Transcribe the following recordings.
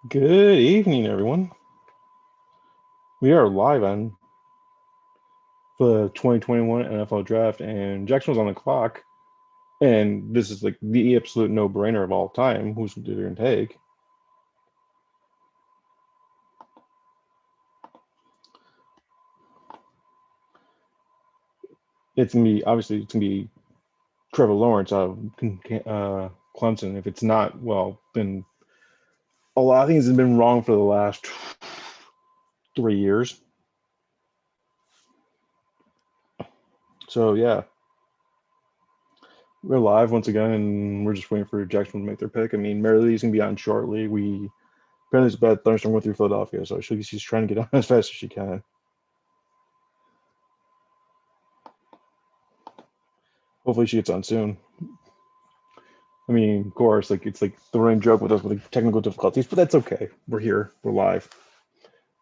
Good evening, everyone. We are live on the 2021 NFL Draft, and Jackson was on the clock. And this is like the absolute no-brainer of all time. Who's they're going to take? It's gonna be obviously it's gonna be Trevor Lawrence out of Clemson. If it's not, well, then a lot of things have been wrong for the last 3 years. So yeah, we're live once again, and we're just waiting for Jackson to make their pick. I mean, Mary Lee's gonna be on shortly. We apparently there's a bad thunderstorm going through Philadelphia, so she's trying to get on as fast as she can. Hopefully, she gets on soon. I mean, of course, like it's like the running joke with us with the technical difficulties, but that's okay. We're here. We're live,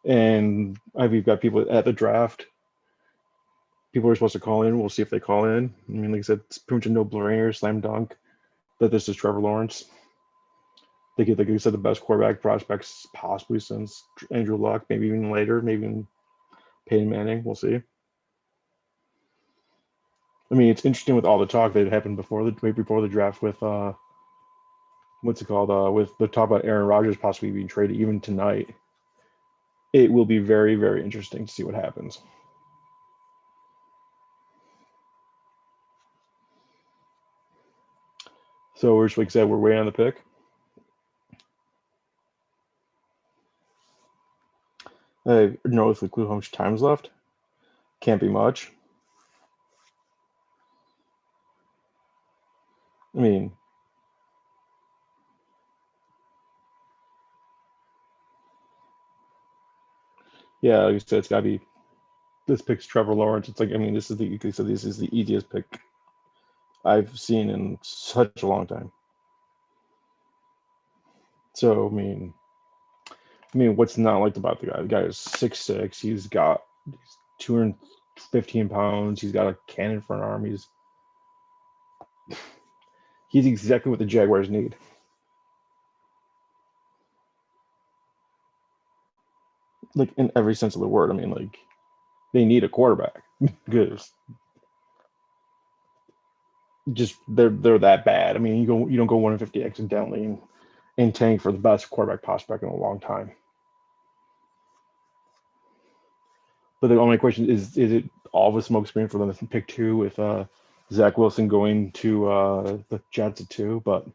and we've got people at the draft. People are supposed to call in. We'll see if they call in. I mean, like I said, it's pretty much a no-brainer, slam dunk that this is Trevor Lawrence. They get, like I said, the best quarterback prospects possibly since Andrew Luck, maybe even later, maybe even Peyton Manning. We'll see. I mean, it's interesting with all the talk that happened before the way before the draft with what's it called with the talk about Aaron Rodgers possibly being traded even tonight. It will be very, very interesting to see what happens. So we're just like I said, we're waiting on the pick. I have no clue how much time's left. Can't be much. I mean, yeah, like I said, it's gotta be this pick's Trevor Lawrence. It's like I mean, this is the like I said, this is the easiest pick I've seen in such a long time. So I mean, what's not liked about the guy? The guy is 6'6". He's 215 pounds. He's got a cannon for an arm. He's exactly what the Jaguars need. Like in every sense of the word. I mean, like they need a quarterback because just they're that bad. I mean, you don't go 150 accidentally and tank for the best quarterback prospect in a long time. But the only question is it all of a smoke screen for them to pick two with Zach Wilson going to the Jets at two? But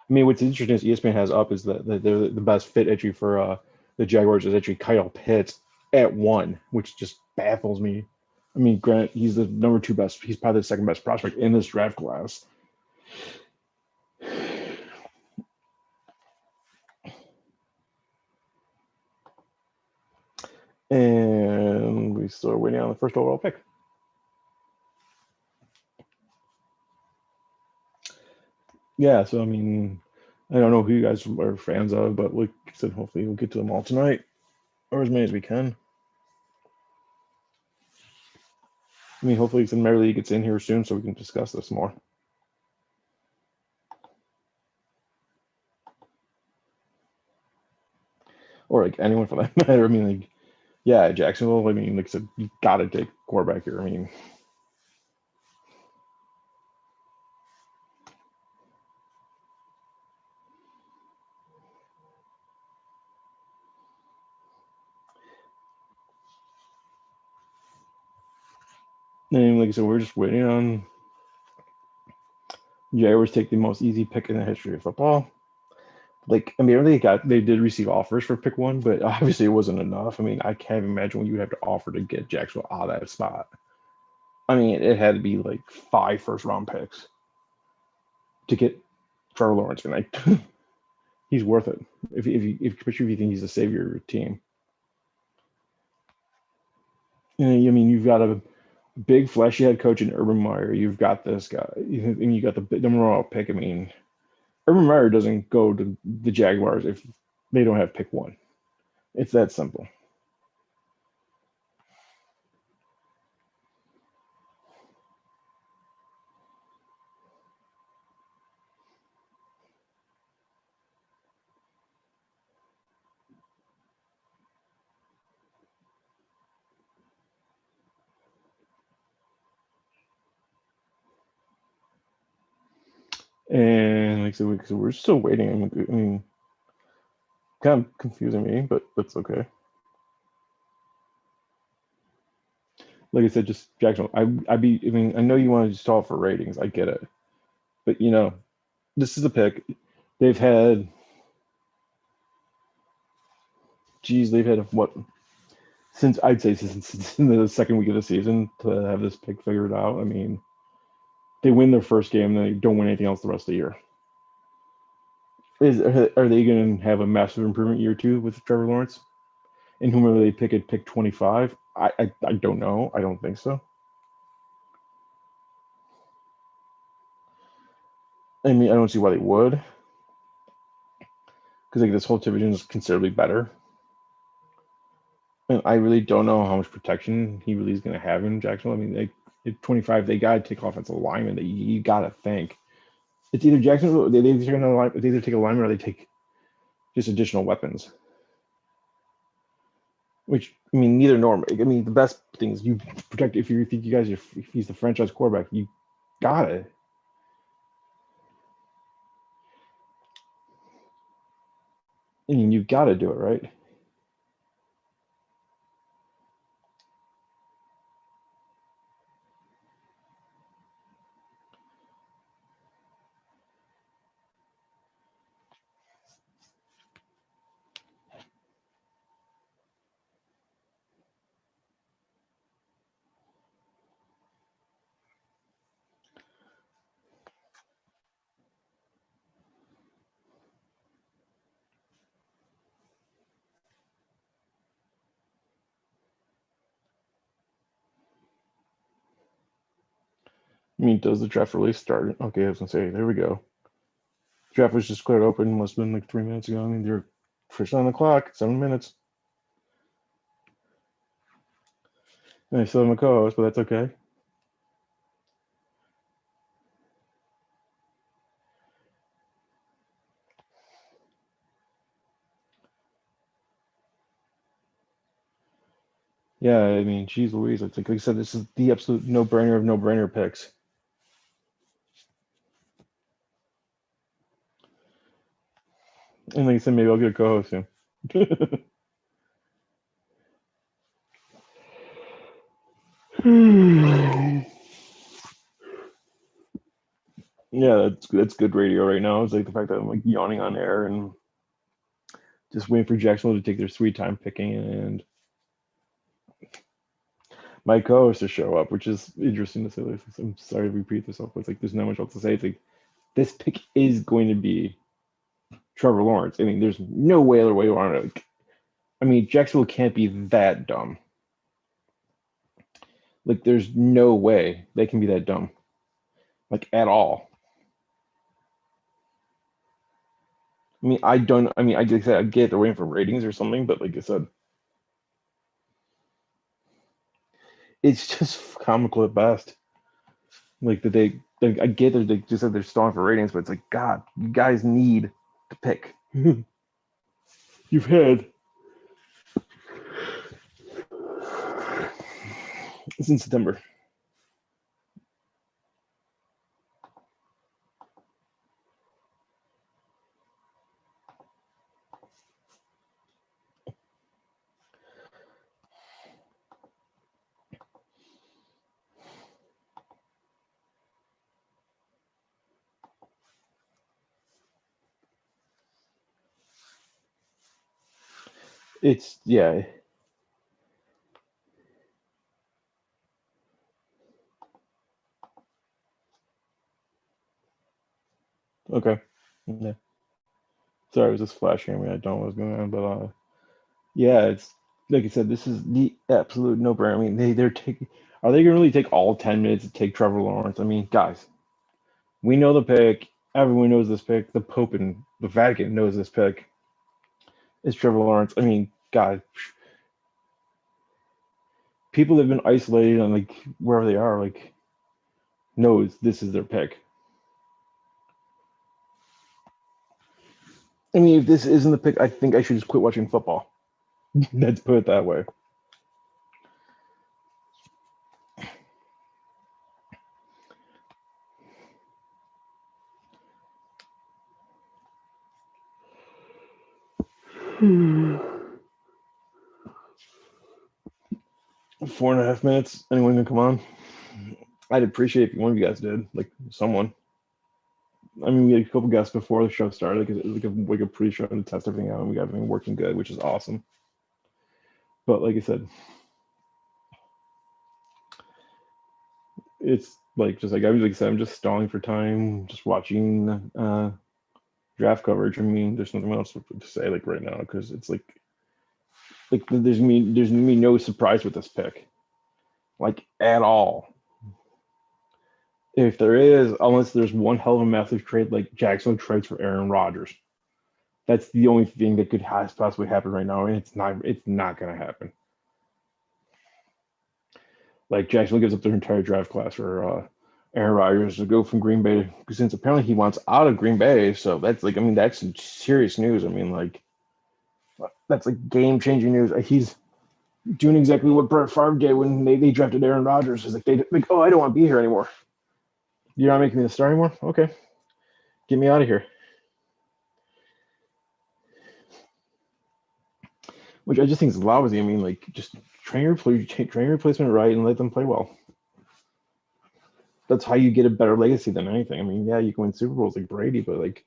I mean, what's interesting is ESPN has up is that they're the best fit entry for the Jaguars is actually Kyle Pitts at one, which just baffles me. I mean, Grant, he's the number two best. He's probably the second best prospect in this draft class. And we still are waiting on the first overall pick. Yeah, so I mean, I don't know who you guys are fans of, but like I said, hopefully we'll get to them all tonight, or as many as we can. I mean, hopefully some Mary League gets in here soon so we can discuss this more. Or like anyone for that matter. I mean, like, yeah, Jacksonville. I mean, like I said, you got to take quarterback here. And like I said, we're just waiting on Jaguars take the most easy pick in the history of football. Like, I mean, they did receive offers for pick one, but obviously it wasn't enough. I mean, I can't imagine what you would have to offer to get Jacksonville out of that spot. I mean, it had to be like 5 first round picks to get Trevor Lawrence. And like, he's worth it. Especially if you think he's the savior of your team. I mean, you've got a big flashy head coach in Urban Meyer. You've got this guy. You got the number one pick. I mean, Urban Meyer doesn't go to the Jaguars if they don't have pick one. It's that simple. And like so we're still waiting. I mean, kind of confusing me, but that's okay. Like I said, just Jacksonville. I mean, I know you want to stall for ratings. I get it, but this is a pick. They've had, geez, they've had what since I'd say since the second week of the season to have this pick figured out. I mean, they win their first game, then they don't win anything else the rest of the year. Are they going to have a massive improvement year two with Trevor Lawrence? And whomever they pick at pick 25, I don't know. I don't think so. I mean, I don't see why they would, because like this whole division is considerably better. And I really don't know how much protection he really is going to have in Jacksonville. I mean, like at 25, they got to take offensive linemen. You got to think it's either Jacksonville. They either take a lineman or they take just additional weapons. Which I mean, neither nor. I mean, the best thing is you protect if you think if he's the franchise quarterback, you got it. I mean, you got to do it, right? I mean, does the draft really start? Okay, I was gonna say, there we go. Draft was just cleared open. Must have been like 3 minutes ago. I mean, they're fresh on the clock. 7 minutes. And I still have my co-host, but that's okay. Yeah, I mean, geez Louise. Like I said, this is the absolute no-brainer of no-brainer picks. And like I said, maybe I'll get a co-host soon. Yeah, that's good radio right now. It's like the fact that I'm like yawning on air and just waiting for Jacksonville to take their sweet time picking and my co-host to show up, which is interesting to say. Like, I'm sorry to repeat this, but it's like there's not much else to say. It's like this pick is going to be Trevor Lawrence. I mean, there's no way other way around it. Like, I mean, Jacksonville can't be that dumb. Like, there's no way they can be that dumb, like at all. I mean, I don't. I mean, I just said I get they're waiting for ratings or something, but like I said, it's just comical at best. Like that they, like, I get that they just said they're stalling for ratings, but it's like God, you guys need to pick. You've had since September. It's yeah. Okay. Yeah. Sorry, I was just flashing. I mean, I don't know what's going on, but yeah, it's like I said, this is the absolute no-brainer. I mean, they're taking. Are they gonna really take all 10 minutes to take Trevor Lawrence? I mean, guys, we know the pick. Everyone knows this pick. The Pope and the Vatican knows this pick. It's Trevor Lawrence. I mean, God, people that have been isolated on like wherever they are, like knows this is their pick. I mean, if this isn't the pick, I think I should just quit watching football. Let's put it that way. 4.5 minutes. Anyone can come on? I'd appreciate if one of you guys did, like someone. I mean, we had a couple guests before the show started, like it was like a pre-show to test everything out, and we got everything working good, which is awesome. But like I said, it's like just like I said, I'm just stalling for time, just watching draft coverage. I mean, there's nothing else to say like right now because it's like there's gonna be no surprise with this pick, like at all. If there is, unless there's one hell of a massive trade like Jacksonville trades for Aaron Rodgers, that's the only thing that could possibly happen right now, and it's not gonna happen. Like Jacksonville gives up their entire draft class for Aaron Rodgers to go from Green Bay, since apparently he wants out of Green Bay. So that's like, I mean, that's some serious news. I mean, like that's like game changing news. He's doing exactly what Brett Favre did when they drafted Aaron Rodgers. Is like, oh, I don't want to be here anymore. You're not making me the star anymore. Okay, get me out of here. Which I just think is lousy. I mean, like just train replacement right and let them play well. That's how you get a better legacy than anything. I mean, yeah, you can win Super Bowls like Brady, but like,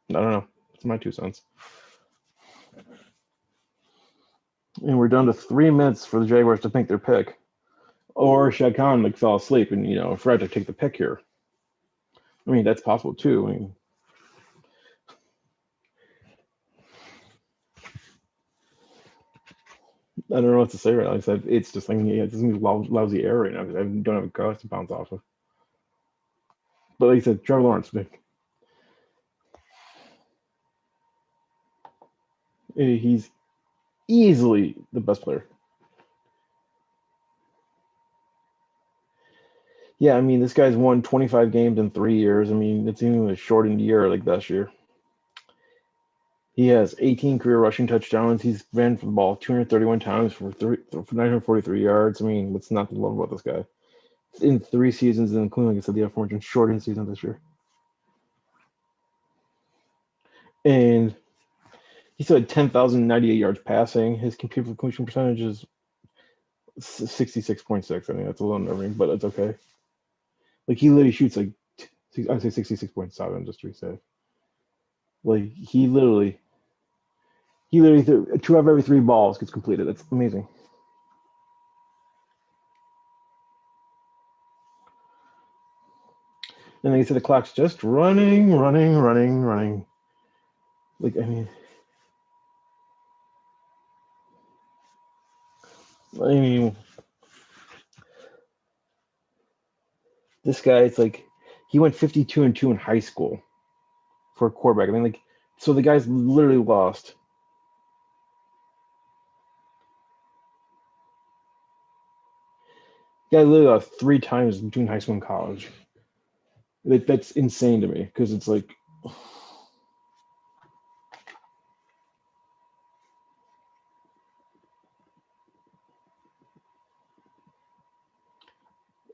I don't know. It's my 2 cents. And we're down to 3 minutes for the Jaguars to make their pick. Or Shad Khan like fell asleep and forgot to take the pick here. I mean, that's possible too. I mean, I don't know what to say right now. It's just like it's just lousy air right now because I don't have a ghost to bounce off of. But like I said, Trevor Lawrence, he's easily the best player. Yeah, I mean, this guy's won 25 games in 3 years. I mean, it's even a shortened year like this year. He has 18 career rushing touchdowns. He's ran for the ball 231 times for 943 yards. I mean, what's not to love about this guy? In 3 seasons, including, like I said, the aforementioned shortened season this year. And he still had 10,098 yards passing. His completion percentage is 66.6. I mean, that's a little unnerving, but it's okay. Like, he literally shoots like, I'd say 66.7 just to be safe. Like, he literally threw 2 out of every 3 balls gets completed. That's amazing. And like I said, the clock's just running. Like, I mean, this guy, it's like he went 52-2 in high school for a quarterback. I mean, like, so the guy's literally lost. The guy literally lost 3 times between high school and college. That's insane to me because it's like,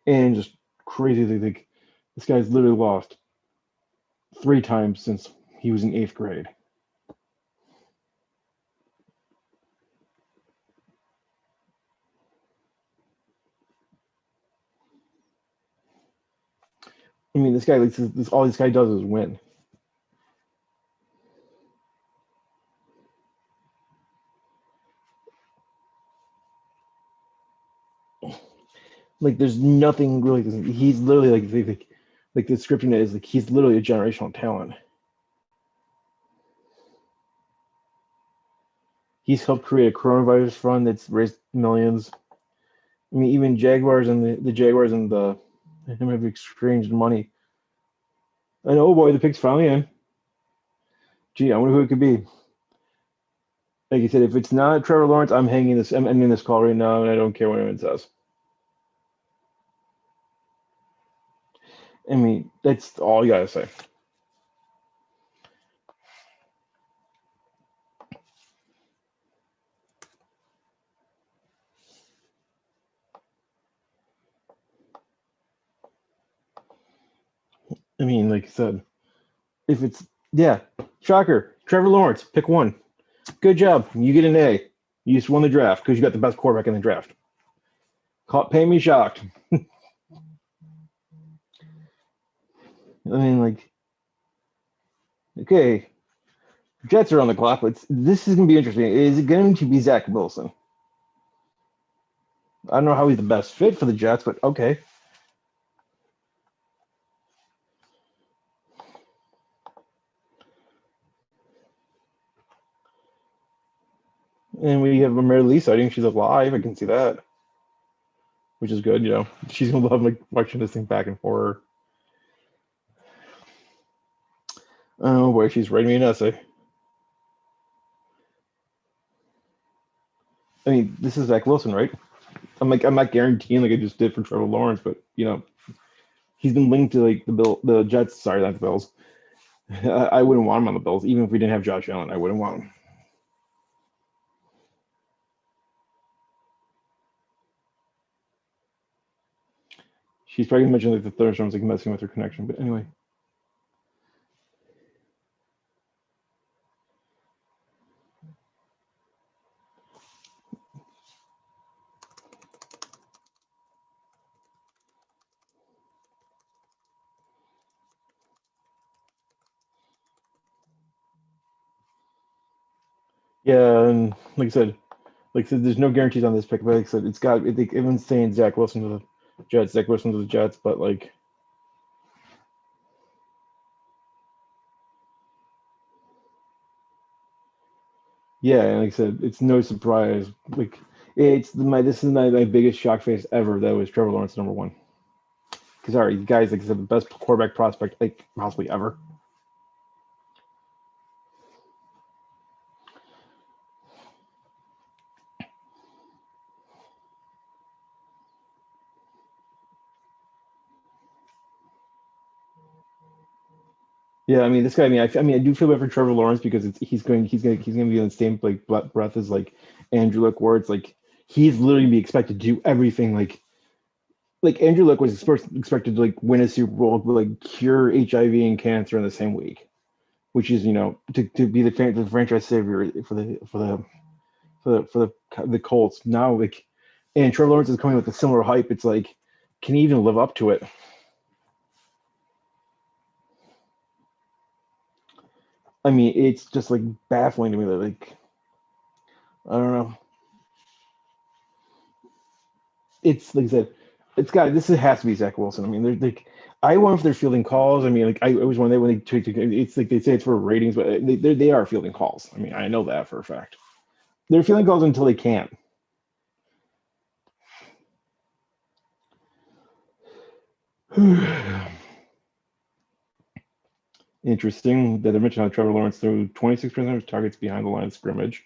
and just crazy. Like this guy's literally lost 3 times since he was in 8th grade. I mean, this guy, like, all this guy does is win. Like, there's nothing really. He's literally like the description is like he's literally a generational talent. He's helped create a coronavirus fund that's raised millions. I mean, even Jaguars and the Jaguars and the him have exchanged money. And oh boy, the pick's finally in. Gee, I wonder who it could be. Like you said, if it's not Trevor Lawrence, I'm hanging this. I'm ending this call right now, and I don't care what anyone says. I mean, that's all you gotta say. I mean, like I said, if it's, yeah, shocker, Trevor Lawrence, pick one. Good job. You get an A. You just won the draft because you got the best quarterback in the draft. Pay me shocked. I mean, like, okay, Jets are on the clock. This is going to be interesting. Is it going to be Zach Wilson? I don't know how he's the best fit for the Jets, but okay. And we have a Mary Lee sighting. She's alive. I can see that, which is good. You know, she's going to love like watching this thing back and forth. Oh boy, she's writing me an essay. I mean, this is Zach Wilson, right? I'm not guaranteeing like I just did for Trevor Lawrence, but you know, he's been linked to like the Jets. Sorry, not the Bills. I wouldn't want him on the Bills, even if we didn't have Josh Allen. I wouldn't want him. She's probably gonna mention like the thunderstorms like messing with her connection, but anyway. Yeah, and like I said, there's no guarantees on this pick, but like I said, it's got. I think everyone's saying Zach Wilson to the Jets, Zach Wilson to the Jets, but like, yeah, and like I said, it's no surprise. Like, this is my biggest shock face ever. That was Trevor Lawrence number one. Because sorry, you guys, like I said, the best quarterback prospect like possibly ever. Yeah, I mean, this guy. I do feel bad for Trevor Lawrence because he's going to be in the same like breath as like Andrew Luck, where it's like he's literally be expected to do everything like Andrew Luck was expected to like win a Super Bowl, like cure HIV and cancer in the same week, which is to be the franchise savior for the Colts. Now like, and Trevor Lawrence is coming with a similar hype. It's like, can he even live up to it? I mean, it's just like baffling to me that like I don't know. It's like I said, has to be Zach Wilson. I mean, they're like I wonder if they're fielding calls. I mean, like I always wonder when they take it's like they say it's for ratings, but they are fielding calls. I mean, I know that for a fact. They're fielding calls until they can't. Interesting that they mentioned how Trevor Lawrence threw 26% of his targets behind the line of scrimmage.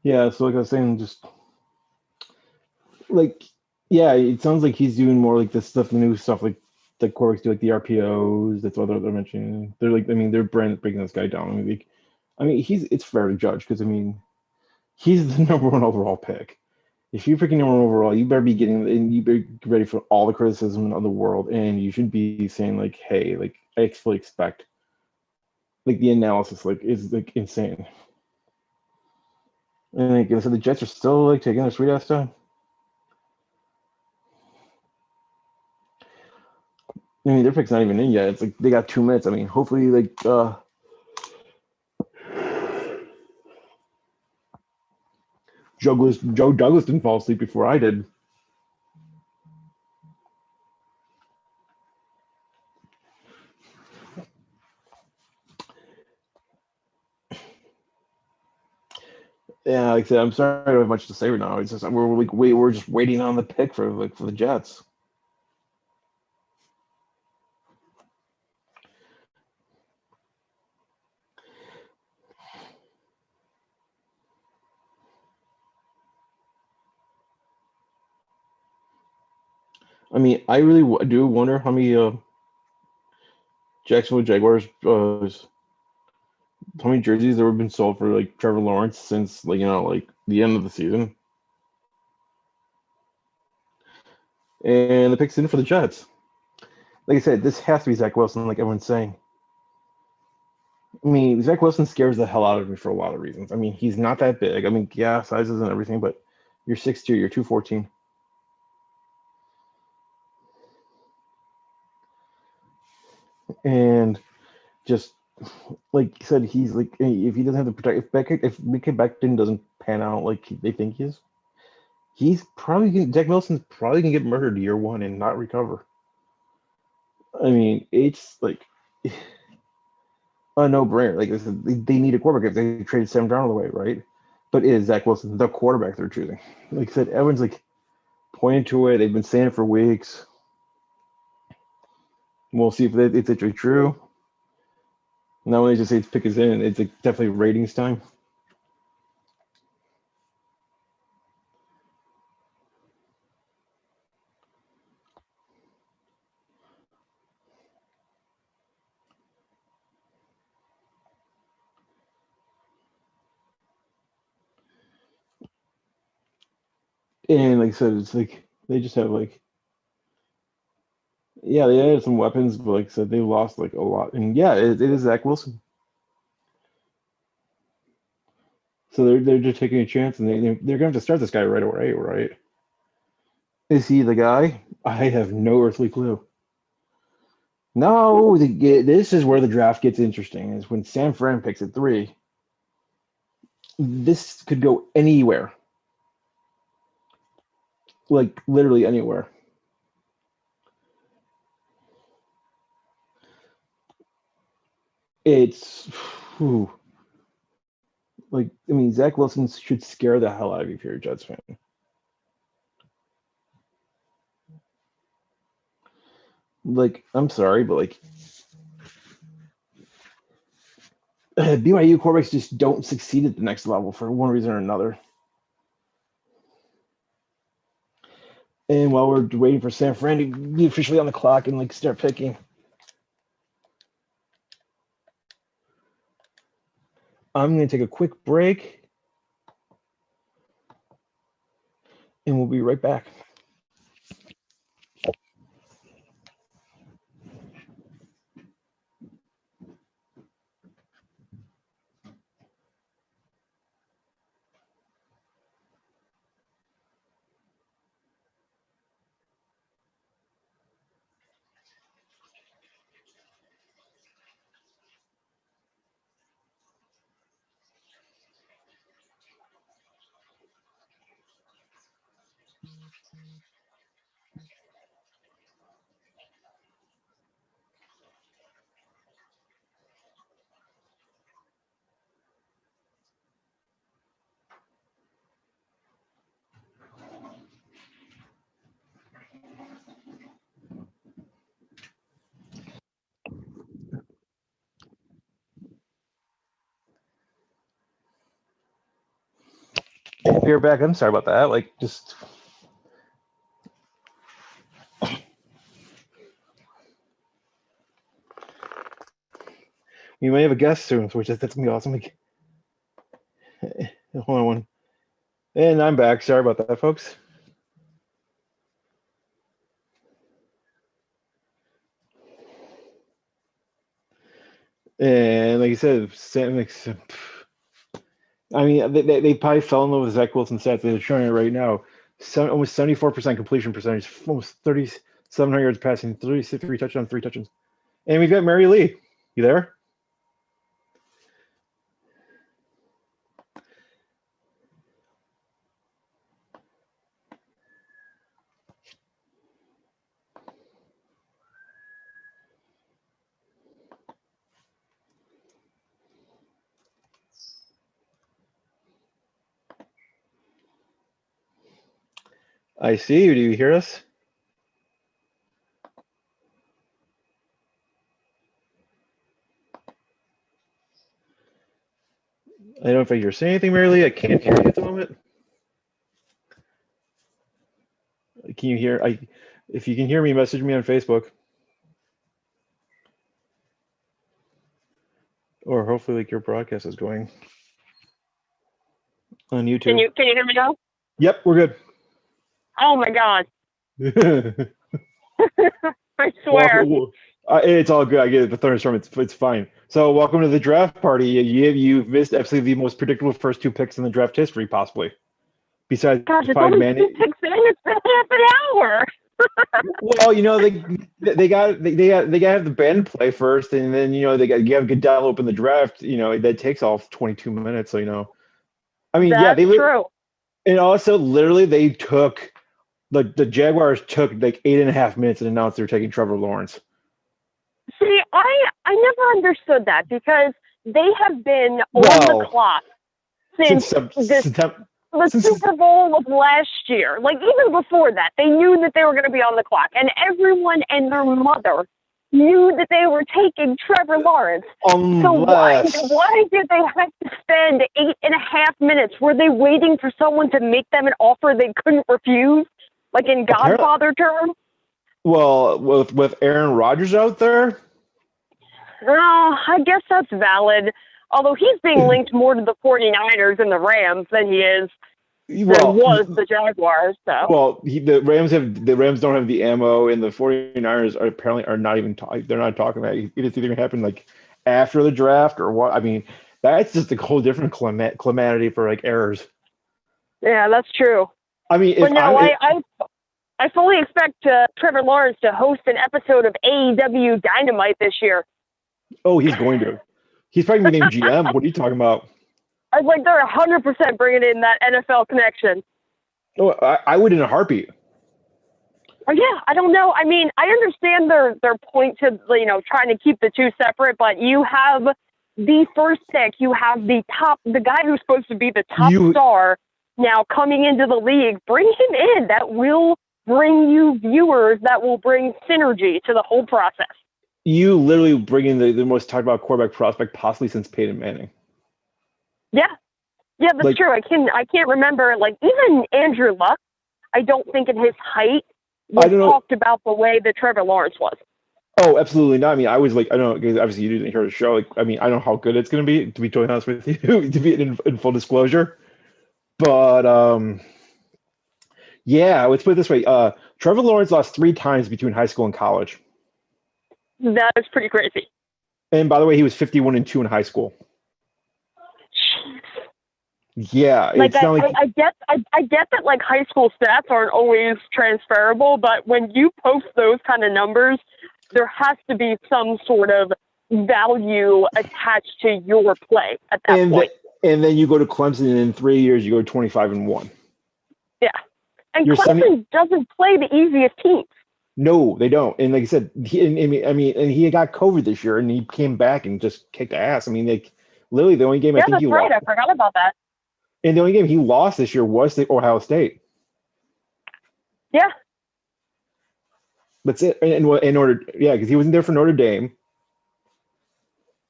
Yeah, so like I was saying, just like yeah, it sounds like he's doing more like this stuff, the new stuff like quarterbacks do, like the RPOs. That's what they're mentioning. They're like, I mean, they're breaking this guy down. He's it's fair to judge because I mean, he's the number one overall pick. If you're picking number one overall, you better be getting and you better get ready for all the criticism of the world, and you should be saying like, hey, like I fully expect like the analysis like is like insane. And like I said, the Jets are still like taking their sweet ass time. I mean, their pick's not even in yet. It's like they got 2 minutes. I mean, hopefully, like Joe Douglas didn't fall asleep before I did. Yeah, like I said, I'm sorry I don't have much to say right now. It's just we're just waiting on the pick for the Jets. I mean, I really do wonder how many Jacksonville Jaguars, how many jerseys there have been sold for like Trevor Lawrence since like like the end of the season, and the picks in for the Jets. Like I said, this has to be Zach Wilson, like everyone's saying. I mean, Zach Wilson scares the hell out of me for a lot of reasons. I mean, he's not that big. I mean, yeah, sizes and everything, but you're 6'2", you're 214. And just like you said, he's like if he doesn't have the protect if Micah Becton doesn't pan out like they think he is, Zach Wilson's probably gonna get murdered year one and not recover. I mean, it's like a no-brainer. Like I said, they need a quarterback if they traded Sam Darnold away, right? But is Zach Wilson the quarterback they're choosing? Like I said, everyone's like pointing to it. They've been saying it for weeks. We'll see if it's actually true. Now when they just say it's pick is in, it's like definitely ratings time. And like I said, it's like they just have like yeah, they added some weapons, but like I said, they lost like a lot. And yeah, it is Zach Wilson. So they're just taking a chance, and they're going to have to start this guy right away, right? Is he the guy? I have no earthly clue. No, this is where the draft gets interesting. Is when San Fran picks at 3. This could go anywhere, like literally anywhere. It's whew, like I mean, Zach Wilson should scare the hell out of you if you're a Jets fan. Like, I'm sorry, but like BYU quarterbacks just don't succeed at the next level for one reason or another. And while we're waiting for San Fran to be officially on the clock and like start picking, I'm going to take a quick break, and we'll be right back. You're back. I'm sorry about that. Like, just we may have a guest soon, which that's gonna be awesome. Like, hold on one. And I'm back. Sorry about that, folks. And like you said, I mean, they probably fell in love with Zach Wilson stats. They're showing it right now. Almost 74% completion percentage, almost 3,700 yards passing, 33 touchdowns, 3 touchdowns. And we've got Mary Lee. You there? I see you. Do you hear us? I don't know if you're saying anything, Mary Lee. I can't hear you at the moment. Can you hear? If you can hear me, message me on Facebook. Or hopefully like your broadcast is going on Can YouTube. you hear me now? Yep, we're Oh my god. good. I swear. It's all good. I get it. The thunderstorm, it's fine. So welcome to the draft party. You've missed absolutely the most predictable first two picks in the draft history, possibly. Besides Gosh, it's probably only Manny. 6 minutes. It's been half an hour. Well, they got to have the band play first, and then they got you have Goodell open the draft. That takes all 22 minutes. So I mean, yeah, That's true. and also literally they took the Jaguars took like 8.5 minutes and announced they're taking Trevor Lawrence. See, I never understood that because they have been on the clock since the Super Bowl of last year. Like, even before that, they knew that they were going to be on the clock. And everyone and their mother knew that they were taking Trevor Lawrence. So why did they have to spend 8.5 minutes? Were they waiting for someone to make them an offer they couldn't refuse? Like in Godfather terms? Well, with Aaron Rodgers out there? No, I guess that's valid. Although he's being linked more to the 49ers and the Rams than he is was the Jaguars. So. Well, the Rams don't have the ammo, and the 49ers are not even talking. They're not talking about it. It's either going to happen like after the draft or what. I mean, that's just a whole different calamity for like errors. Yeah, that's true. I mean, but no, I fully expect Trevor Lawrence to host an episode of AEW Dynamite this year. Oh, he's going to. He's probably going to be named GM. What are you talking about? They're 100% bringing in that NFL connection. Oh, I would in a heartbeat. Oh, yeah, I don't know. I mean, I understand their point to trying to keep the two separate, but you have the first pick, you have the guy who's supposed to be the top star now coming into the league. Bring him in. That will bring you viewers. That will bring synergy to the whole process. You literally bring in the most talked about quarterback prospect possibly since Peyton Manning. Yeah, that's true. I can't remember. Like, even Andrew Luck, I don't think in his height was talked about the way that Trevor Lawrence was. Oh, absolutely not. I mean, I was like, I don't know, because obviously you didn't hear the show. Like, I mean, I don't know how good it's going to be, to be totally honest with you, to be in full disclosure. But yeah, let's put it this way: Trevor Lawrence lost 3 times between high school and college. That is pretty crazy. And by the way, he was 51-2 in high school. Yeah, like I get that like high school stats aren't always transferable, but when you post those kind of numbers, there has to be some sort of value attached to your play at that point. And then you go to Clemson, and in 3 years you go 25-1. Yeah, and Clemson doesn't play the easiest teams. No, they don't. And like I said, he got COVID this year, and he came back and just kicked ass. I mean, like literally the only game I think he lost. I forgot about that. And the only game he lost this year was the Ohio State. Yeah. That's it. Because he wasn't there for Notre Dame.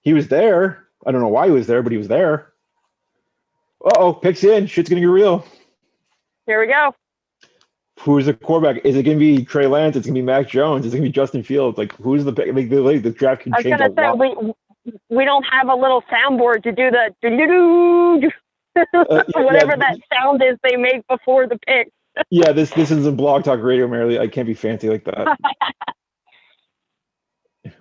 He was there. I don't know why he was there, but he was there. Uh-oh, picks in. Shit's going to get real. Here we go. Who's the quarterback? Is it going to be Trey Lance? It's going to be Mac Jones? Is it going to be Justin Fields? Like, who's the pick? Like, the draft can change a lot. We don't have a little soundboard to do the do-do-do. Whatever that sound is they make before the pick. Yeah, this isn't Blog Talk Radio, Mary. I can't be fancy like that.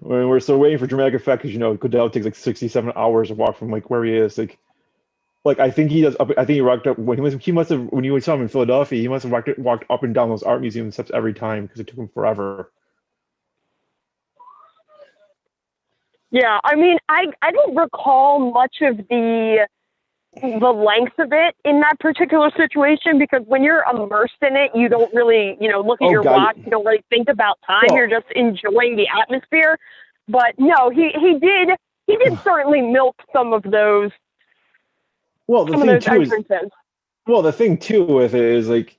We're still waiting for dramatic effect because Goodell takes like 67 hours to walk from like where he is. Like I think he does. I think he walked up when you saw him in Philadelphia. He must have walked up and down those art museum steps every time because it took him forever. Yeah, I mean, I don't recall much of the length of it in that particular situation because when you're immersed in it, you don't really, look at your watch. You don't really think about time. You're just enjoying the atmosphere. But no, he did certainly milk some of those. Well, the thing too with it is like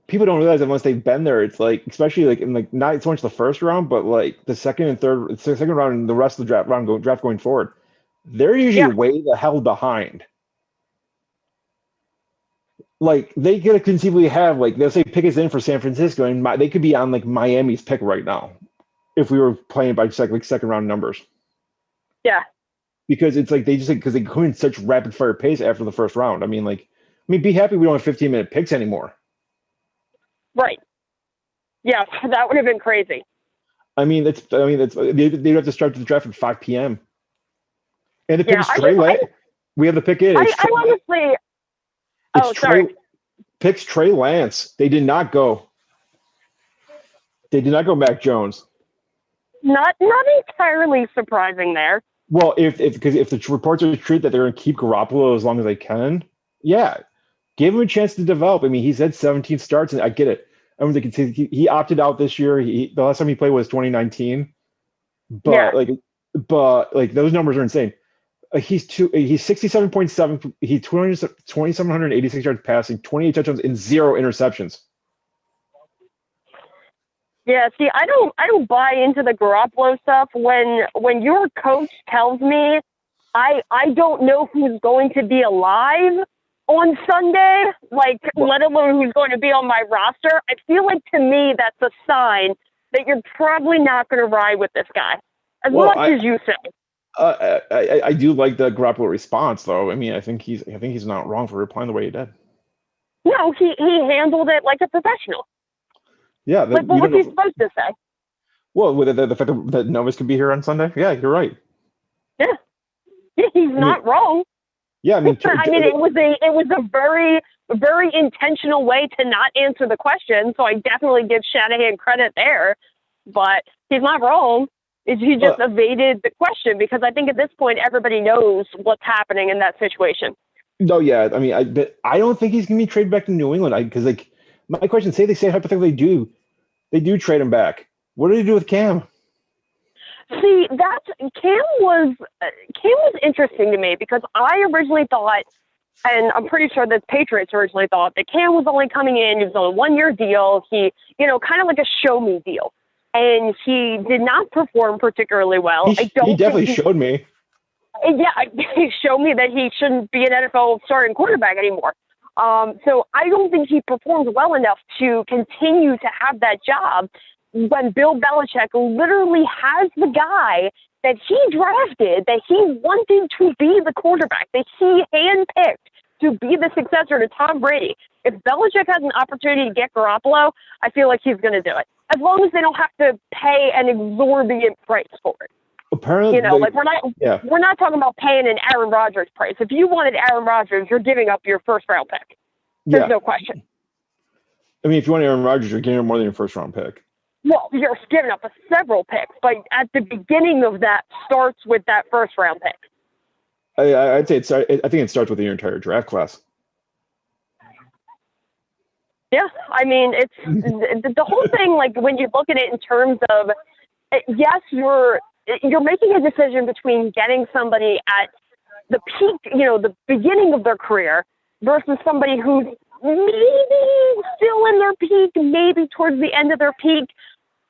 people don't realize unless they've been there. It's like, especially like in like not so much the first round, but like the second round and the rest of the draft going forward, they're usually way the hell behind. like they could conceivably have like they'll say Pickett's in for San Francisco, and they could be on like Miami's pick right now if we were playing by second round numbers. Yeah. Because it's like because they come in such rapid fire pace after the first round. I mean, be happy we don't have 15-minute picks anymore. Right. Yeah, that would have been crazy. They'd have to start the draft at 5 p.m. And the pick is Trey Lance. We have the pick in. I honestly. Sorry. Picks Trey Lance. They did not go. Mac Jones. Not entirely surprising there. Well, if the reports are true that they're going to keep Garoppolo as long as they can, yeah, give him a chance to develop. I mean, he's had 17 starts, and I get it. I mean, he opted out this year. The last time he played was 2019, but those numbers are insane. He's 67.7. He's 2,786 yards passing, 28 touchdowns, and 0 interceptions. Yeah, see, I don't buy into the Garoppolo stuff. When your coach tells me I don't know who's going to be alive on Sunday, let alone who's going to be on my roster, I feel like to me that's a sign that you're probably not going to ride with this guy as much as you say. I do like the Garoppolo response, though. I mean, I think he's not wrong for replying the way he did. No, he handled it like a professional. Yeah. What was he supposed to say? Well, with the fact that Novus could be here on Sunday, yeah, you're right. Yeah, he's not wrong. Yeah, I mean, it was a very, very intentional way to not answer the question. So I definitely give Shanahan credit there, but he's not wrong. He just evaded the question because I think at this point everybody knows what's happening in that situation. No, yeah, I mean, I don't think he's going to be traded back to New England because my question, they say hypothetically they do trade him back. What do they do with Cam? See, Cam was interesting to me because I originally thought, and I'm pretty sure the Patriots originally thought that Cam was only coming in. He was on a 1-year deal. He, kind of like a show me deal, and he did not perform particularly well. He definitely showed me. Yeah, he showed me that he shouldn't be an NFL starting quarterback anymore. So I don't think he performed well enough to continue to have that job when Bill Belichick literally has the guy that he drafted, that he wanted to be the quarterback, that he handpicked to be the successor to Tom Brady. If Belichick has an opportunity to get Garoppolo, I feel like he's going to do it. As long as they don't have to pay an exorbitant price for it. Apparently, we're not talking about paying an Aaron Rodgers price. If you wanted Aaron Rodgers, you're giving up your first round pick. There's no question. I mean, if you want Aaron Rodgers, you're getting more than your first round pick. Well, you're giving up several picks, but at the beginning of that starts with that first round pick. I'd say I think it starts with your entire draft class. Yeah, I mean, it's the whole thing. Like when you look at it in terms of, yes, you're making a decision between getting somebody at the peak, the beginning of their career, versus somebody who's maybe still in their peak, maybe towards the end of their peak.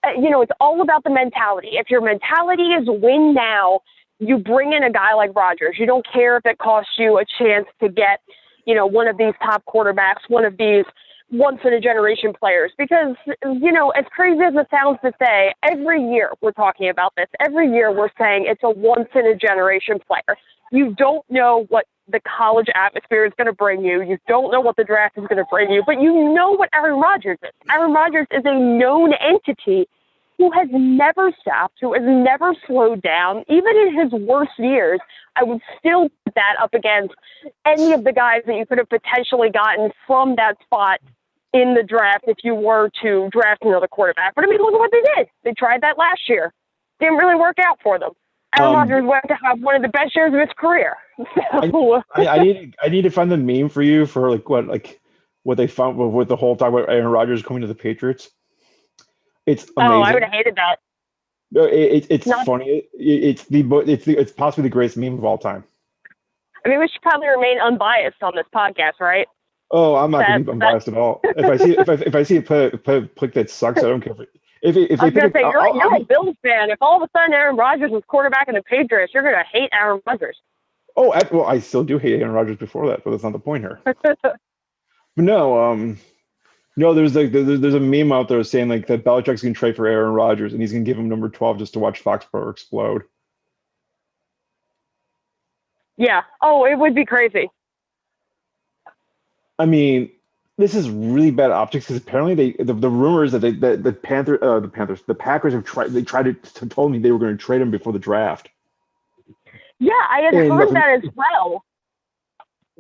It's all about the mentality. If your mentality is win now, you bring in a guy like Rodgers. You don't care if it costs you a chance to get, one of these top quarterbacks, one of these once-in-a-generation players. Because, as crazy as it sounds to say, every year we're talking about this. Every year we're saying it's a once-in-a-generation player. You don't know what the college atmosphere is going to bring you. You don't know what the draft is going to bring you, but you know what Aaron Rodgers is. Aaron Rodgers is a known entity who has never stopped, who has never slowed down. Even in his worst years, I would still put that up against any of the guys that you could have potentially gotten from that spot in the draft if you were to draft another quarterback. But I mean, look at what they did. They tried that last year. Didn't really work out for them. Aaron Rodgers went to have one of the best years of his career. So. I need to find the meme for you for what they found with the whole talk about Aaron Rodgers coming to the Patriots. It's amazing. Oh, I would have hated that. No, it's funny. It's possibly the greatest meme of all time. I mean, we should probably remain unbiased on this podcast, right? Oh, I'm not going to be unbiased at all. If I see a pick that sucks, I don't care. If I was going to say, you're a Bills fan. If all of a sudden Aaron Rodgers was quarterback in the Patriots, you're going to hate Aaron Rodgers. Oh, well, I still do hate Aaron Rodgers before that, but that's not the point here. But no, there's a meme out there saying like that Belichick's gonna trade for Aaron Rodgers and he's gonna give him number 12 just to watch Foxborough explode. Yeah. Oh, it would be crazy. I mean, this is really bad optics because apparently the rumors that the Packers have told me they were going to trade him before the draft. Yeah, I had heard that as well.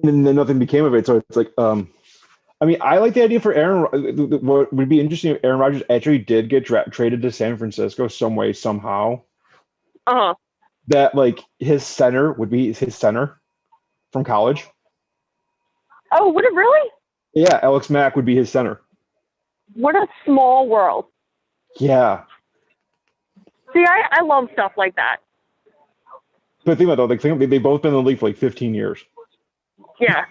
And then nothing became of it. So it's like, I mean, I like the idea for Aaron. What would be interesting if Aaron Rodgers actually did get traded to San Francisco some way, somehow. That like his center would be his center from college. Oh, would it really? Yeah, Alex Mack would be his center. What a small world. Yeah. See, I love stuff like that. But think about it, though, they've both been in the league for like 15 years. Yeah.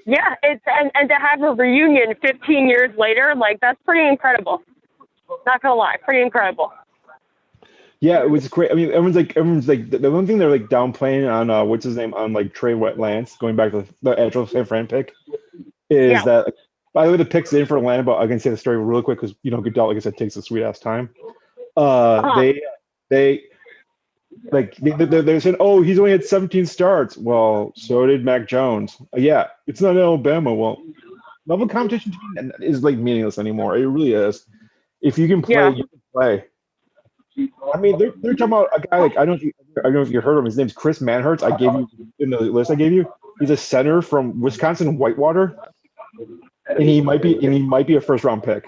Yeah, and to have a reunion 15 years later, like that's pretty incredible. Not gonna lie, pretty incredible. Yeah, it was great. I mean, everyone's like the one thing they're like downplaying on what's his name on like Trey Lance, going back to the actual San Fran pick, is that by the way the pick's in for Atlanta, but I can say the story really quick because Goodell, like I said, takes a sweet ass time. They said, oh, he's only had 17 starts. Well, so did Mac Jones. Yeah, it's not Alabama. Well, level competition is like meaningless anymore. It really is. If you can play, you can play. I mean, they're talking about a guy like I don't know if you heard of him. His name's Chris Manhertz. I gave you in the list I gave you. He's a center from Wisconsin Whitewater, and he might be a first round pick.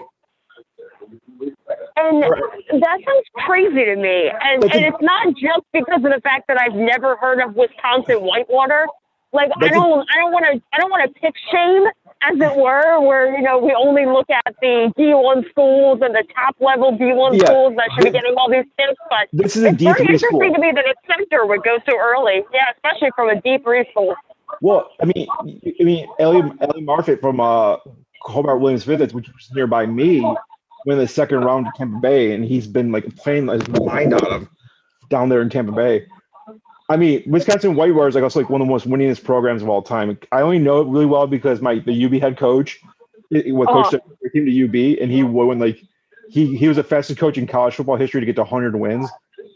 And that sounds crazy to me. And it's not just because of the fact that I've never heard of Wisconsin Whitewater. Like I don't want to pick shame, as it were, where we only look at the D1 schools and the top level D1 schools that should be getting all these picks. But this is a it's very interesting school. to me that a center would go so early. Yeah, especially from a D3 school. Well, I mean, Ellie Marfit from Hobart Williams-Fitz, which was nearby me, went in the second round to Tampa Bay, and he's been like playing his mind on him down there in Tampa Bay. I mean, Wisconsin Whitewater is like also like one of the most winningest programs of all time. I only know it really well because the UB head coach, coached the team to UB, and he was the fastest coach in college football history to get to 100 wins.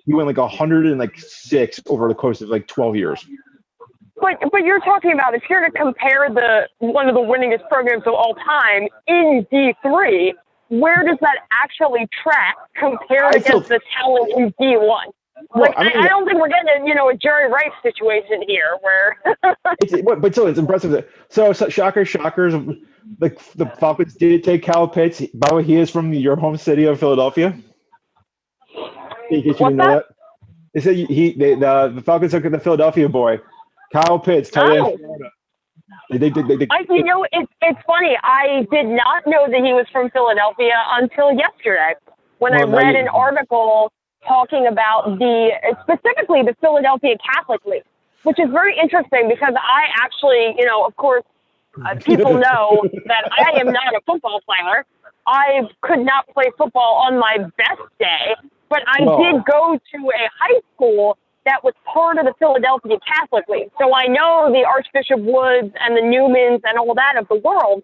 He went like 106 over the course of like 12 years. But you're talking about, if you're to compare one of the winningest programs of all time in D3, where does that actually track compared against the talent in D1? Like, well, I don't think we're getting a Jerry Rice situation here where. But still, it's impressive. So shockers. The Falcons did take Kyle Pitts. By the way, he is from your home city of Philadelphia. In case you didn't know that. They said the Falcons took the Philadelphia boy, Kyle Pitts. It's funny. I did not know that he was from Philadelphia until yesterday when I read an article talking about specifically the Philadelphia Catholic League, which is very interesting because I actually, of course, people know that I am not a football player. I could not play football on my best day, but I did go to a high school that was part of the Philadelphia Catholic League. So I know the Archbishop Woods and the Newmans and all that of the world.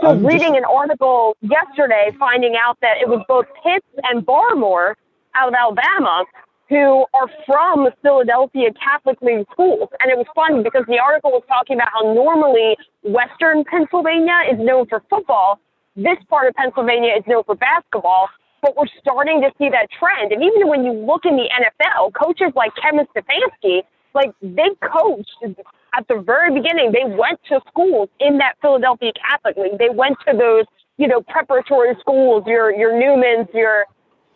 So reading an article yesterday, finding out that it was both Pitts and Barmore out of Alabama who are from Philadelphia Catholic League schools. And it was fun because the article was talking about how normally Western Pennsylvania is known for football. This part of Pennsylvania is known for basketball. But we're starting to see that trend. And even when you look in the NFL, coaches like Kevin Stefanski, like they coached at the very beginning. They went to schools in that Philadelphia Catholic League. They went to those, preparatory schools, your Newmans, your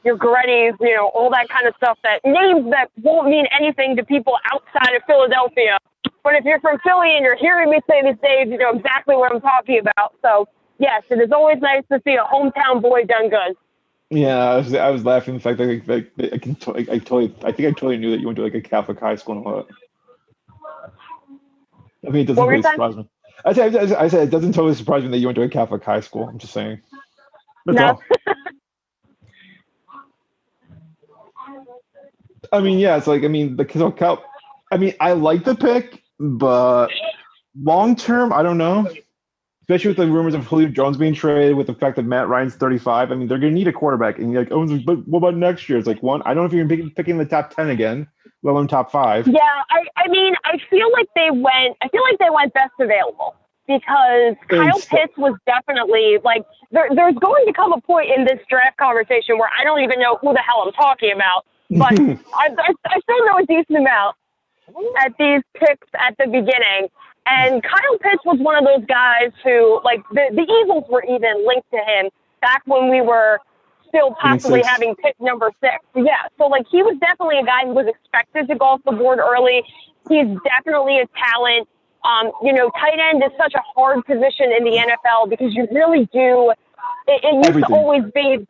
Gorettis, all that kind of stuff, that names that won't mean anything to people outside of Philadelphia. But if you're from Philly and you're hearing me say these days, you know exactly what I'm talking about. So, yes, it is always nice to see a hometown boy done good. Yeah, I was laughing at the fact that I totally knew that you went to like a Catholic high school and all that. I mean, it doesn't really surprise me. I said it doesn't totally surprise me that you went to a Catholic high school. I'm just saying. No. I mean, yeah, it's like I mean, I like the pick, but long term, I don't know. especially with the rumors of Julio Jones being traded, with the fact that Matt Ryan's 35. I mean, they're going to need a quarterback. And you're like, oh, but what about next year? It's like, one, I don't know if you're picking the top 10 again, let alone top 5. Yeah, I mean, I feel like they went best available, because Kyle Pitts was definitely like, there's going to come a point in this draft conversation where I don't even know who the hell I'm talking about, but I still know a decent amount at these picks at the beginning. And Kyle Pitts was one of those guys who, like, the Eagles were even linked to him back when we were still possibly having pick number 6. Yeah, so, like, he was definitely a guy who was expected to go off the board early. He's definitely a talent. You know, tight end is such a hard position in the NFL, because you really do. It used to always be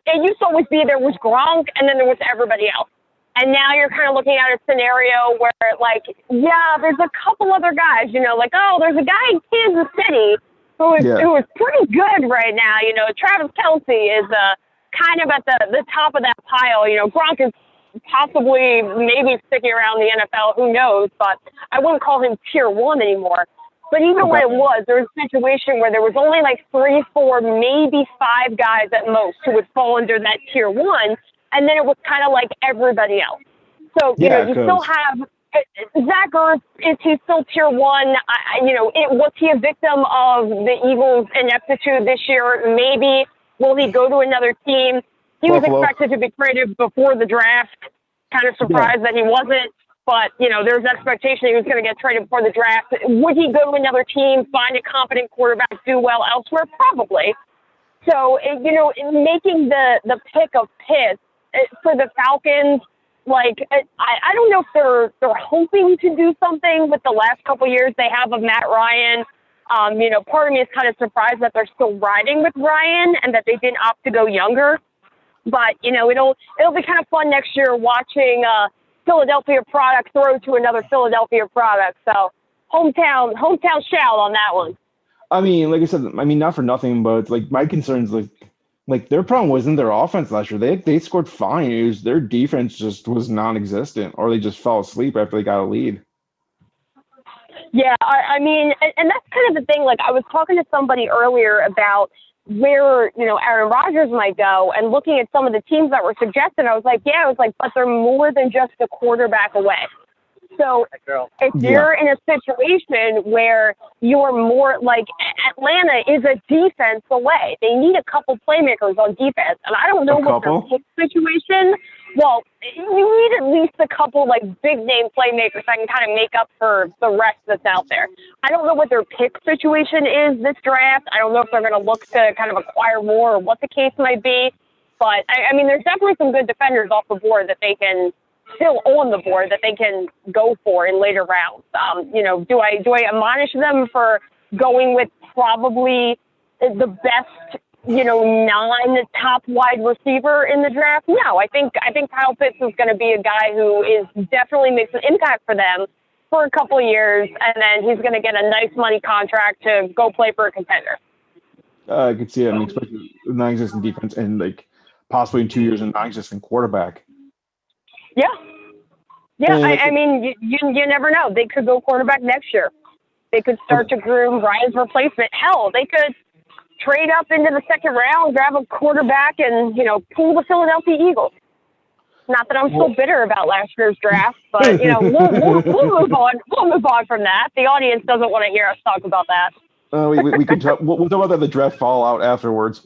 there was Gronk, and then there was everybody else. And now you're kind of looking at a scenario where, like, yeah, there's a couple other guys, you know, like, oh, there's a guy in Kansas City who is pretty good right now. You know, Travis Kelce is kind of at the top of that pile. You know, Gronk is possibly maybe sticking around the NFL, who knows, but I wouldn't call him tier 1 anymore. But even when it was, there was a situation where there was only like 3, 4, maybe 5 guys at most who would fall under that tier 1. And then it was kind of like everybody else. So, you know, you still have Zach Ertz. Is he still tier 1? Was he a victim of the Eagles' ineptitude this year? Maybe. Will he go to another team? He was expected to be traded before the draft. Kind of surprised that he wasn't. But, you know, there was expectation he was going to get traded before the draft. Would he go to another team, find a competent quarterback, do well elsewhere? Probably. So, you know, in making the pick of Pitts for the Falcons, like, I don't know if they're hoping to do something with the last couple of years they have of Matt Ryan. You know, part of me is kind of surprised that they're still riding with Ryan and that they didn't opt to go younger. But, you know, it'll be kind of fun next year watching Philadelphia product throw to another Philadelphia product. So hometown shout on that one. I mean, like I said, not for nothing, but like my concerns, like their problem wasn't their offense last year. They scored fine. It was their defense just was non-existent, or they just fell asleep after they got a lead. Yeah, I mean, and that's kind of the thing. Like, I was talking to somebody earlier about where, you know, Aaron Rodgers might go, and looking at some of the teams that were suggested, I was like, but they're more than just a quarterback away. So if you're in a situation where you're more like Atlanta is a defense away, they need a couple playmakers on defense. And I don't know what their pick situation. Well, you need at least a couple like big name playmakers that can kind of make up for the rest that's out there. I don't know what their pick situation is this draft. I don't know if they're going to look to kind of acquire more or what the case might be. But I mean, there's definitely some good defenders off the board that they can still on the board that they can go for in later rounds. You know, do I admonish them for going with probably the best, you know, non-top wide receiver in the draft? No, I think Kyle Pitts is going to be a guy who is definitely makes an impact for them for a couple of years, and then he's going to get a nice money contract to go play for a contender. I could see it. I mean, especially with non-existent defense and like possibly in 2 years a non-existent quarterback. Yeah. I mean, you never know. They could go quarterback next year. They could start to groom Ryan's replacement. Hell, they could trade up into the second round, grab a quarterback, and, you know, pull the Philadelphia Eagles. Not that I'm so bitter about last year's draft, but, you know, we'll move on. We'll move on from that. The audience doesn't want to hear us talk about that. We can talk. We'll talk about the draft fallout afterwards.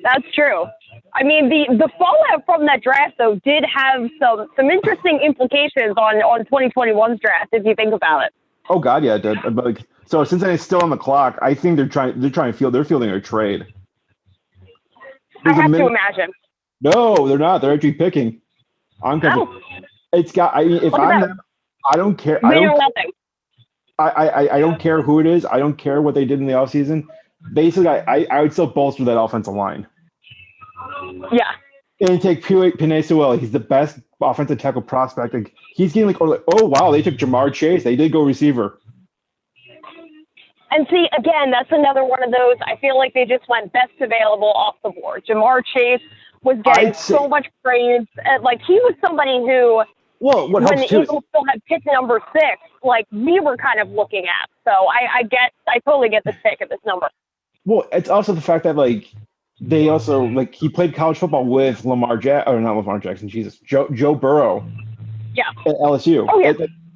That's true. I mean, the fallout from that draft, though, did have some interesting implications on 2021's draft, if you think about it. Oh God, yeah, it did. But like, so Cincinnati's still on the clock. I think they're fielding a trade. I have to imagine. No, they're not. They're actually picking. It's got. I mean, if I'm them, I don't care. I don't care who it is. I don't care what they did in the offseason. Basically, I would still bolster that offensive line. Yeah. And take Penei Sewell. He's the best offensive tackle prospect. Like, he's getting like, oh wow, they took Jamar Chase. They did go receiver. And see, again, that's another one of those. I feel like they just went best available off the board. Jamar Chase was getting so much praise. Like, he was somebody who, when the Eagles still had pick number 6, like, we were kind of looking at. So I totally get this pick at this number. Well, it's also the fact that like they also like he played college football with not Lamar Jackson, Jesus, Joe Burrow. Yeah. At LSU. Oh yeah.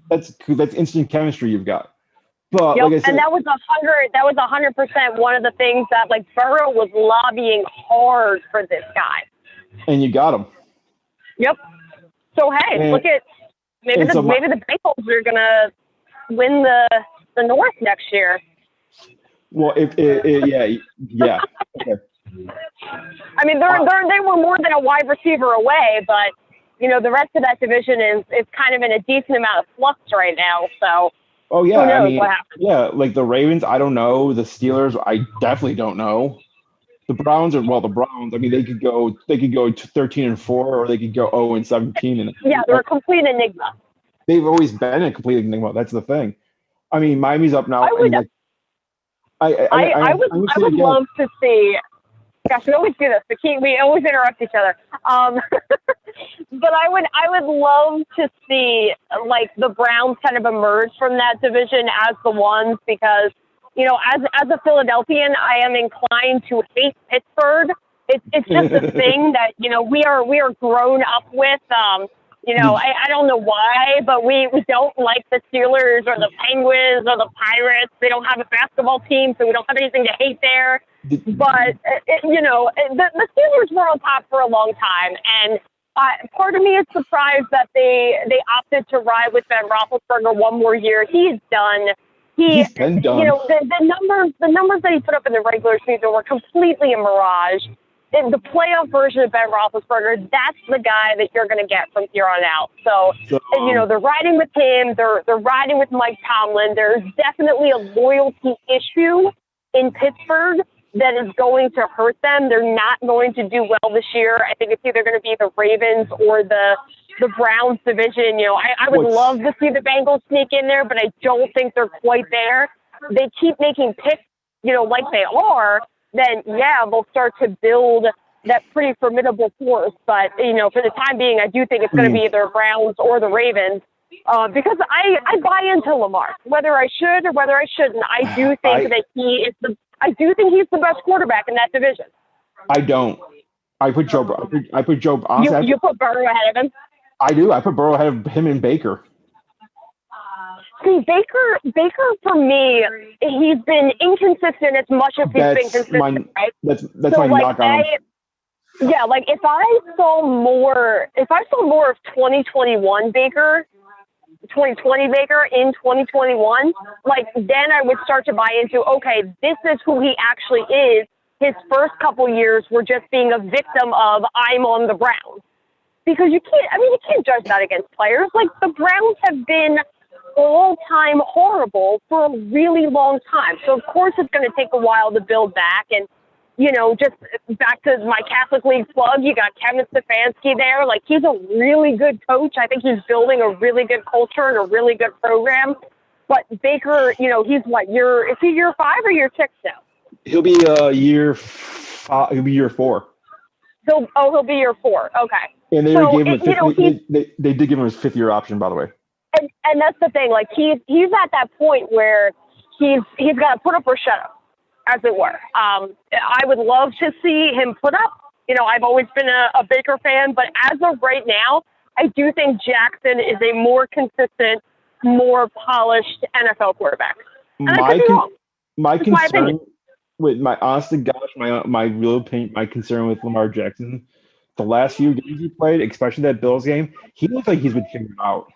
That's instant chemistry you've got. But yep. like I said, and that was 100% one of the things that like Burrow was lobbying hard for this guy. And you got him. Yep. So hey, look at maybe the Bengals are gonna win the North next year. Well, yeah. Okay. I mean, they were more than a wide receiver away, but you know the rest of that division is kind of in a decent amount of flux right now. So. Oh yeah, who knows I mean, what happens? Yeah, like the Ravens, I don't know. The Steelers, I definitely don't know. The Browns the Browns. I mean, they could go 13-4, or they could go 0-17. And yeah, they're a complete enigma. They've always been a complete enigma. That's the thing. I mean, Miami's up now. I would love to see. Gosh, we always do this. We always interrupt each other. But I would love to see like the Browns kind of emerge from that division as the ones, because you know, as a Philadelphian, I am inclined to hate Pittsburgh. It's just a thing that you know we are grown up with. You know, I don't know why, but we don't like the Steelers or the Penguins or the Pirates. They don't have a basketball team, so we don't have anything to hate there. But, you know, the Steelers were on top for a long time, and part of me is surprised that they opted to ride with Ben Roethlisberger one more year. He's done. He's been done. You know, the numbers that he put up in the regular season were completely a mirage. The playoff version of Ben Roethlisberger, that's the guy that you're going to get from here on out. So, you know, they're riding with him. They're riding with Mike Tomlin. There's definitely a loyalty issue in Pittsburgh that is going to hurt them. They're not going to do well this year. I think it's either going to be the Ravens or the Browns division. You know, I would love to see the Bengals sneak in there, but I don't think they're quite there. They keep making picks, you know, like they are, then, yeah, they'll start to build that pretty formidable force. But, you know, for the time being, I do think it's going to be either Browns or the Ravens because I buy into Lamar. Whether I should or whether I shouldn't, I do think that I do think he's the best quarterback in that division. I don't. I put Joe. Honestly, you put Burrow ahead of him? I do. I put Burrow ahead of him and Baker. See, Baker for me, he's been inconsistent as much as he's been consistent, right? That's so, my knock on him. Yeah, like if I saw more of 2021 Baker, 2020 Baker in 2021, like then I would start to buy into, okay, this is who he actually is. His first couple years were just being a victim of I'm on the Browns. Because you can't judge that against players. Like the Browns have been all-time horrible for a really long time. So, of course, it's going to take a while to build back. And, you know, just back to my Catholic League plug, you got Kevin Stefanski there. Like, he's a really good coach. I think he's building a really good culture and a really good program. But Baker, you know, he's is he year 5 or year 6 now? He'll be year 5. He'll be year 4. He'll be year 4. Okay. And they gave him they did give him his 5th-year option, by the way. And that's the thing. Like he's at that point where he's got to put up or shut up, as it were. I would love to see him put up. You know, I've always been a Baker fan, but as of right now, I do think Jackson is a more consistent, more polished NFL quarterback. And my concern with my real opinion, my concern with Lamar Jackson, the last few games he played, especially that Bills game, he looks like he's been figured out.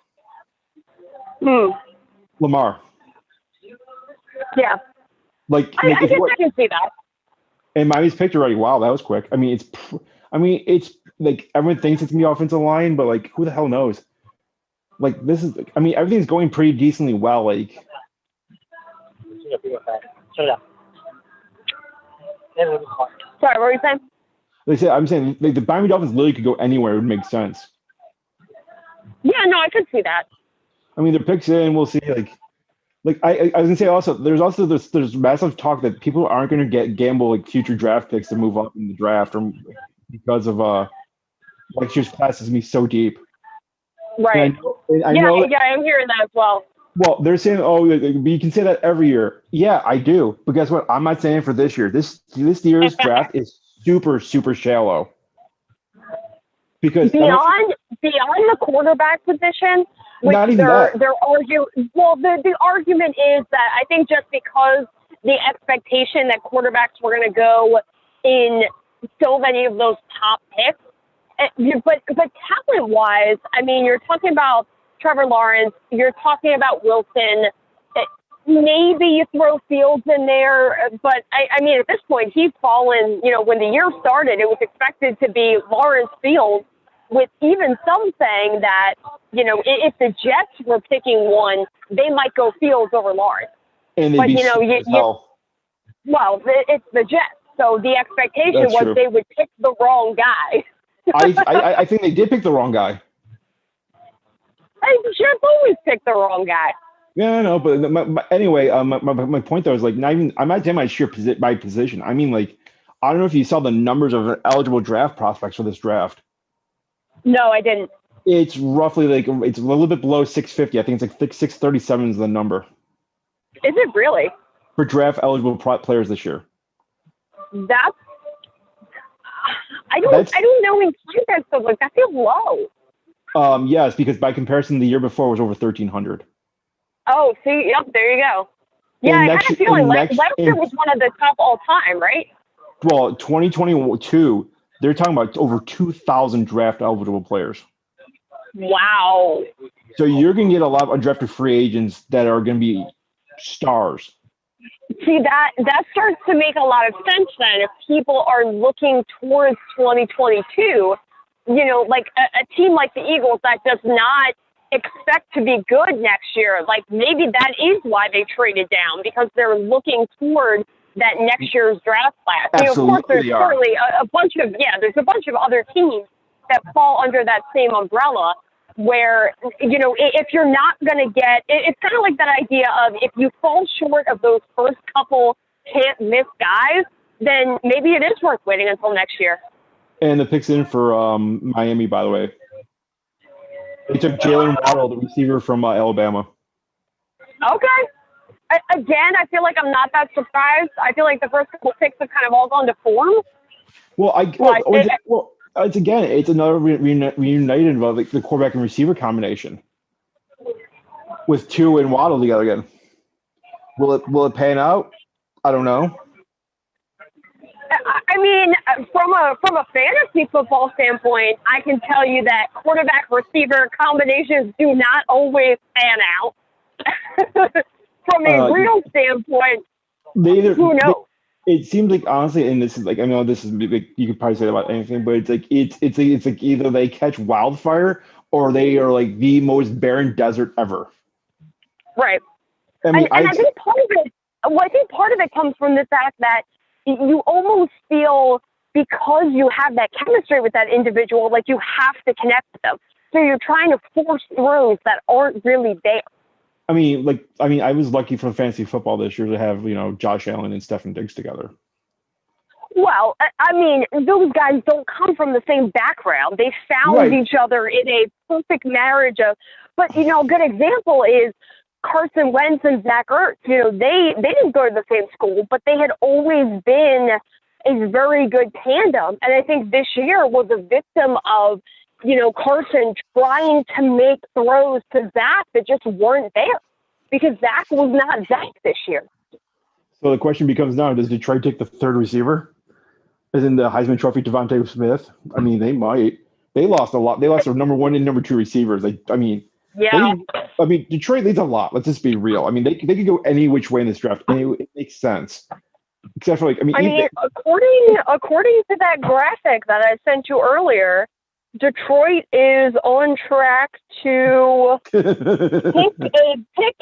Lamar. Yeah. Like I can see that. And Miami's picked already. Wow, that was quick. I mean, it's like everyone thinks it's gonna be offensive line, but like, who the hell knows? Like, this is. I mean, everything's going pretty decently well. Like. Sorry, what were you saying? I'm saying like the Miami Dolphins literally could go anywhere. It would make sense. Yeah, no, I could see that. I mean, the picks in, we'll see. Like I was gonna say also, there's massive talk that people aren't gonna gamble like future draft picks to move up in the draft, or because of next year's class is gonna be so deep. Right. I know I'm hearing that as well. Well, they're saying, oh, you can say that every year. Yeah, I do. But guess what? I'm not saying for this year. This year's draft is super, super shallow. Because beyond the quarterback position, which they're arguing. Well, the argument is that I think just because the expectation that quarterbacks were going to go in so many of those top picks, but talent wise, I mean, you're talking about Trevor Lawrence, you're talking about Wilson. Maybe you throw Fields in there, but I mean, at this point, he's fallen. You know, when the year started, it was expected to be Lawrence, Fields, with even some saying that, you know, if the Jets were picking one, they might go Fields over Lawrence. And but, you know, well, it's the Jets, so the expectation was true. They would pick the wrong guy. I think they did pick the wrong guy. The Jets always pick the wrong guy. Yeah, I know, but anyway, my point though is like I'm not saying my sheer position. I mean, like, I don't know if you saw the numbers of eligible draft prospects for this draft. No, I didn't. It's roughly like it's a little bit below 650. I think it's like 637 is the number. Is it really? For draft eligible players this year. I don't know in context of like that feels low. Yes, because by comparison, the year before was over 1,300. Oh, see, yep, there you go. Yeah, I kind of feel like last year was one of the top all time, right? Well, 2022, they're talking about over 2,000 draft eligible players. Wow. So you're going to get a lot of undrafted free agents that are going to be stars. See, that starts to make a lot of sense then. If people are looking towards 2022, you know, like a team like the Eagles that does not expect to be good next year, like maybe that is why they traded down, because they're looking toward that next year's draft class. Absolutely, you know, of course, there's clearly a bunch of other teams that fall under that same umbrella where, you know, if you're not going to get, it's kind of like that idea of if you fall short of those first couple can't miss guys, then maybe it is worth waiting until next year. And the picks in for Miami, by the way. They took Jalen Waddle, the receiver from Alabama. Okay. Again, I feel like I'm not that surprised. I feel like the first couple picks have kind of all gone to form. Well, it's another reunited of like the quarterback and receiver combination with Tua and Waddle together again. Will it pan out? I don't know. I mean, from a fantasy football standpoint, I can tell you that quarterback receiver combinations do not always pan out. From a real standpoint, who knows? It seems like, honestly, and this is like, I know this is like, you could probably say that about anything, but it's like it's like either they catch wildfire or they are like the most barren desert ever. Right. I mean, I think part of it comes from the fact that you almost feel, because you have that chemistry with that individual, like you have to connect with them. So you're trying to force throws that aren't really there. I mean, I was lucky for fantasy football this year to have, you know, Josh Allen and Stefon Diggs together. Well, I mean, those guys don't come from the same background. They found each other in a perfect marriage of, but, you know, a good example is Carson Wentz and Zach Ertz. You know, they didn't go to the same school, but they had always been a very good tandem. And I think this year was a victim of, you know, Carson trying to make throws to Zach that just weren't there because Zach was not Zach this year. So the question becomes now, does Detroit take the third receiver? As in the Heisman Trophy, Devontae Smith? I mean, they might. They lost a lot. They lost their number one and number two receivers. Detroit leads a lot. Let's just be real. I mean, they could go any which way in this draft. It makes sense. Except for according to that graphic that I sent you earlier, Detroit is on track to pick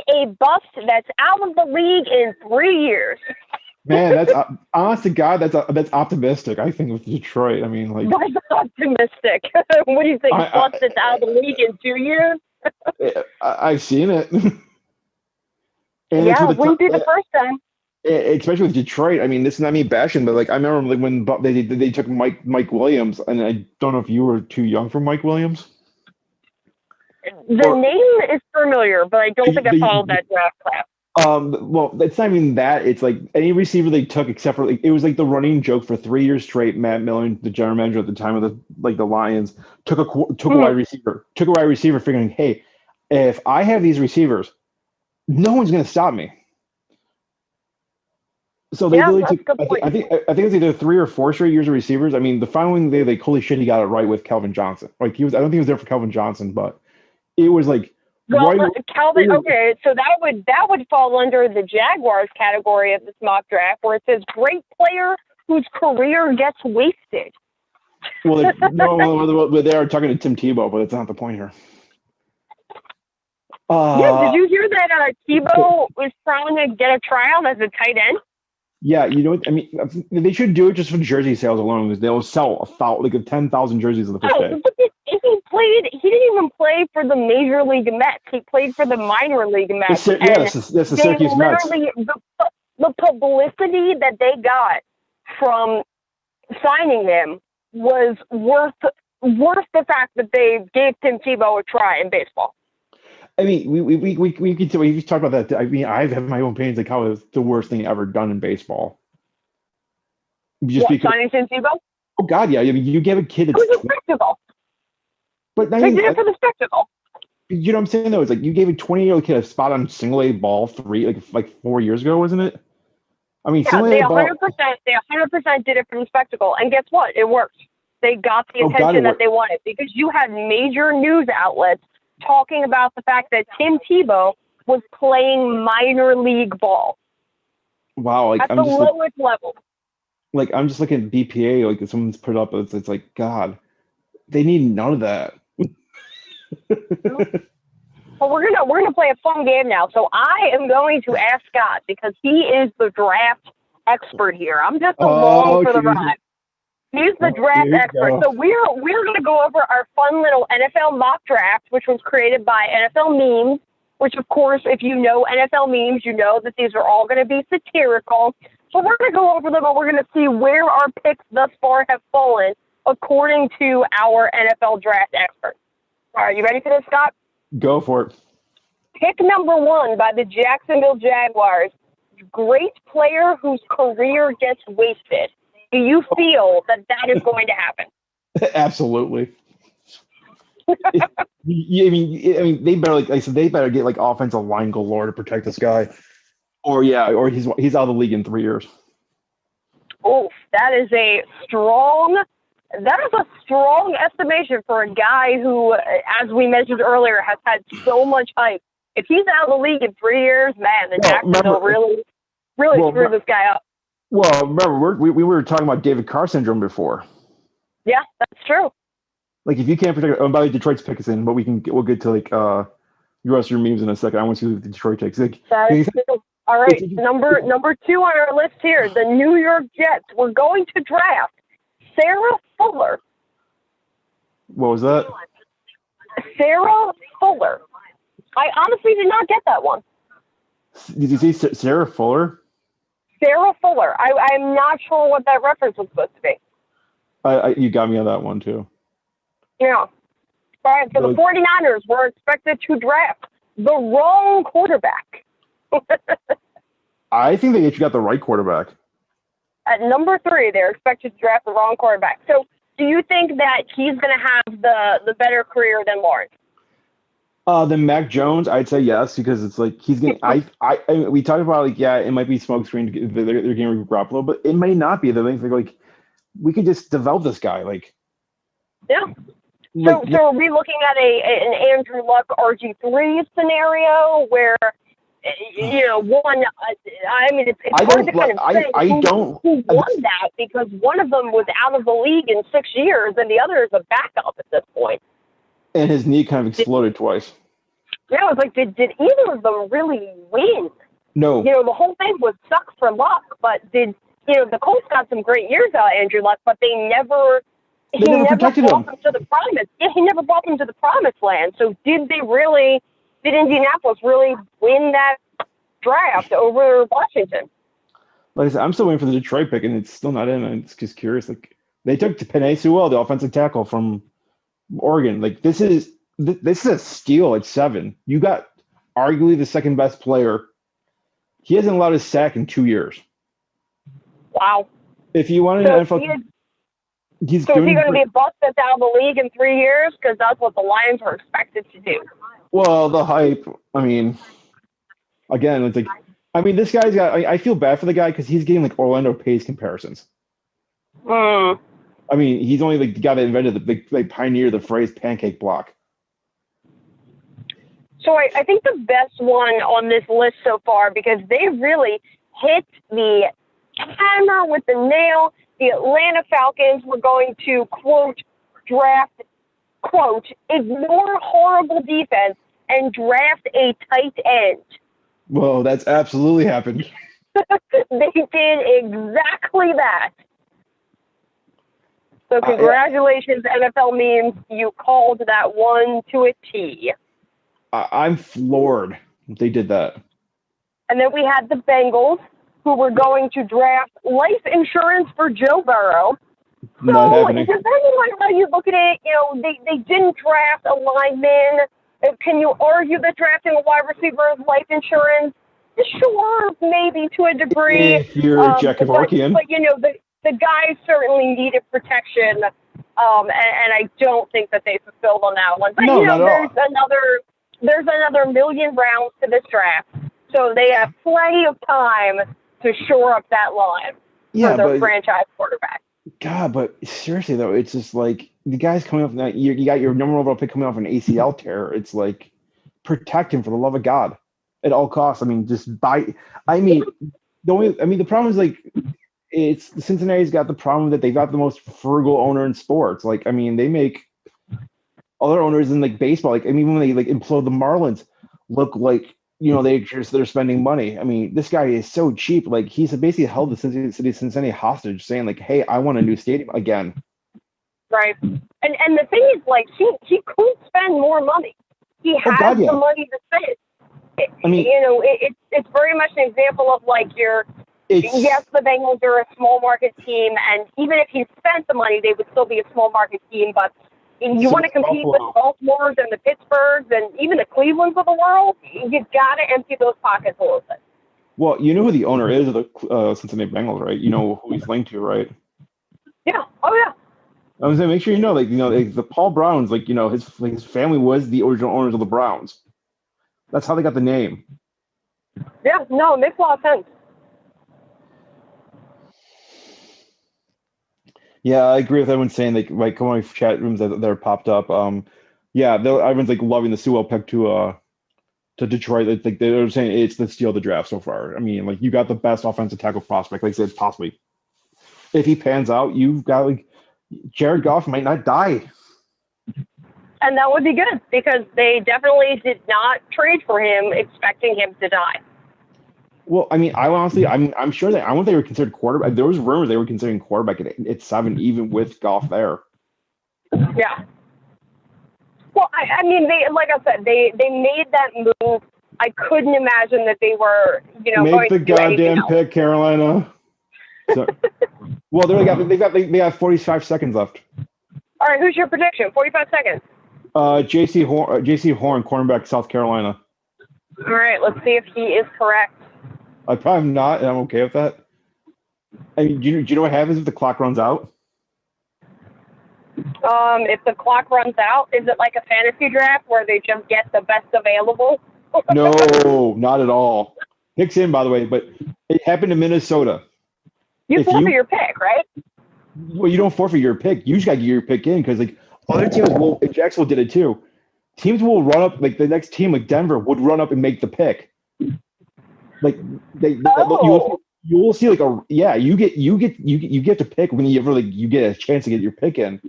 a bust that's out of the league in 3 years. Man, that's honest to God, that's optimistic. I think with Detroit, I mean, like that's optimistic. What do you think? Bust that's out of the league in 2 years? I've seen it. Yeah, it wouldn't be the first time. Especially with Detroit. I mean, this is not me bashing, but like I remember like when they took Mike Williams, and I don't know if you were too young for Mike Williams. The name is familiar, but I don't think I followed that draft class. Well, it's not even that. It's like any receiver they took, except for like it was like the running joke for 3 years straight. Matt Millen, the general manager at the time of the Lions, took a wide receiver, figuring, hey, if I have these receivers, no one's going to stop me. So they really took. I think it's either 3 or 4 straight years of receivers. I mean, the following day, like holy shit, he got it right with Calvin Johnson. Like he was, I don't think he was there for Calvin Johnson, but it was like. Well, Calvin. Okay, so that would fall under the Jaguars category of this mock draft, where it says great player whose career gets wasted. Well, no, they are talking to Tim Tebow, but that's not the point here. Yeah, did you hear that Tebow was trying to get a tryout as a tight end? Yeah, you know what I mean. They should do it just for jersey sales alone, because they'll sell like 10,000 jerseys on the first day. He didn't even play for the Major League Mets. He played for the minor league Mets. That's the Syracuse Mets. The publicity that they got from signing him was worth the fact that they gave Tim Tebow a try in baseball. I mean, we talk about that. I mean, I have my own opinions, like how it's the worst thing ever done in baseball. Signing Tim Tebow? Oh God, yeah. I mean, you gave a kid. It was a spectacle. But they did it for the spectacle. You know what I'm saying though? It's like you gave a 20-year-old kid a spot on single A ball 4 years ago, wasn't it? I mean, yeah, they 100% did it for the spectacle, and guess what? It worked. They got the attention that they wanted, because you had major news outlets talking about the fact that Tim Tebow was playing minor league ball. Wow, like at the lowest level. Like I'm just looking at BPA, like someone's put up. It's like God, they need none of that. Well, we're gonna play a fun game now. So I am going to ask Scott, because he is the draft expert here. I'm just along for the ride. He's the draft expert. So we're gonna go over our fun little NFL mock draft, which was created by NFL Memes. Which, of course, if you know NFL Memes, you know that these are all going to be satirical. So we're going to go over them, and we're going to see where our picks thus far have fallen according to our NFL draft experts. All right, you ready for this, Scott? Go for it. Pick number 1 by the Jacksonville Jaguars. Great player whose career gets wasted. Do you feel that is going to happen? Absolutely. I mean, they better, like I said, they better get like offensive line galore to protect this guy, or he's out of the league in 3 years. Oh, that is a strong estimation for a guy who, as we mentioned earlier, has had so much hype. If he's out of the league in 3 years, man, then Jacksonville really screwed this guy up. Well, remember, we were talking about David Carr syndrome before. Yeah, that's true. Like if you can't protect, by the way, Detroit's pick is in, but we'll get to like your rest of your memes in a second. I want to see who Detroit takes. Like, all right, number 2 on our list here, the New York Jets. We're going to draft Sarah Fuller. What was that? Sarah Fuller. I honestly did not get that one. Did you see Sarah Fuller? Sarah Fuller. I'm not sure what that reference was supposed to be. You got me on that one too. Yeah. All right, so the 49ers were expected to draft the wrong quarterback. I think they actually got the right quarterback. At number 3, they're expected to draft the wrong quarterback. So do you think that he's going to have the better career than Lawrence? Then Mac Jones, I'd say yes, because it's like he's going to – we talked about, like, yeah, it might be smokescreen. They're getting to Garoppolo, but it may not be. They're like, we could just develop this guy. Like, yeah. So are we looking at an Andrew Luck RG3 scenario where, one, I mean, it's hard to kind of say who won that, because one of them was out of the league in 6 years and the other is a backup at this point. And his knee kind of exploded twice. Yeah, I was like, did either of them really win? No. The whole thing was sucks for Luck, but the Colts got some great years out of Andrew Luck, but he never protected brought them to the promise. Yeah, he never brought them to the promised land. So did Indianapolis really win that draft over Washington? Like I said, I'm still waiting for the Detroit pick, and it's still not in. I'm just curious. Like they took Penei Sewell, the offensive tackle from Oregon. Like this is this is a steal at 7. You got arguably the second best player. He hasn't allowed a sack in 2 years. Wow. If you want an NFL, is he going to be a bust that's out of the league in 3 years? Because that's what the Lions are expected to do. Well, the hype. I mean, again, it's like, I mean, this guy's got. I feel bad for the guy because he's getting like Orlando Pace comparisons. I mean, he's only like the guy that invented the pioneered the phrase pancake block. So I think the best one on this list so far, because they really hit the hammer with the nail. The Atlanta Falcons were going to, quote, draft, quote, ignore horrible defense and draft a tight end. Well, that's absolutely happened. They did exactly that. So congratulations, NFL memes. You called that one to a T. I'm floored they did that. And then we had the Bengals, who were going to draft life insurance for Joe Burrow. So depending on how you look at it, you know, they didn't draft a lineman. Can you argue that drafting a wide receiver is life insurance? Sure, maybe to a degree. If you're Jack Kevorkian. But, you know, the guys certainly needed protection, and I don't think that they fulfilled on that one. But, no, you know, not there's another million rounds to this draft, so they have plenty of time to shore up that line for their franchise quarterback. God, but seriously though, it's just like the guy's coming off that you got your number one overall pick coming off an ACL tear. It's like protect him for the love of God at all costs. I mean, just buy. I mean, the problem is like it's Cincinnati's got the problem that they got the most frugal owner in sports. Like, I mean, they make other owners in like baseball. Like, I mean, when they like implode the Marlins, look like. You know, they're spending money. I mean, this guy is so cheap. Like, he's basically held the Cincinnati hostage, saying like, "Hey, I want a new stadium again." Right. And the thing is, like, he could spend more money. He has the money to spend. I mean, you know, it's very much an example of like yes, the Bengals are a small market team, and even if he spent the money, they would still be a small market team. But you want to compete with the Baltimores and the Pittsburghs and even the Clevelands of the world, you've got to empty those pockets a little bit. Well, you know who the owner is of the Cincinnati Bengals, right? You know who he's linked to, right? Yeah. Oh, yeah. I was gonna make sure you know, like, you know, like the Paul Browns, like, you know, his family was the original owners of the Browns. That's how they got the name. Yeah. No, it makes a lot of sense. Yeah, I agree with everyone saying like come on chat rooms that are popped up. Yeah, everyone's like loving the Sewell pick to Detroit. Like they're saying it's the steal of the draft so far. I mean, like you got the best offensive tackle prospect, like I said, possibly. If he pans out, you've got like Jared Goff might not die. And that would be good because they definitely did not trade for him expecting him to die. Well, I mean, I'm sure that I want they were considered quarterback. There was rumors they were considering quarterback at 7, even with Goff there. Yeah. Well, I mean, like I said, they made that move. I couldn't imagine that they were, you know, make the goddamn pick, Carolina. So, well, they got 45 seconds left. All right, who's your prediction? 45 seconds. J.C. Horn, cornerback, South Carolina. All right, let's see if he is correct. I probably am not, and I'm okay with that. I mean, do you know what happens if the clock runs out? If the clock runs out, is it like a fantasy draft where they just get the best available? No, not at all. Pick's in, by the way, but it happened in Minnesota. You forfeit your pick, right? Well, you don't forfeit your pick. You just got to get your pick in because, like, other teams will. Jacksonville did it too. Teams will run up, like the next team, like Denver, would run up and make the pick. Like you will see like you get to pick when you get a chance to get your pick in.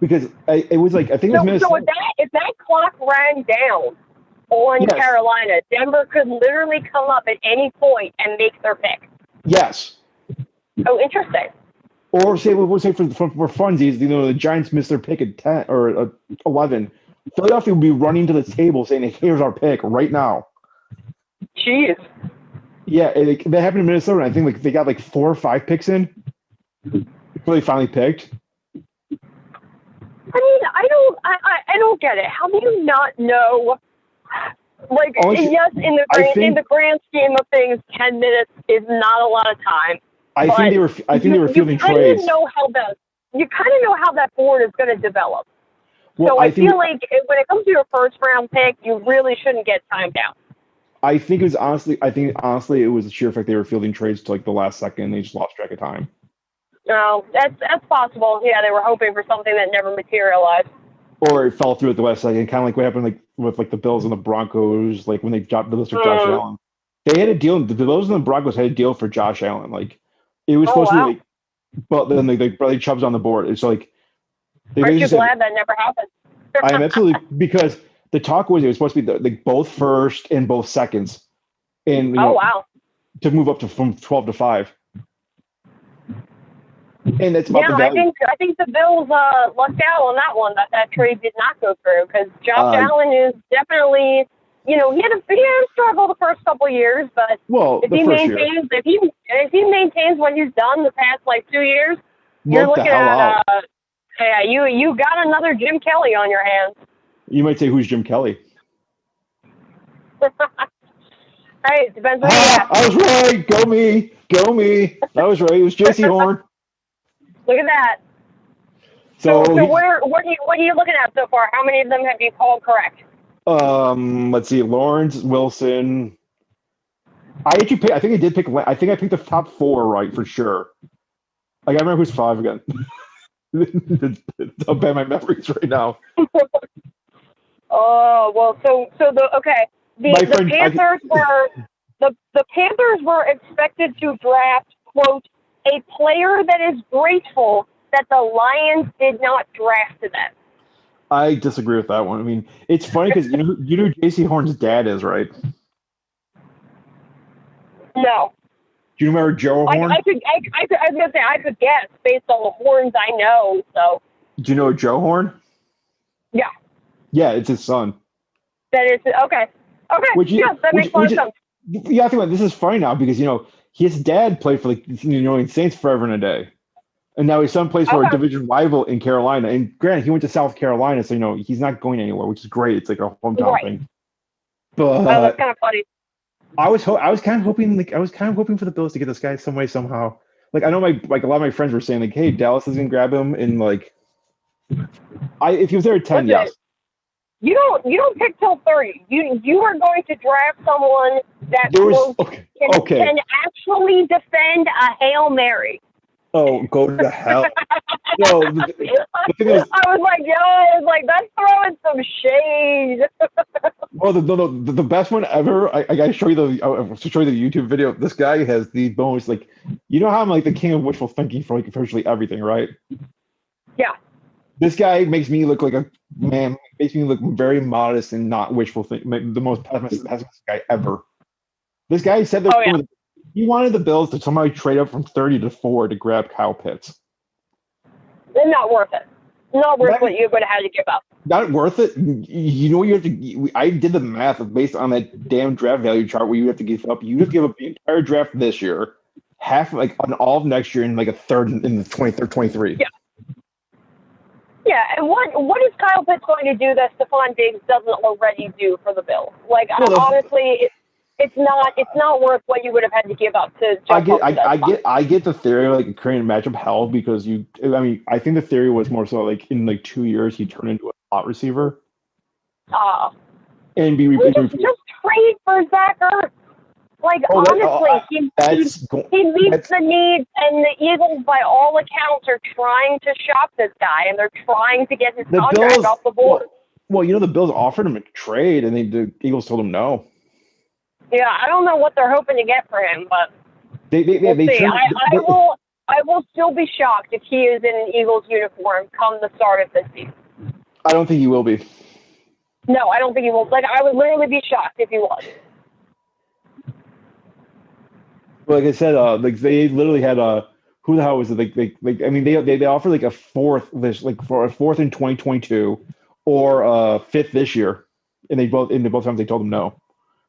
Because it was like I think it was Minnesota. So if that clock ran down on Carolina, Denver could literally come up at any point and make their pick. Yes. Oh, interesting. Or we'll say for funsies, you know, the Giants missed their pick at 10 or 11. Philadelphia would be running to the table saying, "Here's our pick right now." Jeez. Yeah, that happened in Minnesota. I think like they got like 4 or 5 picks in before they finally picked. I mean, I don't get it. How do you not know? Like, yes, in the grand scheme of things, 10 minutes is not a lot of time. I think they were fielding trades. You kind of know how that board is going to develop. Well, so I feel like when it comes to your first round pick, you really shouldn't get timed out. I think honestly it was the sheer fact they were fielding trades to like the last second and they just lost track of time. No, that's possible. Yeah, they were hoping for something that never materialized. Or it fell through at the last second, kind of like what happened like with like the Bills and the Broncos, like when they dropped the list for Josh Allen. They had a deal. The Bills and the Broncos had a deal for Josh Allen. Like it was supposed to be like, but then like Bradley Chubb's on the board. It's like. Aren't you glad that never happened? I am absolutely, because the talk was it was supposed to be like both first and both seconds, and to move up from 12 to 5. And that's about the value. I think the Bills lucked out on that one. That trade did not go through because Josh Allen is definitely, he had a struggle the first couple of years, but if he maintains what he's done the past like 2 years, you're looking at you got another Jim Kelly on your hands. You might say, who's Jim Kelly? Hey, it depends on you ask. I was right. Go me. I was right. It was J.C. Horn. Look at that. So what are you looking at so far? How many of them have you called correct? Let's see. Lawrence, Wilson. I think I picked the top 4 right for sure. Like I remember who's 5 again. How bad my memories right now. Oh well, the Panthers the Panthers were expected to draft, quote, a player that is grateful that the Lions did not draft them. I disagree with that one. I mean, it's funny because you know who J.C. Horn's dad is, right? No. Do you remember Joe Horn? I was gonna say I could guess based on the horns I know. So. Do you know Joe Horn? Yeah. Yeah, it's his son. That is okay. Okay. That makes a lot of sense. Yeah, I think this is funny now because his dad played for the Saints forever and a day, and now his son plays for a division rival in Carolina. And granted, he went to South Carolina, so he's not going anywhere, which is great. It's like a hometown thing. But that's kind of funny. I was kind of hoping for the Bills to get this guy some way somehow. Like I know a lot of my friends were saying like, hey, Dallas is gonna grab him, and like, if he was there at 10, yes. You don't pick till 30. You are going to draft someone that can actually defend a Hail Mary. Oh, go to hell! No, the thing is, I was like, that's throwing some shade. Well, the best one ever. I gotta show you the YouTube video. This guy has the most like, how I'm like the king of wishful thinking for like virtually everything, right? Yeah. This guy makes me look like makes me look very modest and not wishful thinking. The most pessimistic guy ever. This guy said that he wanted the Bills to somehow trade up from 30 to 4 to grab Kyle Pitts. It's not worth it. Not worth what you're going to have to give up. Not worth it. You know what you have to. I did the math based on that damn draft value chart where you have to give up. You have to give up the entire draft this year, half like on all of next year, and like a third in the 23. Yeah. Yeah, and what is Kyle Pitts going to do that Stephon Diggs doesn't already do for the Bills? Like honestly, it's not worth what you would have had to give up to. I get the theory of like creating matchup hell because I think the theory was more so like in like 2 years he turned into a slot receiver. And just trade for Zach Ertz. Like honestly, he meets the needs, and the Eagles, by all accounts, are trying to shop this guy, and they're trying to get his contract off the board. Well, the Bills offered him a trade, and the Eagles told him no. Yeah, I don't know what they're hoping to get for him, but we'll see. I will still be shocked if he is in an Eagles uniform come the start of this season. I don't think he will be. No, I don't think he will. Like, I would literally be shocked if he was. Like I said, like they literally had who the hell was it? They offered like a fourth for a fourth in 2022 or fifth this year, and both times they told them no.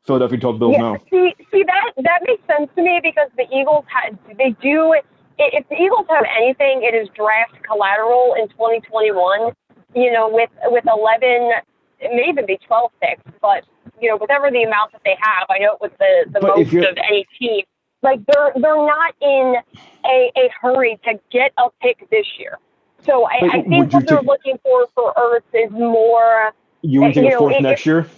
Philadelphia told Bills no. See that makes sense to me because the Eagles if the Eagles have anything, it is draft collateral in 2021. with 11, it may even be 12 picks, but whatever the amount that they have, I know it was the most of any team. Like they're not in a hurry to get a pick this year. So I think what they're looking for Ertz is more. You would take a fourth next year?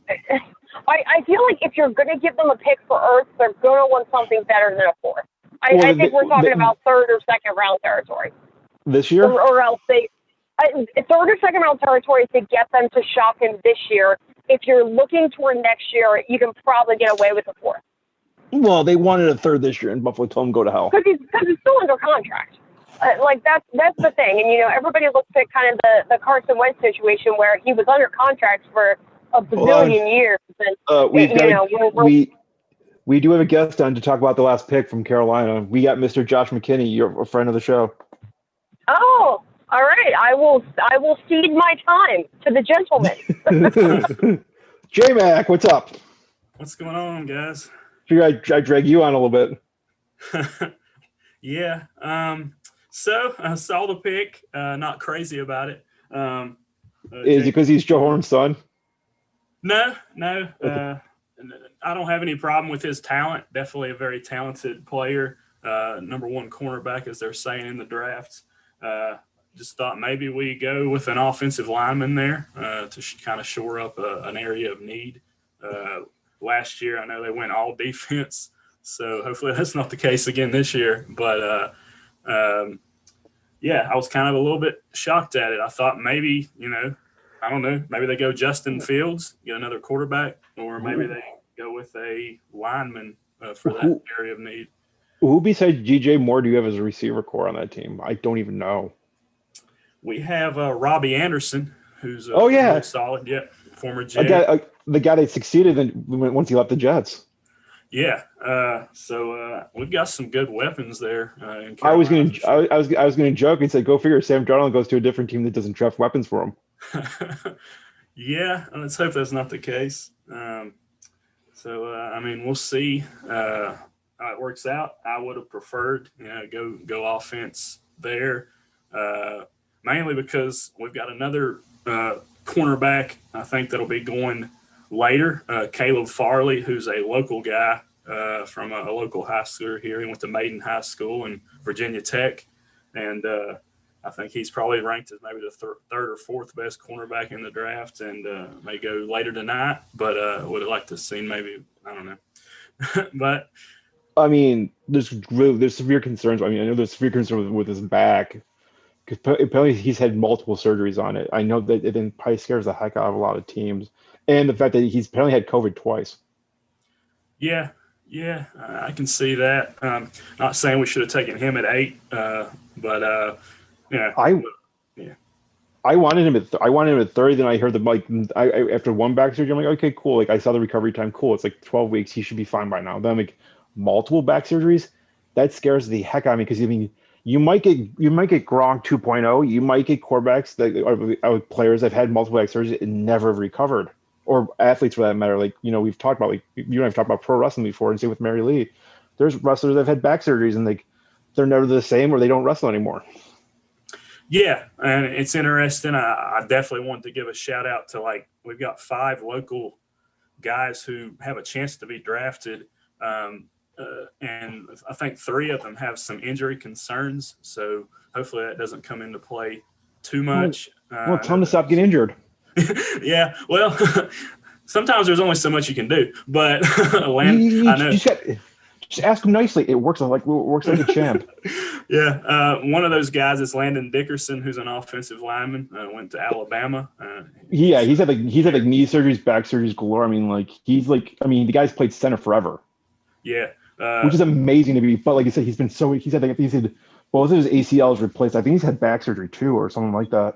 I feel like if you're going to give them a pick for Ertz, they're going to want something better than a fourth. I think we're talking about third or second round territory. This year? Or else third or second round territory to get them to shop him this year. If you're looking toward next year, you can probably get away with a fourth. Well, they wanted a third this year, and Buffalo told him go to hell. Because he's still under contract. That's the thing. And, everybody looks at kind of the Carson Wentz situation where he was under contract for a bazillion years. And, we do have a guest on to talk about the last pick from Carolina. We got Mr. Josh McKinney. You're a friend of the show. Oh, all right. I will cede my time to the gentleman. J-Mac, what's up? What's going on, guys? I drag you on a little bit. Yeah. So I saw the pick. Not crazy about it. Is it because he's Joe Horn's son? No. Okay. I don't have any problem with his talent. Definitely a very talented player. Number one cornerback, as they're saying in the drafts. Just thought maybe we go with an offensive lineman there to kind of shore up an area of need. Last year, I know they went all defense, so hopefully that's not the case again this year. But, yeah, I was kind of a little bit shocked at it. I thought maybe, I don't know, maybe they go Justin Fields, get another quarterback, or maybe they go with a lineman for that area of need. Who besides DJ Moore do you have as a receiver core on that team? I don't even know. We have Robbie Anderson, who's solid. Yeah, former Jet. The guy that succeeded once he left the Jets. Yeah, so we've got some good weapons there. I was gonna joke and say, go figure. Sam Darnold goes to a different team that doesn't draft weapons for him. Yeah, let's hope that's not the case. We'll see how it works out. I would have preferred, go offense there, mainly because we've got another cornerback. I think that'll be going later. Caleb Farley, who's a local guy from a local high school here. He went to Maiden High School and Virginia Tech, and I think he's probably ranked as maybe the third or fourth best cornerback in the draft, and may go later tonight. But would have liked to see maybe, I don't know. But I mean, there's severe concerns. I know there's severe concerns with his back, because apparently he's had multiple surgeries on it. I know that it then probably scares the heck out of a lot of teams, and the fact that he's apparently had COVID twice. Yeah, I can see that. Not saying we should have taken him at 8, but. Yeah. I wanted him at 30. Then I heard after one back surgery, I'm like, okay, cool. Like I saw the recovery time. Cool. It's like 12 weeks. He should be fine by now. Then I'm like, multiple back surgeries. That scares the heck out of me, because you might get Gronk 2.0. You might get quarterbacks that are players that have had multiple back surgeries and never have recovered, or athletes for that matter. Like we've talked about, like you and I have talked about pro wrestling before, and same with Mary Lee. There's wrestlers that have had back surgeries and they're never the same, or they don't wrestle anymore. Yeah, and it's interesting. I definitely want to give a shout out to, we've got 5 local guys who have a chance to be drafted, and I think 3 of them have some injury concerns. So hopefully that doesn't come into play too much. Well, tell them to stop getting injured. Yeah, well, sometimes there's only so much you can do. But I know. Just ask him nicely. It works like a champ. Yeah, one of those guys is Landon Dickerson, who's an offensive lineman. Went to Alabama. He's had knee surgeries, back surgeries galore. The guy's played center forever. Yeah, which is amazing to me. But like you said, he's had both of his ACLs replaced. I think he's had back surgery too, or something like that.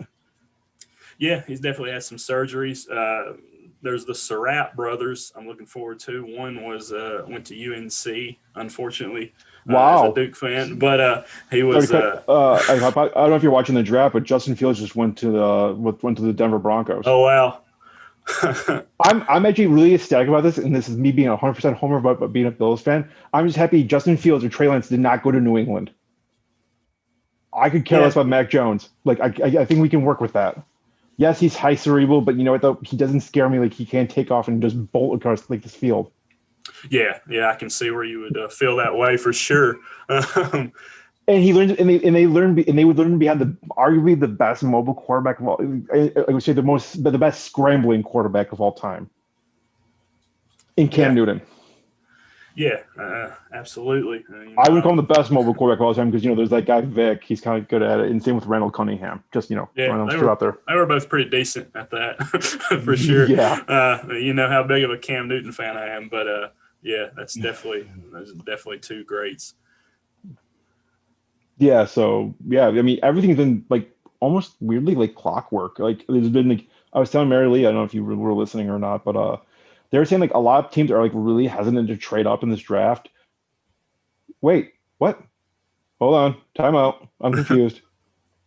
Yeah, he's definitely had some surgeries. There's the Surratt brothers I'm looking forward to. One was went to UNC, unfortunately. Wow. As a Duke fan. But he was I don't know if you're watching the draft, but Justin Fields just went to the Denver Broncos. Oh, wow. I'm actually really ecstatic about this, and this is me being 100% homer but being a Bills fan. I'm just happy Justin Fields or Trey Lance did not go to New England. I could care less about Mac Jones. Like I think we can work with that. Yes, he's high cerebral, but you know what though? He doesn't scare me like he can't take off and just bolt across like this field. Yeah, I can see where you would feel that way for sure. And he learned, and they would learn behind arguably the best mobile quarterback of all. I would say the best scrambling quarterback of all time, in Cam Newton. Yeah, absolutely. I wouldn't call him the best mobile quarterback of all time because there's that guy Vic. He's kind of good at it, and same with Randall Cunningham. Just throwing them out there. They were both pretty decent at that for sure. Yeah. You know how big of a Cam Newton fan I am, but that's definitely two greats. Yeah, so I mean everything's been like almost weirdly like clockwork. Like there's been like I was telling Mary Lee, I don't know if you were listening or not, but they were saying like a lot of teams are like really hesitant to trade up in this draft. Wait, what? Hold on, time out. I'm confused.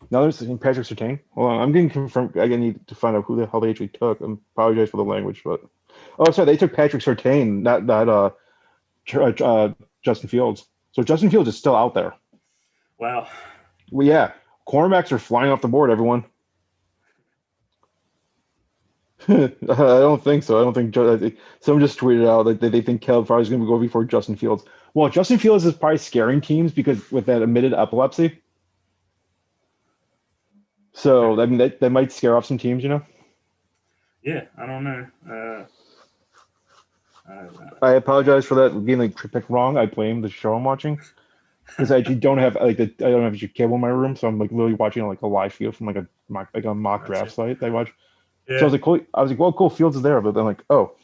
Now there's Patrick Surtain. Hold on, I'm getting confirmed. I need to find out who the hell they actually took. I apologize for the language, but sorry, they took Patrick Surtain, not Justin Fields. So Justin Fields is still out there. Wow. Well, yeah. Cornerbacks are flying off the board, everyone. I don't think so. I don't think someone just tweeted out that they think Caleb Farley is going to go before Justin Fields. Well, Justin Fields is probably scaring teams because with that admitted epilepsy. So, I mean, that might scare off some teams, Yeah, I don't know. I apologize for that being like picked wrong. I blame the show I'm watching. Because I actually don't have I don't have cable in my room, so I'm like literally watching like a live field from like a mock draft site that I watch. Yeah. So I was like, cool. Well, cool. Fields is there, but then like, oh.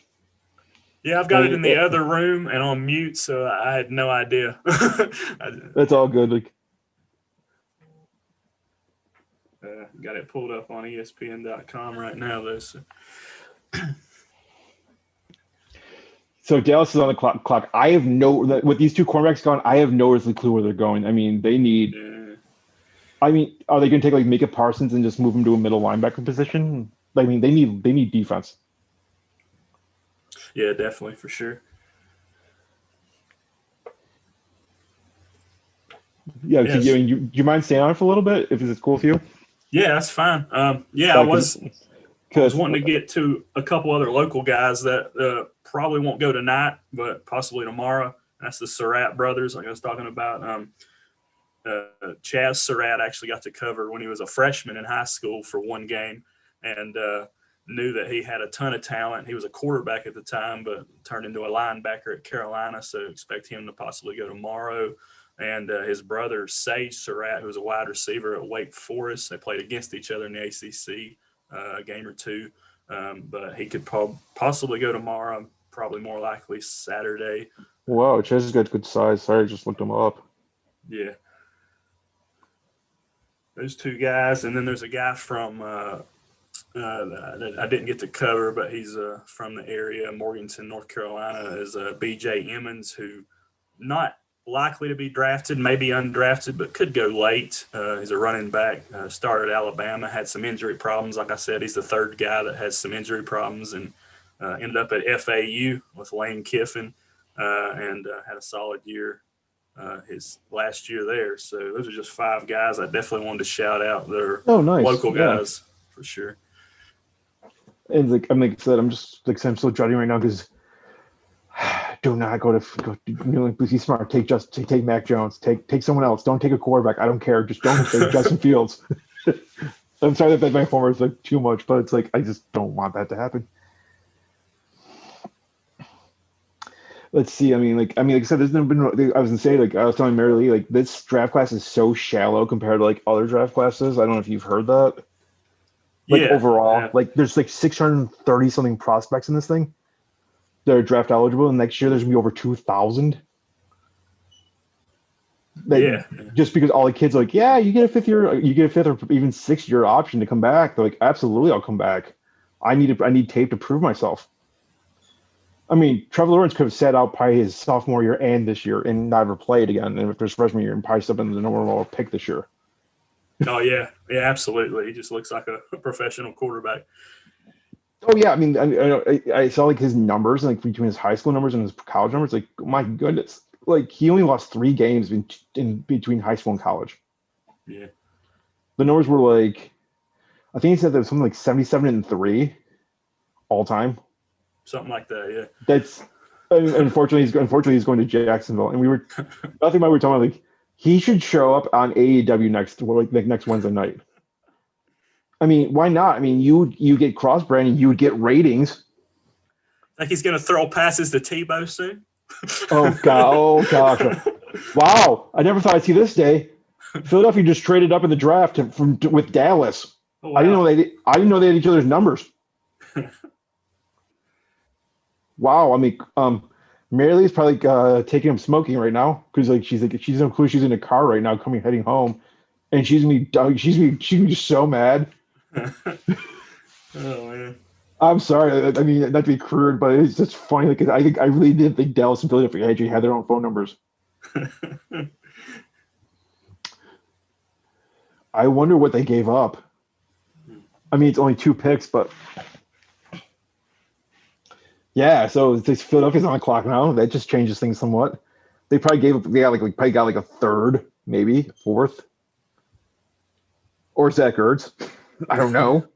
Yeah, I've got it in the other room and on mute, so I had no idea. That's all good. Like, got it pulled up on ESPN.com right now, though. So Dallas is on the clock. I have with these two cornerbacks gone, I have no earthly clue where they're going. I mean, they need. I mean, are they going to take like Micah Parsons and just move him to a middle linebacker position? I mean, they need defense. Yeah, definitely for sure. Yeah, yes. Do you mind staying on for a little bit if it's cool with you? Yeah, that's fine. I was wanting to get to a couple other local guys that probably won't go tonight, but possibly tomorrow. That's the Surratt brothers, like I was talking about. Chaz Surratt actually got to cover when he was a freshman in high school for one game, and knew that he had a ton of talent. He was a quarterback at the time, but turned into a linebacker at Carolina, so expect him to possibly go tomorrow. And his brother, Sage Surratt, who was a wide receiver at Wake Forest. They played against each other in the ACC a game or two. But he could possibly go tomorrow, probably more likely Saturday. Wow, Chaz has got good size. Sorry, I just looked him up. Yeah. Those two guys. And then there's a guy from that I didn't get to cover, but he's from the area, Morganton, North Carolina, is B.J. Emmons, who not likely to be drafted, maybe undrafted, but could go late. He's a running back, started at Alabama, had some injury problems. Like I said, he's the third guy that has some injury problems, and ended up at FAU with Lane Kiffin and had a solid year his last year there. So those are just five guys I definitely wanted to shout out. They're local guys for sure. And like I said, I'm still dreading right now because do not go please be smart. Take Mac Jones. Take someone else. Don't take a quarterback. I don't care. Just don't take Justin Fields. I'm sorry that my former is like too much, but it's like I just don't want that to happen. Let's see. Like I said, there's never been. I was gonna say, like I was telling Mary Lee, like this draft class is so shallow compared to like other draft classes. I don't know if you've heard that. Like overall, like there's like 630 something prospects in this thing. They're draft eligible, and next year there's gonna be over 2,000. Just because all the kids are like, yeah, you get a fifth or even 6-year option to come back. They're like, absolutely, I'll come back. I need tape to prove myself. I mean, Trevor Lawrence could have sat out probably his sophomore year and this year and never played again. And if there's freshman year and probably still been the number one pick this year. Oh yeah, absolutely. He just looks like a professional quarterback. Oh yeah, I mean, I saw like his numbers, like between his high school numbers and his college numbers. Like, my goodness, like he only lost 3 games in between high school and college. Yeah, The numbers were like, I think he said there was something like 77-3 all time. Something like that, yeah. That's unfortunately he's going to Jacksonville, and we were nothing about we were talking about like he should show up on AEW next Wednesday night. I mean, why not? I mean, you get cross branding, you would get ratings. Like he's gonna throw passes to Tebow soon. Oh god! Oh gosh! Wow! I never thought I'd see this day. Philadelphia just traded up in the draft with Dallas. Oh, wow. I didn't know they had each other's numbers. Wow! I mean, Mary Lee's probably taking him smoking right now because she's in a car right now heading home, and she's gonna be so mad. Oh man. I'm sorry. I mean, not to be crude, but it's just funny. Like, I really did think Dallas and Philadelphia actually had their own phone numbers. I wonder what they gave up. I mean, it's only 2 picks, but yeah. So Philadelphia's on the clock now. That just changes things somewhat. They probably got like a third, maybe fourth, or Zach Ertz. I don't know.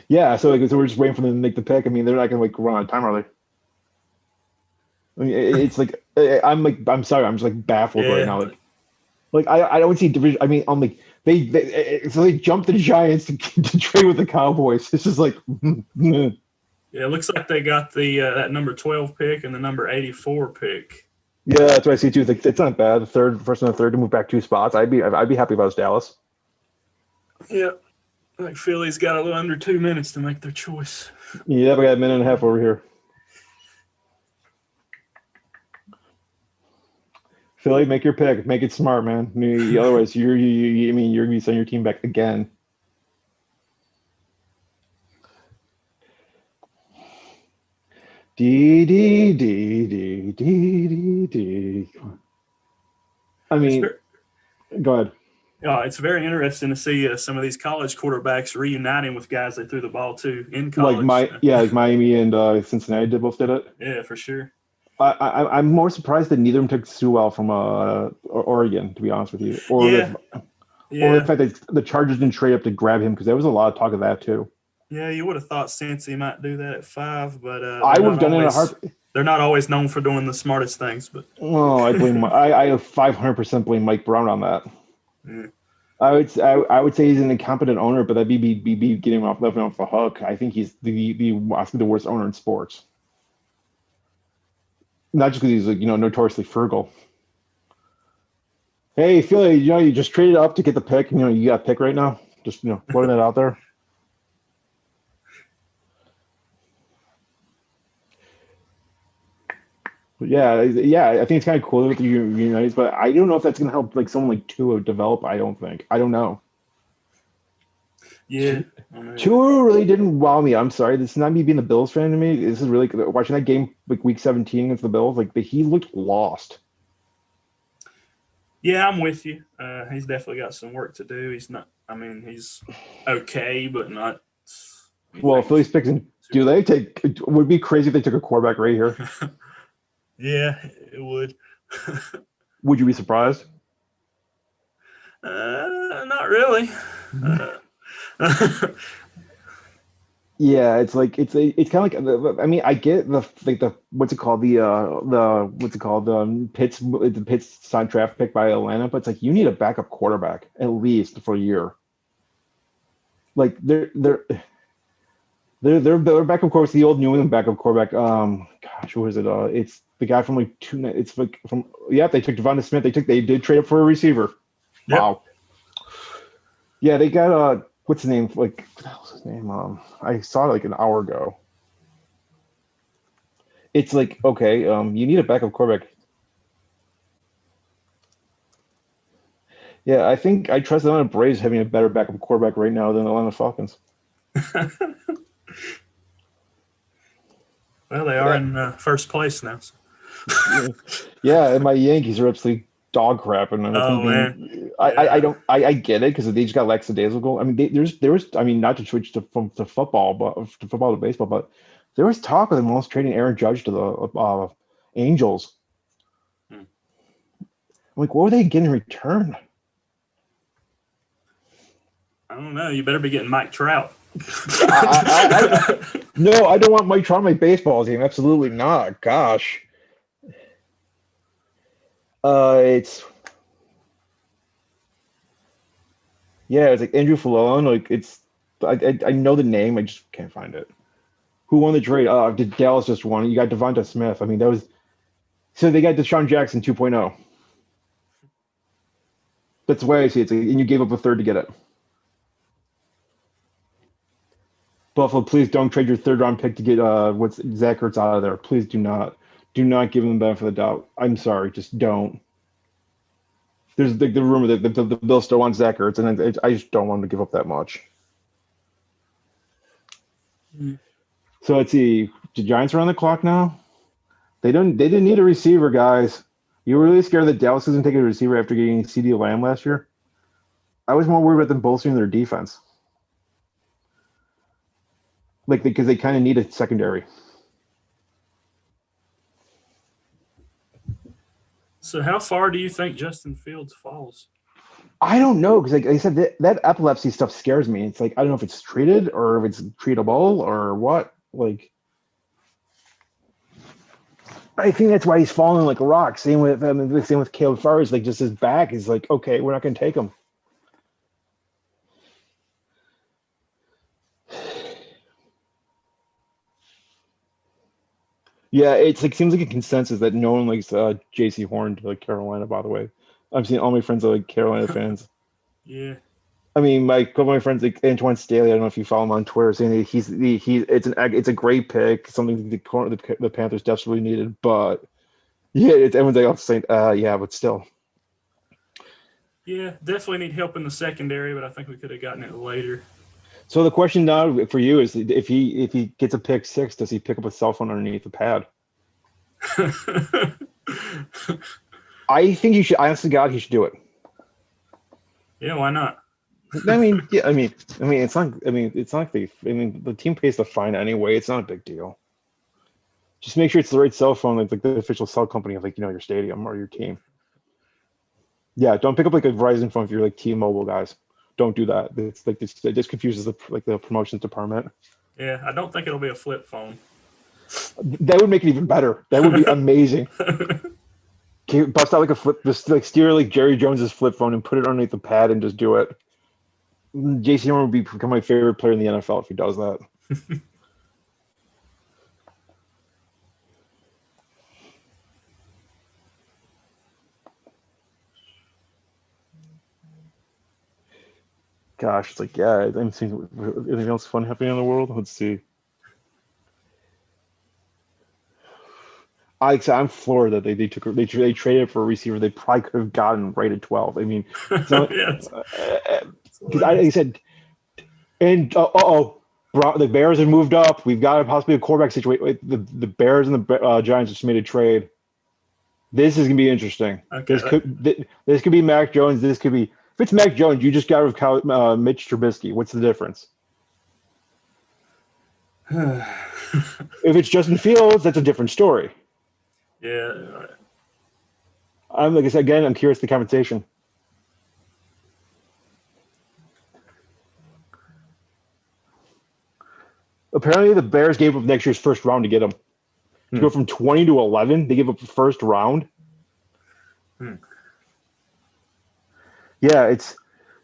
Yeah, so we're just waiting for them to make the pick. I mean, they're not gonna run out of time, are they? I mean, it's like I'm sorry, I'm just baffled right now. I don't see division. I mean, they jumped the Giants to trade with the Cowboys. This is like. Yeah, it looks like they got the that number 12 pick and the number 84 pick. Yeah, that's what I see too. It's not bad. The first and the third to move back 2 spots. I'd be happy if I was Dallas. Yeah. Like Philly's got a little under 2 minutes to make their choice. Yeah, we got a minute and a half over here. Philly, make your pick. Make it smart, man. Otherwise, you're gonna be sending your team back again. D. I mean, go ahead. It's very interesting to see some of these college quarterbacks reuniting with guys they threw the ball to in college. Like Miami and Cincinnati both did it. Yeah, for sure. I'm more surprised that neither of them took Sewell from Oregon, to be honest with you. Or the fact that the Chargers didn't trade up to grab him, because there was a lot of talk of that too. Yeah, you would have thought Cincy might do that at 5, but I would have done it in a heartbeat. They're not always known for doing the smartest things, but I blame I 500% blame Mike Brown on that. Mm. I would say he's an incompetent owner, but that'd be getting him off the hook. I think he's the worst owner in sports. Not just because he's notoriously frugal. Hey Philly, you just traded up to get the pick. You got a pick right now. Just putting it out there. But yeah. I think it's kind of cool with the United, but I don't know if that's going to help someone like Tua develop. I don't know. Yeah. Tua really didn't wow me. I'm sorry. This is not me being the Bills fan to me. This is really watching that game week 17 against the Bills. He looked lost. Yeah, I'm with you. He's definitely got some work to do. He's not. I mean, he's okay, but not. Well, Philly's picking. Do they take? It would be crazy if they took a quarterback right here. Yeah, it would. Would you be surprised? Not really. Yeah, it's kind of like, I mean, I get the what's it called, the Pitts side draft pick by Atlanta, but it's you need a backup quarterback at least for a year. Their backup quarterback, the old New England backup quarterback. Gosh, what is it? It's the guy from they took Devonta Smith. They did trade up for a receiver. Yep. Wow. Yeah, they got what's his name? What the hell's his name? I saw it an hour ago. It's okay, you need a backup quarterback. Yeah, I think I trust Atlanta Braves having a better backup quarterback right now than Atlanta Falcons. Well, they are in first place now. So. Yeah, and my Yankees are absolutely dog crap, and man. I get it because they just got lackadaisical. I mean, there was I mean, not to switch to football, but to baseball, but there was talk of them almost trading Aaron Judge to the Angels. I'm like, what were they getting in return? I don't know. You better be getting Mike Trout. No, I don't want Mike Trout on my baseball team. Absolutely not. Gosh. It's like Andrew Falone. Like I know the name. I just can't find it. Who won the trade? Did Dallas just won? You got Devonta Smith. I mean, that was so they got Deshaun Jackson 2.0. That's the way I see it. And you gave up a third to get it. Buffalo, please don't trade your third round pick to get what's Zach Ertz out of there. Please do not. Do not give him the benefit of the doubt. I'm sorry, just don't. There's the rumor that the Bills still want Zach Ertz, and I just don't want him to give up that much. So let's see. The Giants are on the clock now. They didn't need a receiver, guys. You were really scared that Dallas isn't taking a receiver after getting CeeDee Lamb last year? I was more worried about them bolstering their defense. Like, because they kind of need a secondary. So how far do you think Justin Fields falls? I don't know, because like I said, that epilepsy stuff scares me. It's like, I don't know if it's treated or if it's treatable or what. Like, I think that's why he's falling like a rock. Same with Caleb Farris. Like, just his back is like, okay, we're not going to take him. Yeah, it's like seems like a consensus that no one likes J.C. Horn to like Carolina. By the way, I've seen all my friends are like Carolina fans. Yeah. I mean, a couple of my friends like Antoine Staley. I don't know if you follow him on Twitter, saying that it's a great pick, something the Panthers desperately needed. But yeah, everyone's like saying, yeah, but still. Yeah, definitely need help in the secondary, but I think we could have gotten it later. So the question now for you is, if he gets a pick 6, does he pick up a cell phone underneath the pad? I think he should. Honestly, God, he should do it. Yeah, why not? I mean, yeah, I mean, it's not. I mean, it's not like the team pays the fine anyway. It's not a big deal. Just make sure it's the right cell phone, like the official cell company of your stadium or your team. Yeah, don't pick up like a Verizon phone if you're like T-Mobile guys. Don't do that. It's like it just confuses the promotions department. Yeah, I don't think it'll be a flip phone. That would make it even better. That would be amazing. Bust out like a flip, just like steer like Jerry Jones's flip phone and put it underneath the pad and just do it. J.C. Horn would become my favorite player in the NFL if he does that. Gosh, it's like, yeah, I'm seeing anything else fun happening in the world. Let's see. I'm floored that they traded for a receiver they probably could have gotten right at 12. I mean, because I said, and the Bears have moved up. We've got possibly a quarterback situation. The Bears and the Giants just made a trade. This is gonna be interesting. Okay. This could be Mac Jones. This could be. If it's Mac Jones, you just got rid of Mitch Trubisky. What's the difference? If it's Justin Fields, that's a different story. Yeah. Like I said, again, I'm curious the compensation. Apparently, the Bears gave up next year's first round to get him. To go from 20 to 11, they gave up the first round. Yeah,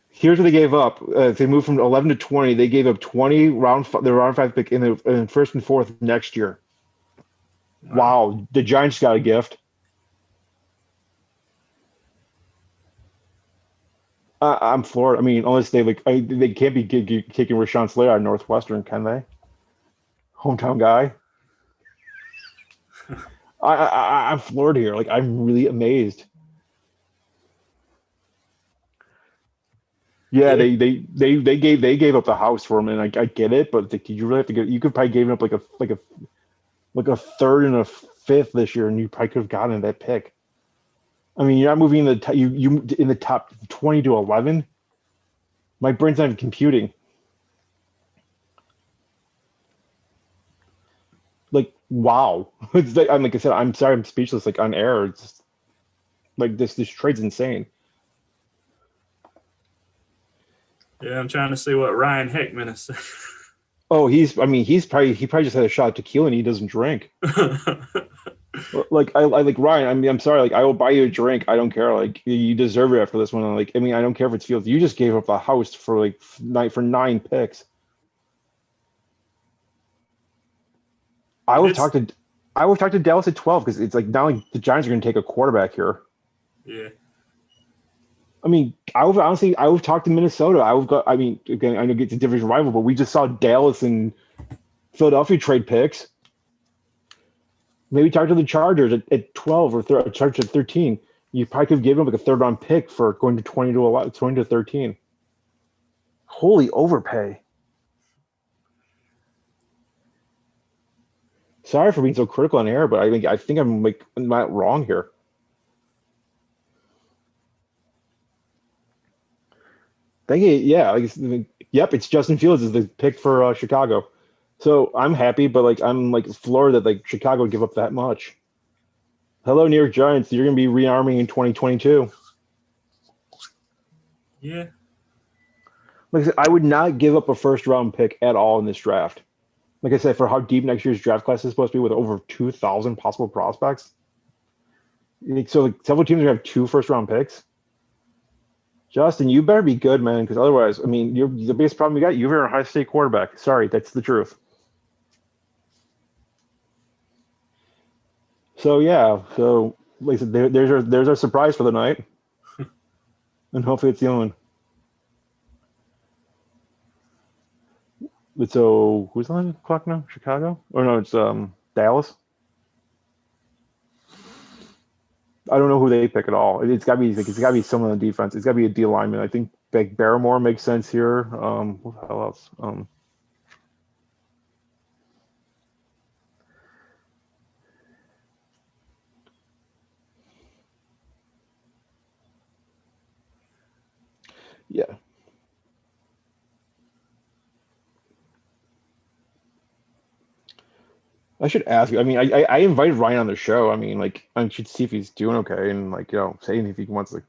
here's what they gave up. If they moved from 11 to 20, they gave up 20 the round 5 pick in the first and fourth next year. Wow, the Giants got a gift. I'm floored. I mean, unless they can't be taking Rashawn Slater out of Northwestern, can they? Hometown guy. I'm floored here. Like, I'm really amazed. Yeah, they gave up the house for him, and I get it, but did you really have to get? You could probably gave up like a third and a fifth this year, and you probably could have gotten that pick. I mean, you're not moving you in the top 20 to 11. My brain's not even computing. Like, wow. It's like I said, I'm sorry, I'm speechless. Like on air, it's just, like this trade's insane. Yeah, I'm trying to see what Ryan Heckman is saying. Oh, he probably just had a shot of tequila and he doesn't drink. Like I like Ryan. I mean, I'm sorry. Like I will buy you a drink. I don't care. Like you deserve it after this one. Like I mean, I don't care if it's Fields. You just gave up the house for like nine picks. I would talk to Dallas at 12 because it's like now like the Giants are going to take a quarterback here. Yeah. I mean, I would talk to Minnesota. I mean, again, I know it's a division rival, but we just saw Dallas and Philadelphia trade picks. Maybe talk to the Chargers at 12 or Chargers at 13. You probably could give them like a third round pick for going to 20 to 11, 20 to 13. Holy overpay. Sorry for being so critical on air, but I think I'm like not wrong here. Thank you. Yeah, yep, it's Justin Fields is the pick for Chicago. So I'm happy, but like I'm like floored that like Chicago would give up that much. Hello, New York Giants. You're going to be rearming in 2022. Yeah. Like I said, I would not give up a first round pick at all in this draft. Like I said, for how deep next year's draft class is supposed to be with over 2,000 possible prospects. So like several teams are going to have 2 first round picks. Justin, you better be good, man, because otherwise, I mean, the biggest problem you got, you're a high state quarterback. Sorry, that's the truth. So yeah, so like I said, there's our surprise for the night, and hopefully it's the only one. But so who's on the clock now? Chicago? Or no, it's Dallas. I don't know who they pick at all. It's got to be someone on the defense. It's got to be a D lineman. I think like Barrymore makes sense here. What the hell else? Yeah. I should ask you. I mean, I invited Ryan on the show. I mean, like, I should see if he's doing okay and like, say if he wants to.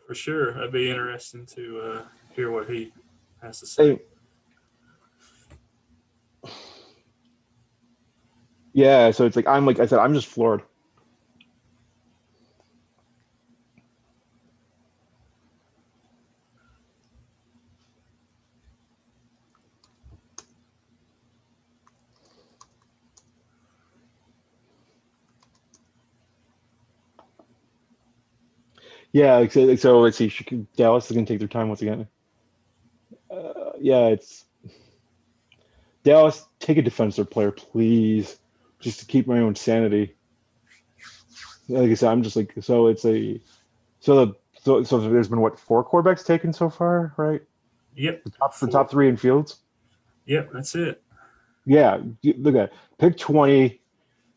For sure, that'd be interesting to hear what he has to say. Yeah, so it's like like I said, I'm just floored. Yeah, so let's see. Dallas is going to take their time once again. Yeah, it's Dallas. Take a defensive player, please, just to keep my own sanity. Like I said, I'm just like so. It's so there's been what 4 quarterbacks taken so far, right? Yep. The top 3 in Fields. Yep, that's it. Yeah, look at pick 20,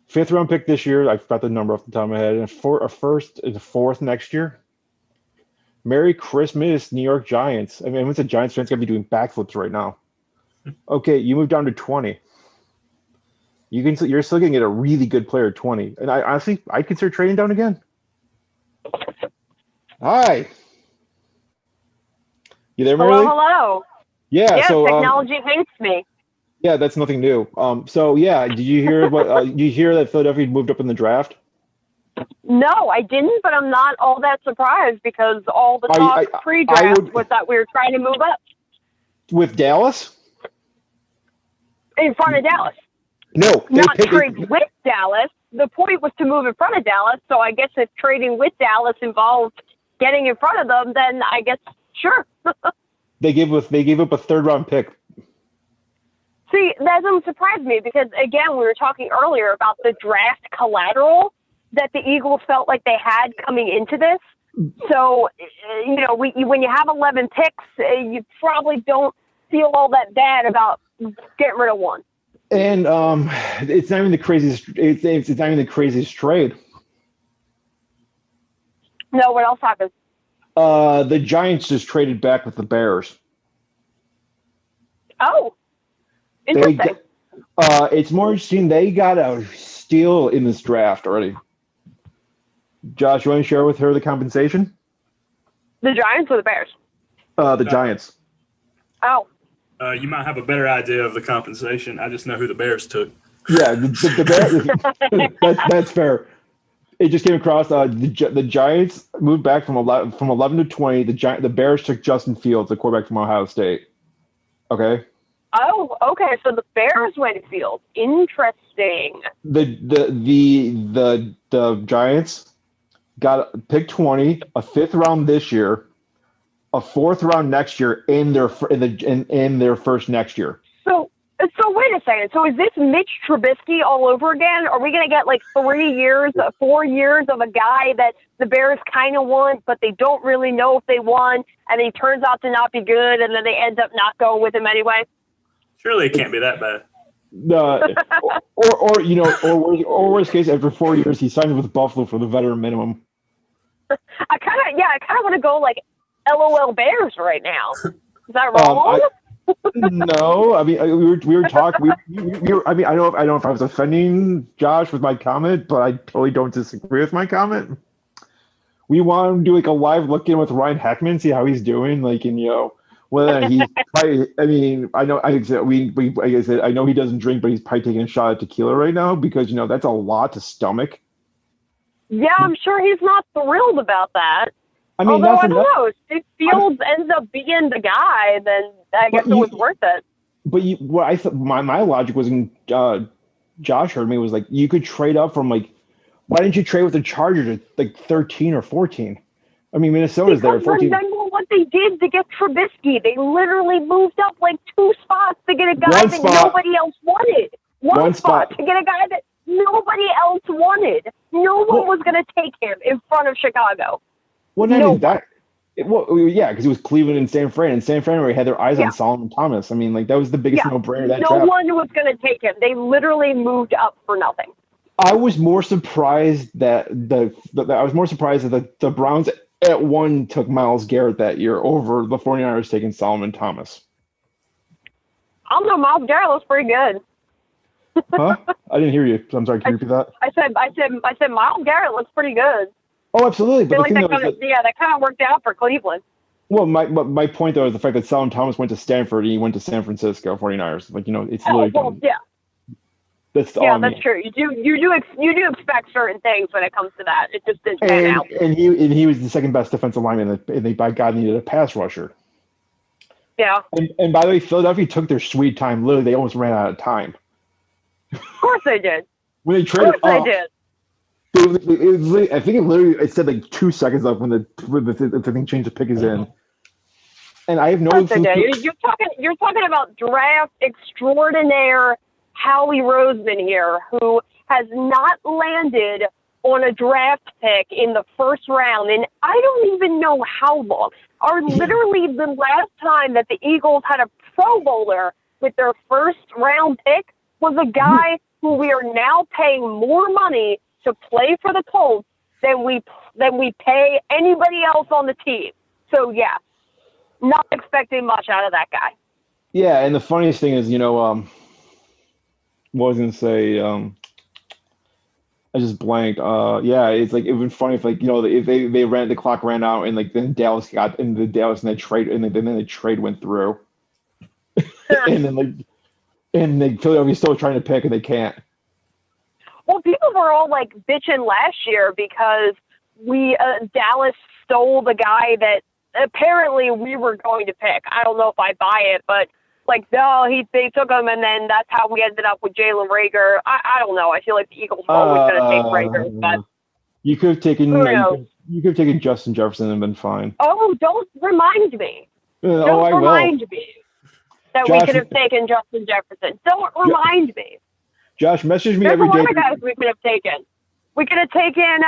5th round pick this year. I forgot the number off the top of my head, and a first and a 4th next year. Merry Christmas, New York Giants. I mean, what's a Giants fan's gonna be doing backflips right now? Okay, you move down to 20. You're still gonna get a really good player at 20, and I'd consider trading down again. Hi, you there, Mary? Hello. Yeah. So technology hates me. Yeah, that's nothing new. So yeah, did you hear what? You hear that Philadelphia moved up in the draft? No, I didn't, but I'm not all that surprised because all the talk pre-draft was that we were trying to move up. With Dallas? In front of Dallas. No. Not trade with Dallas. The point was to move in front of Dallas, so I guess if trading with Dallas involved getting in front of them, then I guess, sure. They gave up a 3rd round pick. See, that doesn't surprise me because, again, we were talking earlier about the draft collateral that the Eagles felt like they had coming into this. So, when you have 11 picks, you probably don't feel all that bad about getting rid of one. And it's not even the craziest. It's not even the craziest trade. No, what else happened? The Giants just traded back with the Bears. Oh, interesting. It's more interesting. They got a steal in this draft already. Josh, you want to share with her the compensation? The Giants or the Bears? The Giants. Oh. You might have a better idea of the compensation. I just know who the Bears took. Yeah, the Bears. That's fair. It just came across. The Giants moved back from 11 to 20. The Bears took Justin Fields, the quarterback from Ohio State. Okay. Oh, okay. So the Bears went Fields. Interesting. The Giants got pick 20, a 5th round this year, a 4th round next year, in their first next year. So wait a second. So is this Mitch Trubisky all over again? Are we going to get like 4 years of a guy that the Bears kind of want, but they don't really know if they want, and he turns out to not be good, and then they end up not going with him anyway? Surely it can't be that bad. Or worst case, after 4 years, he signed with Buffalo for the veteran minimum. I kind of want to go like LOL Bears right now. Is that wrong? No, I mean we were talking. I mean I don't know if I was offending Josh with my comment, but I totally don't disagree with my comment. We want to do like a live look in with Ryan Heckman, see how he's doing, like, and whether he's probably. I mean, I know I know he doesn't drink, but he's probably taking a shot at tequila right now because that's a lot to stomach. Yeah, I'm sure he's not thrilled about that. I mean, although I don't know, if Fields ends up being the guy, then I guess it was worth it. But what I thought my logic was, Josh heard me, was like you could trade up from like, why didn't you trade with the Chargers at like 13 or 14? I mean, Minnesota's there at 14. Remember what they did to get Trubisky? They literally moved up like 2 spots to get a guy that nobody else wanted. One spot to get a guy that nobody else wanted. No one was going to take him in front of Chicago. Well, because it was Cleveland and San Fran, and San Fran already had their eyes on Solomon Thomas. I mean, like that was the biggest no-brainer. No one was going to take him. They literally moved up for nothing. I was more surprised that the Browns at 1 took Myles Garrett that year over the 49ers taking Solomon Thomas. I don't know. Myles Garrett looks pretty good. Huh? I didn't hear you. I'm sorry. Can you repeat that? I said Myles Garrett looks pretty good. Oh, absolutely. But that kind of worked out for Cleveland. Well, my point though is the fact that Solomon Thomas went to Stanford and he went to San Francisco 49ers. Like it's literally. That's true. You do expect certain things when it comes to that. It just didn't pan out. And he was the second best defensive lineman, and they by God needed a pass rusher. Yeah. And by the way, Philadelphia took their sweet time. Literally, they almost ran out of time. Of course they did. When they traded of course they did. I think it said like 2 seconds left when the thing changed, the pick is in. And I have no clue. You're talking about draft extraordinaire Howie Roseman here, who has not landed on a draft pick in the first round, and I don't even know how long. Literally the last time that the Eagles had a Pro Bowler with their first round pick was a guy who we are now paying more money to play for the Colts than we pay anybody else on the team. So yeah, not expecting much out of that guy. Yeah, and the funniest thing is, what was I going to say? I just blanked. It's like it would be funny if if they ran, the clock ran out, and like then Dallas got in the Dallas and then the trade went through, and then Philadelphia's still trying to pick and they can't. Well, people were all like bitching last year because Dallas stole the guy that apparently we were going to pick. I don't know if I buy it, but no, they took him, and then that's how we ended up with Jalen Reagor. I don't know. I feel like the Eagles were always going to take Reagor, but you could have taken you could have taken Justin Jefferson and been fine. Oh, don't remind me. Don't remind me that we could have taken Justin Jefferson. Don't remind me. Josh, message me There's every day. There's a lot of guys we could have taken. We could have taken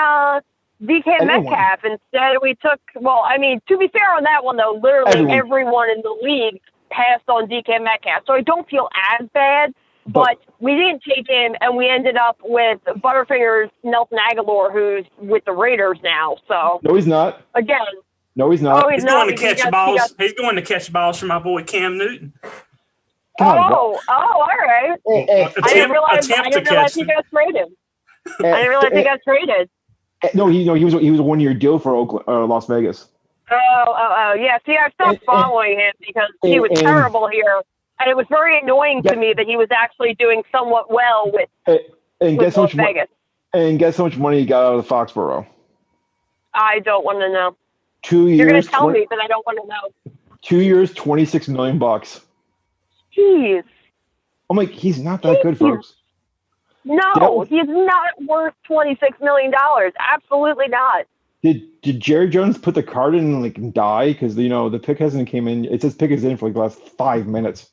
DK Metcalf. Instead, we took. Well, I mean, to be fair on that one though, literally everyone in the league passed on DK Metcalf, so I don't feel as bad. But we didn't take him, and we ended up with Butterfingers Nelson Aguilar, who's with the Raiders now. So no, he's not. Again. No, he's not. He's going to catch balls. He's going to catch balls from my boy Cam Newton. All right. I didn't realize he got traded. I didn't realize he got traded. No, he was a 1-year deal for Oakland, Las Vegas. Yeah. See, I stopped following him because he was terrible here, and it was very annoying to me that he was actually doing somewhat well with Las Vegas. And guess how much money he got out of the Foxborough? I don't want to know. 2 years. You're going to tell me, but I don't want to know. 2 years, $26 million. Jeez. I'm like, he's not that good, folks. No, he's not worth $26 million. Absolutely not. Did Jerry Jones put the card in and die? Because the pick hasn't came in. It says pick is in for the last 5 minutes.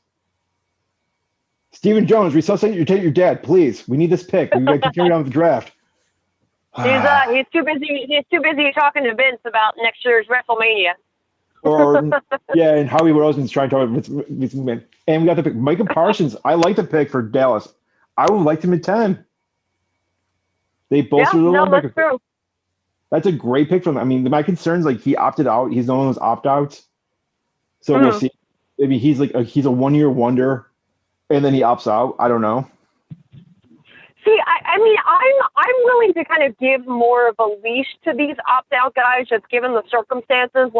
Stephen Jones, resuscitate your dad, please. We need this pick. We got to carry on with the draft. He's too busy. He's too busy talking to Vince about next year's WrestleMania. And Howie Roseman's trying to talk about Vince McMahon. And we got the pick. Micah Parsons. I like the pick for Dallas. I would like him at 10. They both that's true. That's a great pick from him. I mean, my concerns he opted out. He's one of those opt-outs. So we'll see. Maybe he's he's a 1-year wonder, and then he opts out. I don't know. See, I mean, I'm willing to kind of give more of a leash to these opt-out guys, just given the circumstances.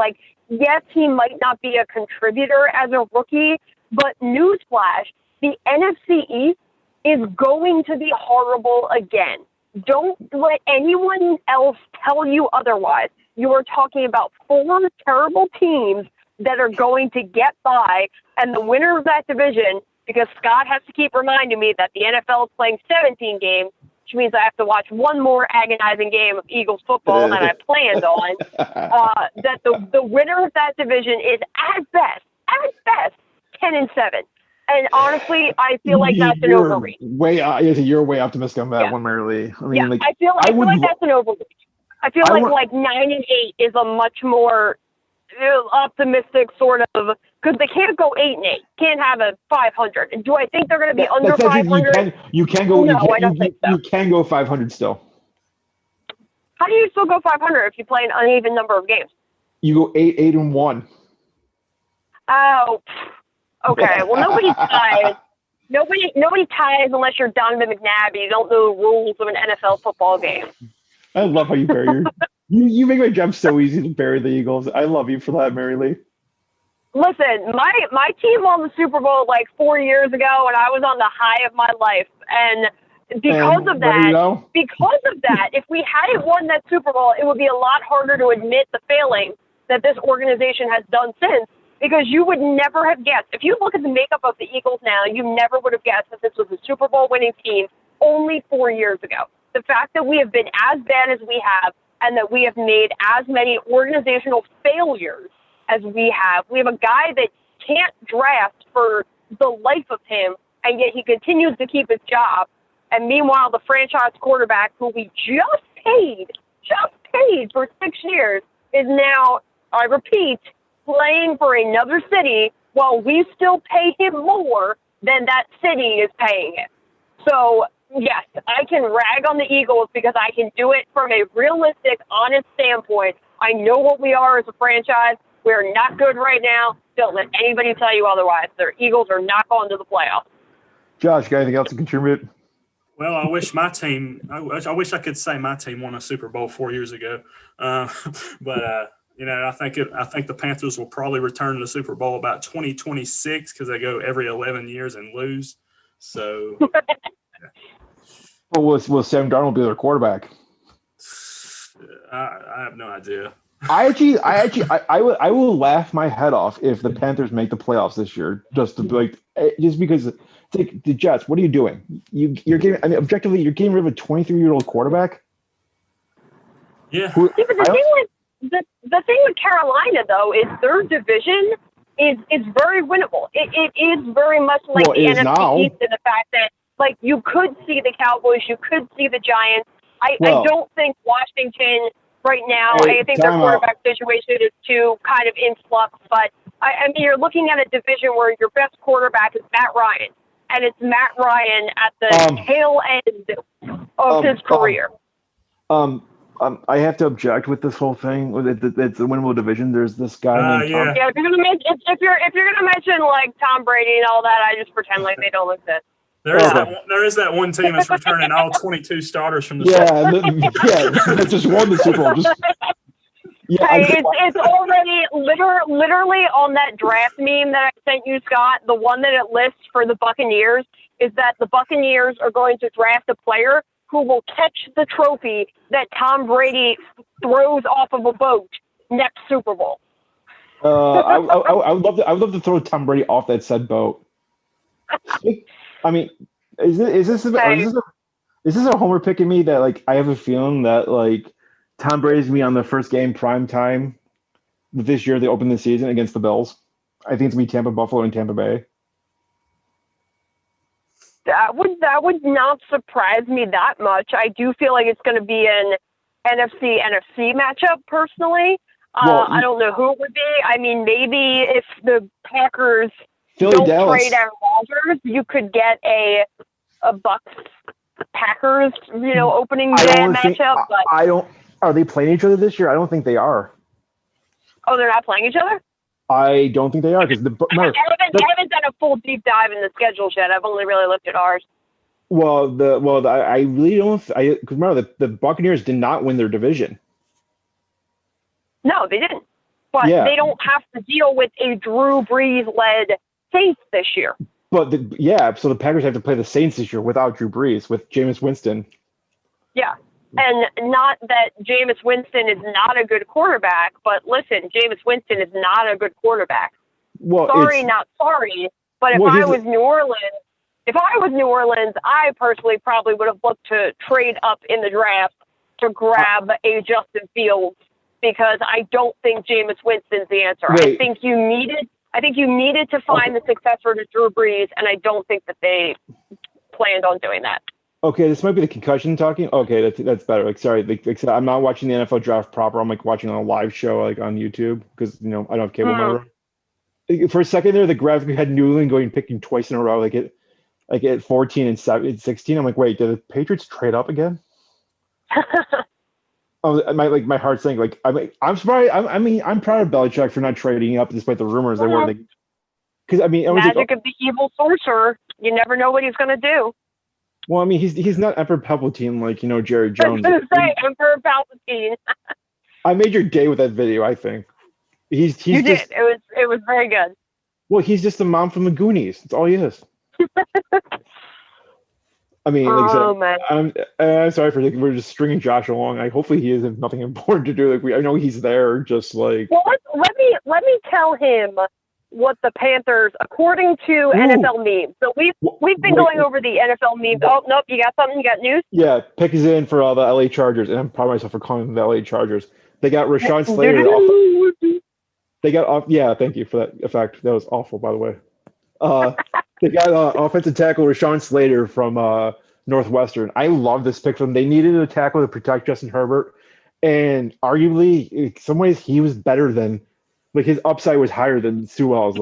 Yes, he might not be a contributor as a rookie, but newsflash, the NFC East is going to be horrible again. Don't let anyone else tell you otherwise. You are talking about 4 terrible teams that are going to get by, and the winner of that division, because Scott has to keep reminding me that the NFL is playing 17 games, which means I have to watch one more agonizing game of Eagles football than I planned on, that the winner of that division is at best, 10-7. And honestly, I feel like that's an overreach. You're way optimistic on that one, Mary Lee. I mean, I feel like that's an overreach. I feel like 9-8 is a much more optimistic sort of, because they can't go 8-8. Can't have a 500. And do I think they're going to be under 500? You can go. No, I don't think so. You can go 500 still. How do you still go 500 if you play an uneven number of games? You go 8-1. Oh. Okay, well, nobody ties. Nobody ties unless you're Donovan McNabb. You don't know the rules of an NFL football game. I love how you bury your. you make my job so easy to bury the Eagles. I love you for that, Mary Lee. Listen, my team won the Super Bowl 4 years ago, and I was on the high of my life. And because of that, if we hadn't won that Super Bowl, it would be a lot harder to admit the failing that this organization has done since. Because you would never have guessed. If you look at the makeup of the Eagles now, you never would have guessed that this was a Super Bowl winning team only 4 years ago. The fact that we have been as bad as we have and that we have made as many organizational failures as we have a guy that can't draft for the life of him, and yet he continues to keep his job. And meanwhile, the franchise quarterback who we just paid for 6 years is now, I repeat, playing for another city while we still pay him more than that city is paying him. So, yes, I can rag on the Eagles because I can do it from a realistic, honest standpoint. I know what we are as a franchise. We're not good right now. Don't let anybody tell you otherwise. The Eagles are not going to the playoffs. Josh, got anything else to contribute? Well, I wish my team – I wish I could say my team won a Super Bowl 4 years ago. But I think the Panthers will probably return to the Super Bowl about 2026 because they go every 11 years and lose. So, Well, will Sam Darnold be their quarterback? I have no idea. I will laugh my head off if the Panthers make the playoffs this year. Just because it's like the Jets. What are you doing? You're getting. I mean, objectively, you're getting rid of a 23-year-old quarterback. Yeah. The thing with Carolina, though, is their division is very winnable. It is very much like the NFC East in the fact that, you could see the Cowboys, you could see the Giants. I don't think Washington right now, I think their quarterback situation is too kind of in flux. But, I mean, you're looking at a division where your best quarterback is Matt Ryan, and it's Matt Ryan at the tail end of his career. I have to object with this whole thing. It's the winnable division. There's this guy named Tom. Yeah, if you're gonna mention like Tom Brady and all that, I just pretend like they don't exist. There is that one team that's returning all 22 starters from the that just won the Super Bowl. It's already literally on that draft meme that I sent you, Scott. The one that it lists for the Buccaneers is that the Buccaneers are going to draft a player who will catch the trophy that Tom Brady throws off of a boat next Super Bowl. I would love to throw Tom Brady off that said boat. I mean, is this a homer pick in me that like I have a feeling that like Tom Brady's gonna be on the first game prime time this year. They open the season against the Bills. I think it's gonna be Tampa, Buffalo, and Tampa Bay. That would not surprise me that much. I do feel like it's going to be an NFC matchup personally. I don't know who it would be. I mean, maybe if the Packers don't trade Aaron Rodgers, you could get a Bucks Packers, opening day matchup. But I don't. Are they playing each other this year? I don't think they are. Oh, they're not playing each other? I don't think they are because I haven't done a full deep dive in the schedule yet. I've only really looked at ours. I really don't. Because remember the Buccaneers did not win their division. No, they didn't. But they don't have to deal with a Drew Brees-led Saints this year. But so the Packers have to play the Saints this year without Drew Brees, with Jameis Winston. Yeah. And not that Jameis Winston is not a good quarterback, but listen, Jameis Winston is not a good quarterback. Well, not sorry, but if I was New Orleans, I personally probably would have looked to trade up in the draft to grab a Justin Fields because I don't think Jameis Winston's the answer. I think you needed to find the successor to Drew Brees, and I don't think that they planned on doing that. Okay, this might be the concussion talking. Okay, that's better. Like, sorry, I'm not watching the NFL draft proper. I'm like watching a live show like on YouTube because I don't have cable in my room. For a second there, the graphic had Newland picking twice in a row, like at 14 and 16. I'm like, wait, did the Patriots trade up again? My heart's saying like I'm surprised. I'm proud of Belichick for not trading up despite the rumors they were. Because magic of the evil sorcerer. You never know what he's going to do. Well, I mean, he's not Emperor Palpatine like Jerry Jones. I was going to say Emperor Palpatine. I made your day with that video. I think you did. It was very good. Well, he's just the mom from the Goonies. That's all he is. I mean, like I said, I'm sorry we're just stringing Josh along. Hopefully he has nothing important to do. I know he's there, just like. Well, let me tell him what the Panthers, according to NFL memes. So we've been going over the NFL memes. Oh nope, you got something? You got news? Yeah, pick is in for the LA Chargers, and I'm proud of myself for calling them the LA Chargers. They got Rashawn Slater. They got off. Yeah, thank you for that effect. That was awful, by the way. They got offensive tackle Rashawn Slater from Northwestern. I love this pick from them. They needed a tackle to protect Justin Herbert, and arguably, in some ways, he was better than. Like his upside was higher than Sewell's.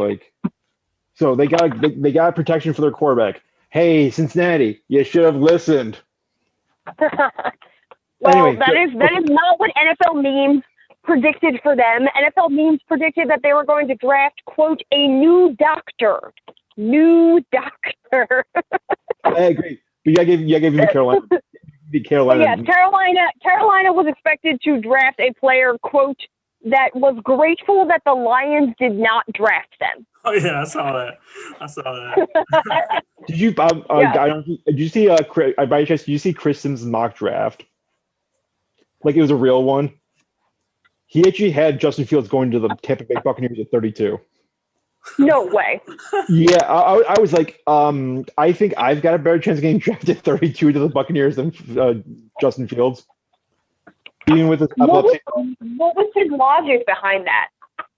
So they got protection for their quarterback. Hey, Cincinnati, you should have listened. Anyway, that is not what NFL memes predicted for them. NFL memes predicted that they were going to draft, quote, a new doctor. New doctor. I agree. But you gotta give me Carolina. Carolina. Carolina was expected to draft a player, quote, that was grateful that the Lions did not draft them. Oh yeah, I saw that. Did you? Did you see? By chance, did you see Chris Sims' mock draft? Like it was a real one. He actually had Justin Fields going to the Tampa Bay Buccaneers at 32. No way. Yeah, I was like, I think I've got a better chance of getting drafted at 32 to the Buccaneers than Justin Fields. Even with his epilepsy. What was his logic behind that?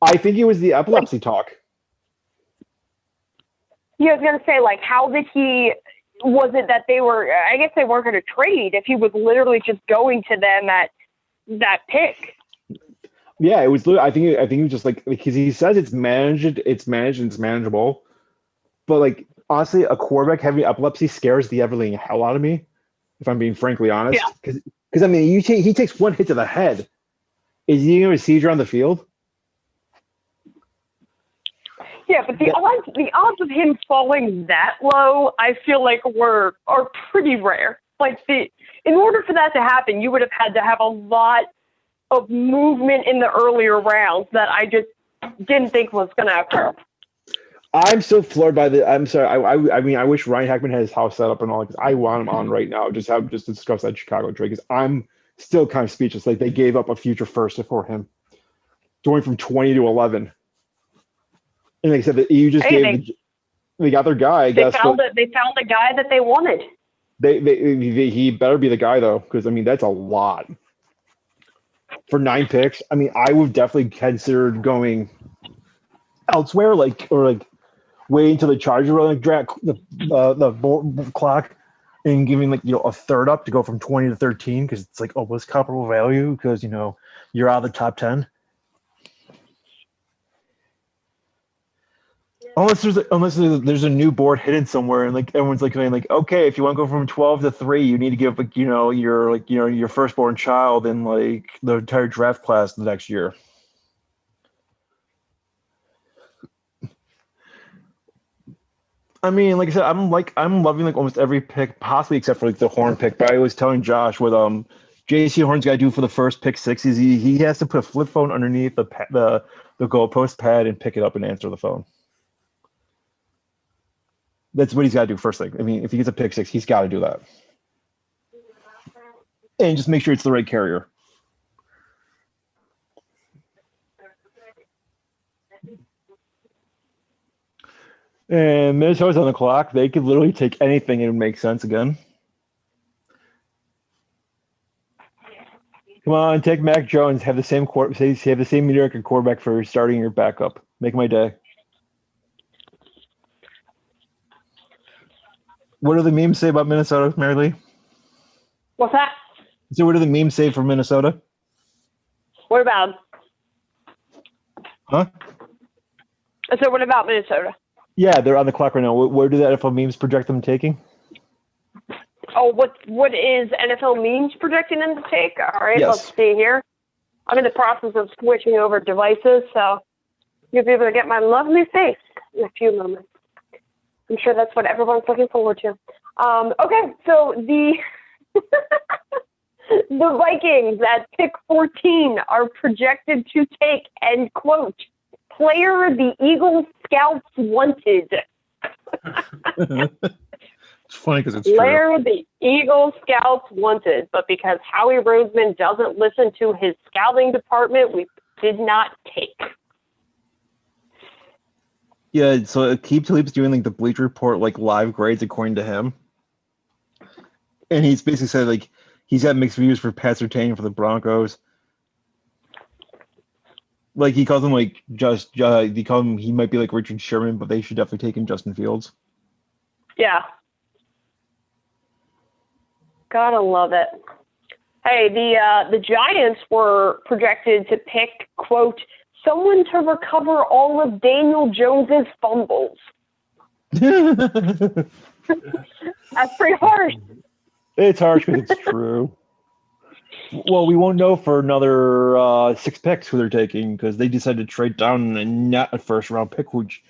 I think it was the epilepsy talk. Yeah, I was going to say, like, how did he, was it that they were, I guess they weren't going to trade if he was literally just going to them at that pick. Yeah, it was, I think it was just like, because he says it's managed, and it's manageable. But, like, honestly, a quarterback having epilepsy scares the ever-living hell out of me, if I'm being frankly honest. Because, I mean, he takes one hit to the head. Is he going to seizure on the field? Yeah, but the odds of him falling that low, I feel like are pretty rare. Like in order for that to happen, you would have had to have a lot of movement in the earlier rounds that I just didn't think was going to occur. I'm so floored by the. I'm sorry. I mean, I wish Ryan Heckman had his house set up and all. Because I want him on right now. Just to discuss that Chicago trade. Because I'm still kind of speechless. Like they gave up a future first for him, going from 20 to 11. And like I said, that you just they got their guy. I guess they found the guy that they wanted. He better be the guy though, because I mean that's a lot for 9 picks. I mean, I would definitely consider going elsewhere, or waiting until the Chargers were draft the clock and giving a third up to go from 20 to 13 because it's almost comparable value because you're out of the top 10. Unless there's a new board hidden somewhere and everyone's going okay, if you want to go from 12 to 3, you need to give your firstborn child and the entire draft class the next year. I mean, like I said, I'm loving almost every pick, possibly except for the Horn pick. But I was telling Josh what J.C. Horn's got to do for the first pick 6 is he has to put a flip phone underneath the goalpost pad and pick it up and answer the phone. That's what he's got to do first thing. I mean, if he gets a pick 6, he's got to do that. And just make sure it's the right carrier. And Minnesota's on the clock. They could literally take anything and it would make sense again. Come on, take Mac Jones. Have the same mediocre quarterback for starting your backup. Make my day. What do the memes say about Minnesota, Mary Lee? What's that? So what do the memes say for Minnesota? What about? Huh? So what about Minnesota? Yeah, they're on the clock right now. Where do the NFL memes project them taking? Oh, what is NFL memes projecting them to take? All right, yes. Let's see here. I'm in the process of switching over devices, so you'll be able to get my lovely face in a few moments. I'm sure that's what everyone's looking forward to. Okay, so the the Vikings at pick 14 are projected to take, end quote, player the Eagles scouts wanted. It's funny because it's player true. The Eagles scouts wanted, but because Howie Roseman doesn't listen to his scouting department, we did not take. Yeah, so Aqib Talib's doing the Bleacher Report live grades according to him, and he's basically said he's got mixed views for Pat Surtain for the Broncos. He calls him he might be like Richard Sherman, but they should definitely take in Justin Fields. Yeah, gotta love it. Hey, the Giants were projected to pick, quote, someone to recover all of Daniel Jones's fumbles. That's pretty harsh. It's harsh because it's true. Well, we won't know for another 6 picks who they're taking because they decided to trade down and not a first-round pick, which,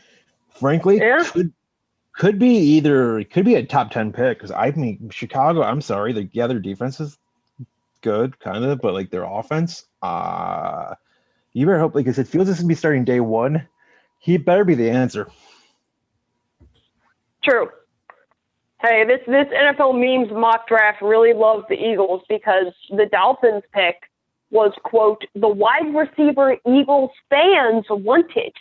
frankly, could be a top 10 pick. Because I mean, Chicago. I'm sorry, their defense is good, kind of, but their offense, you better hope, I said, Fields is going to be starting day 1. He better be the answer. True. Hey, this NFL memes mock draft really loves the Eagles because the Dolphins pick was, quote, the wide receiver Eagles fans wanted.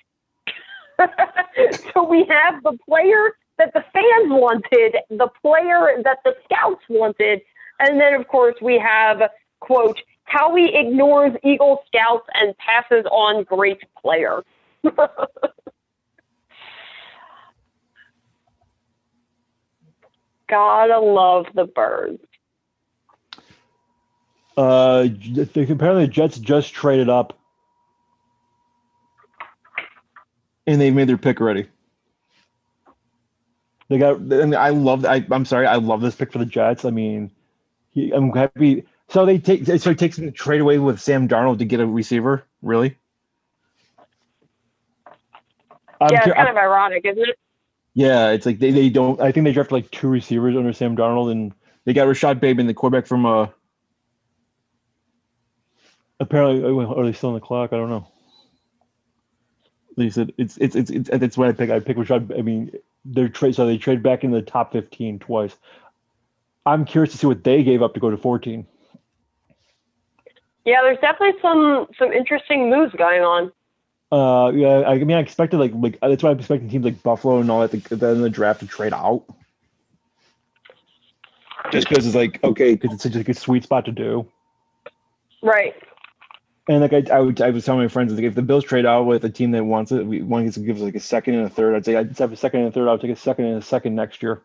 So we have the player that the fans wanted, the player that the scouts wanted, and then, of course, we have, quote, Howie ignores Eagle scouts and passes on great player. Gotta love the Birds. Apparently the Jets just traded up, and they made their pick already. They got. I mean, I love this pick for the Jets. I mean, I'm happy. So he takes the trade away with Sam Darnold to get a receiver. Really? Yeah, it's kind of ironic, isn't it? Yeah, it's like they don't. I think they drafted like 2 receivers under Sam Darnold, and they got Rashad Bateman, the quarterback from. Apparently, are they still on the clock? I don't know. They said it's what I pick. I pick Rashad. I mean, they trade back in the top 15 twice. I'm curious to see what they gave up to go to 14. Yeah, there's definitely some interesting moves going on. Yeah, I mean, I expected like that's why I'm expecting teams like Buffalo and all that in the draft to trade out. Just because it's like okay, because it's such a good sweet spot to do. Right. And like I was telling my friends, like if the Bills trade out with a team that wants it, one to give us like a second and a third. I'd say I'd have a second and a third. I'll take a second and a second next year.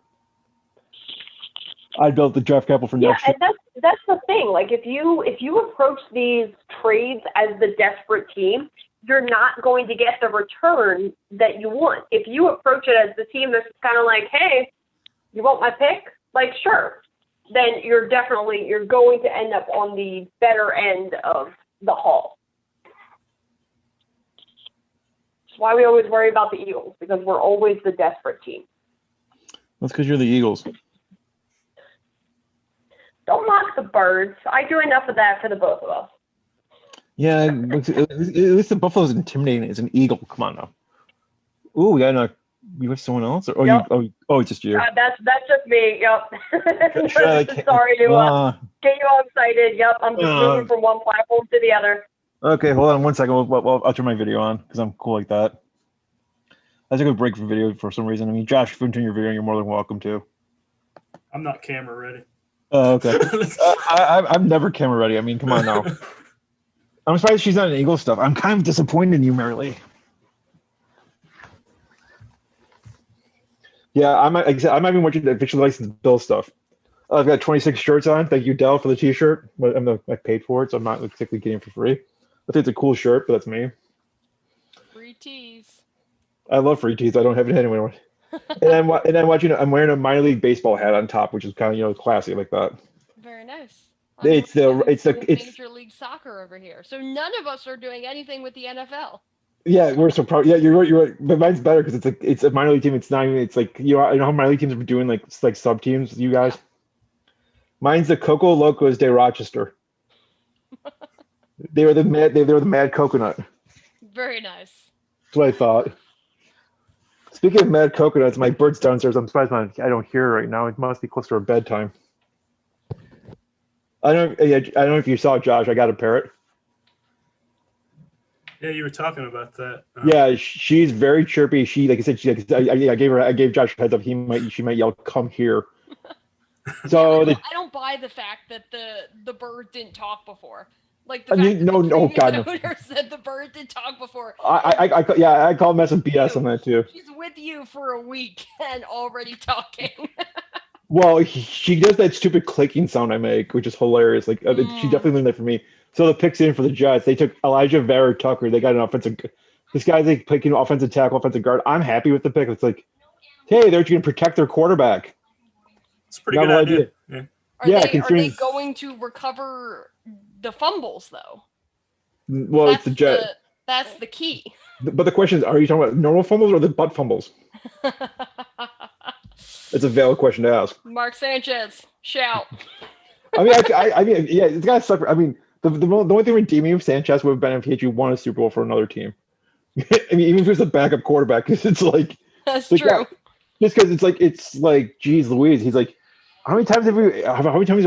I'd build the draft capital for next year. Yeah, and that's the thing. Like if you approach these trades as the desperate team, you're not going to get the return that you want. If you approach it as the team that's kind of like, hey, you want my pick? Like, sure. Then you're going to end up on the better end of the haul. That's why we always worry about the Eagles, because we're always the desperate team. That's because you're the Eagles. Don't mock the Birds. I do enough of that for the both of us. Yeah, at least the Buffalo's intimidating as an Eagle. Come on now. Ooh, we got you have someone else? Or yep. it's just you. That's just me. Yep. Sorry to get you all excited. Yep, I'm just moving from one platform to the other. Okay, hold on 1 second. I'll turn my video on because I'm cool like that. I took a break from video for some reason. I mean, Josh, if you want to turn your video on, you're more than welcome to. I'm not camera ready. Oh, okay. I'm never camera ready. I mean, come on now. I'm surprised she's not in Eagle stuff. I'm kind of disappointed in you, Mary Lee. Yeah, I'm not even watching the official licensed Bill stuff. I've got 26 shirts on. Thank you, Dell, for the T-shirt. I paid for it, so I'm not exactly getting it for free. I think it's a cool shirt, but that's me. Free tees. I love free tees. I don't have it anywhere. I'm wearing a minor league baseball hat on top, which is kind of classy like that. Very nice. It's Major League Soccer over here. So none of us are doing anything with the NFL. Yeah, we're so proud. Yeah, you're right. But mine's better because it's a minor league team. It's not even. It's like you know how minor league teams are doing like sub teams. You guys. Mine's the Coco Locos de Rochester. They were the Mad Coconut. Very nice. That's what I thought. Speaking of Mad Coconuts, my bird's downstairs. I'm surprised I don't hear her right now. It must be close to her bedtime. I don't know if you saw Josh. I got a parrot. Yeah, you were talking about that. Yeah, she's very chirpy. She, like I said, I gave Josh a heads up. She might yell, "Come here." So I don't buy the fact that the bird didn't talk before. Like the owner said the bird didn't talk before. I call mess with BS on that too. She's with you for a week and already talking. Well, she does that stupid clicking sound I make, which is hilarious. Like she definitely learned that from me. So the picks in for the Jets, they took Elijah Vera Tucker. They got an offensive. This guy's like picking offensive tackle, offensive guard. I'm happy with the pick. It's like, hey, they're going to protect their quarterback. It's a pretty good idea. Yeah. Are they going to recover the fumbles though? Well, it's the Jets. That's the key. But the question is, are you talking about normal fumbles or the butt fumbles? It's a valid question to ask. Mark Sanchez, shout. I mean, yeah, it's got to suck. I mean, the only thing redeeming of Sanchez would have been if he won a Super Bowl for another team. I mean, even if he was a backup quarterback, because it's like that's true. Yeah, just because it's like, geez, Louise. He's like, how many times have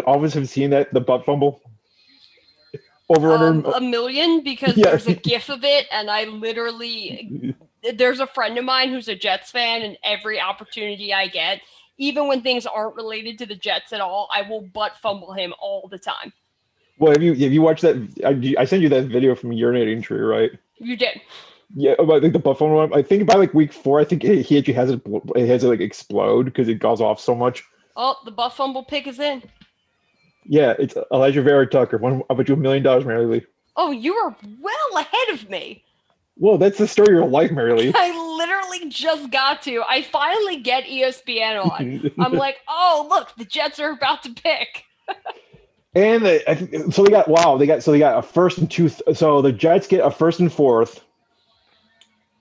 all of us have seen the butt fumble? Over under a million, because there's a GIF of it, and I literally. There's a friend of mine who's a Jets fan, and every opportunity I get, even when things aren't related to the Jets at all, I will butt fumble him all the time. Well, have you watched that? I sent you that video from Urinating Tree, right? You did. Yeah, about the butt fumble one. I think by like week 4, I think he actually has it like explode because it goes off so much. Oh, the butt fumble pick is in. Yeah, it's Elijah Vera Tucker. I'll bet you $1 million, Mary Lee. Oh, you are well ahead of me. Well, that's the story of your life, Mary Lee. I literally just got to. I finally get ESPN on. I'm like, oh, look, the Jets are about to pick. And they got a first and two. So the Jets get a first and fourth,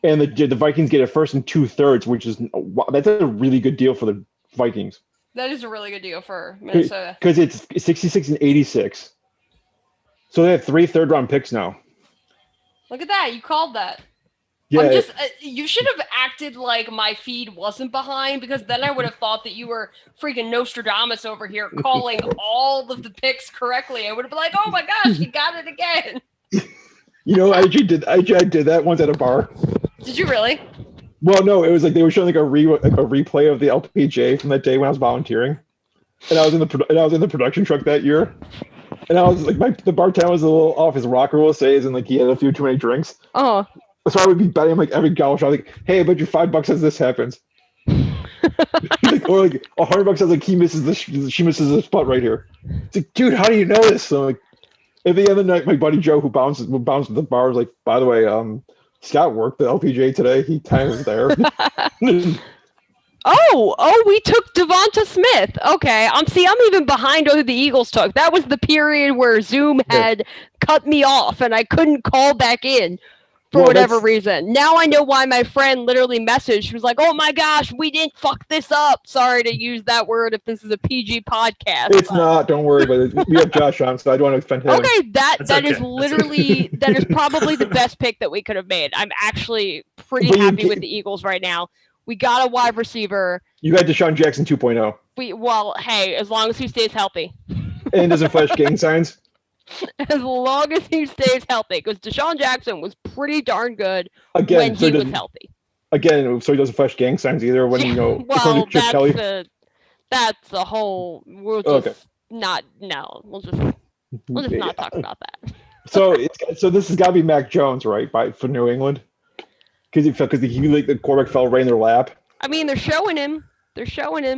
and the Vikings get a first and 2/3, which is that's a really good deal for the Vikings. That is a really good deal for Minnesota because it's 66 and 86. So they have 3 third-round picks now. Look at that! You called that. Yeah. You should have acted like my feed wasn't behind, because then I would have thought that you were freaking Nostradamus over here calling all of the picks correctly. I would have been like, "Oh my gosh, you got it again." IJ did that once at a bar. Did you really? Well, no, it was like they were showing like a replay of the LPGA from that day when I was volunteering, and I was in the production truck that year, and I was like the bartender was a little off his rocker, will say, and like he had a few too many drinks. Oh. So I would be betting like every golf shot, like, hey, I bet you $5 as this happens. or like $100 as like she misses this putt right here. It's like, dude, how do you know this? So like at the end of the night, my buddy Joe who bounced the bar was like, by the way, Scott worked the LPGA today. He time was there. Oh, we took Devonta Smith. Okay. I'm even behind who the Eagles took. That was the period where Zoom had cut me off and I couldn't call back in. For whatever reason. Now I know why my friend literally messaged. She was like, "Oh my gosh, we didn't fuck this up." Sorry to use that word if this is a PG podcast. It's not. Don't worry about it. We have Josh on, so I don't want to offend him. Okay, that is literally that is probably the best pick that we could have made. I'm actually pretty happy with the Eagles right now. We got a wide receiver. You got Deshaun Jackson 2.0. Hey, as long as he stays healthy. And doesn't flash gang signs. As long as he stays healthy, because Deshaun Jackson was pretty darn good when he was healthy. Again, so he doesn't flash gang signs either. When well, that's a whole. We'll just not. No, we'll just not talk about that. So this has got to be Mac Jones, right? For New England, because the quarterback fell right in their lap. I mean, they're showing him.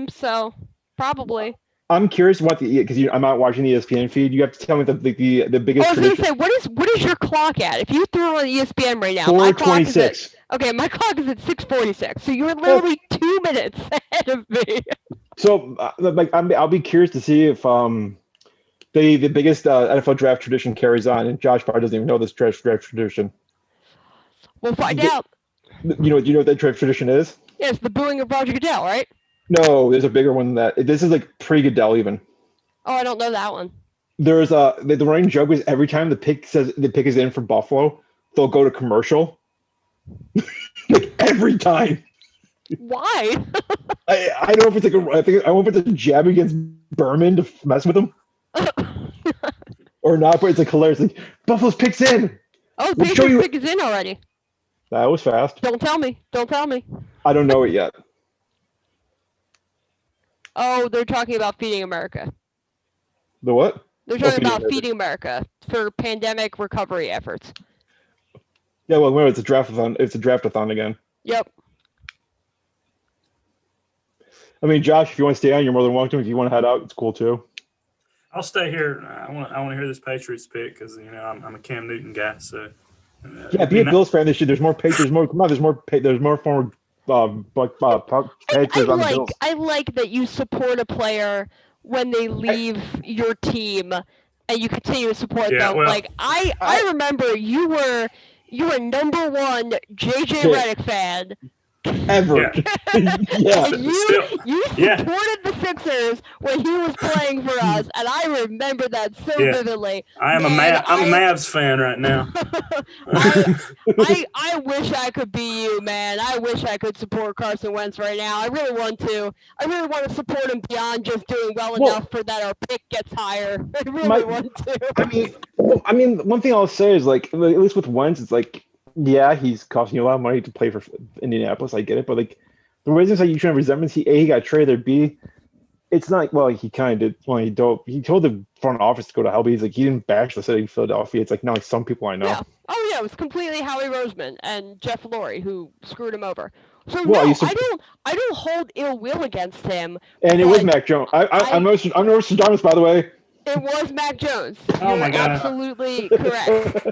So probably. I'm curious because I'm not watching the ESPN feed. You have to tell me the biggest. I was going to say, what is your clock at? If you throw on ESPN right now, 4:26. My clock is at 6:46. So you're literally 2 minutes ahead of me. So I'll be curious to see if the biggest NFL draft tradition carries on, and Josh probably doesn't even know this draft tradition. We'll find out. Do you know what that draft tradition is? Yeah, it's the booing of Roger Goodell, right? No, there's a bigger one than that. This is like pre-Goodell even. Oh, I don't know that one. There's the running joke is every time the pick is in for Buffalo, they'll go to commercial. Like every time. Why? I don't know if it's I wonder if it's a jab against Berman to mess with him. Or not, but it's like hilarious. Like Buffalo's pick's in. Oh, the pick is in already. That was fast. Don't tell me. I don't know it yet. Oh, they're talking about Feeding America. The what? They're talking about Feeding America for pandemic recovery efforts. Yeah, well, remember, it's a draft-a-thon. It's a draft-a-thon again. Yep. I mean, Josh, if you want to stay on, you're more than welcome. If you want to head out, it's cool too. I'll stay here. I want to hear this Patriots pick because I'm a Cam Newton guy. So be a Bills fan this year. There's more Patriots. There's more former. I like that you support a player when they leave your team and you continue to support them. Well, I remember you were number one JJ Redick fan. Ever. Yeah. You supported the Sixers when he was playing for us, and I remember that so vividly. I'm a Mavs fan right now. I wish I could be you, man. I wish I could support Carson Wentz right now. I really want to. I really want to support him beyond just doing well enough for that our pick gets higher. I really want to. I mean, one thing I'll say is like, at least with Wentz, it's like, yeah, he's costing you a lot of money to play for Indianapolis. I get it, but like the reasons that you should have resentments, he got traded there. B, it's not he kind of did. Well, he told the front office to go to hell. But he's like he didn't bash the city of Philadelphia. It's like not like some people I know. Yeah. Oh yeah, it was completely Howie Roseman and Jeff Lurie who screwed him over. So I don't hold ill will against him. And it was Mac Jones. I'm Nostradamus, by the way. It was Mac Jones. Oh my God! Absolutely correct.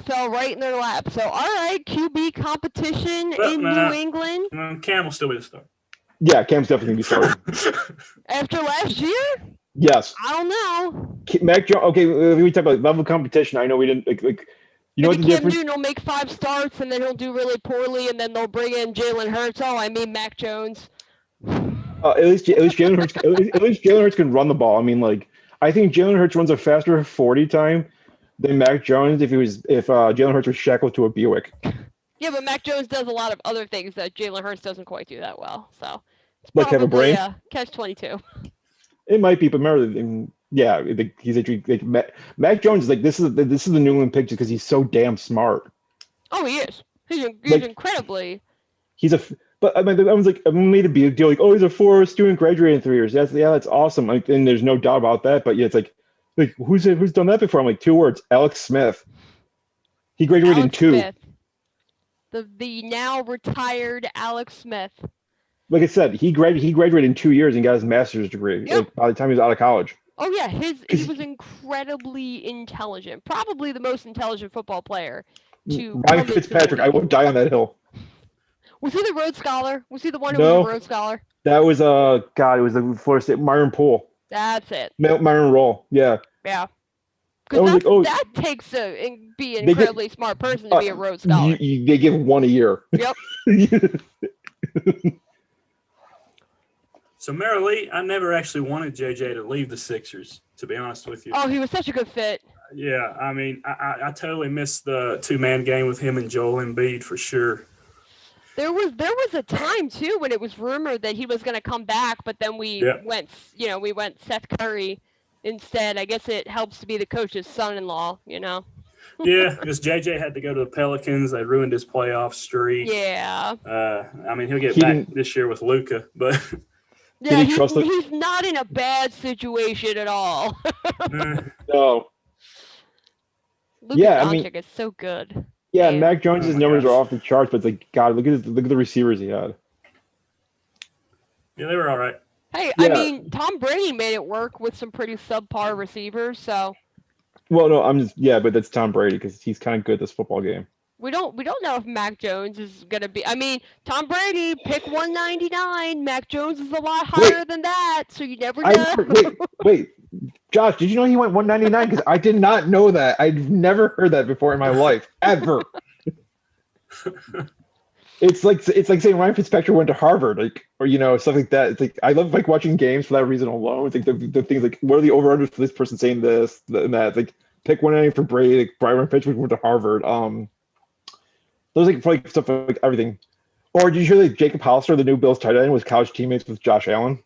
fell right in their lap. So all right, QB competition in New England. Cam will still be the star. Yeah, Cam's definitely gonna be starting. After last year? Yes. I don't know. Mac Jones. Okay, we talk about level of competition. I know we didn't like. You know what the Cam difference? Newton will make 5 starts and then he'll do really poorly, and then they'll bring in Jalen Hurts. Oh, I mean Mac Jones. At least Jalen Hurts. At least Jalen Hurts can run the ball. I mean, like I think Jalen Hurts runs a faster 40 time than Mac Jones if Jalen Hurts was shackled to a Buick. Yeah, but Mac Jones does a lot of other things that Jalen Hurts doesn't quite do that well. So it's like have a brain. Catch-22. It might be, but remember, yeah, he's like Mac Jones is like this is the New England pick because he's so damn smart. Oh, he is. He's Like, incredibly. But I mean, I was like, I made a big deal, like, oh, he's a 4 student, graduated in 3 years. That's awesome. Like, and there's no doubt about that. But yeah, it's like who's done that before? I'm like 2 words, Alex Smith. He graduated in 2. Smith. The now retired Alex Smith. Like I said, he graduated in 2 years and got his master's degree. Yep. Like, by the time he was out of college. Oh yeah, he was incredibly intelligent. Probably the most intelligent football player to Ryan Fitzpatrick. I won't die on that hill. Was he the Rhodes Scholar? Was he the one who No. was the Rhodes Scholar? That was God. It was the Florida State Myron Poole. That's it. Myron Roll. Yeah. Yeah. Because like, that takes be an incredibly smart person to be a Rhodes Scholar. They give 1 a year. Yep. So, Mary Lee, I never actually wanted JJ to leave the Sixers, to be honest with you. Oh, he was such a good fit. Yeah, I mean, I totally missed the 2-man game with him and Joel Embiid for sure. There was a time too when it was rumored that he was going to come back, but then we went Seth Curry instead. I guess it helps to be the coach's son-in-law, Yeah, because JJ had to go to the Pelicans. They ruined his playoff streak. Yeah. I mean, he'll get back this year with Luka, but yeah, he's not in a bad situation at all. No. Luka Doncic is so good. Yeah, Mac Jones' numbers are off the charts, but it's like, God, look at the receivers he had. Yeah, they were all right. Hey, yeah. I mean, Tom Brady made it work with some pretty subpar receivers, so. Well, no, but that's Tom Brady because he's kind of good at this football game. We don't know if Mac Jones is gonna be. I mean, Tom Brady pick 199. Mac Jones is a lot higher than that, so you never know. Wait, Josh, did you know he went 199? Because I did not know that. I've never heard that before in my life, ever. It's like saying Ryan Fitzpatrick went to Harvard, or stuff like that. It's like I love watching games for that reason alone. It's like the things like what are the over-unders for this person saying this and that. It's like pick 199 for Brady. Like Ryan Fitzpatrick went to Harvard. Those for stuff like everything. Or did you hear that Jacob Hollister, the new Bills tight end, was college teammates with Josh Allen?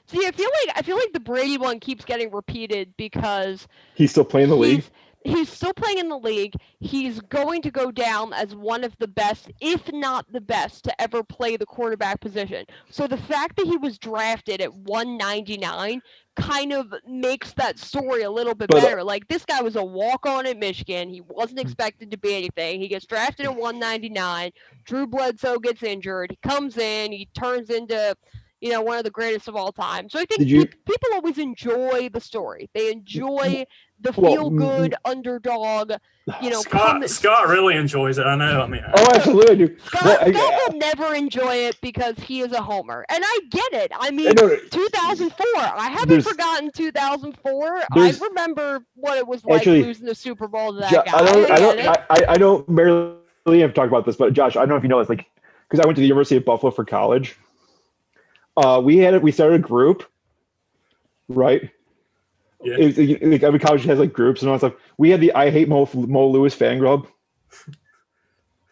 See, I feel like the Brady one keeps getting repeated because he's still playing in the league. He's still playing in the league. He's going to go down as one of the best, if not the best, to ever play the quarterback position. So the fact that he was drafted at 199 kind of makes that story a little bit better. Like, this guy was a walk-on at Michigan. He wasn't expected to be anything. He gets drafted at 199. Drew Bledsoe gets injured. He comes in. He turns into one of the greatest of all time. So I think people always enjoy the story. They enjoy the feel-good underdog. Scott really enjoys it. I know. I mean, absolutely, dude. Scott will never enjoy it because he is a homer, and I get it. I mean, 2004. I haven't forgotten 2004. I remember what it was like losing the Super Bowl to that guy. I don't barely have talked about this, but Josh, I don't know if you know this, like, because I went to the University of Buffalo for college. We started a group, right? Yeah. Every college has like groups and all that stuff. We had the I Hate Mo Lewis fan club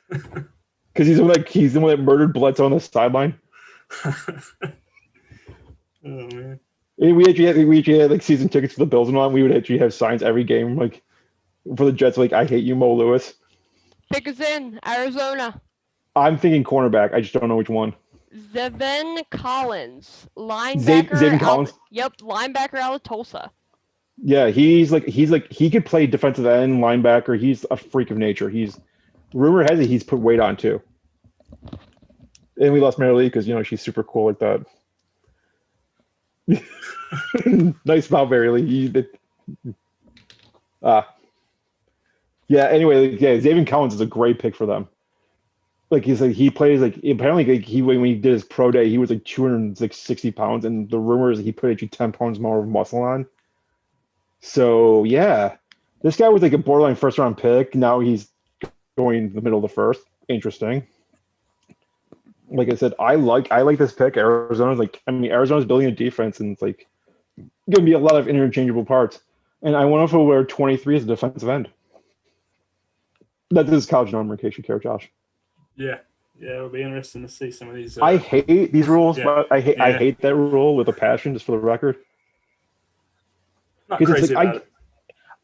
because he's the one that murdered Bledsoe on the sideline. Oh man! And we actually had like season tickets for the Bills and all. And we would actually have signs every game, like for the Jets, like I hate you, Mo Lewis. Pick us in Arizona. I'm thinking cornerback. I just don't know which one. Zaven Collins, linebacker. Zaven Collins. Yep, linebacker out of Tulsa. Yeah, he could play defensive end, linebacker. He's a freak of nature. Rumor has it he's put weight on too. And we lost Mary Lee because she's super cool like that. Nice smile, Mary Lee. Yeah. Anyway, Zaven Collins is a great pick for them. like he plays like apparently like when he did his pro day he was like 260 pounds, and the rumor is he put actually 10 pounds more of muscle on. So yeah, this guy was like a borderline first round pick. Now he's going in the middle of the first. Interesting. Like I said, I like this pick. Arizona's building a defense, and it's like gonna be a lot of interchangeable parts. And I wonder if he'll wear 23 as a defensive end. That is college number in case you care, Josh. Yeah, it'll be interesting to see some of these. I hate these rules, but I hate that rule with a passion, just for the record. Not crazy about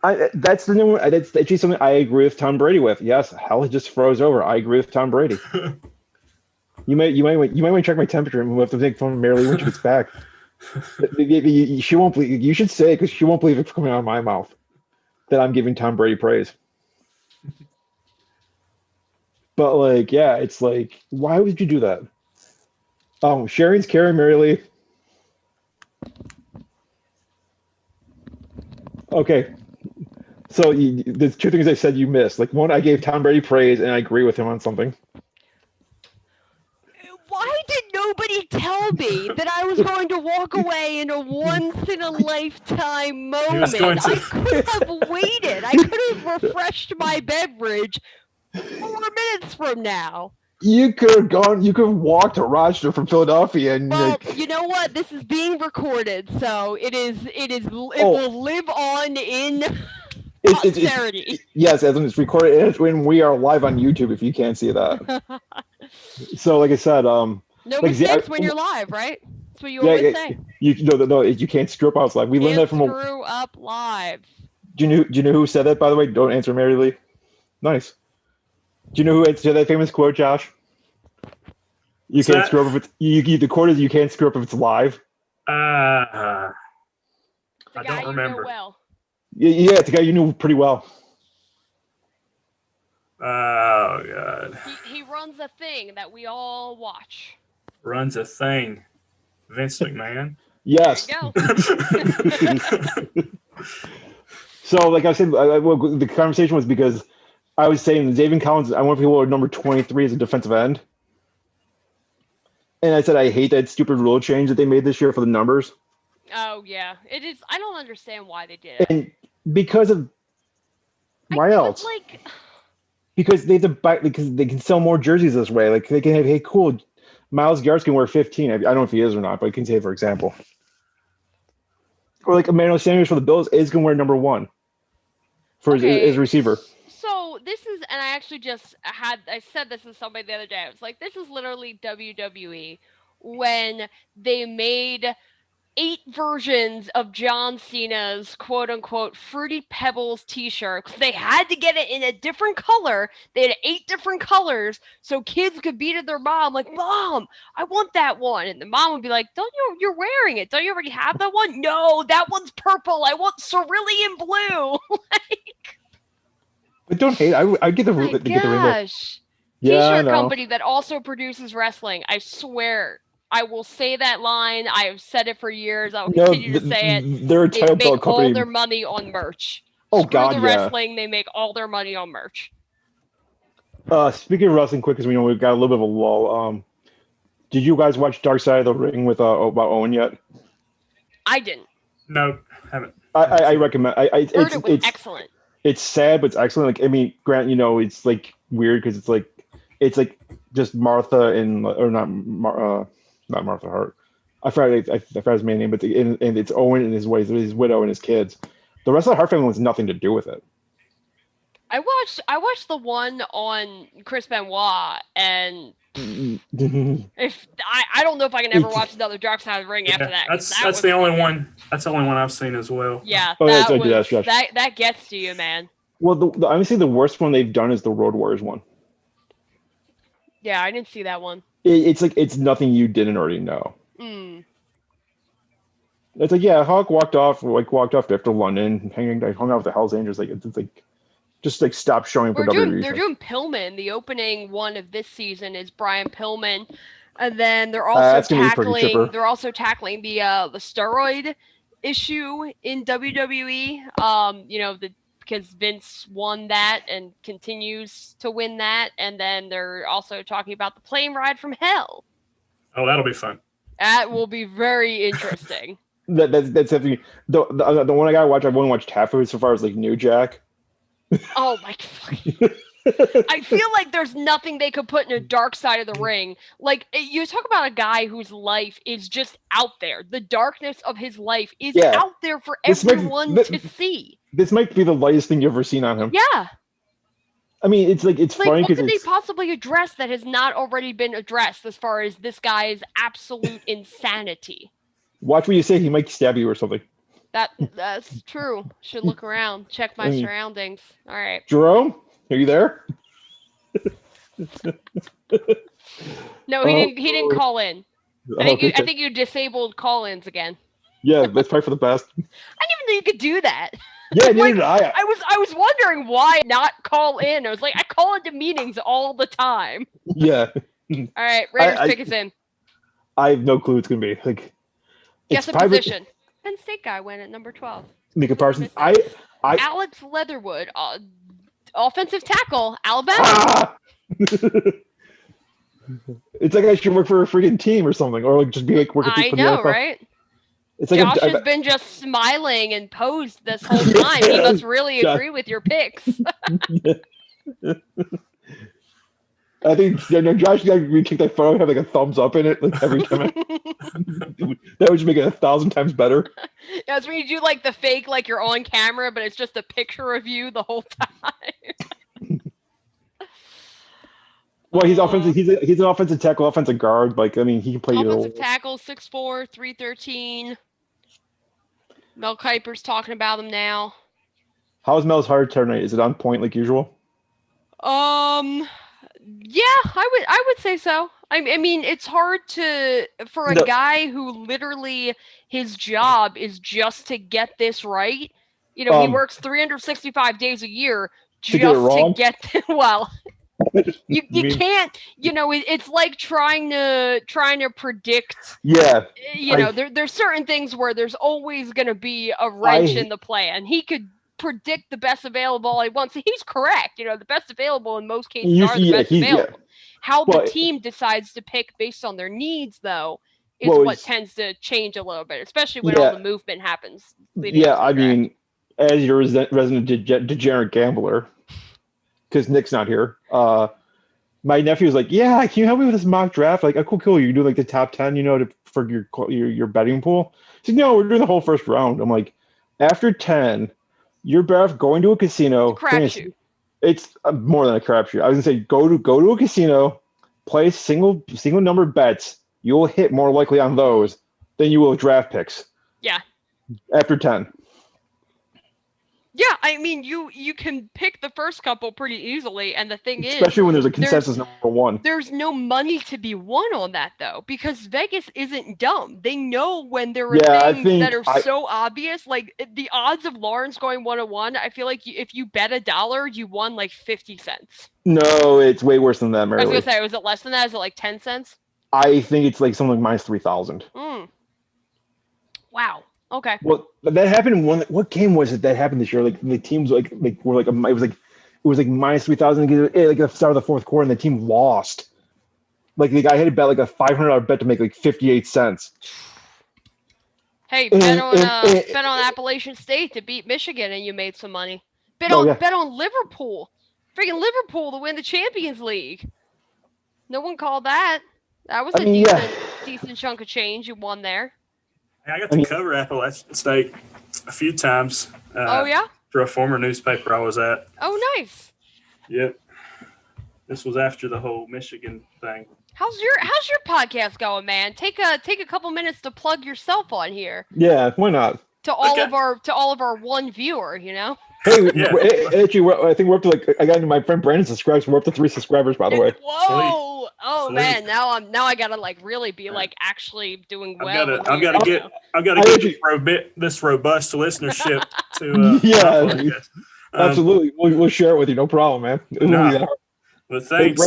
it. That's the new one. That's actually something I agree with Tom Brady with. Yes, hell, it just froze over. I agree with Tom Brady. You might want to check my temperature, and we'll have to take phone Mary Lee when she gets back. She won't believe. You should say it because she won't believe it's coming out of my mouth that I'm giving Tom Brady praise. But like, yeah, it's like, why would you do that? Oh, Sharon's carrying Mary Lee. Okay, so there's two things I said you missed. Like one, I gave Tom Brady praise, and I agree with him on something. Why did nobody tell me that I was going to walk away in a once-in-a-lifetime moment? I could have waited. I could have refreshed my beverage 4 minutes from now. You could have gone. You could have walked to Rochester from Philadelphia, and you know what? This is being recorded, so it will live on in posterity. Yes, as it's recorded, when we are live on YouTube. If you can't see that, so like I said, no mistakes when you're live, right? That's what you always say. You can't screw up while it's live. We learned that from screw up live. Do you know who said that? By the way, don't answer Mary Lee. Nice. Do you know who said that famous quote, Josh? You can't screw up if it's the quote is you can't screw up if it's live. I don't remember. Well. Yeah, it's a guy you knew pretty well. Oh God. He runs a thing that we all watch. Runs a thing. Vince McMahon. Yes. There you go. So, like I said, the conversation was because I was saying Zaven Collins, I want people at number 23 as a defensive end. And I said I hate that stupid rule change that they made this year for the numbers. Oh, yeah. It is. I don't understand why they did it. And because of why else? Because they have to buy, because they can sell more jerseys this way. Like they can have, hey, cool, Myles Garrett can wear 15. I don't know if he is or not, but I can say, for example. Or like Emmanuel Sanders for the Bills is going to wear number 1 for his receiver. So this is, and I actually I said this to somebody the other day. I was like, this is literally WWE when they made 8 versions of John Cena's quote-unquote Fruity Pebbles t-shirt because they had to get it in a different color. They had 8 different colors so kids could be to their mom like, Mom, I want that one. And the mom would be like, you're wearing it. Don't you already have that one? No, that one's purple. I want cerulean blue. But don't hate. I get the rainbow. T-shirt company that also produces wrestling. I swear, I will say that line. I have said it for years. I will continue to say it. They're a title belt company. All their money on merch. Oh Screw God, the wrestling. They make all their money on merch. Speaking of wrestling, quick, because we know we've got a little bit of a lull. Did you guys watch Dark Side of the Ring with about Owen yet? I didn't. No, haven't. I recommend. It's excellent. It's sad, but it's excellent. Like, I mean, Grant, it's like weird because it's like just Martha and or not Martha Hart. I forgot his main name, but and it's Owen and his wife, his widow and his kids. The rest of the Hart family has nothing to do with it. I watched the one on Chris Benoit, and if I don't know if I can ever watch another Dark Side of the Ring after that. That's the only one. That's the only one I've seen as well. Yeah, that gets to you, man. Well, honestly, the worst one they've done is the Road Warriors one. Yeah, I didn't see that one. It's nothing you didn't already know. Mm. It's like, yeah, Hawk walked off after London, hung out with the Hells Angels. Like it's like just like stop showing for WWE. They're doing Pillman. The opening one of this season is Brian Pillman, and then they're also tackling the steroid issue in WWE. The because Vince won that and continues to win that. And then they're also talking about the plane ride from hell. Oh, that'll be fun. That will be very interesting. That's definitely the one I gotta watch. I've only watched half of it so far as like New Jack. Oh my god. I feel like there's nothing they could put in a dark side of the ring. Like, you talk about a guy whose life is just out there. The darkness of his life is out there for everyone to see. This might be the lightest thing you've ever seen on him. Yeah. I mean, it's funny because what could they possibly address that has not already been addressed as far as this guy's absolute insanity? Watch what you say. He might stab you or something. That's true. Should look around, check my surroundings. All right, Jerome, are you there? No, he didn't call in. I think you disabled call-ins again. Yeah, that's probably for the best. I didn't even know you could do that. Yeah, neither did I. I was wondering why not call in. I was like, I call into meetings all the time. Yeah. All right, Raiders pick us in. I have no clue who it's gonna be. Like, guess the position. Penn State guy went at number 12. Micah Parsons. Alex Leatherwood, offensive tackle, Alabama. Ah! It's like I should work for a freaking team or something, or like just be like working. I know, right? It's like Josh has been just smiling and posed this whole time. He must really agree with your picks. I think Josh we take that photo, have like a thumbs up in it, like every time. That would just make it 1,000 times better. That's when you do like the fake, like you're on camera, but it's just a picture of you the whole time. Well, he's offensive. He's an offensive tackle, offensive guard. Like, I mean, he can play either. Offensive tackle, 6'4", 313. Mel Kiper's talking about him now. How's Mel's hard tonight? Is it on point like usual? Yeah, I would say so. I mean, it's hard for a guy who literally his job is just to get this right. You know, he works 365 days a year just to get well. You can't, you know, it's like trying to predict. Yeah. You know, there's certain things where there's always going to be a wrench in the plan. He could predict the best available all he wants. He's correct. You know, the best available in most cases are the best available. Yeah. How the team decides to pick based on their needs, though, is what tends to change a little bit, especially when all the movement happens. I mean, as your resident degenerate gambler, because Nick's not here, my nephew was like, "Yeah, can you help me with this mock draft?" Like, "Oh, cool. You do like the top 10, you know, for your betting pool." He said, "No, we're doing the whole first round." I'm like, "After 10, you're better off going to a casino." Crapshoot. It's more than a crapshoot. I was gonna say go to a casino, play single number bets. You will hit more likely on those than you will draft picks. Yeah. After 10. Yeah, I mean, you can pick the first couple pretty easily, and the thing is, especially when there's a consensus number one. There's no money to be won on that, though, because Vegas isn't dumb. They know when there are things that are so obvious. Like, the odds of Lawrence going 1-1, I feel like if you bet $1, you won like 50 cents. No, it's way worse than that, Mary. I was gonna say, was it less than that? Is it like 10 cents? I think it's like something like minus 3,000. Wow. Okay. Well, that happened in what game was it that happened this year? Like the teams were like it was like minus 3,000 like at the start of the fourth quarter, and the team lost. Like the guy had to bet like a $500 bet to make like 58 cents. Hey, bet on Appalachian State to beat Michigan, and you made some money. Bet on Liverpool, freaking Liverpool to win the Champions League. No one called that. That was decent chunk of change you won there. I got to cover Appalachian State a few times. For a former newspaper I was at. Oh, nice. Yep. This was after the whole Michigan thing. How's your podcast going, man? Take a couple minutes to plug yourself on here. Yeah, why not? To all of our one viewer, you know. Hey, actually, I think we're up to I got my friend Brandon subscribes. We're up to 3 subscribers, by the way. Whoa! Sweet. Oh man, now I gotta like really be like actually doing well. I've got to get this robust listenership to. Absolutely. We'll share it with you. No problem, man. But thanks.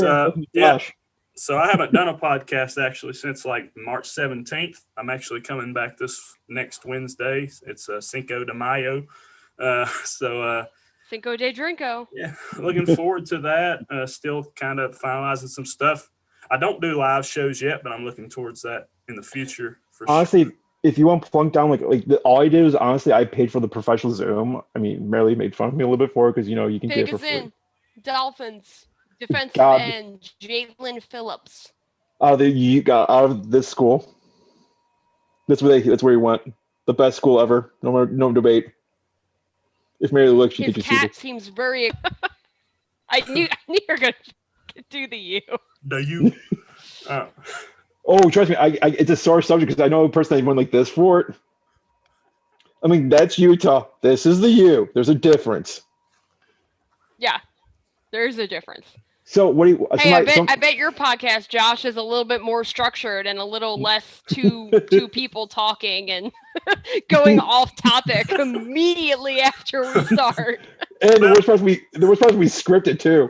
So I haven't done a podcast actually since like March 17th. I'm actually coming back this next Wednesday. It's Cinco de Mayo. Cinco de Drinko. Yeah, looking forward to that. Still kind of finalizing some stuff. I don't do live shows yet, but I'm looking towards that in the future. Honestly, if you want to plunk down, all I did was honestly I paid for the professional Zoom. I mean, Marilee made fun of me a little bit for it because you can get it for free. Dolphins defensive end Jalen Phillips. You got out of this school. That's where he went. The best school ever. No debate. If Marilee looked, she could just see it. His cat seems very. I knew you were gonna do the U. The U. Oh, trust me, it's a sore subject because I know a person that went like this for it. I mean, that's Utah. This is the U. There's a difference. Yeah, there's a difference. So what do you? Hey, I bet your podcast, Josh, is a little bit more structured and a little less two people talking and going off topic immediately after we start. And the worst part we scripted too.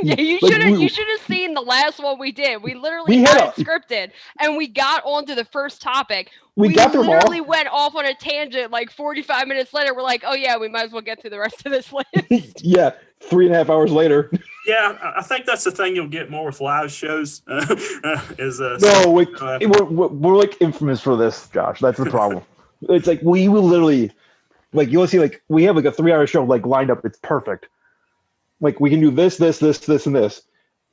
Yeah, you should have seen the last one we did. We literally had it scripted, and we got onto the first topic. We literally went off on a tangent like 45 minutes later. We're like, oh yeah, we might as well get through the rest of this list. Yeah, 3.5 hours later. Yeah, I think that's the thing you'll get more with live shows. We're like infamous for this, Josh. That's the problem. It's like we will literally, you'll see, we have a 3-hour show lined up. It's perfect. We can do this, and this.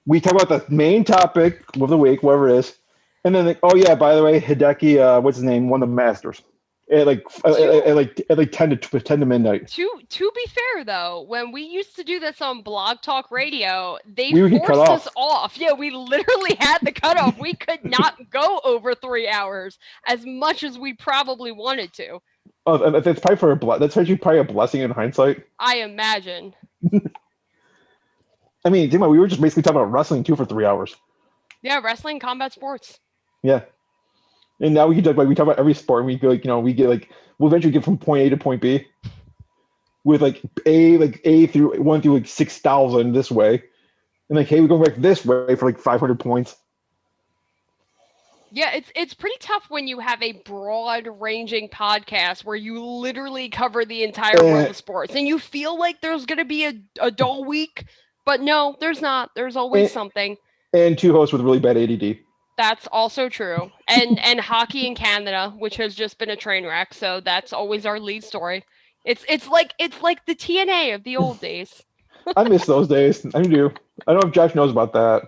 We talk about the main topic of the week, whatever it is, and then oh yeah, by the way, Hideki, what's his name, won the Masters at 10 to midnight. To be fair though, when we used to do this on Blog Talk Radio, they forced us off. Yeah, we literally had the cutoff. We could not go over 3 hours as much as we probably wanted to. Oh, that's probably that's actually probably a blessing in hindsight. I imagine. I mean, think about it, we were just basically talking about wrestling too for 3 hours. Yeah, wrestling, combat sports. Yeah, and now we can talk we talk about every sport. And we go we'll eventually get from point A to point B, with A through 1 through 6,000 this way, and hey, we go back this way for 500 points. Yeah, it's pretty tough when you have a broad-ranging podcast where you literally cover the entire world of sports, and you feel like there's going to be a dull week. But no, there's not. There's always something. And 2 hosts with really bad ADD. That's also true. And hockey in Canada, which has just been a train wreck. So that's always our lead story. It's like the TNA of the old days. I miss those days. I do. I don't know if Josh knows about that.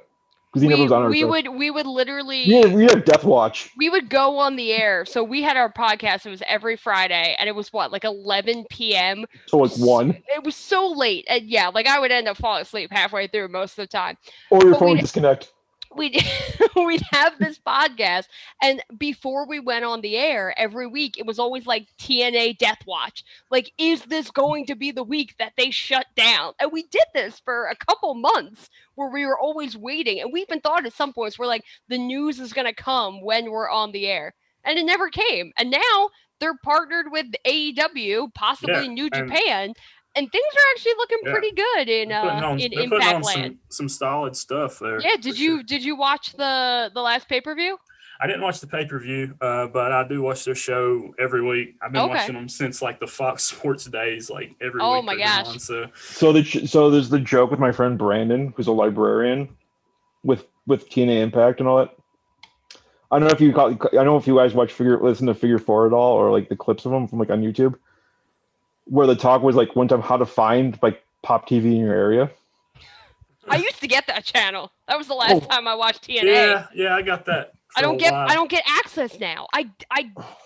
Because he never was on our show. We would literally. Yeah, we had Death Watch. We would go on the air. So we had our podcast. It was every Friday, and it was 11 p.m. So 1. It was so late, and yeah, I would end up falling asleep halfway through most of the time. Or your phone would disconnect. We'd have this podcast, and before we went on the air every week, it was always TNA Death Watch. Is this going to be the week that they shut down? And we did this for a couple months where we were always waiting, and we even thought at some points we're the news is going to come when we're on the air, and it never came. And now they're partnered with AEW, possibly New Japan. And things are actually looking pretty good in Impact Land. Some solid stuff there. Yeah, did you watch the last pay-per-view? I didn't watch the pay-per-view, but I do watch their show every week. I've been watching them since the Fox Sports days, every week. Oh my gosh! So there's the joke with my friend Brandon, who's a librarian, with TNA Impact and all that. I don't know if you guys listen to Figure 4 at all, or the clips of them from on YouTube. Where the talk was one time how to find Pop TV in your area. I used to get that channel. That was the last time I watched TNA. Yeah, I got that. I don't get access now. I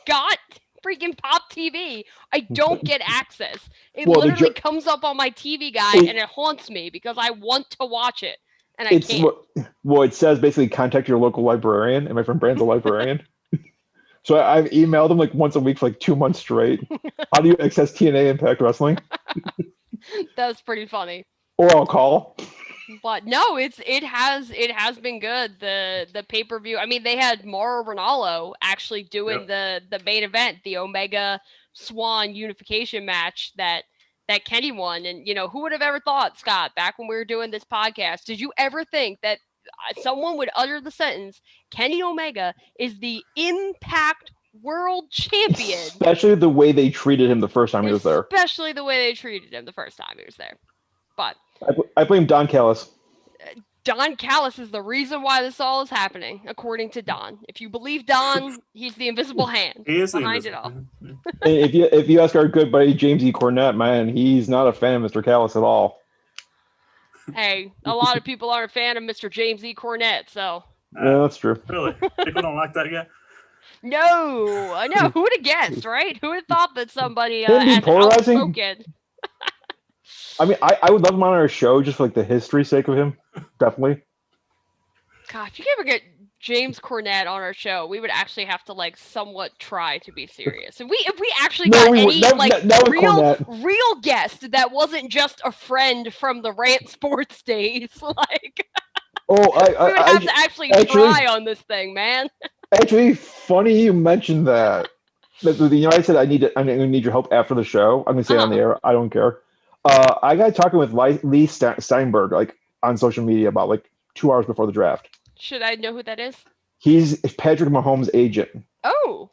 got freaking Pop TV. I don't get access. It literally comes up on my TV guide and it haunts me because I want to watch it and I can't. Well, it says basically contact your local librarian, and my friend Brand's a librarian. So I've emailed him once a week for 2 months straight. How do you access TNA Impact Wrestling? That's pretty funny. Or I'll call. But no, it has been good. The pay-per-view. I mean, they had Mauro Ranallo actually doing the main event, the Omega Swan unification match that Kenny won. And who would have ever thought, Scott, back when we were doing this podcast, did you ever think that someone would utter the sentence, Kenny Omega is the Impact world champion. Especially the way they treated him the first time he was there. Especially the way they treated him the first time he was there. But I blame Don Callis. Don Callis is the reason why this all is happening, according to Don. If you believe Don, he's the invisible hand behind it all. If you ask our good buddy James E. Cornette, man, he's not a fan of Mr. Callis at all. Hey, a lot of people aren't a fan of Mr. James E. Cornette, so. Yeah, that's true. Really? People don't like that guy? No, I know. Who would have guessed, right? Who would have thought that somebody as polarizing? outspoken? I mean, I would love him on our show just for like the history sake of him. Definitely. God, if you ever get James Cornette on our show, we would actually have to like somewhat try to be serious. If we actually got real guest that wasn't just a friend from the Rant Sports days, like we would have to actually try on this thing, man. Actually, funny you mentioned that. I said I need your help after the show. I'm gonna say it on the air. I don't care. I got talking with Lee Steinberg like on social media about like 2 hours before the draft. Should I know who that is? He's Patrick Mahomes' agent. Oh.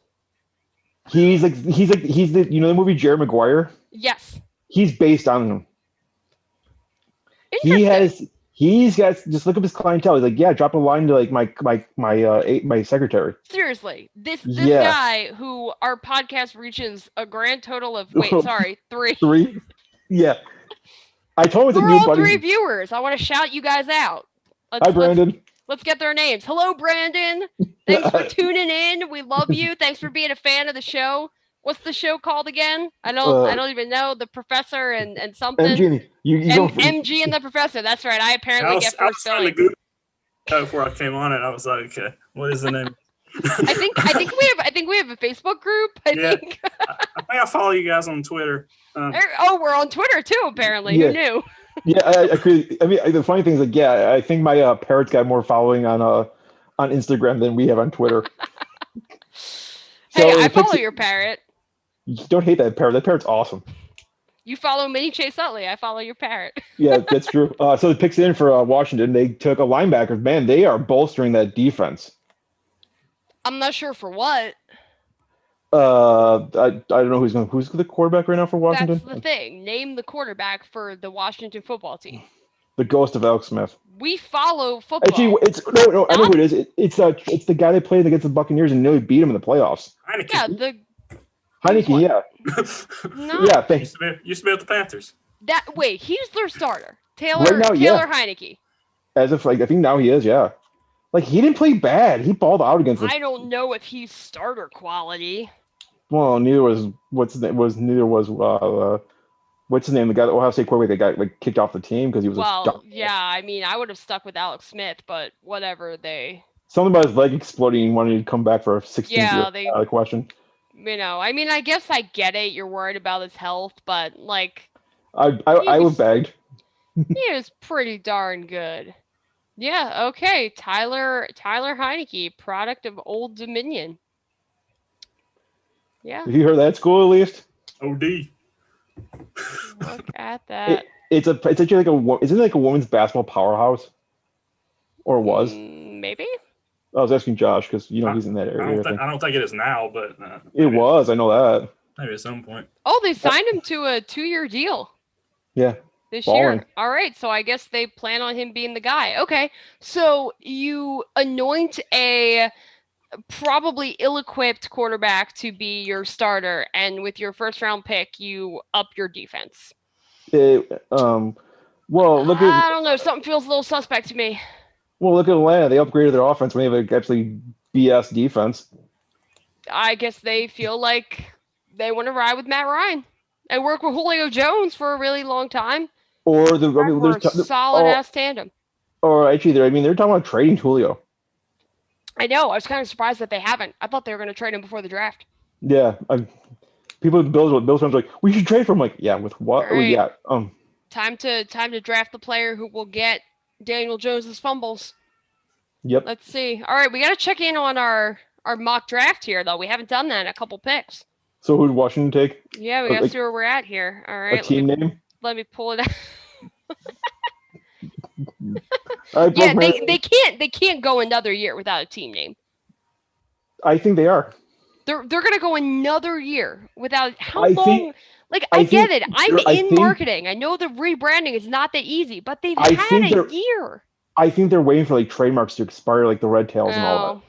He's the the movie Jerry Maguire? Yes. He's based on him. He's got just look up his clientele. He's like, yeah, drop a line to like my secretary. Seriously, this guy who our podcast reaches a grand total of 3. 3? Yeah. I told him it's a new buddy. 3 viewers. I want to shout you guys out. Hi, Brandon. Let's get their names. Hello, Brandon. Thanks for tuning in. We love you. Thanks for being a fan of the show. What's the show called again? I don't even know. The Professor and something. MG. MG and the Professor. That's right. I apparently get first billing. Before I came on it, I was like, what is the name? I think we have a Facebook group. I think I follow you guys on Twitter. We're on Twitter too. Apparently, Who knew? Yeah, I agree. I mean, the funny thing is, like, yeah, I think my parrot's got more following on Instagram than we have on Twitter. Hey, I follow your parrot. You don't hate that parrot. That parrot's awesome. You follow Minnie Chase Utley. I follow your parrot. Yeah, that's true. So the picks in for Washington, they took a linebacker. Man, they are bolstering that defense. I'm not sure for what. I don't know who's the quarterback right now for Washington. That's the thing. Name the quarterback for the Washington football team. The ghost of Alex Smith. We follow football. Actually, no. I know who it is. It's the guy that played against the Buccaneers and nearly beat him in the playoffs. Heinicke. Heineke, yeah. No. Yeah, thanks. Used to be with the Panthers. He's their starter. Taylor Heinicke. As if I think now he is, yeah. Like he didn't play bad. He balled out against us. I don't know if he's starter quality. Well, neither was what's his name? The guy that Ohio State quarterback that got like kicked off the team because he was I mean, I would have stuck with Alex Smith, but whatever. Something about his leg exploding. He wanted to come back for a 16th question. I mean, I guess I get it. You're worried about his health, but like, I was bagged. He was pretty darn good. Yeah. Okay. Tyler Heinicke, product of Old Dominion. Yeah. Have you heard that school at least? OD. Look at that. It's actually isn't it like a women's basketball powerhouse? Or was? Maybe. I was asking Josh because he's in that area. I don't think it is now, but it was. I know that. Maybe at some point. Oh, they signed him to a 2-year deal. Yeah. This year. All right. So I guess they plan on him being the guy. Okay. So you anoint a probably ill-equipped quarterback to be your starter, and with your first-round pick, you up your defense. Well, look at. I don't know. Something feels a little suspect to me. Well, look at Atlanta. They upgraded their offense when they have actually BS defense. I guess they feel like they want to ride with Matt Ryan and work with Julio Jones for a really long time. Or solid-ass tandem. Or actually, they're talking about trading Julio. I know. I was kind of surprised that they haven't. I thought they were going to trade him before the draft. Yeah. People with Bills fans are like, we should trade for him. Like, yeah, with what? Right. Yeah. Time to draft the player who will get Daniel Jones's fumbles. Yep. Let's see. All right, we got to check in on our mock draft here, though. We haven't done that in a couple picks. So who did Washington take? Yeah, we got to see where we're at here. All right. A team name? Let me pull it out. Yeah, they can't go another year without a team name. I think they are. They're gonna go another year without how long? I get it. I'm in marketing. I know the rebranding is not that easy, but they've had a year. I think they're waiting for like trademarks to expire, like the red tails and all that.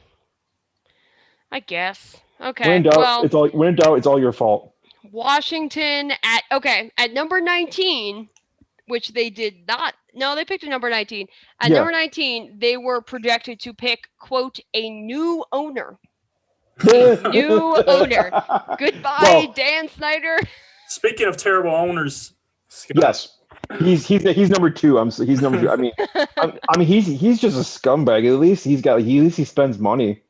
I guess. Okay. When in doubt, it's all your fault. Washington at number 19, which they did not. No, they picked a number 19. At number 19, they were projected to pick, quote, a new owner. New owner. Goodbye, Dan Snyder. Speaking of terrible owners, Scott. Yes, he's number 2. He's number 2. I mean, he's just a scumbag. At least he spends money.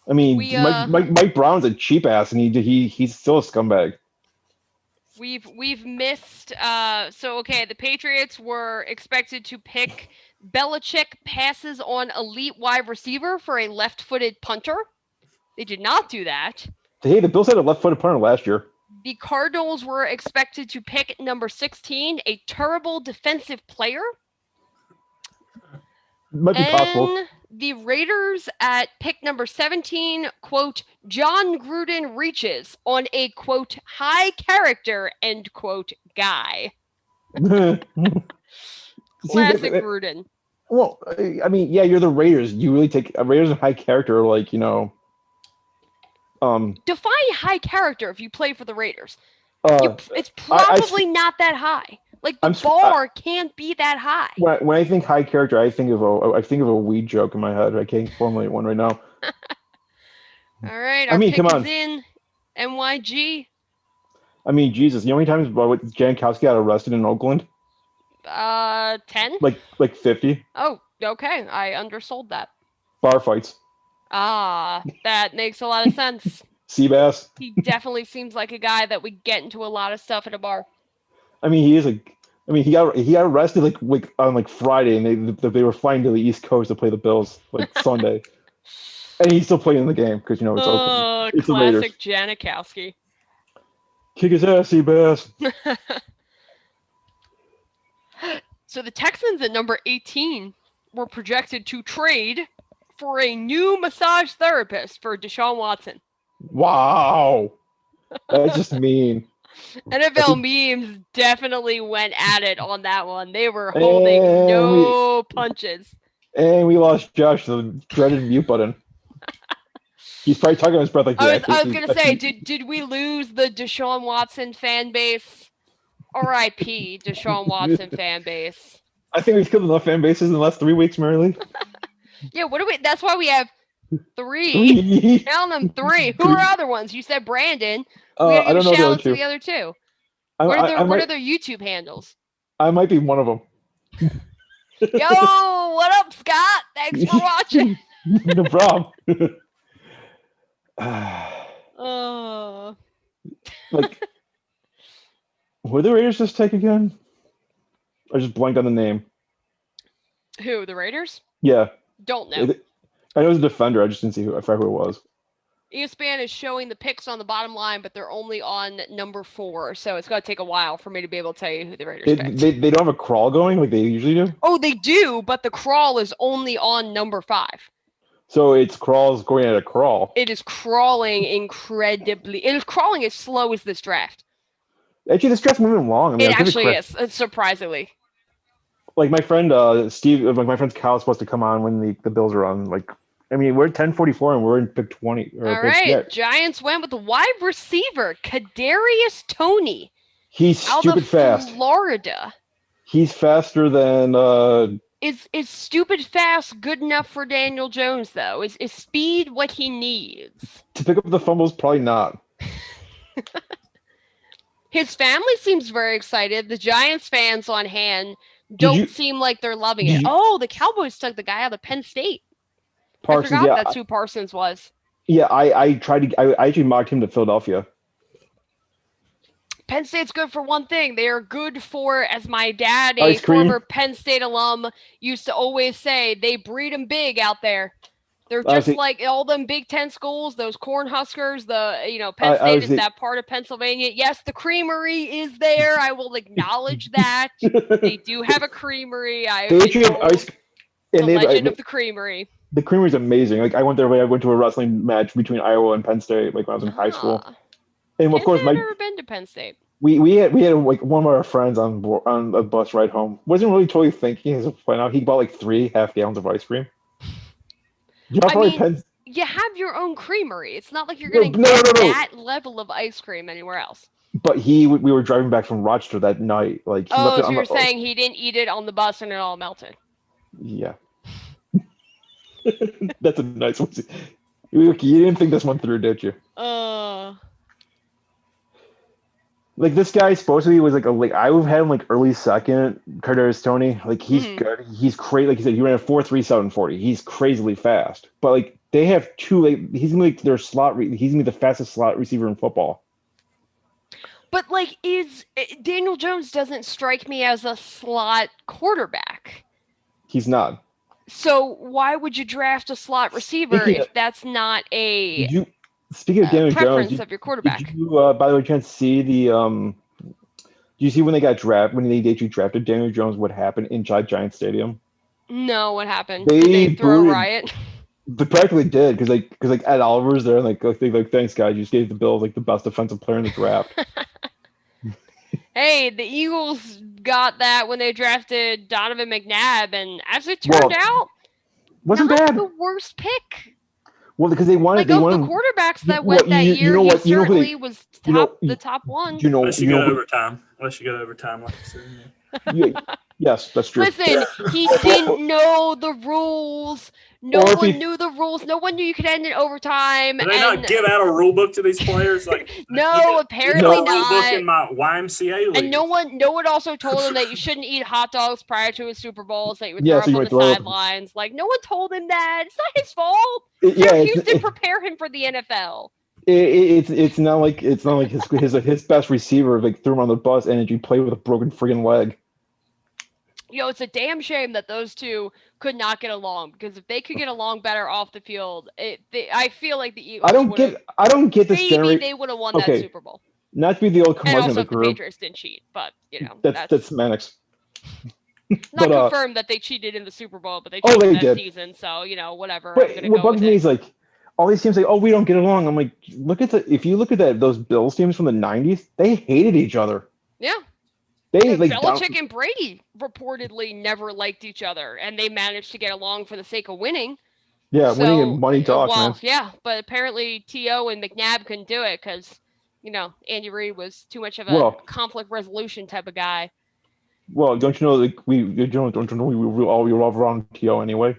I mean, Mike Brown's a cheap ass, and he's still a scumbag. We've missed. The Patriots were expected to pick Belichick passes on elite wide receiver for a left-footed punter. They did not do that. Hey, the Bills had a left-footed punter last year. The Cardinals were expected to pick number 16, a terrible defensive player. Might be possible. The Raiders at pick number 17, quote, John Gruden reaches on a, quote, high character, end quote, guy. Classic Gruden. Well, I mean, yeah, you're the Raiders. You really take Raiders and high character, like, define high character if you play for the Raiders. It's probably not that high. Like the bar can't be that high. When I think high character, I think of a weed joke in my head. I can't formulate one right now. All right, our pick is in NYG. I mean, Jesus, you know how many times Jankowski got arrested in Oakland? 10. Like 50. Oh, okay. I undersold that. Bar fights. Ah, that makes a lot of sense. Seabass. He definitely seems like a guy that would get into a lot of stuff at a bar. I mean, he got arrested like on Friday, and they were flying to the East Coast to play the Bills Sunday, and he's still playing the game because it's Oakland. It's classic Janikowski. Kick his ass, Seabass. So the Texans at number 18 were projected to trade for a new massage therapist for Deshaun Watson. Wow, that's just mean. NFL memes definitely went at it on that one. They were holding no punches. And we lost Josh, the dreaded mute button. He's probably talking on his breath like that. I was going to say, did we lose the Deshaun Watson fan base? R.I.P. Deshaun Watson fan base. I think we've killed enough fan bases in the last 3 weeks, Marilee. Yeah, that's why we have 3. Count them 3. Who are other ones? You said Brandon. I don't know the other two. What are their YouTube handles? I might be one of them. Yo, what up, Scott? Thanks for watching. No problem. Were the Raiders just take again? I just blanked on the name. Who, the Raiders? Yeah. Don't know. I know it was a defender. I just didn't see who it was. ESPN is showing the picks on the bottom line, but they're only on number 4, so it's going to take a while for me to be able to tell you who the Raiders picked. They don't have a crawl going like they usually do? Oh, they do, but the crawl is only on number 5. So it's crawls going at a crawl. It is crawling incredibly. It is crawling as slow as this draft. Actually, this draft's moving along. It actually is, surprisingly. Like my friend Steve, my friend Kyle is supposed to come on when the Bills are on. We're at 10:44 and we're in pick 20. All right, Giants went with the wide receiver Kadarius Toney. He's stupid fast. Florida. He's faster than. Is stupid fast good enough for Daniel Jones though? Is speed what he needs? To pick up the fumbles, probably not. His family seems very excited. The Giants fans on hand don't seem like they're loving it. The Cowboys took the guy out of Penn State. Parsons, I forgot that's who Parsons was. Yeah, I actually mocked him to Philadelphia. Penn State's good for one thing. They are good for, as my dad, a former Penn State alum, used to always say, they breed them big out there. They're just like all them Big Ten schools, those Cornhuskers, Penn State is that part of Pennsylvania. Yes, the creamery is there. I will acknowledge that. They do have a creamery. The legend of the Creamery. The Creamery is amazing. Like I went there. I went to a wrestling match between Iowa and Penn State. Like when I was in high school. And of course, I've never been to Penn State. We had like one of our friends on a bus ride home. Wasn't really totally thinking as a point out. He bought like 3 half-gallons of ice cream. You have your own creamery. It's not like you're going to get that level of ice cream anywhere else. But we were driving back from Rochester that night. Like so you're saying he didn't eat it on the bus and it all melted? Yeah. That's a nice one. You didn't think this one through, did you? Like this guy supposedly was like I would have had him like early second, Kadarius Toney. Like he's good. He's crazy. Like he said, he ran a 4.37 40. He's crazily fast. But like they have 2. Like he's gonna be their slot. He's gonna be the fastest slot receiver in football. But like, Daniel Jones doesn't strike me as a slot quarterback. He's not. So why would you draft a slot receiver if that's not a speaking of Daniel preference Jones, of your quarterback? Did you, by the way, chance see the do you see when they got drafted, when they actually drafted Daniel Jones, what happened in Giant Stadium? No, what happened? Did they throw a riot? They practically did because Ed Oliver's there and like thanks guys, you just gave the Bills like the best defensive player in the draft. Hey, the Eagles got that when they drafted Donovan McNabb, and as it turned out, wasn't not bad. The worst pick. Well, because they wanted the quarterbacks that went that year. He certainly was the top one. Unless you go to overtime, like you said. Yes, that's true. Listen, he didn't know the rules. No one knew the rules. No one knew you could end in overtime. Did they not give out a rule book to these players? Like no, apparently not. Rule book in my YMCA league. And no one also told him that you shouldn't eat hot dogs prior to a Super Bowl, so you would throw up on the sidelines. Like no one told him that. It's not his fault. Syracuse didn't prepare him for the NFL. It's not like his best receiver like threw him on the bus and he played with a broken friggin' leg. It's a damn shame that those two could not get along, because if they could get along better off the field, I feel like the Eagles. I don't get this generation. Maybe they would have won that Super Bowl. Not to be the old curmudgeon of the group. The Patriots didn't cheat, but that's semantics. Not confirmed that they cheated in the Super Bowl, but they cheated that season. So whatever. But what bugs me is like all these teams say, "Oh, we don't get along." I'm like, if you look at those Bills teams from the '90s, they hated each other. Yeah. Belichick and Brady reportedly never liked each other, and they managed to get along for the sake of winning. Yeah, winning and money talk, man. Yeah, but apparently T.O. and McNabb couldn't do it because, Andy Reid was too much of a conflict resolution type of guy. Well, don't you know that we all revolve around T.O. anyway?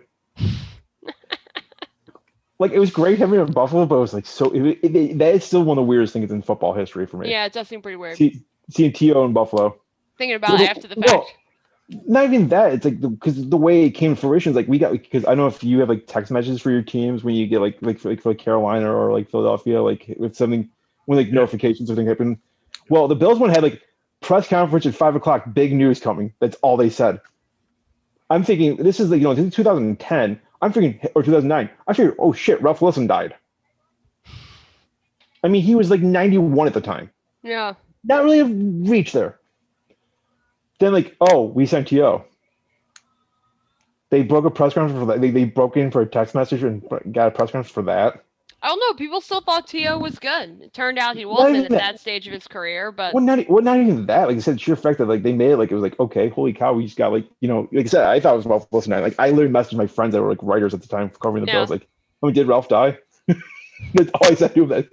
Like, it was great having him in Buffalo, but it was like that is still one of the weirdest things in football history for me. Yeah, it does seem pretty weird. Seeing T.O. in Buffalo. Thinking about it after the fact. Well, not even that. It's like because the way it came to fruition is like we got, because I don't know if you have like text messages for your teams when you get like for Carolina or like Philadelphia, like with something when like notifications or things happen. Well, the Bills one had like press conference at 5:00, big news coming. That's all they said. I'm thinking this is like this is 2010. I'm thinking, or 2009. I figured, oh shit, Ralph Wilson died. I mean, he was like 91 at the time. Yeah. Not really a reach there. Then we sent T.O. They broke a press conference for that. They broke in for a text message and got a press conference for that. I don't know. People still thought T.O. was good. It turned out he wasn't at that stage of his career. But not even that. Like I said, sheer fact that they made it it was okay, holy cow, we just got like I said, I thought it was Ralph Wilson. Like I literally messaged my friends that were writers at the time covering the Bills. Like, did Ralph die? That's all I said to that.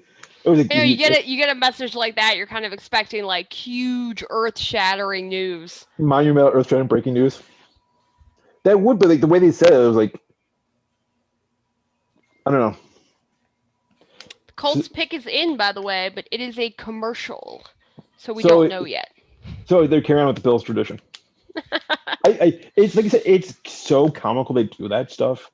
It was you get a message like that, you're kind of expecting huge earth-shattering news. Monumental earth-shattering breaking news. That would, but the way they said it was I don't know. The Colts pick is in, by the way, but it is a commercial, so we don't know yet. So they're carrying on with the Bills tradition. It's like I said, it's so comical they do that stuff.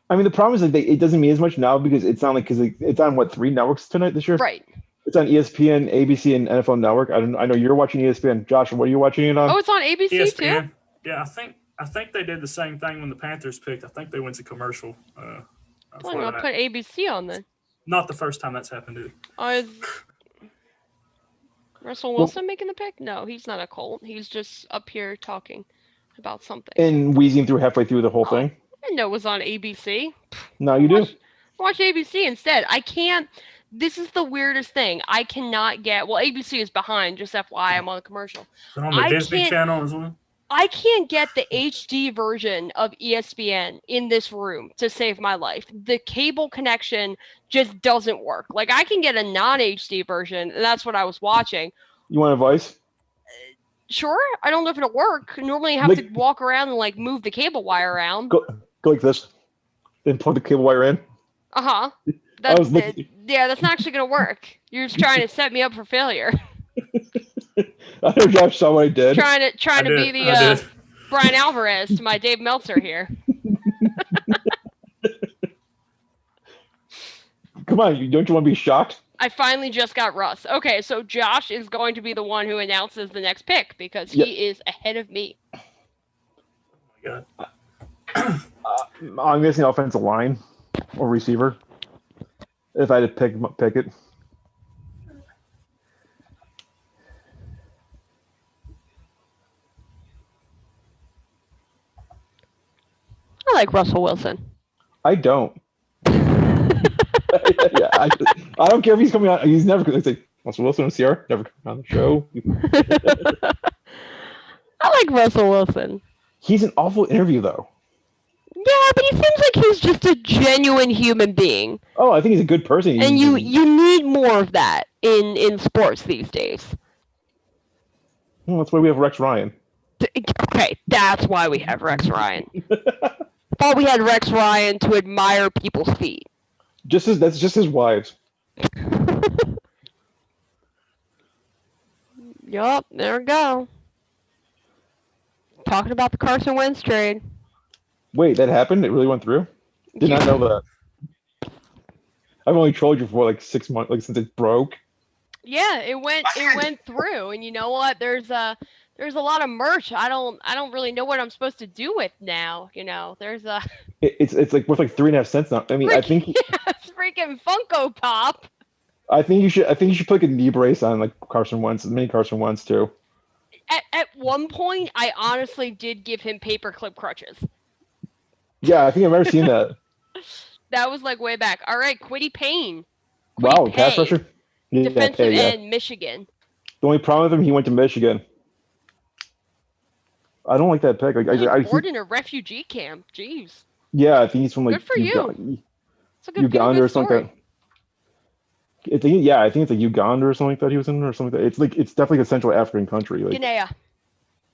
I mean, the problem is it doesn't mean as much now because it's not because it's on 3 networks tonight this year. Right. It's on ESPN, ABC, and NFL Network. I know you're watching ESPN. Josh, what are you watching it on? Oh, it's on ABC ESPN. too. Yeah, I think they did the same thing when the Panthers picked. I think they went to commercial. I'm gonna put ABC on then. Not the first time that's happened, dude. Is Russell Wilson making the pick? No, he's not a Colt. He's just up here talking. about something. And wheezing through halfway through the whole thing. I didn't know it was on ABC. No, you do. Watch ABC instead. I can't. This is the weirdest thing. I cannot get. Well, ABC is behind. Just FYI, I'm on the commercial. Is it on the Disney Channel as well? I can't get the HD version of ESPN in this room to save my life. The cable connection just doesn't work. Like, I can get a non-HD version, and that's what I was watching. You want advice? Sure. I don't know if it'll work. Normally, you have to walk around and like move the cable wire around. Go like this, then plug the cable wire in. That's not actually gonna work. You're just trying to set me up for failure. I know Josh saw what I did. Trying to be the Brian Alvarez to my Dave Meltzer here. Come on, don't you want to be shocked? I finally just got Russ. Okay, so Josh is going to be the one who announces the next pick because he is ahead of me. Oh my God. I'm guessing offensive line or receiver. If I had to pick it. I like Russell Wilson. I don't. I don't care if he's coming on. He's never going to say, Russell Wilson and CR, never come on the show. I like Russell Wilson. He's an awful interview, though. Yeah, but he seems like he's just a genuine human being. Oh, I think he's a good person. And you need more of that in sports these days. Well, that's why we have Rex Ryan. Okay, that's why we have Rex Ryan. Thought we had Rex Ryan to admire people's feet. That's just his wives. Yup, there we go. Talking about the Carson Wentz trade. Wait, that happened? It really went through? Did not know that. I've only trolled you for like 6 months, like since it broke. Yeah, it went through, and you know what? There's a lot of merch. I don't really know what I'm supposed to do with now. You know, there's a. It's like worth like 3.5 cents now. I mean, I think. It's freaking Funko Pop. I think you should put like a knee brace on like Carson Wentz, mini Carson Wentz too. At one point, I honestly did give him paperclip crutches. Yeah, I think I've never seen that. That was like way back. All right, Kwity Paye. Wow, pass rusher. Yeah, defensive end, Michigan. The only problem with him, he went to Michigan. I don't like that pick. He's born in a refugee camp. Jeez. Yeah, I think he's from like. Good for you. Uganda or something like that. I think it's like Uganda or something like that he was in, or something like that. It's definitely a Central African country. Like,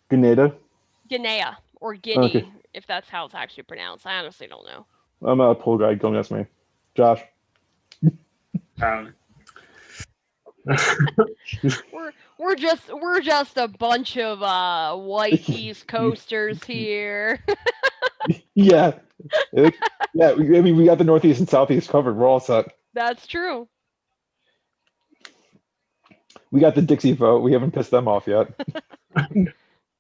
Guinea or Guinea, if that's how it's actually pronounced. I honestly don't know. I'm a pool guy. Don't ask me, Josh. We're just a bunch of white East Coasters here. Yeah. Yeah, I mean, we got the Northeast and Southeast covered. We're all set. That's true. We got the Dixie vote. We haven't pissed them off yet.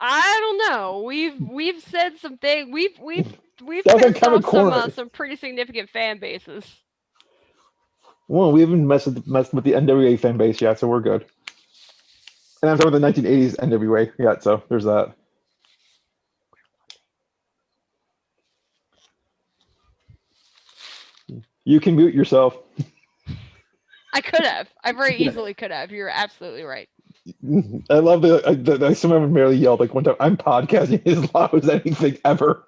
I don't know. We've said some things. We've pissed off some pretty significant fan bases. Well, we haven't messed with the NWA fan base yet, so we're good. And I'm talking about the 1980s NWA yet, so there's that. You can mute yourself. I could have. I very easily could have. You're absolutely right. I love that someone merely yelled like one time, I'm podcasting as loud as anything ever.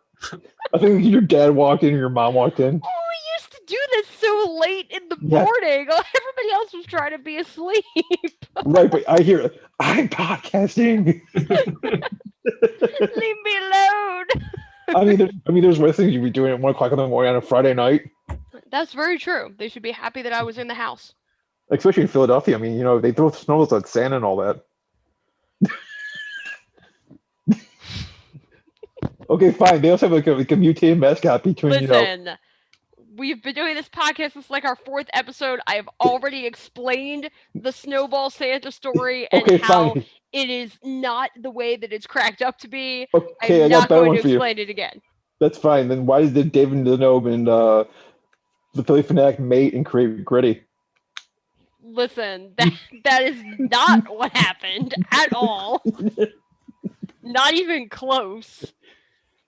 I think your dad walked in or your mom walked in. Oh, we used to do this so late in the morning. Everybody else was trying to be asleep. Right, but I hear, I'm podcasting. Leave me alone. I mean, there's worse things you'd be doing at 1 o'clock in the morning on a Friday night. That's very true. They should be happy that I was in the house. Especially in Philadelphia. I mean, you know, they throw snowballs at Santa and all that. Okay, fine. They also have like a mutated mascot between, Listen, we've been doing this podcast. It's like our 4th episode. I have already explained the Snowball Santa story and how it is not the way that it's cracked up to be. Okay, I'm not going to explain it again. That's fine. Then why did David Denobe and the Philly Fanatic mate and create Gritty? Listen, that is not what happened at all. Not even close.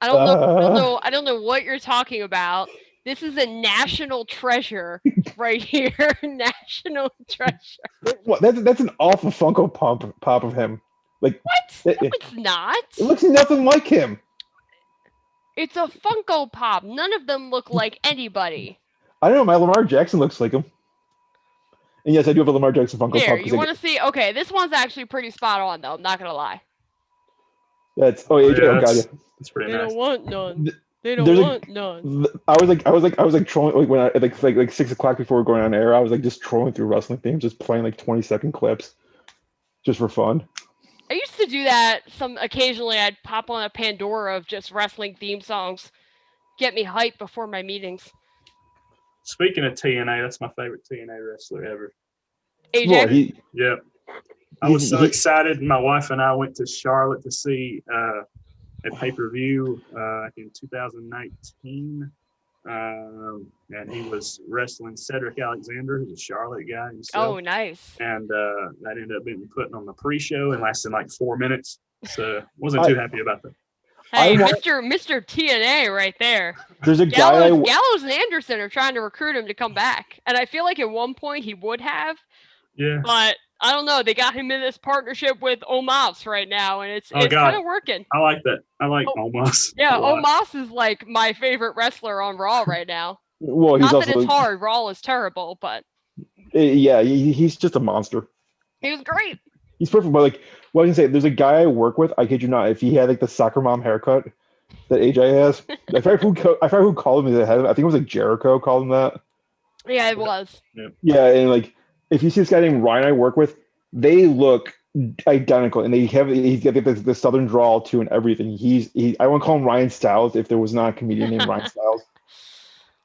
I don't know what you're talking about. This is a national treasure right here. National treasure. What? That's an awful Funko Pop of him. Like what? No, it's not. It looks nothing like him. It's a Funko Pop. None of them look like anybody. I don't know. My Lamar Jackson looks like him. And yes, I do have a Lamar Jackson Funko Pop. Here, you want to see? Okay, this one's actually pretty spot on, though. I'm not gonna lie. That's AJ. Oh god, yeah. That's pretty nice. They don't want none. They don't want none. I was like trolling like when I like 6:00 before we're going on air. I was like just trolling through wrestling themes, just playing like 20-second clips, just for fun. I used to do that occasionally. I'd pop on a Pandora of just wrestling theme songs, get me hyped before my meetings. Speaking of TNA, that's my favorite TNA wrestler ever. AJ. Yep. I was so excited. My wife and I went to Charlotte to see a pay-per-view in 2019. And he was wrestling Cedric Alexander, who's a Charlotte guy himself. Oh, nice. And that ended up being put on the pre-show and lasted like 4 minutes. So wasn't too happy about that. Hey, Mr. TNA right there. There's a Gallows and Anderson are trying to recruit him to come back. And I feel like at one point he would have. Yeah. But I don't know. They got him in this partnership with Omos right now, and it's kind of working. I like that. I like Omos. Yeah, Omos is like my favorite wrestler on Raw right now. Well, Not that it's hard. Raw is terrible, but yeah, he's just a monster. He was great. He's perfect. But like, what I can say, there's a guy I work with. I kid you not. If he had like the soccer mom haircut that AJ has, I forgot who called him that. I think it was like Jericho called him that. Yeah, it was. Yeah, and like, if you see this guy named Ryan I work with, they look identical, and he's got the southern drawl too, and everything. I won't call him Ryan Styles if there was not a comedian named Ryan Styles.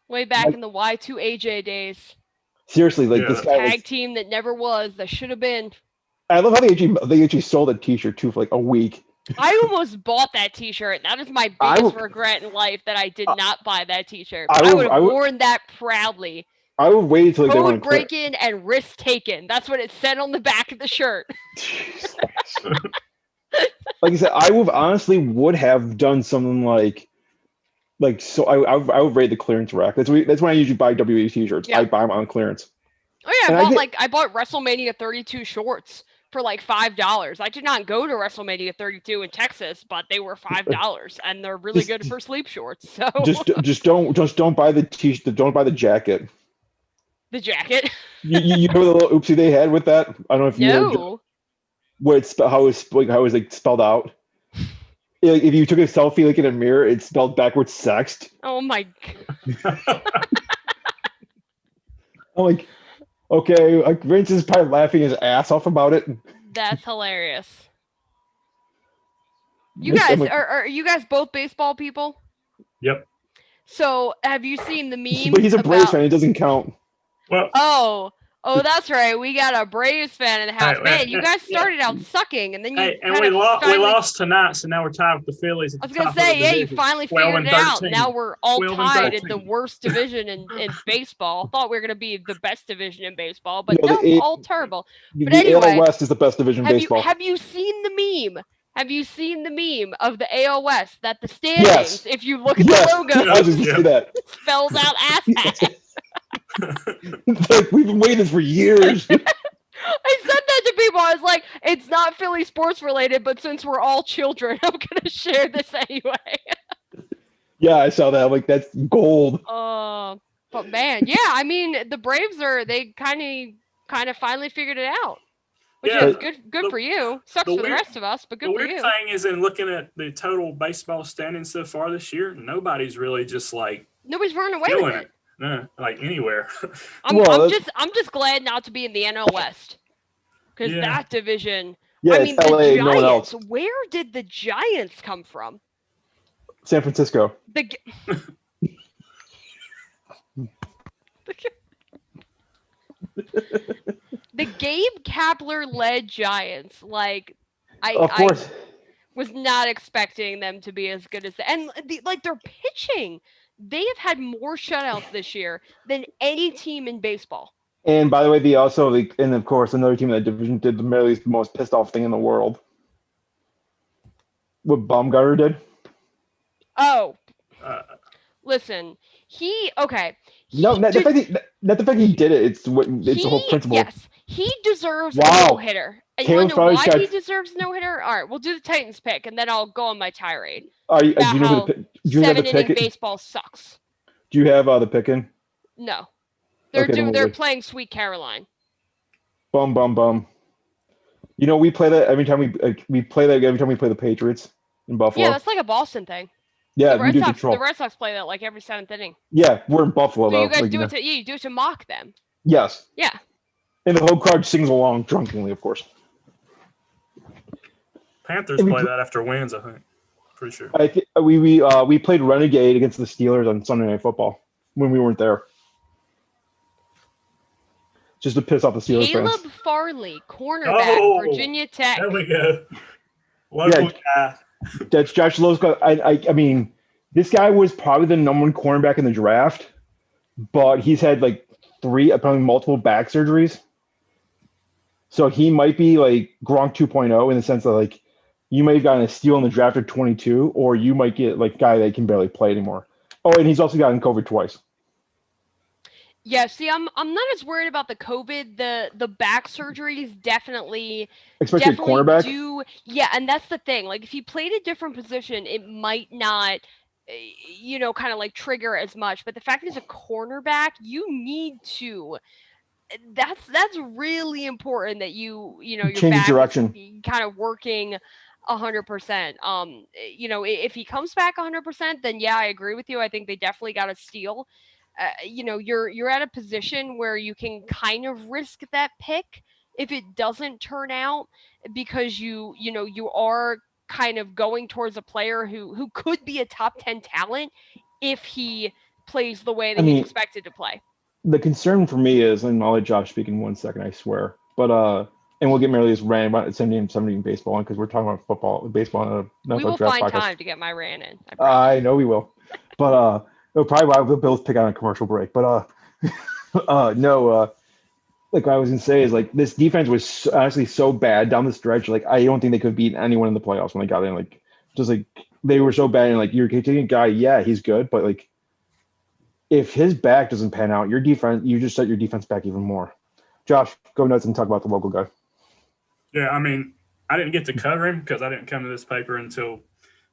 Way back in the Y2AJ days. Seriously, like this guy tag team that never was, that should have been. I love how they actually sold a T-shirt too for like a week. I almost bought that T-shirt. That is my biggest regret in life that I did not buy that T-shirt. I would have worn that proudly. I would wait until they went breaking and risk taken. That's what it said on the back of the shirt. Like I said, I would have done something so I would raid the clearance rack. That's when I usually buy WWE T-shirts. Yeah. I buy them on clearance. Oh yeah, I bought WrestleMania 32 shorts for like $5. I did not go to WrestleMania 32 in Texas, but they were $5, and they're really good for sleep shorts. So just don't buy the T-shirt. Don't buy the jacket. The jacket. you know the little oopsie they had with that? I don't know if you know how it was like spelled out. If you took a selfie like in a mirror, it's spelled backwards sext. Oh my god. I'm like, okay, like Vince is probably laughing his ass off about it. That's hilarious. You guys are you guys both baseball people? Yep. So have you seen the meme? But he's a Braves fan, it doesn't count. Well, oh, that's right. We got a Braves fan in the house. Man, you guys started out sucking, and then we lost tonight, so now we're tied with the Phillies. I was gonna say, you finally figured it out. Now we're all tied in the worst division in baseball. Thought we were gonna be the best division in baseball, but all terrible. But anyway, AL West is the best division in baseball. Have you seen the meme? Have you seen the meme of the AL West that the standings, if you look at the logo, I was just say that. Spells out asshat. Like, we've been waiting for years. I said that to people. I was like, it's not Philly sports related, but since we're all children, I'm gonna share this anyway. Yeah, I saw that. Like, that's gold. But man, yeah, I mean, the Braves they kind of finally figured it out. Which is good for you. Sucks for the rest of us, but good for you. The weird thing is, in looking at the total baseball standings so far this year, nobody's really just like nobody's running away with it. No, like anywhere. I'm just glad not to be in the NL West, because that division. Yeah, I mean, it's LA, the Giants. No one else. Where did the Giants come from? San Francisco. The Gabe Kapler-led Giants, I was not expecting them to be as good as and their pitching. They have had more shutouts this year than any team in baseball. And by the way, and of course, another team in that division did the most pissed off thing in the world. What Baumgartner did. Oh, listen, okay. Not the fact he did it. It's the whole principle. Yes, he deserves a no-hitter. And you want to know why he deserves a no-hitter? All right, we'll do the Titans pick, and then I'll go on my tirade. Do you know who the seven-inning baseball sucks. Do you have the pick in? No. They're playing Sweet Caroline. Bum bum bum. You know, we play that every time we play the Patriots in Buffalo. Yeah, that's like a Boston thing. Yeah, the Red Sox play that like every 7th inning. Yeah, we're in Buffalo though. You guys do it you do it to mock them. Yes. Yeah. And the whole crowd sings along drunkenly, of course. Panthers play that after wins, I think. Pretty sure. We played Renegade against the Steelers on Sunday Night Football when we weren't there. Just to piss off the Steelers fans. Caleb Farley, cornerback, Virginia Tech. There we go. Local guy. That's Josh Lowe's guy. I mean, this guy was probably the number 1 cornerback in the draft, but he's had like probably multiple back surgeries. So he might be like Gronk 2.0 in the sense that like you might have gotten a steal in the draft at 22, or you might get like a guy that can barely play anymore. Oh, and he's also gotten COVID twice. Yeah, see, I'm not as worried about the COVID. The back surgeries definitely, especially cornerback. Yeah, and that's the thing. Like, if he played a different position, it might not, kind of like trigger as much. But the fact that he's a cornerback, you need to. That's really important that your change back direction, is kind of working 100%. If he comes back 100%, then yeah, I agree with you. I think they definitely got a steal. You're at a position where you can kind of risk that pick if it doesn't turn out, because you are kind of going towards a player who could be a top 10 talent if he plays the way that he's expected to play. The concern for me is, and I'll let Josh speak in 1 second, I swear, but and we'll get Marilee's rant about 17 baseball on, because we're talking about baseball on a we will find podcast. Time to get my rant in. I know we will, but probably why we'll both pick on a commercial break. But no, like what I was gonna say is like this defense was honestly so bad down the stretch. Like I don't think they could beat anyone in the playoffs when they got in. Like just like they were so bad, and like you're taking a guy, yeah, he's good, but like if his back doesn't pan out, your defense, you just set your defense back even more. Josh, go nuts and talk about the local guy. Yeah, I mean, I didn't get to cover him because I didn't come to this paper until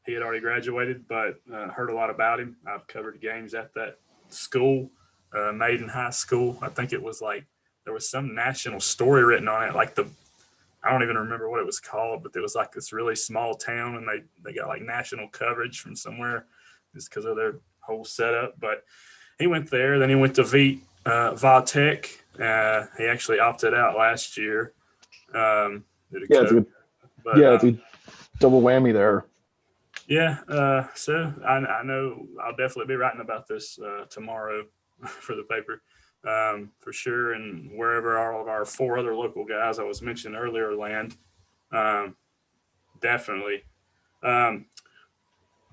he had already graduated, but heard a lot about him. I've covered games at that school, Maiden High School. I think it was like there was some national story written on it, like I don't even remember what it was called, but it was like this really small town, and they got like national coverage from somewhere just because of their whole setup. But he went there. Then he went to Va-Tech. He actually opted out last year. It's a double whammy there. Yeah, so I know I'll definitely be writing about this tomorrow for the paper, for sure, and wherever all of our 4 other local guys I was mentioning earlier land, definitely. Now,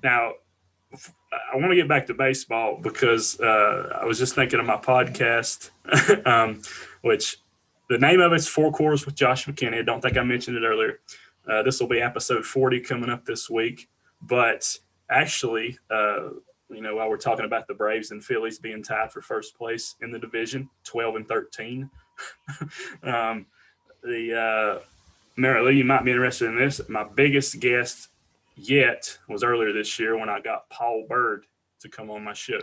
I want to get back to baseball because I was just thinking of my podcast, which the name of it's 4 Quarters with Josh McKinney. I don't think I mentioned it earlier. This will be episode 40 coming up this week. But actually, while we're talking about the Braves and Phillies being tied for first place in the division, 12-13, Marilee, you might be interested in this. My biggest guest yet was earlier this year when I got Paul Bird to come on my show.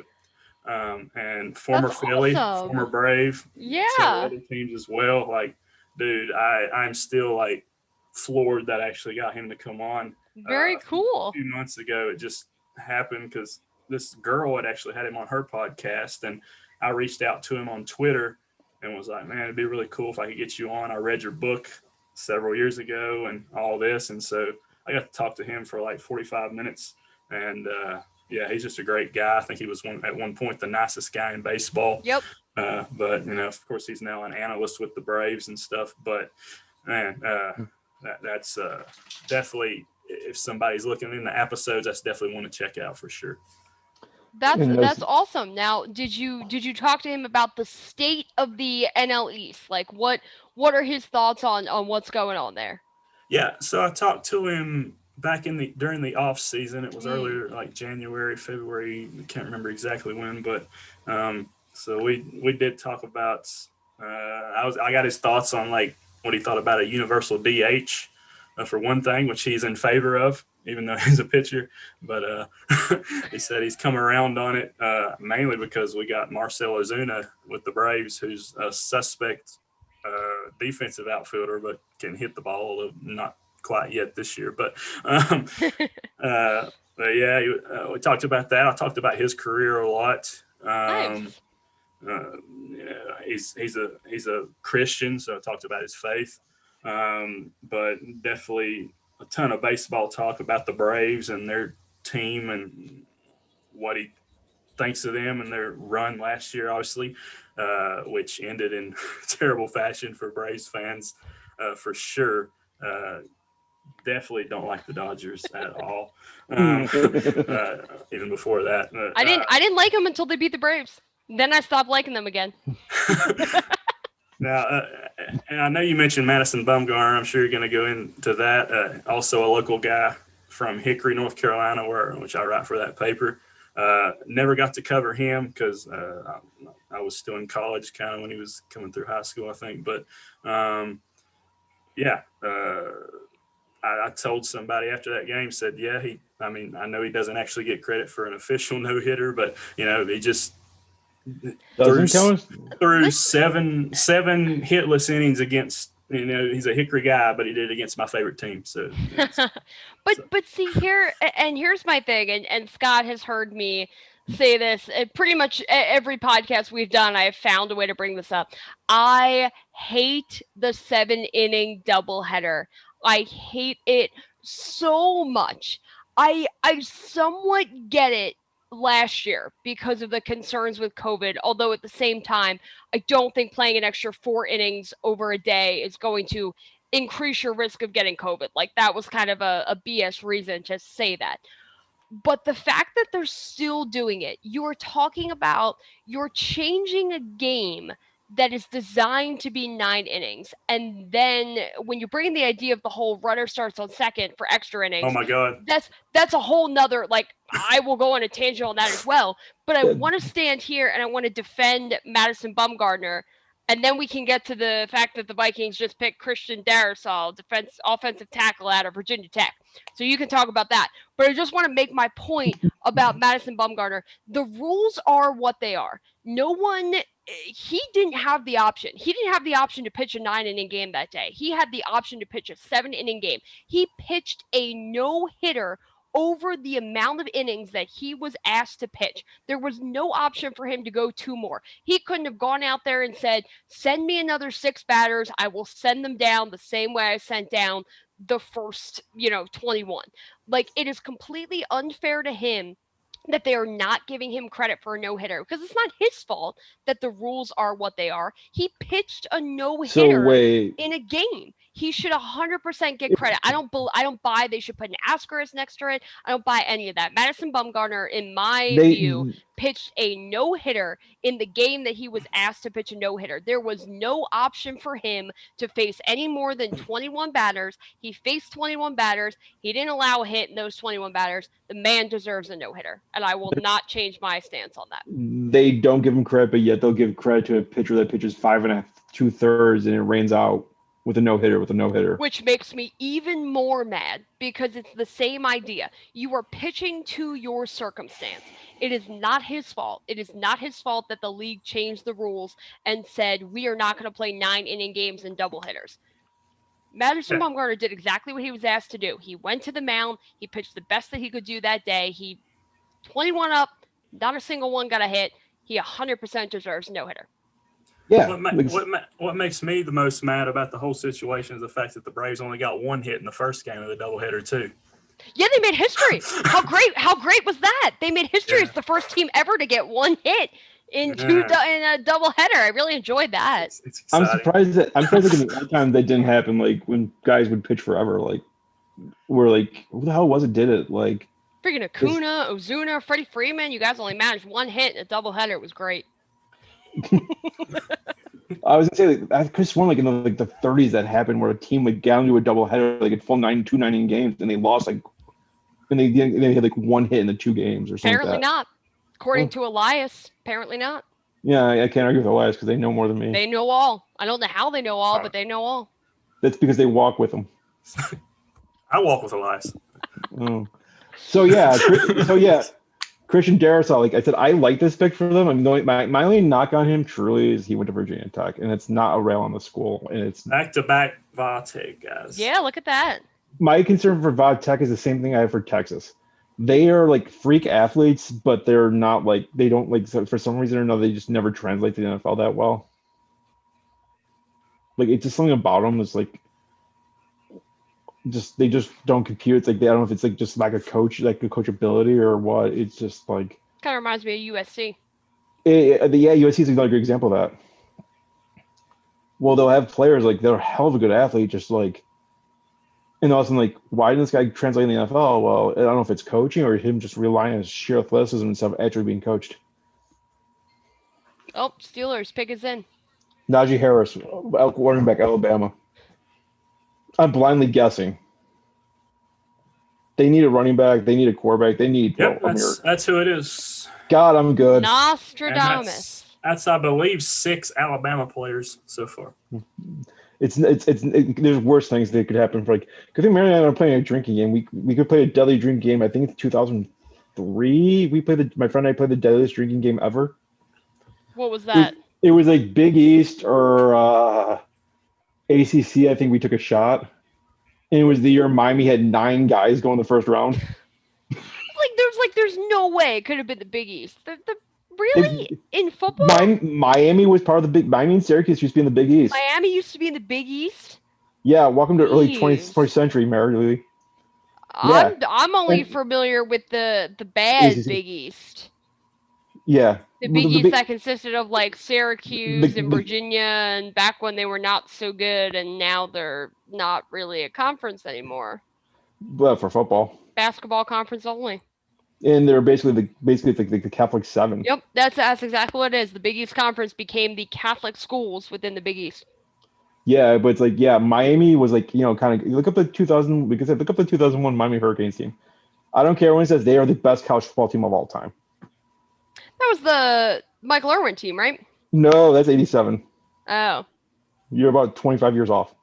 And former Philly, former Brave, several other teams as well. Like, dude, I'm still like floored that I actually got him to come on. Very cool. A few months ago, it just happened because this girl had actually had him on her podcast, and I reached out to him on Twitter and was like, man, it'd be really cool if I could get you on. I read your book several years ago and all this. And so I got to talk to him for like 45 minutes. And he's just a great guy. I think he was at one point the nicest guy in baseball. Yep. But, of course, he's now an analyst with the Braves and stuff. But, man, that's definitely, if somebody's looking in the episodes, that's definitely one to check out for sure. That's awesome. Now, did you talk to him about the state of the NL East? Like, what are his thoughts on what's going on there? Yeah, so I talked to him back during the off season. It was earlier, like January, February. I can't remember exactly when, but so we did talk about. I got his thoughts on like what he thought about a universal DH for one thing, which he's in favor of, even though he's a pitcher. But he said he's come around on it mainly because we got Marcell Ozuna with the Braves, who's a suspect defensive outfielder, but can hit the ball, not quite yet this year. But yeah, we talked about that. I talked about his career a lot. Nice. He's a Christian, so I talked about his faith. But definitely a ton of baseball talk about the Braves and their team and what he thinks of them and their run last year, obviously, which ended in terrible fashion for Braves fans, for sure. Definitely don't like the Dodgers at all. Even before that, I didn't like them until they beat the Braves. Then I stopped liking them again. Now, and I know you mentioned Madison Bumgarner. I'm sure you're going to go into that. Also, a local guy from Hickory, North Carolina, which I write for that paper. Never got to cover him because I was still in college, kind of when he was coming through high school, I think. But yeah, I told somebody after that game, said, yeah, I know he doesn't actually get credit for an official no hitter, but he just threw seven hitless innings against, he's a Hickory guy, but he did it against my favorite team. So, but see here, and here's my thing, and Scott has heard me say this pretty much every podcast we've done. I have found a way to bring this up. I hate the 7-inning doubleheader. I hate it so much. I somewhat get it last year because of the concerns with COVID, although at the same time, I don't think playing an extra 4 innings over a day is going to increase your risk of getting COVID. Like, that was kind of a BS reason to say that. But the fact that they're still doing it, you're talking about you're changing a game that is designed to be 9 innings. And then when you bring in the idea of the whole runner starts on second for extra innings. Oh my God. That's a whole nother, like, I will go on a tangent on that as well. But I want to stand here and I want to defend Madison Bumgarner. And then we can get to the fact that the Vikings just picked Christian Darrisaw, offensive tackle out of Virginia Tech. So you can talk about that. But I just want to make my point about Madison Bumgarner. The rules are what they are. He didn't have the option. He didn't have the option to pitch a 9-inning game that day. He had the option to pitch a 7-inning game. He pitched a no-hitter over the amount of innings that he was asked to pitch. There was no option for him to go 2 more. He couldn't have gone out there and said, send me another 6 batters. I will send them down the same way I sent down the first, 21. Like, it is completely unfair to him that they are not giving him credit for a no-hitter, because it's not his fault that the rules are what they are. He pitched a no-hitter in a game. He should 100% get credit. I don't buy they should put an asterisk next to it. I don't buy any of that. Madison Bumgarner, in my view, pitched a no-hitter in the game that he was asked to pitch a no-hitter. There was no option for him to face any more than 21 batters. He faced 21 batters. He didn't allow a hit in those 21 batters. The man deserves a no-hitter, and I will not change my stance on that. They don't give him credit, but yet they'll give credit to a pitcher that pitches 5 1/2, 2/3, and it rains out with a no-hitter. Which makes me even more mad, because it's the same idea. You are pitching to your circumstance. It is not his fault. It is not his fault that the league changed the rules and said, we are not going to play 9-inning games and doubleheaders. Madison Bumgarner did exactly what he was asked to do. He went to the mound. He pitched the best that he could do that day. He 21 up, not a single one got a hit. He 100% deserves a no-hitter. Yeah. What makes me the most mad about the whole situation is the fact that the Braves only got 1 hit in the first game of the doubleheader too. Yeah, they made history. How great was that? They made history. It's the first team ever to get 1 hit in a doubleheader. I really enjoyed that. It's I'm surprised that in the time that didn't happen. Like, when guys would pitch forever, like, we're like, who the hell was it did it? Like, freaking Acuna, Ozuna, Freddie Freeman. You guys only managed 1 hit in a doubleheader. It was great. I was gonna say I could sworn in the 30s that happened where a team got into a doubleheader a full 2 9 games and they lost and they had 1 hit in the 2 games or something. Apparently like that. not. According to Elias, apparently not. Yeah, I can't argue with Elias because they know more than me. They know all. I don't know how they know all, but they know all. That's because they walk with them. I walk with Elias. Oh. So yeah, Christian Darrisaw. Like I said, I like this pick for them. I mean, my only knock on him truly is he went to Virginia Tech, and it's not a rail on the school, and it's back-to-back Vatech guys. Yeah, look at that. My concern for Vatech is the same thing I have for Texas. They are freak athletes, but they're not they don't for some reason or another they just never translate to the NFL that well. It's just something about them is they just don't compute. It's I don't know if it's just lack of coachability or what. It's just kind of reminds me of USC. USC is another good example of that. Well, they'll have players they're a hell of a good athlete, just and all of a sudden, why didn't this guy translate in the NFL? Well, I don't know if it's coaching or him just relying on his sheer athleticism instead of actually being coached. Oh, Steelers, pick is in. Najee Harris, running back, Alabama. I'm blindly guessing. They need a running back. They need a quarterback. They need. Yep, that's who it is. God, I'm good. Nostradamus. That's I believe 6 Alabama players so far. It's there's worse things that could happen for because Mary and I are playing a drinking game. We could play a deadly drinking game. I think it's 2003. My friend and I played the deadliest drinking game ever. What was that? It was Big East or ACC. I think we took a shot, and it was the year Miami had 9 guys go in the first round. There's no way it could have been the Big East. Really? In football? Miami was part of the Big. Miami and Syracuse used to be in the Big East. Miami used to be in the Big East? Yeah, welcome to early 20th century, Mary Louie. Yeah. I'm only familiar with the bad ACC. Big East. Yeah. The Big East that consisted of Syracuse and Virginia, and back when they were not so good, and now they're not really a conference anymore. But for football. Basketball conference only. And they're basically the Catholic 7. Yep, that's exactly what it is. The Big East Conference became the Catholic schools within the Big East. Yeah, but it's Miami was kind of look up the 2001 Miami Hurricanes team. I don't care when it says they are the best college football team of all time. That was the Michael Irvin team, right? No, that's 87. Oh. You're about 25 years off.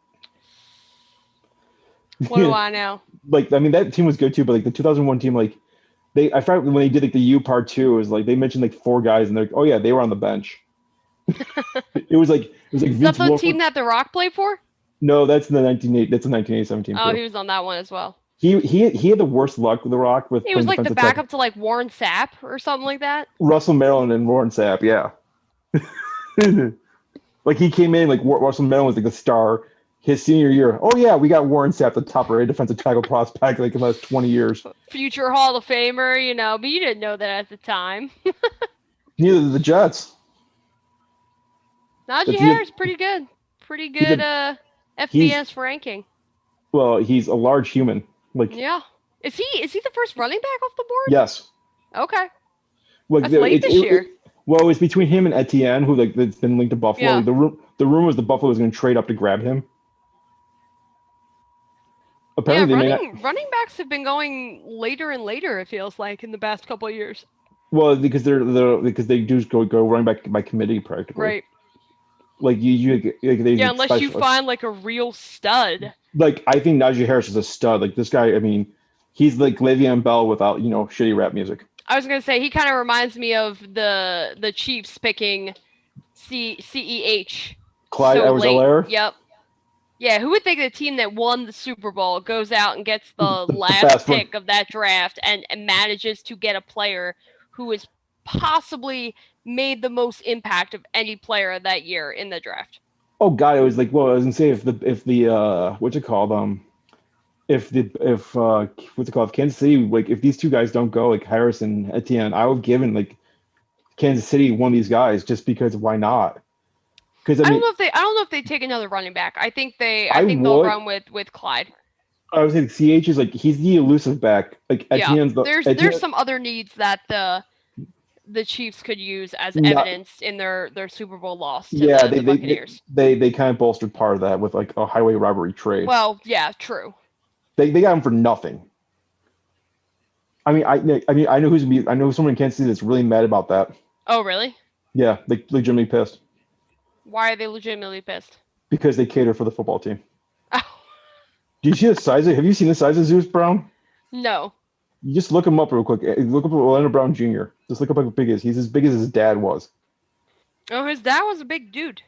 What do I know? That team was good too, but the 2001 team, I forgot when they did the U part 2, it was they mentioned 4 guys and they're oh yeah, they were on the bench. it was Is that the team that The Rock played for? No, that's the 1987 team. Oh, too. He was on that one as well. He had the worst luck with The Rock with. He was the backup to Warren Sapp or something like that. Russell Maryland and Warren Sapp, yeah. He came in Russell Maryland was the star. His senior year, oh yeah, we got Warren Sapp, the top rated defensive tackle prospect in the last 20 years. Future Hall of Famer, but you didn't know that at the time. Neither did the Jets. Najee Harris, pretty good. Pretty good FBS ranking. Well, he's a large human. Yeah. Is he the first running back off the board? Yes. Okay. That's late this year. Well, it's between him and Etienne, who that's been linked to Buffalo. Yeah. The rumor was the Buffalo was going to trade up to grab him. Apparently, running backs have been going later and later. It feels like in the past couple of years. Well, because they do go running back by committee practically. Right. Unless you find a real stud. I think Najee Harris is a stud. This guy, I mean, he's like Le'Veon Bell without shitty rap music. I was gonna say he kind of reminds me of the Chiefs picking CEH. Clyde Edwards-Helaire. Yep. Yeah, who would think the team that won the Super Bowl goes out and gets the last pick of that draft and manages to get a player who has possibly made the most impact of any player that year in the draft? Oh God, it was I was gonna say if Kansas City, if these 2 guys don't go, Harris and Etienne, I would have given Kansas City one of these guys just because why not? Because I don't know if they take another running back. I think they'll run with Clyde. I was saying CH is he's the elusive back. Etienne's there's some other needs that the the Chiefs could use as evidence in their Super Bowl loss to the Buccaneers. They kind of bolstered part of that with like a highway robbery trade. Well, yeah, true. They got him for nothing. I mean, I know who's gonna be. I know someone in Kansas City that's really mad about that. Oh, really? Yeah, they legitimately pissed. Why are they legitimately pissed? Because they cater for the football team. Oh. Do you see the size have you seen the size of Zeus Brown? No. You just look him up real quick. Look up Orlando Brown Jr. Just look up how big he is. He's as big as his dad was. Oh, his dad was a big dude.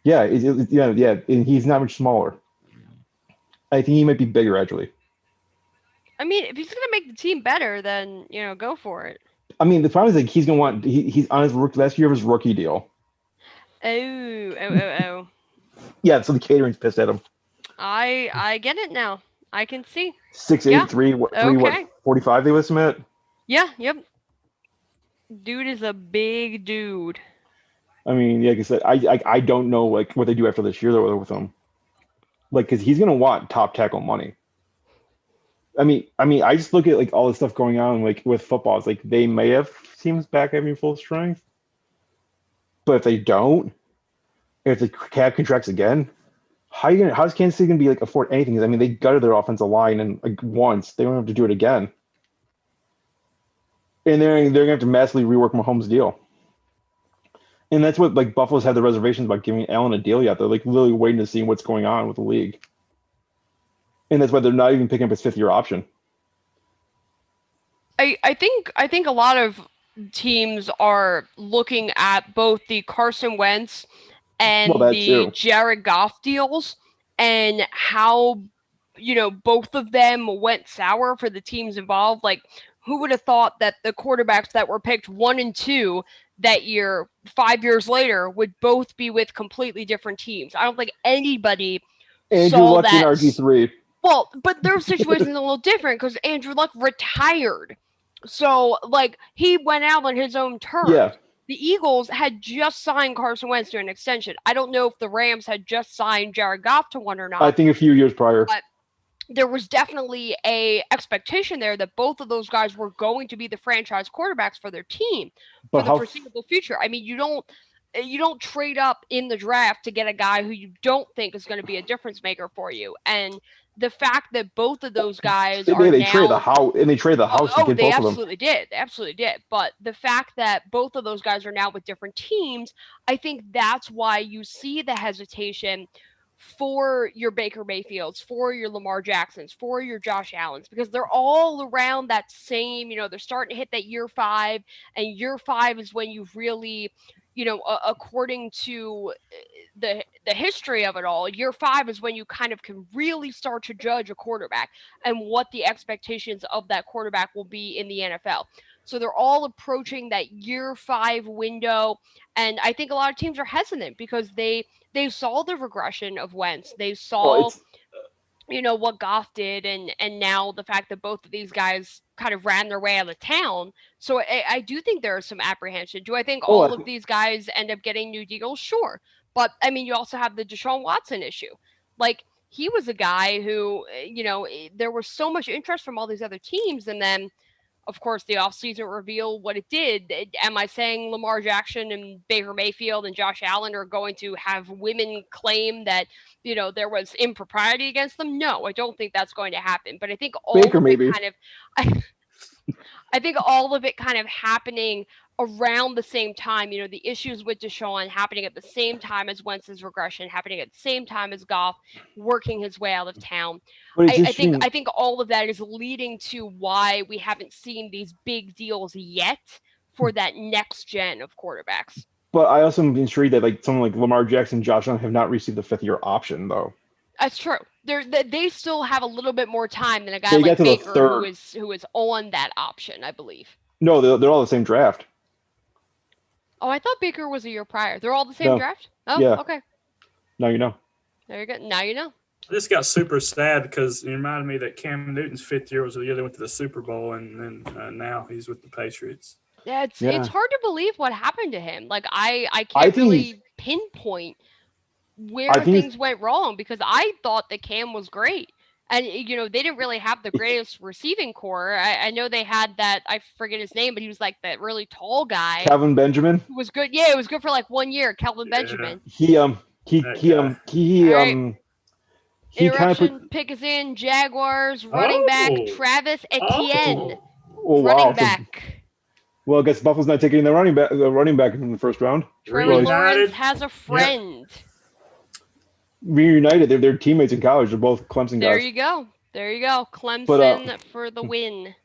Yeah, yeah, and he's not much smaller. I think he might be bigger, actually. I mean, if he's gonna make the team better, then go for it. I mean, the problem is like he's gonna want he's on his last year of his rookie deal. Oh. Yeah, so the catering's pissed at him. I get it now. I can see. 6'8", 3 45 they list him at? Yeah, yep. Dude is a big dude. I mean, like I said, I don't know like what they do after this year though with him. Like, because he's gonna want top tackle money. I mean, I just look at like all the stuff going on like with football. It's like they may have teams back having full strength, but if they don't, if the cap contracts again, how's Kansas City gonna be like afford anything? 'Cause, I mean, they gutted their offensive line and like once they don't have to do it again, and they're gonna have to massively rework Mahomes' deal. And that's what like Buffalo's had the reservations about giving Allen a deal yet. They're like literally waiting to see what's going on with the league. And that's why they're not even picking up his fifth-year option. I think a lot of teams are looking at both the Carson Wentz and the Jared Goff deals and how both of them went sour for the teams involved. Like, who would have thought that the quarterbacks that were picked 1 and 2 that year, 5 years later, would both be with completely different teams? I don't think anybody saw Luck that. And RG3. Well, but their situation's a little different because Andrew Luck retired. So, like, he went out on his own terms. Yeah. The Eagles had just signed Carson Wentz to an extension. I don't know if the Rams had just signed Jared Goff to one or not. I think a few years prior. But there was definitely a expectation there that both of those guys were going to be the franchise quarterbacks for their team for the foreseeable future. I mean, you don't trade up in the draft to get a guy who you don't think is going to be a difference maker for you. And the fact that both of those guys they trade the house and they trade the house to get they both of them. Absolutely did. They absolutely did. But the fact that both of those guys are now with different teams, I think that's why you see the hesitation for your Baker Mayfields, for your Lamar Jacksons, for your Josh Allens, because they're all around that same, they're starting to hit that year 5, and year 5 is when you've really, according to the history of it all, year 5 is when you kind of can really start to judge a quarterback and what the expectations of that quarterback will be in the NFL. So they're all approaching that year 5 window. And I think a lot of teams are hesitant because they saw the regression of Wentz. They saw, what Goff did. And now the fact that both of these guys kind of ran their way out of town. So I do think there is some apprehension. Do I think all of these guys end up getting new deals? Sure. But, I mean, you also have the Deshaun Watson issue. Like, he was a guy who, there was so much interest from all these other teams. And then, of course, the offseason revealed what it did. Am I saying Lamar Jackson and Baker Mayfield and Josh Allen are going to have women claim that, there was impropriety against them? No, I don't think that's going to happen. But I think all Baker, of maybe. it kind of I think all of it kind of happening around the same time, the issues with Deshaun happening at the same time as Wentz's regression, happening at the same time as Goff working his way out of town. I think all of that is leading to why we haven't seen these big deals yet for that next gen of quarterbacks. But I also am intrigued that like someone like Lamar Jackson and Josh Allen have not received the 5th-year option though. That's true. They still have a little bit more time than a guy like Baker who is on that option, I believe. No, they're all the same draft. Oh, I thought Baker was a year prior. They're all the same draft? Oh, yeah. Okay. Now you know. There you go. Now you know. I just got super sad because it reminded me that Cam Newton's 5th year was the year they went to the Super Bowl, and then now he's with the Patriots. Yeah, it's hard to believe what happened to him. Like, I can't really pinpoint where things went wrong because I thought that Cam was great. And, they didn't really have the greatest receiving core. I know they had that, I forget his name, but he was like that really tall guy. Kelvin Benjamin. Who was good. Yeah, it was good for like 1 year. Kelvin Benjamin. He kind of pick us in. Jaguars running back Travis Etienne. Running back. Well, I guess Buffalo's not taking the running back in the first round. Trevor Lawrence has a friend. Reunited. They're teammates in college. They're both Clemson guys. There you go. Clemson for the win.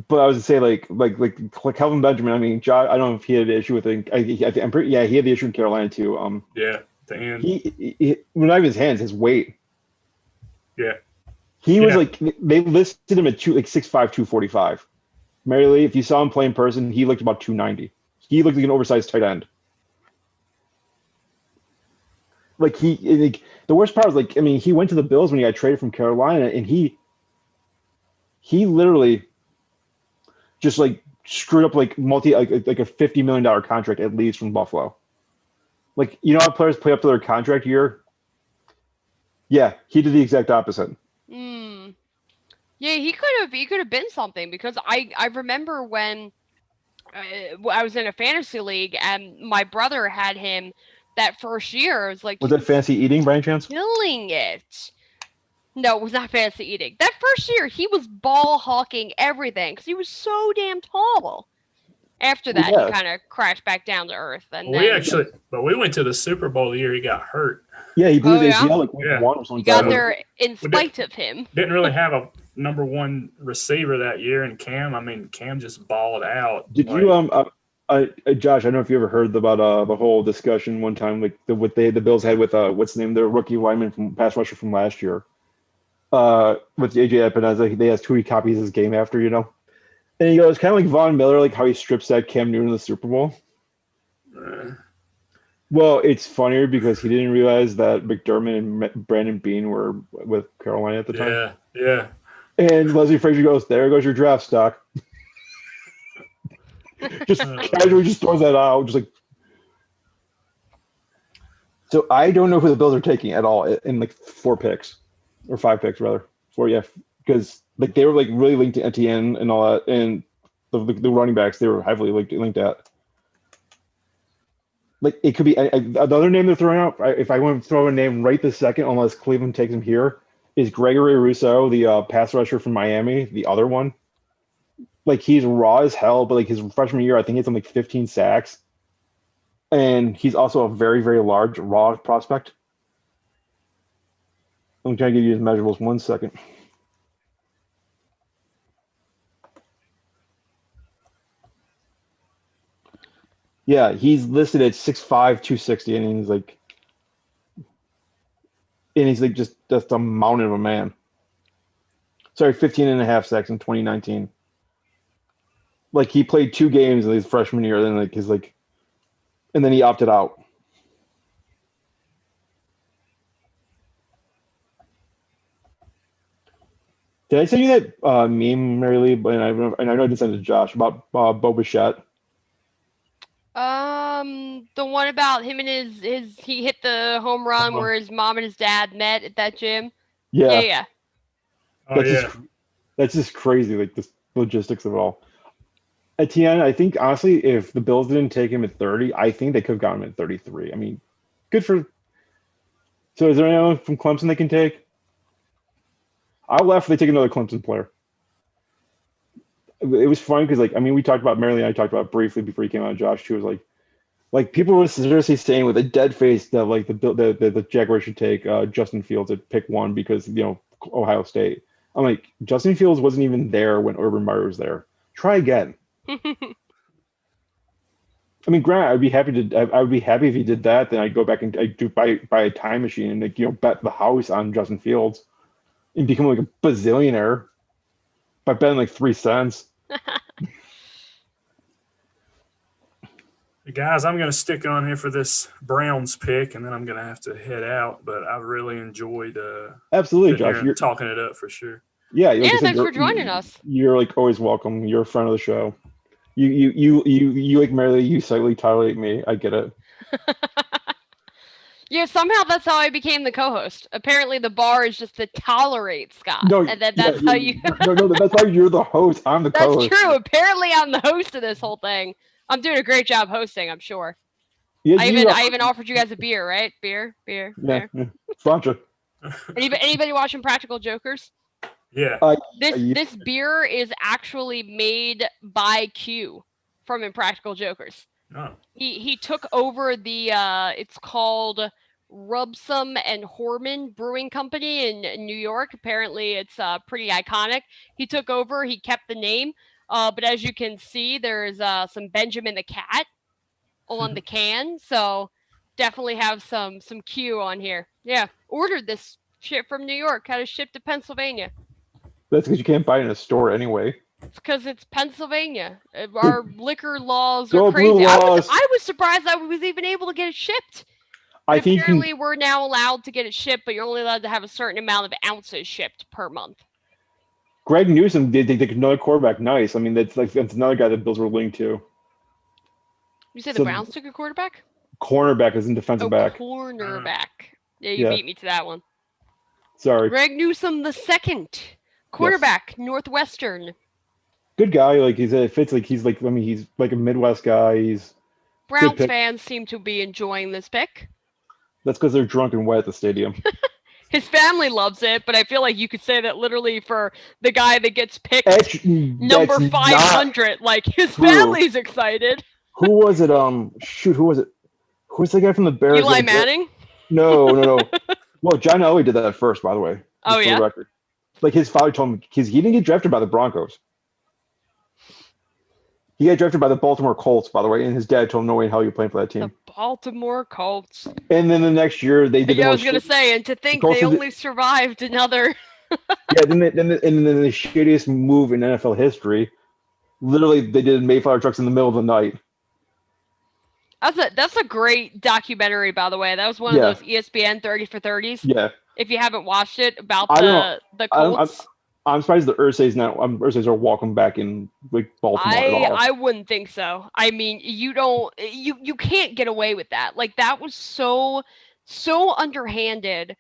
But I was to say, like Kelvin Benjamin. I mean, Josh, I don't know if he had an issue with it. He had the issue in Carolina too. The hand. He not even his hands, his weight. Yeah. He was like, they listed him at 6'5", 245. Mary Lee, if you saw him play in person, he looked about 290. He looked like an oversized tight end. Like the worst part was he went to the Bills when he got traded from Carolina, and he literally just screwed up like a $50 million contract at least from Buffalo. Like, you know how players play up to their contract year? Yeah, he did the exact opposite. Yeah, he could have been something, because I remember when I was in a fantasy league and my brother had him that first year. It was like, was that fancy eating by any chance? Killing it. No, it was not fancy eating. That first year he was ball hawking everything because he was so damn tall. After that, he kind of crashed back down to earth. And we went to the Super Bowl the year he got hurt. Yeah, he blew his ACL like one or something. He got there in spite of him. Didn't really have a number one receiver that year in Cam. I mean, Cam just balled out. Did you Josh? I don't know if you ever heard about the whole discussion one time, like the Bills had with what's the name, their rookie lineman from pass rusher from last year, with AJ Epineza. They has tweet copies of his game after, and he goes kind of like Von Miller, like how he strip sacked Cam Newton in the Super Bowl. Well, it's funnier because he didn't realize that McDermott and Brandon Beane were with Carolina at the time. Yeah. And Leslie Frazier goes, "There goes your draft stock." Just casually just throws that out. Just like, so I don't know who the Bills are taking at all in like 4 picks or 5 picks rather. 4, yeah, because like they were like really linked to Etienne and all that, and the running backs they were heavily linked at. Like it could be the other name they're throwing out. If I want to throw a name right this second, unless Cleveland takes him here, is Gregory Rousseau, the pass rusher from Miami, the other one. Like he's raw as hell, but like his freshman year, I think he had something like 15 sacks, and he's also a very, very large raw prospect. I'm trying to give you his measurables. 1 second. Yeah, he's listed at 6'5", 260, and he's like just a mountain of a man. Sorry, 15.5 sacks in 2019. Like he played 2 games in his freshman year, then and then he opted out. Did I send you that meme, Mary Lee? And I know I didn't send it to Josh about Bo Bichette. The one about him and his he hit the home run where his mom and his dad met at that gym. Yeah. Oh, that's just crazy, like the logistics of it all. Etienne, I think honestly, if the Bills didn't take him at 30, I think they could have gotten him at 33. I mean, good for. So is there anyone from Clemson they can take? I'll laugh if they take another Clemson player. It was fun because, we talked about Maryland. I talked about briefly before he came out. Josh, too, was like people were seriously saying with a dead face that the Jaguars should take Justin Fields at pick 1 because Ohio State. I'm like, Justin Fields wasn't even there when Urban Meyer was there. Try again. I mean, Grant, I would be happy if he did that. Then I'd go back and I'd buy a time machine and bet the house on Justin Fields and become like a bazillionaire by betting like 3 cents. Guys, I'm going to stick on here for this Browns pick, and then I'm going to have to head out. But I really enjoyed absolutely, Josh. You're talking it up for sure. Yeah, thanks for joining us. You're like always welcome. You're a friend of the show. You like Mary Lee, you slightly tolerate me. I get it. Yeah, somehow that's how I became the co-host. Apparently, the bar is just to tolerate Scott, No, and then that's how you. no, that's why you're the host. I'm the co-host. That's true. Apparently, I'm the host of this whole thing. I'm doing a great job hosting, I'm sure. Yeah, I even offered you guys a beer, right? Beer. Yeah. Sponsor. Anybody watching Practical Jokers? Yeah. This beer is actually made by Q from Impractical Jokers. Oh. He took over the it's called Rubsum and Horman Brewing Company in New York. Apparently it's pretty iconic. He took over, he kept the name. But as you can see, there's some Benjamin the Cat on the can. So definitely have some Q on here. Yeah. Ordered this shit from New York, had it shipped to Pennsylvania. That's because you can't buy it in a store anyway. It's because it's Pennsylvania. Our liquor laws are crazy. Laws. I was surprised I was even able to get it shipped. Apparently, we're now allowed to get it shipped, but you're only allowed to have a certain amount of ounces shipped per month. Greg Newsome did another quarterback. Nice. I mean, that's another guy that Bills were linked to. You said the Browns took a quarterback? Cornerback is in defensive back. Cornerback. Yeah, you beat me to that one. Sorry. Greg Newsome the second. Quarterback, yes. Northwestern. Good guy. Like he's a Midwest guy. Browns fans seem to be enjoying this pick. That's because they're drunk and wet at the stadium. His family loves it, but I feel like you could say that literally for the guy that gets picked number 500. Like his family's excited. Who was it? Who was it? Who's the guy from the Bears? Eli Manning? No. Well, John Elway did that first, by the way. Oh yeah. For the record. Like his father told him, he didn't get drafted by the Broncos. He got drafted by the Baltimore Colts, by the way, and his dad told him, "No way in hell you're playing for that team." The Baltimore Colts. And then the next year they did. Yeah, I was gonna say, and to think they only survived another. Yeah, then the shittiest move in NFL history. Literally, they did Mayflower trucks in the middle of the night. That's a great documentary, by the way. That was one of those ESPN 30 for 30s. Yeah. If you haven't watched it, about the Colts. I'm surprised the Ursays are welcome back in Baltimore at all. I wouldn't think so. I mean, you can't get away with that. Like that was so underhanded.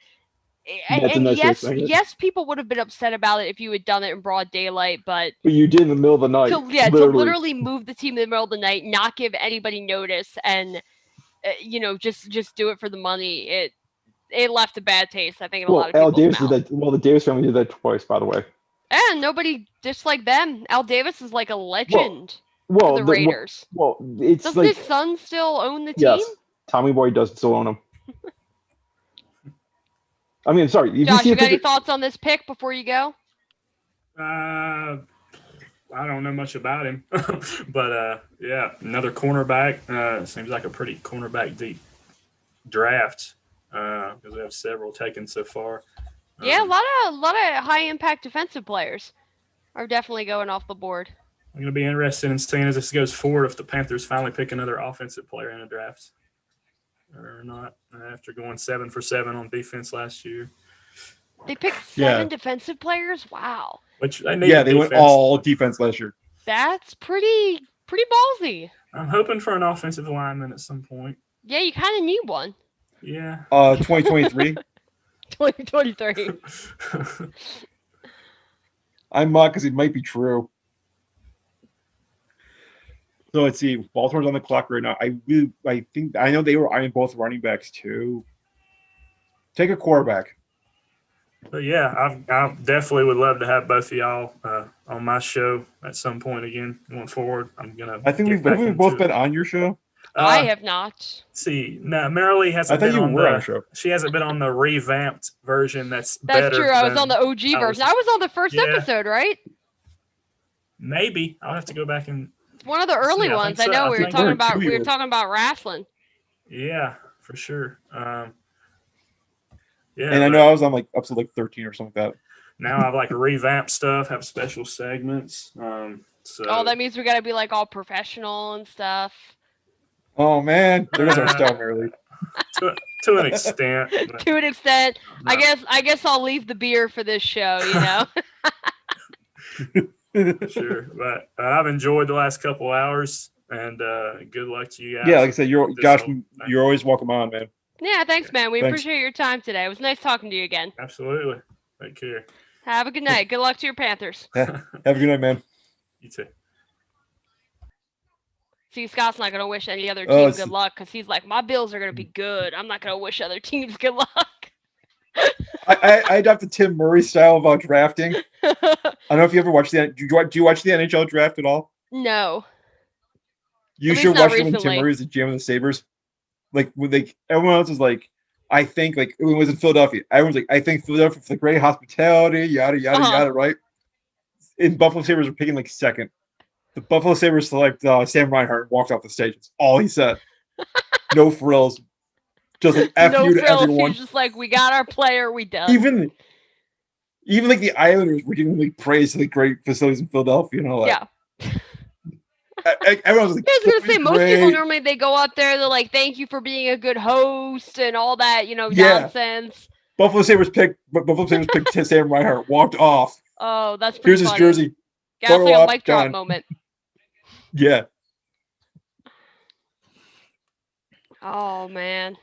And yes, people would have been upset about it if you had done it in broad daylight, but you did in the middle of the night. To literally move the team in the middle of the night, not give anybody notice, and just do it for the money. It left a bad taste, I think, in a lot of people's Davis mouth. Did that. Well, the Davis family did that twice, by the way. And nobody disliked them. Al Davis is like a legend for the Raiders. Does his son still own the team? Yes, Tommy Boy does still own him. I mean, sorry. Josh, you got any thoughts on this pick before you go? I don't know much about him, but yeah, another cornerback. Seems like a pretty cornerback deep draft. Because we have several taken so far. Yeah, a lot of high impact defensive players are definitely going off the board. I'm going to be interested in seeing as this goes forward if the Panthers finally pick another offensive player in a draft or not. After going 7 for 7 on defense last year, they picked 7 defensive players. Wow. Which they went all defense last year. That's pretty ballsy. I'm hoping for an offensive lineman at some point. Yeah, you kind of need one. Yeah. 2023. 2023. I'm mocked because it might be true. So let's see. Baltimore's on the clock right now. I know they were eyeing both running backs too. Take a quarterback. But yeah, I definitely would love to have both of y'all on my show at some point again going forward. I think we've both been on your show. I have not. See, no, Marilee hasn't been on the show. She hasn't been on the revamped version. That's better. That's true. I was on the OG version. I was on the first episode, right? Maybe I'll have to go back and. It's one of the early ones. I know we were talking about wrestling. Yeah, for sure. Yeah, and I know I was on up to 13 or something like that. Now I've revamped stuff, have special segments. So that means we got to be all professional and stuff. Oh man, there goes our stuff early. To an extent. To an extent, no. I guess I'll leave the beer for this show. Sure, but I've enjoyed the last couple hours, and good luck to you guys. Yeah, like I said, Josh, you're always welcome on, man. Yeah, thanks, man. We Thanks. appreciate your time today. It was nice talking to you again. Absolutely. Take care. Have a good night. Good luck to your Panthers. Have a good night, man. You too. See, Scott's not going to wish any other team good luck because he's like, my Bills are going to be good. I'm not going to wish other teams good luck. I adopted Tim Murray style about drafting. I don't know if you ever watched do you watch the NHL draft at all? No. You should watch it when Tim Murray was the GM of the Sabres. Like when everyone else was like, I think like when it was in Philadelphia. Everyone's like, I think Philadelphia for the great hospitality, yada yada yada, right? In Buffalo Sabres were picking like second. The Buffalo Sabres select Sam Reinhart and walked off the stage. That's all he said. No frills. Just like F no you to frills. everyone. He's just like, we got our player, we done. Even like the Islanders were giving like praise to the great facilities in Philadelphia, you know, like yeah. Everyone was like, I was gonna say most people normally they go out there, they're like, thank you for being a good host and all that, nonsense. Buffalo Sabres picked Sam Reinhart, walked off. Oh, that's pretty funny. Here's his jersey. Got like a mic drop moment. Yeah. Oh man.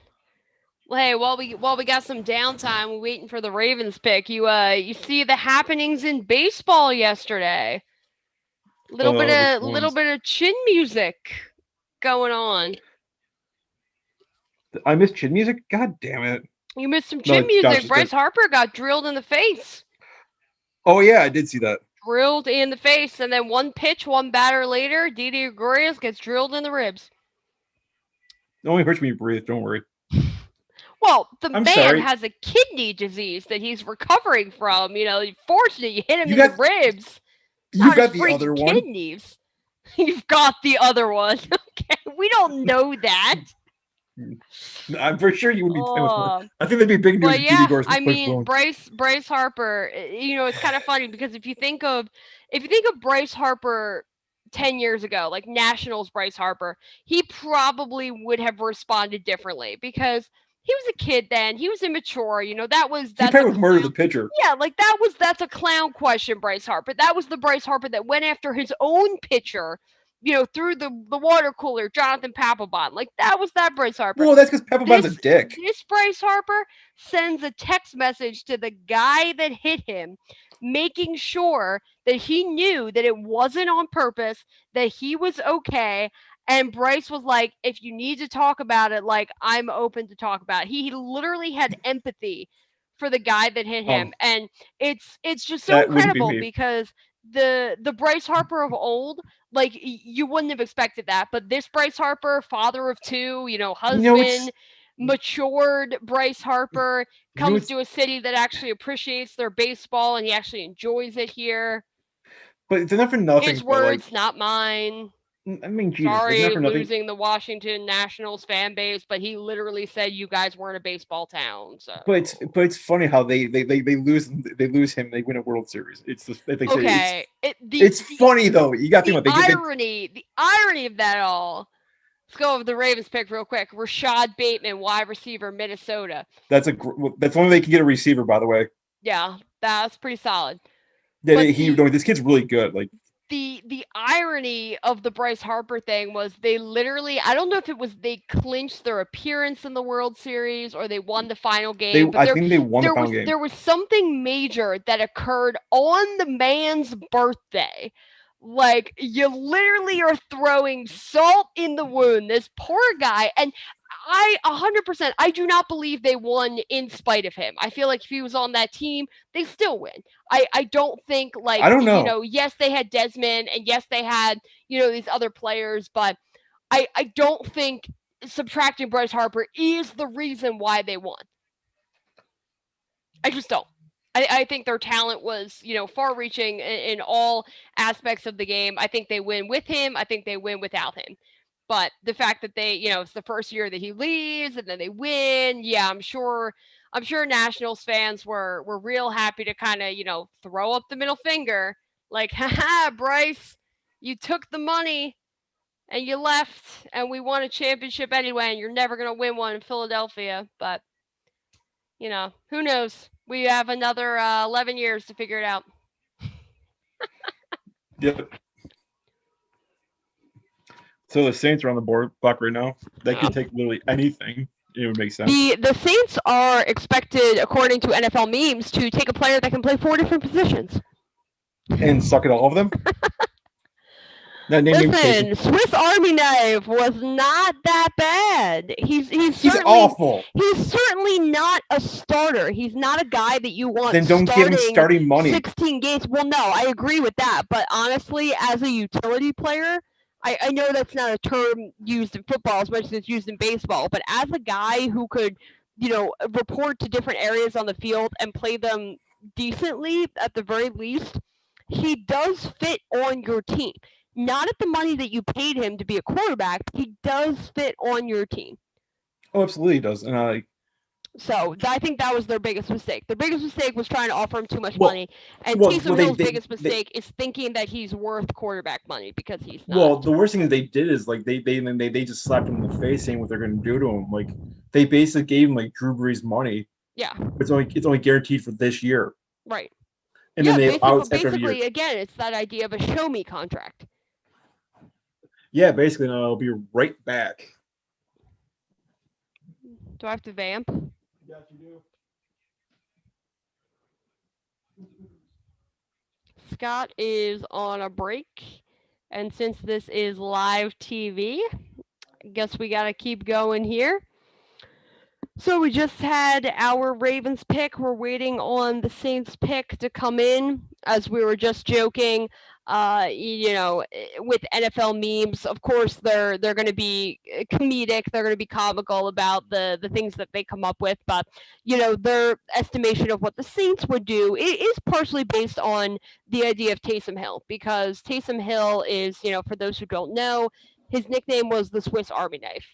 Well, hey, while we got some downtime, we're waiting for the Ravens pick. You see the happenings in baseball yesterday. Little bit of chin music going on. I missed chin music? God damn it. You missed some chin music. Bryce Harper got drilled in the face. Oh yeah, I did see that. Drilled in the face, and then one pitch, one batter later, Didi Gregorius gets drilled in the ribs. It only hurts when you breathe, don't worry. Well, the man has a kidney disease that he's recovering from. Fortunately, you hit him in the ribs. You got the other one. Kidneys. You've got the other one. Okay, we don't know that. I'm pretty sure you would be. I think that'd be big news. Well, yeah, I mean, Bryce Harper. It's kind of funny because if you think of Bryce Harper 10 years ago, like Nationals Bryce Harper, he probably would have responded differently because he was a kid then. He was immature. That's murdered the pitcher. Yeah, like that's a clown question, Bryce Harper. That was the Bryce Harper that went after his own pitcher, through the water cooler, Jonathan Papelbon. Like that was that Bryce Harper. Well, that's because Papelbon's a dick. This Bryce Harper sends a text message to the guy that hit him, making sure that he knew that it wasn't on purpose, that he was okay. And Bryce was like, if you need to talk about it, like, I'm open to talk about it. He literally had empathy for the guy that hit him. And it's just so incredible because the Bryce Harper of old, like, you wouldn't have expected that. But this Bryce Harper, father of two, husband, matured Bryce Harper, comes to a city that actually appreciates their baseball and he actually enjoys it here. But it's enough for nothing. His words, not mine. I mean, Jesus, sorry, losing the Washington Nationals fan base, but he literally said you guys weren't a baseball town. So, but it's funny how they lose him, they win a World Series. It's funny though. You got to think about the irony of that all. Let's go over the Ravens pick real quick. Rashad Bateman, wide receiver, Minnesota. That's one they can get a receiver, by the way. Yeah, that's pretty solid. Yeah, this kid's really good. Like. The irony of the Bryce Harper thing was they literally, I don't know if it was they clinched their appearance in the World Series or they won the final game. I think they won the final game. There was something major that occurred on the man's birthday. Like, you literally are throwing salt in the wound. This poor guy. And I 100%, I do not believe they won in spite of him. I feel like if he was on that team, they still win. I don't think, like, I don't know. Yes, they had Desmond and yes, they had, these other players, but I don't think subtracting Bryce Harper is the reason why they won. I just don't. I think their talent was, far-reaching in all aspects of the game. I think they win with him. I think they win without him. But the fact that they, it's the first year that he leaves and then they win. Yeah, I'm sure Nationals fans were real happy to kind of, throw up the middle finger. Like, haha, Bryce, you took the money and you left and we won a championship anyway and you're never going to win one in Philadelphia. But, who knows? We have another 11 years to figure it out. Yep. So the Saints are on the board block right now. They can take literally anything it would make sense. The Saints are expected, according to NFL memes, to take a player that can play 4 different positions. And suck at all of them? Listen, Swiss Army Knife was not that bad. He's awful. He's certainly not a starter. He's not a guy that you want. Then don't give him starting money. 16 games. Well, no, I agree with that. But honestly, as a utility player, I know that's not a term used in football as much as it's used in baseball. But as a guy who could, report to different areas on the field and play them decently at the very least, he does fit on your team. Not at the money that you paid him to be a quarterback, but he does fit on your team. Oh, absolutely he does. And So I think that was their biggest mistake. Their biggest mistake was trying to offer him too much money. And Taysom Hill's biggest mistake is thinking that he's worth quarterback money because he's not. Well, the worst thing that they did is like they just slapped him in the face saying what they're going to do to him. Like they basically gave him like Drew Brees money. Yeah. It's only guaranteed for this year. Right. And then they basically again, it's that idea of a show me contract. Yeah, basically, I'll be right back. Do I have to vamp? Yes, you do. Scott is on a break, and since this is live TV, I guess we got to keep going here. So we just had our Ravens pick. We're waiting on the Saints pick to come in. As we were just joking, with NFL memes, of course they're going to be comedic. They're going to be comical about the things that they come up with. But their estimation of what the Saints would do is partially based on the idea of Taysom Hill, because Taysom Hill is, for those who don't know, his nickname was the Swiss Army Knife.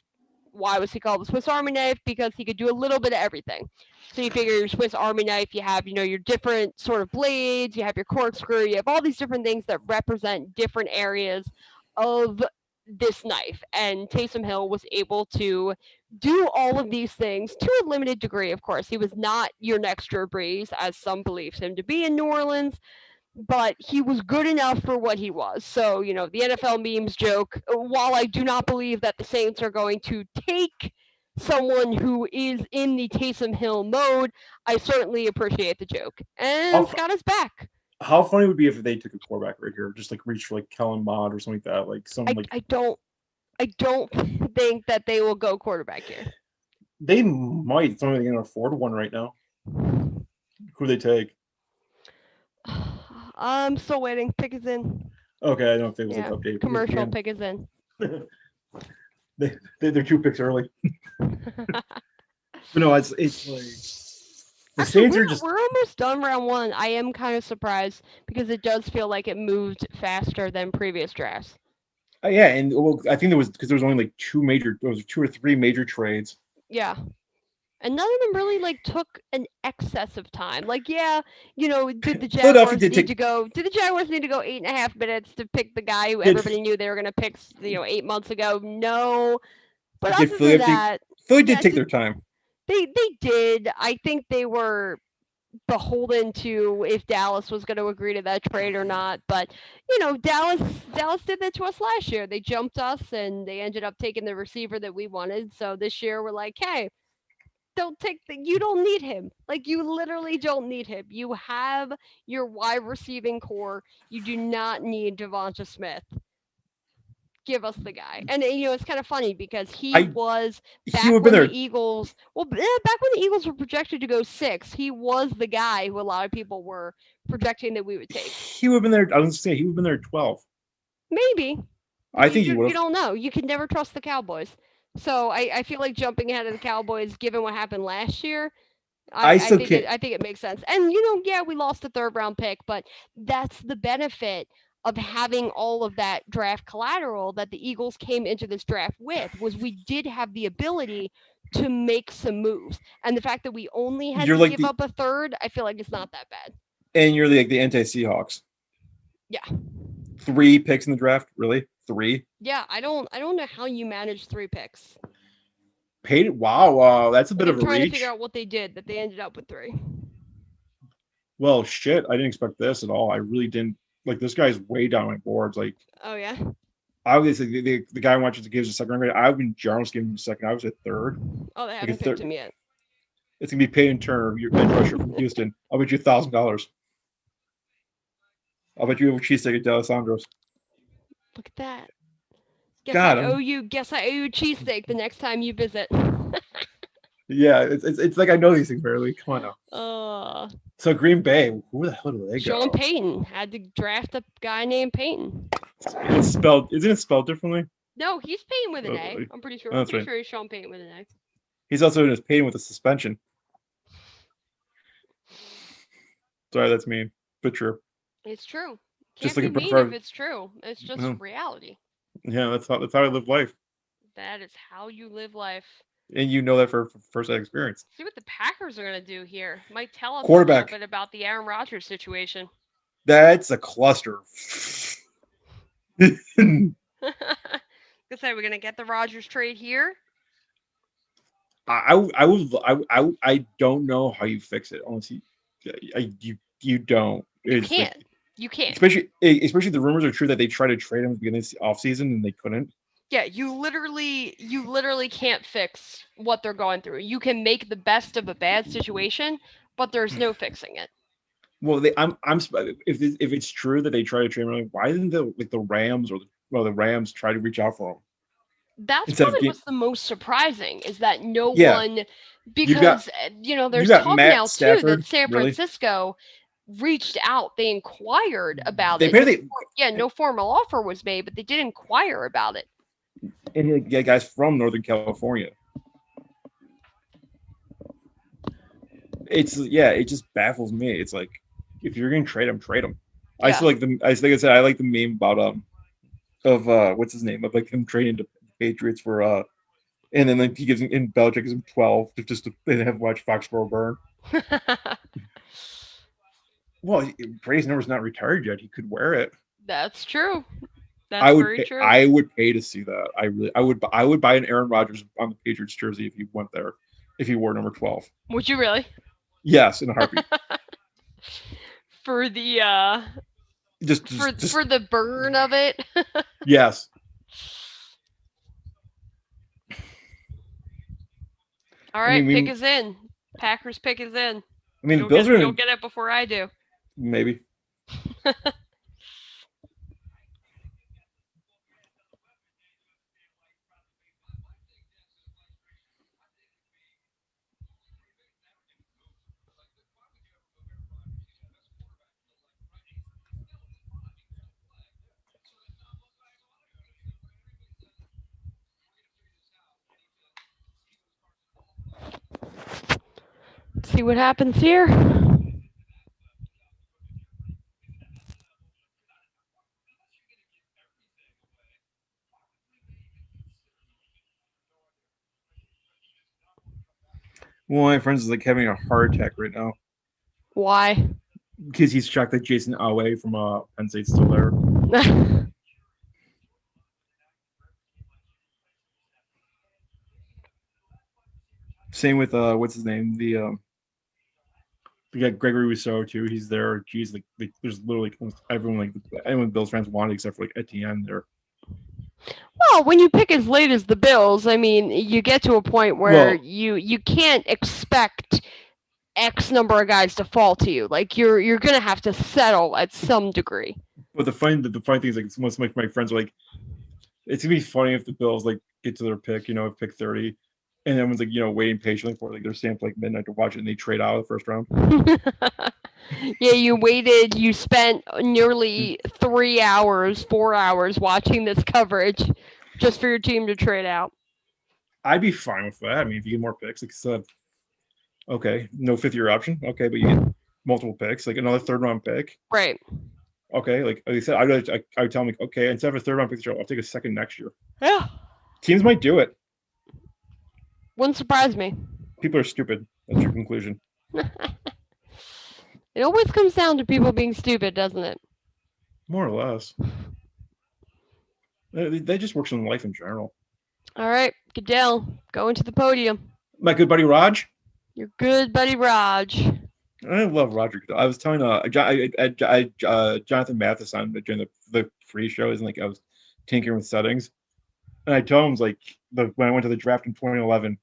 Why was he called the Swiss Army Knife? Because he could do a little bit of everything. So you figure your Swiss Army knife, you have, your different sort of blades, you have your corkscrew, you have all these different things that represent different areas of this knife. And Taysom Hill was able to do all of these things to a limited degree, of course. He was not your next Drew Brees, as some believed him to be in New Orleans, but he was good enough for what he was. So, the NFL memes joke, while I do not believe that the Saints are going to take someone who is in the Taysom Hill mode, I certainly appreciate the joke. And Scott is back. How funny would it be if they took a quarterback right here, just like reach for like Kellen Mond or something like that, like someone like. I don't think that they will go quarterback here. They might. It's only they can afford one right now. Who they take? I'm still waiting. Pick is in. Okay, I don't know if they was like updated. Commercial pick is in. They're 2 picks early. But no, it's like the Saints are just. We're almost done round 1. I am kind of surprised because it does feel like it moved faster than previous drafts. Yeah, and I think there was because there was only like 2 or 3 major trades. Yeah. And none of them really took an excess of time. Did the Jaguars need to go? Did the Jaguars need to go 8.5 minutes to pick the guy who everybody knew they were going to pick? 8 months ago. No, but other than that, Philly did take their time. They did. I think they were beholden to if Dallas was going to agree to that trade or not. But Dallas did that to us last year. They jumped us and they ended up taking the receiver that we wanted. So this year we're like, hey. You don't need him. You literally don't need him. You have your wide receiving core. You do not need Devonta Smith. Give us the guy. And it's kind of funny because back when the Eagles, back when the Eagles were projected to go 6, he was the guy who a lot of people were projecting that we would take. He would have been there. I was going to say he would have been there at 12. Maybe. I think he would. You don't know. You can never trust the Cowboys. So I feel like jumping ahead of the Cowboys, given what happened last year, I think it makes sense. And we lost a 3rd round pick, but that's the benefit of having all of that draft collateral that the Eagles came into this draft with. Was we did have the ability to make some moves, and the fact that we only had to give up a 3rd, I feel like it's not that bad. And you're the anti-Seahawks. Yeah. 3 picks in the draft, really? 3? Yeah, I don't know how you manage 3 picks. Paid? Wow, that's a bit of a reach. I'm trying to figure out what they did that they ended up with 3. Well, shit, I didn't expect this at all. I really didn't. This guy's way down my boards. Oh yeah. Obviously, the guy watches gives a second grade. I've been Jarvis giving him a second. I was at third. Oh, they haven't picked him yet. It's gonna be Peyton Turner, your edge rusher from Houston. I'll bet you $1,000. I'll bet you have a cheesesteak at D'Alessandro's. Look at that. Guess I owe you a cheesesteak the next time you visit. Yeah, it's like I know these things barely. Come on now. So Green Bay, who the hell do they go? Sean Payton had to draft a guy named Payton. Isn't it spelled differently? No, he's Payton with an A. I'm pretty sure. I'm pretty sure he's Sean Payton with an A. He's also in his Payton with a suspension. Sorry, that's mean, but true. It's true. Can't just be mean if it's true. It's just reality. Yeah, that's how I live life. That is how you live life. And you know that for first-hand experience. See what the Packers are going to do here. Might tell us Quarterback. a little bit about the Aaron Rodgers situation. That's a cluster. Let's say we're going to get the Rodgers trade here. I don't know how you fix it. Honestly, you don't. You can't. Especially the rumors are true that they tried to trade him at the beginning of the offseason and they couldn't. Yeah, you literally can't fix what they're going through. You can make the best of a bad situation, but there's no fixing it. Well, if it's true that they try to trade him, why didn't the Rams the Rams try to reach out for him? That's probably what's the most surprising is that no one, because there's talk Matt now Stafford, too that San Francisco reached out. They inquired about it. No formal offer was made, but they did inquire about it. And guys from Northern California. It just baffles me. It's like if you're gonna trade him, trade him. Yeah. I still like the. I think I said I like the meme about what's his name of like him trading to Patriots for and then like he gives him in Belichick gives him 12 just to have watched Foxborough burn. Well, Brady's number's not retired yet. He could wear it. That's true. Very true. I would pay to see that. I would buy an Aaron Rodgers on the Patriots jersey if he went there. If he wore number 12. Would you really? Yes, in a heartbeat. For the for the burn of it. Yes. All right, pick is in. Packers pick is in. I mean, the Bills are. You'll get it before I do. Maybe. See what happens here. One of my friends is like having a heart attack right now. Why? Because he's shocked that Jason Awe from Penn State's still there. Same with what's his name? The guy Gregory Rousseau too. He's there. Geez, like there's literally everyone anyone Bills fans wanted except for like Etienne there. Well, when you pick as late as the Bills, I mean, you get to a point where you can't expect X number of guys to fall to you. Like you're gonna have to settle at some degree. But the funny thing is like most of my friends are like, it's gonna be funny if the Bills like get to their pick, at pick 30. And everyone's like, waiting patiently for they're staying for like midnight to watch it, and they trade out of the first round. Yeah, you waited. You spent nearly 3 hours, 4 hours watching this coverage just for your team to trade out. I'd be fine with that. I mean, if you get more picks, like okay, no fifth-year option. Okay, but you get multiple picks, like another third-round pick. Right. Okay, like I said, I would tell them, okay, instead of a third-round pick, I'll take a second next year. Yeah. Teams might do it. Wouldn't surprise me. People are stupid. That's your conclusion. It always comes down to people being stupid, doesn't it? More or less. That just works in life in general. All right, Goodell, going to the podium. My good buddy Raj. Your good buddy Raj. I love Roger Goodell. I was telling Jonathan Mathis on during the pre-show, and like I was tinkering with settings. And I told him like when I went to the draft in 2011,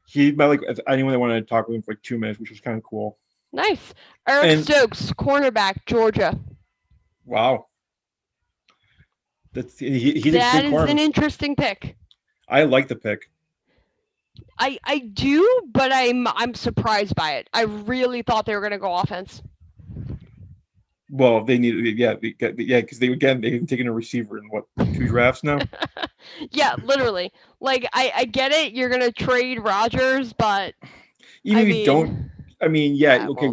he met like anyone that wanted to talk with him for like 2 minutes, which was kind of cool. Nice. Eric Stokes, cornerback, Georgia. Wow. That is an interesting pick. I like the pick. I do, but I'm surprised by it. I really thought they were going to go offense. Well, they needed, because they've taken a receiver in 2 drafts now. Yeah, literally. Like I get it. You're going to trade Rodgers, but even if you don't. I mean, okay.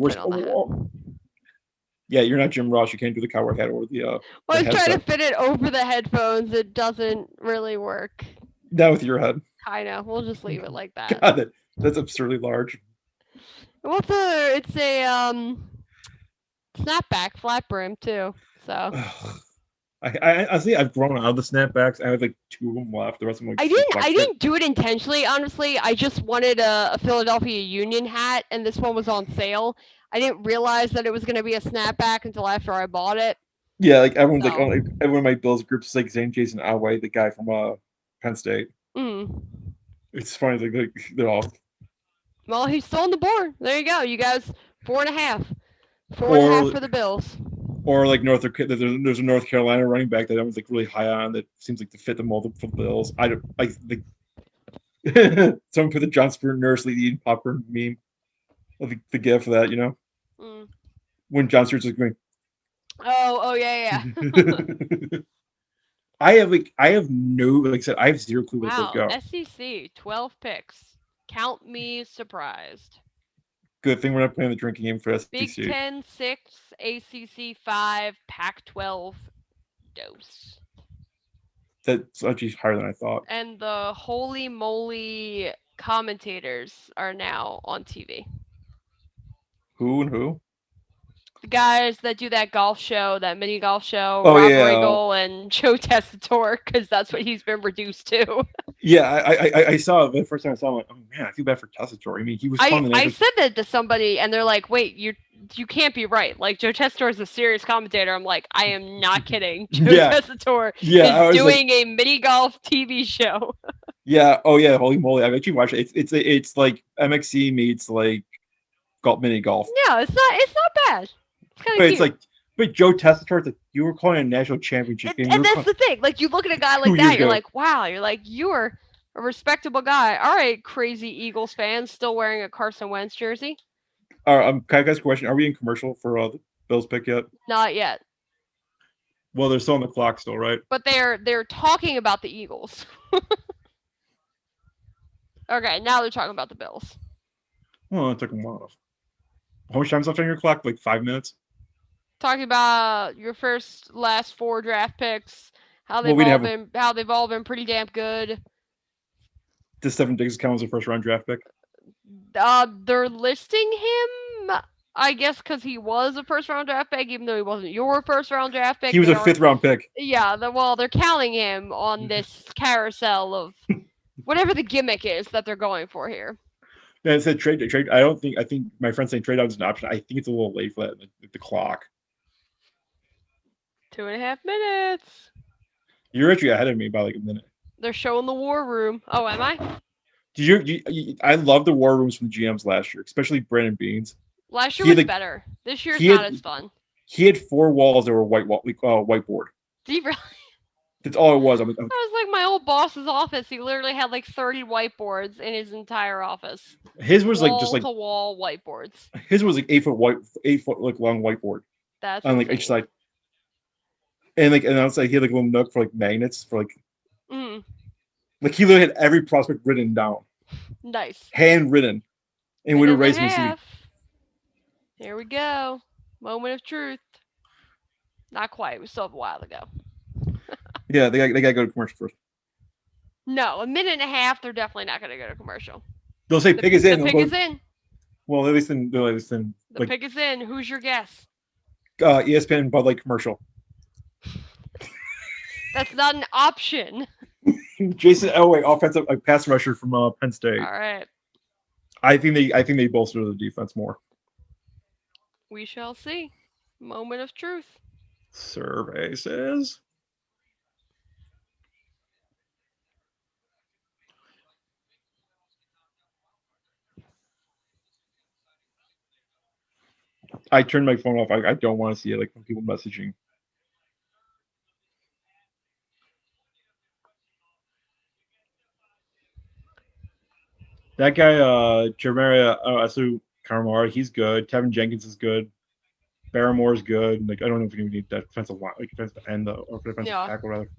You're not Jim Ross. You can't do the cowboy hat or the. Well, I was trying to fit it over the headphones. It doesn't really work. Not with your head. I know. We'll just leave it like that. God, that's absurdly large. It's a snapback, flat brim too. So. I see. I've grown out of the snapbacks. I have like 2 of them left. The rest of them. I didn't do it intentionally. Honestly, I just wanted a Philadelphia Union hat, and this one was on sale. I didn't realize that it was going to be a snapback until after I bought it. Yeah, like everyone's like, everyone in my Bills groups is like saying Jason Alway, the guy from Penn State. It's funny, like they're all. Well, he's still on the board. There you go. You guys, 4.5. 4.5 for the Bills. Or like there's a North Carolina running back that everyone's like really high on that seems like to fit the mold for the Bills. I don't like the someone put the John Stewart nurse eating popcorn meme of the gif for that, when John Stewart's like going. Oh yeah. I have no, like I said, I have zero clue where those go. SEC 12 picks. Count me surprised. Good thing we're not playing the drinking game for SEC. Big 10 6, ACC 5, Pac-12 dose. That's actually higher than I thought. And the holy moly commentators are now on TV. Who and who? The guys that do that golf show, that mini golf show, Rob Riggle and Joe Tessitore, because that's what he's been reduced to. Yeah, I saw it the first time I saw him. Like, oh man, I feel bad for Tessitore. I mean, he was. I said that to somebody, and they're like, "Wait, you can't be right. Like Joe Tessitore is a serious commentator." I'm like, I am not kidding. Joe Tessitore is doing a mini golf TV show. Yeah. Oh yeah. Holy moly! I've actually watched it. It's like MXC meets like mini golf. Yeah, it's not bad. It's like, but Joe Tessitore, like, you were calling a national championship game. And that's the thing. Like, you look at a guy like that, you're like, wow. You're like, you're a respectable guy. All right, crazy Eagles fan, still wearing a Carson Wentz jersey. Can I ask a question? Are we in commercial for the Bills pick yet? Not yet. Well, they're still on the clock still, right? But they're talking about the Eagles. Okay, now they're talking about the Bills. Well, it took them a while. How much time's left on your clock? Like 5 minutes? Talking about your last 4 draft picks, how they've all been pretty damn good. Does Stefon Diggs count as a first-round draft pick? They're listing him, I guess, because he was a first-round draft pick, even though he wasn't your first-round draft pick. He was a 5th-round pick. Yeah, they're counting him on this carousel of whatever the gimmick is that they're going for here. Yeah, it said trade. I think my friend's saying trade out is an option. I think it's a little late for that, the clock. 2.5 minutes. You're actually ahead of me by like a minute. They're showing the war room. Oh, am I? I love the war rooms from GMs last year, especially Brandon Beans. Last year was better. This year's not as fun. He had 4 walls that were whiteboard. Did he really? That's all it was. That was like my old boss's office. He literally had like 30 whiteboards in his entire office. His was like just like wall whiteboards. His was like 8 foot like long whiteboard. That's on like each side. And outside he had like a little nook for like magnets for like. Like he literally had every prospect written down. Nice. Handwritten. And would erase me. Here we go. Moment of truth. Not quite. We still have a while to go. Yeah, they got to go to commercial first. No, 1.5 minutes. They're definitely not going to go to commercial. They'll say pick is in. The pick is in. Well, at least in the pick is in. Who's your guess? ESPN Bud Light commercial. That's not an option. Jason Elway, offensive pass rusher from Penn State. All right. I think they bolster the defense more. We shall see. Moment of truth. Survey says I turned my phone off. I don't want to see it like when people messaging. That guy, Jeremiah Asu Karamar, he's good. Tevin Jenkins is good. Barrymore's good. Like I don't know if you need that defensive line, like defensive end or defensive tackle rather.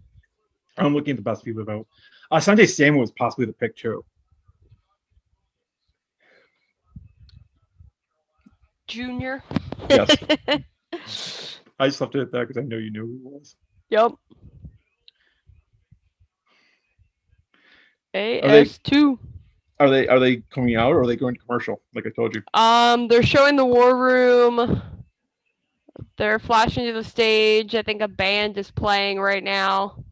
I'm looking at the best people about. Sunday Samuel was possibly the pick too. Junior. Yes. I just left it at that because I know you knew who he was. Yep. AS2. Are they coming out or are they going to commercial? Like I told you. They're showing the war room. They're flashing to the stage. I think a band is playing right now.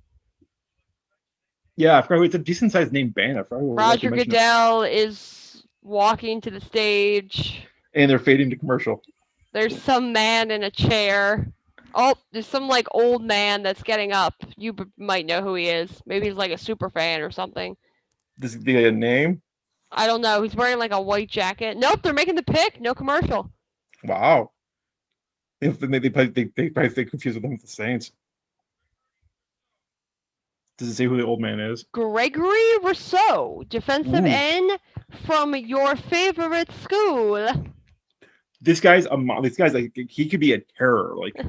Yeah, I forgot. It's a decent sized name band. I forgot. Roger Goodell is walking to the stage. And they're fading to commercial. There's some man in a chair. Oh, there's some like old man that's getting up. You might know who he is. Maybe he's like a super fan or something. Does he get a name? I don't know. He's wearing like a white jacket. Nope, they're making the pick. No commercial. Wow. They probably confused them with the Saints. Does it say who the old man is? Gregory Rousseau, defensive end from your favorite school. This guy's like he could be a terror. Like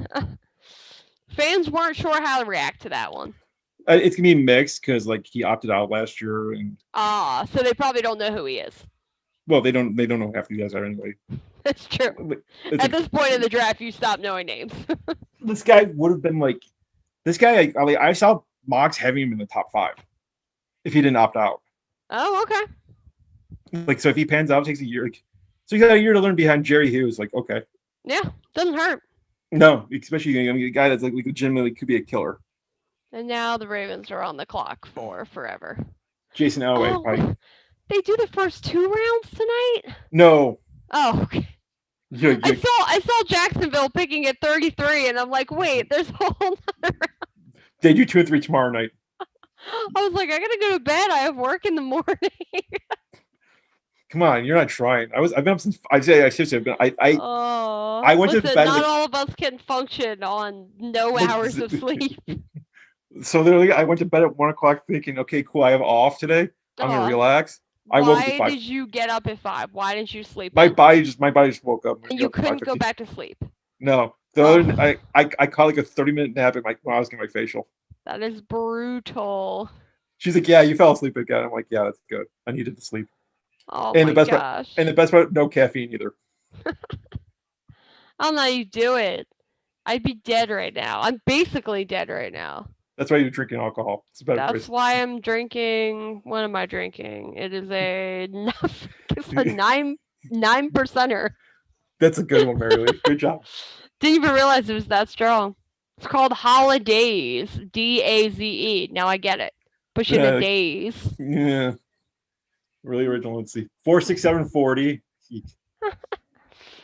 fans weren't sure how to react to that one. It's gonna be mixed because like he opted out last year and so they probably don't know who he is. Well, they don't know who half of you guys are anyway. That's true. At this point in the draft, you stop knowing names. This guy would have been like this guy. I saw mocks having him in the top 5 if he didn't opt out. Oh, okay. Like so, if he pans out, it takes a year. So you got a year to learn behind Jerry Hughes. Like okay. Yeah, doesn't hurt. No, especially a guy that's like legitimately could be a killer. And now the Ravens are on the clock for forever. Jason Elway, right? They do the first 2 rounds tonight? No. Oh, okay. I saw Jacksonville picking at 33, and I'm like, wait, there's a whole nother round. They do 2 and 3 tomorrow night. I was like, I gotta go to bed. I have work in the morning. Come on, you're not trying. I've been up since I seriously. I went to bed. Not all of us can function on no hours of sleep. So literally, I went to bed at 1 o'clock thinking, okay, cool, I have off today. I'm gonna relax. I woke up at 5. Why did you get up at 5? Why didn't you sleep? My body just woke up. And you couldn't go back to sleep. No, I caught like a 30-minute nap when I was getting my facial. That is brutal. She's like, yeah, you fell asleep again. I'm like, yeah, that's good. I needed to sleep. Oh my gosh. And the best part, no caffeine either. I don't know how you do it. I'd be dead right now. I'm basically dead right now. That's why you're drinking alcohol. It's better. That's why I'm drinking. What am I drinking? It is a 9%er. That's a good one, Mary Lee. Good job. Didn't even realize it was that strong. It's called Holidays. DAZE. Now I get it. Push in the days. Yeah. Really original. Let's see. 46740.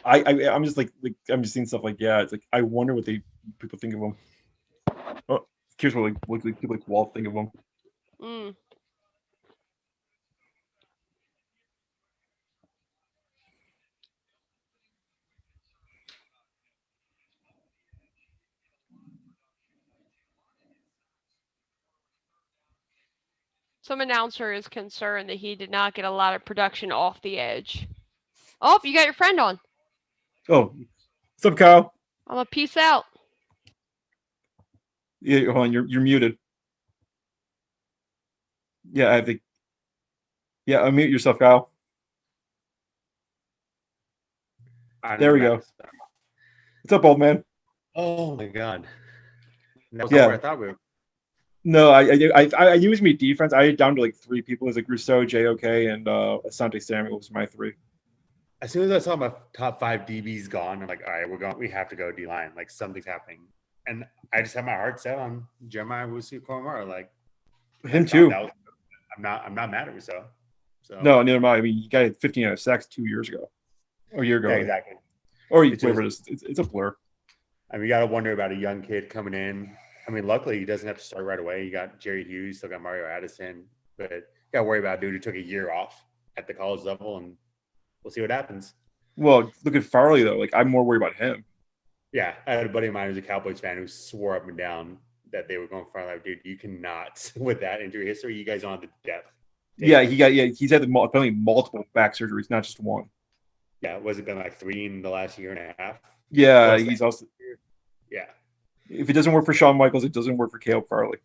I'm just like I'm just seeing stuff like it's like I wonder what people think of them. Oh, here's what people like Walt think of them. Some announcer is concerned that he did not get a lot of production off the edge. Oh, you got your friend on. Oh, what's up, Kyle? I'm a peace out. Yeah, hold on, you're muted. Yeah, I think. Yeah, unmute yourself, Kyle. There we go. What's up, old man? Oh my God. That's not where I thought we were. No, I used me defense. I had down to like 3 people. It was like Rousseau, JOK, and Asante Samuel was my 3. As soon as I saw my top 5 DBs gone, I'm like, all right, we have to go D line. Like something's happening, and I just had my heart set on Jeremiah Owusu-Koramoah. Like him too. I'm not mad at Rousseau. So no, neither am I. I mean, you got 15 sacks 2 years ago, or a year ago. Yeah, exactly. Or whatever it is. It's a blur. I mean, you got to wonder about a young kid coming in. I mean, luckily he doesn't have to start right away. You got Jerry Hughes, still got Mario Addison, but you got to worry about a dude who took a year off at the college level, and we'll see what happens. Well, look at Farley though. Like I'm more worried about him. Yeah, I had a buddy of mine who's a Cowboys fan who swore up and down that they were going for like, dude, you cannot with that injury history. You guys don't have the depth. Yeah, he's had apparently multiple back surgeries, not just one. Yeah, was it been like 3 in the last year and a half? Yeah, he's also. Yeah. If it doesn't work for Shawn Michaels, it doesn't work for Caleb Farley.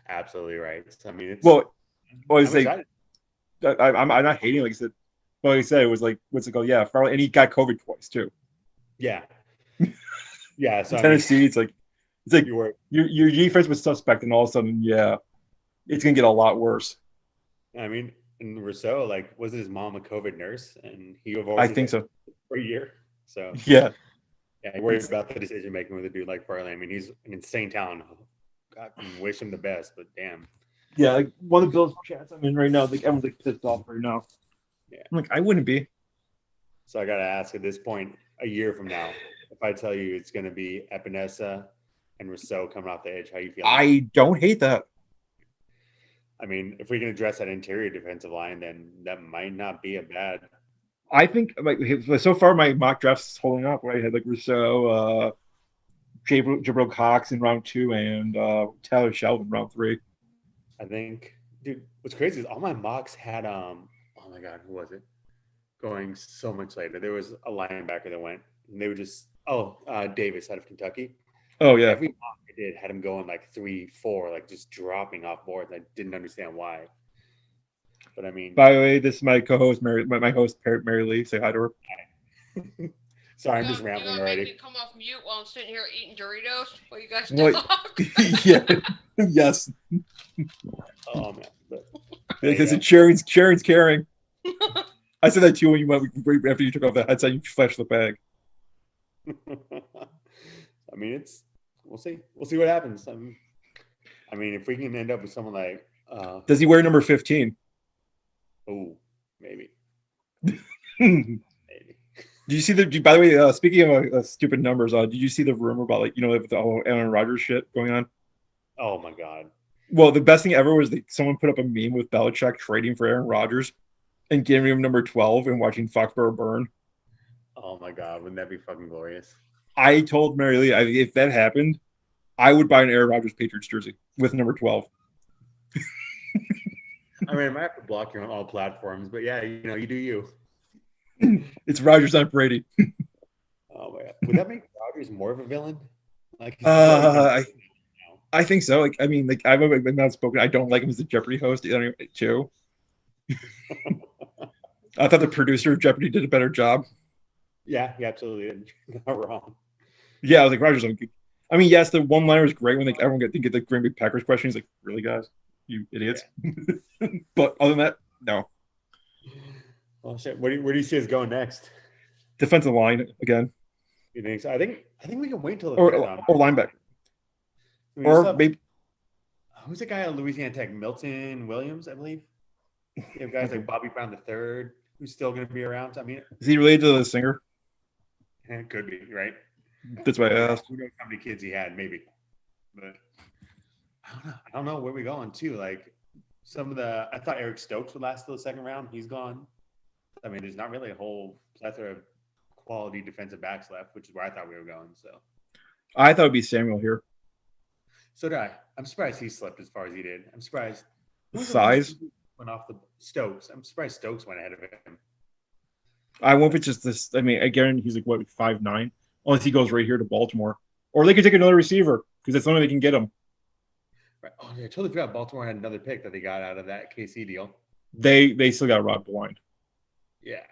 Absolutely right. I mean, it's I'm not hating, like I said. Like I said, it was like, what's it called? Yeah, Farley, and he got COVID twice too. Yeah. Yeah. So Tennessee, it's like your defense was suspect, and all of a sudden, yeah, it's gonna get a lot worse. I mean, and Rousseau, like, wasn't his mom a COVID nurse, and he avoided I think so for a year. So yeah, he worries about the decision making with a dude like Farley. I mean, he's an insane talent. I wish him the best, but damn. Yeah, like one of the Bills chats I'm in right now, like everyone's like pissed off right now. Yeah, I'm like, I wouldn't be. So I gotta ask at this point, a year from now, if I tell you it's gonna be Epinesa and Rousseau coming off the edge, how you feel? I don't hate that. I mean, if we can address that interior defensive line, then that might not be a bad. I think like so far my mock draft's holding up. Right, I had like Rousseau, Jabril Cox in round 2, and Tyler Sheldon in round 3. I think, dude, what's crazy is all my mocks had oh my god, who was it? Going so much later. There was a linebacker that went, and they were just Davis out of Kentucky. Oh yeah. Every mock I did had him going like 3, 4, like just dropping off boards. I didn't understand why. But I mean, by the way, this is my co-host my host Mary Lee. Say hi to her. Sorry, I'm just rambling already. You come off mute while I'm sitting here eating Doritos while you guys talk. Yeah. Yes. Oh man. But, because Sharon's caring. I said that to you when you went after you took off the headset. You flashed the bag. I mean, we'll see what happens. I mean, if we can end up with someone like, does he wear number 15? Oh, maybe. Maybe. Did you see by the way, speaking of stupid numbers, did you see the rumor about the whole Aaron Rodgers shit going on? Oh my god. Well, the best thing ever was someone put up a meme with Belichick trading for Aaron Rodgers and giving him number 12 and watching Foxborough burn. Oh my god, wouldn't that be fucking glorious? I told Mary Lee, if that happened, I would buy an Aaron Rodgers Patriots jersey with number 12. I mean, I might have to block you on all platforms, but yeah, you do you. It's Rodgers, not Brady. Oh my god, would that make Rodgers more of a villain? Like, I think so. Like, I mean, like I've been outspoken. I don't like him as the Jeopardy host too. I thought the producer of Jeopardy did a better job. Yeah, he absolutely did. Not wrong. Yeah, I was like, Rodgers. I mean, yes, the one-liner is great when everyone get the Green Bay Packers question. He's like, really, guys? You idiots. Yeah. But other than that, no. Oh shit! Where do you see us going next? Defensive line again. You think so? I think we can wait until the or linebacker. Or maybe who's the guy at Louisiana Tech? Milton Williams, I believe. You have guys like Bobby Brown III, who's still going to be around. I mean, is he related to the singer? It could be, right? That's why I asked. Who knows how many kids he had? Maybe, but I don't know where we're going to. Like I thought Eric Stokes would last till the second round. He's gone. I mean, there's not really a whole plethora of quality defensive backs left, which is where I thought we were going. So I thought it'd be Samuel here. So did I. I'm surprised he slipped as far as he did. I'm surprised. Size went off the Stokes. I'm surprised Stokes went ahead of him. I won't. It's just this. I mean, again, he's like 5'9", unless he goes right here to Baltimore, or they could take another receiver because that's the only way they can get him. Right. Oh, yeah, I totally forgot Baltimore had another pick that they got out of that KC deal. They still got Rob blind. Yeah.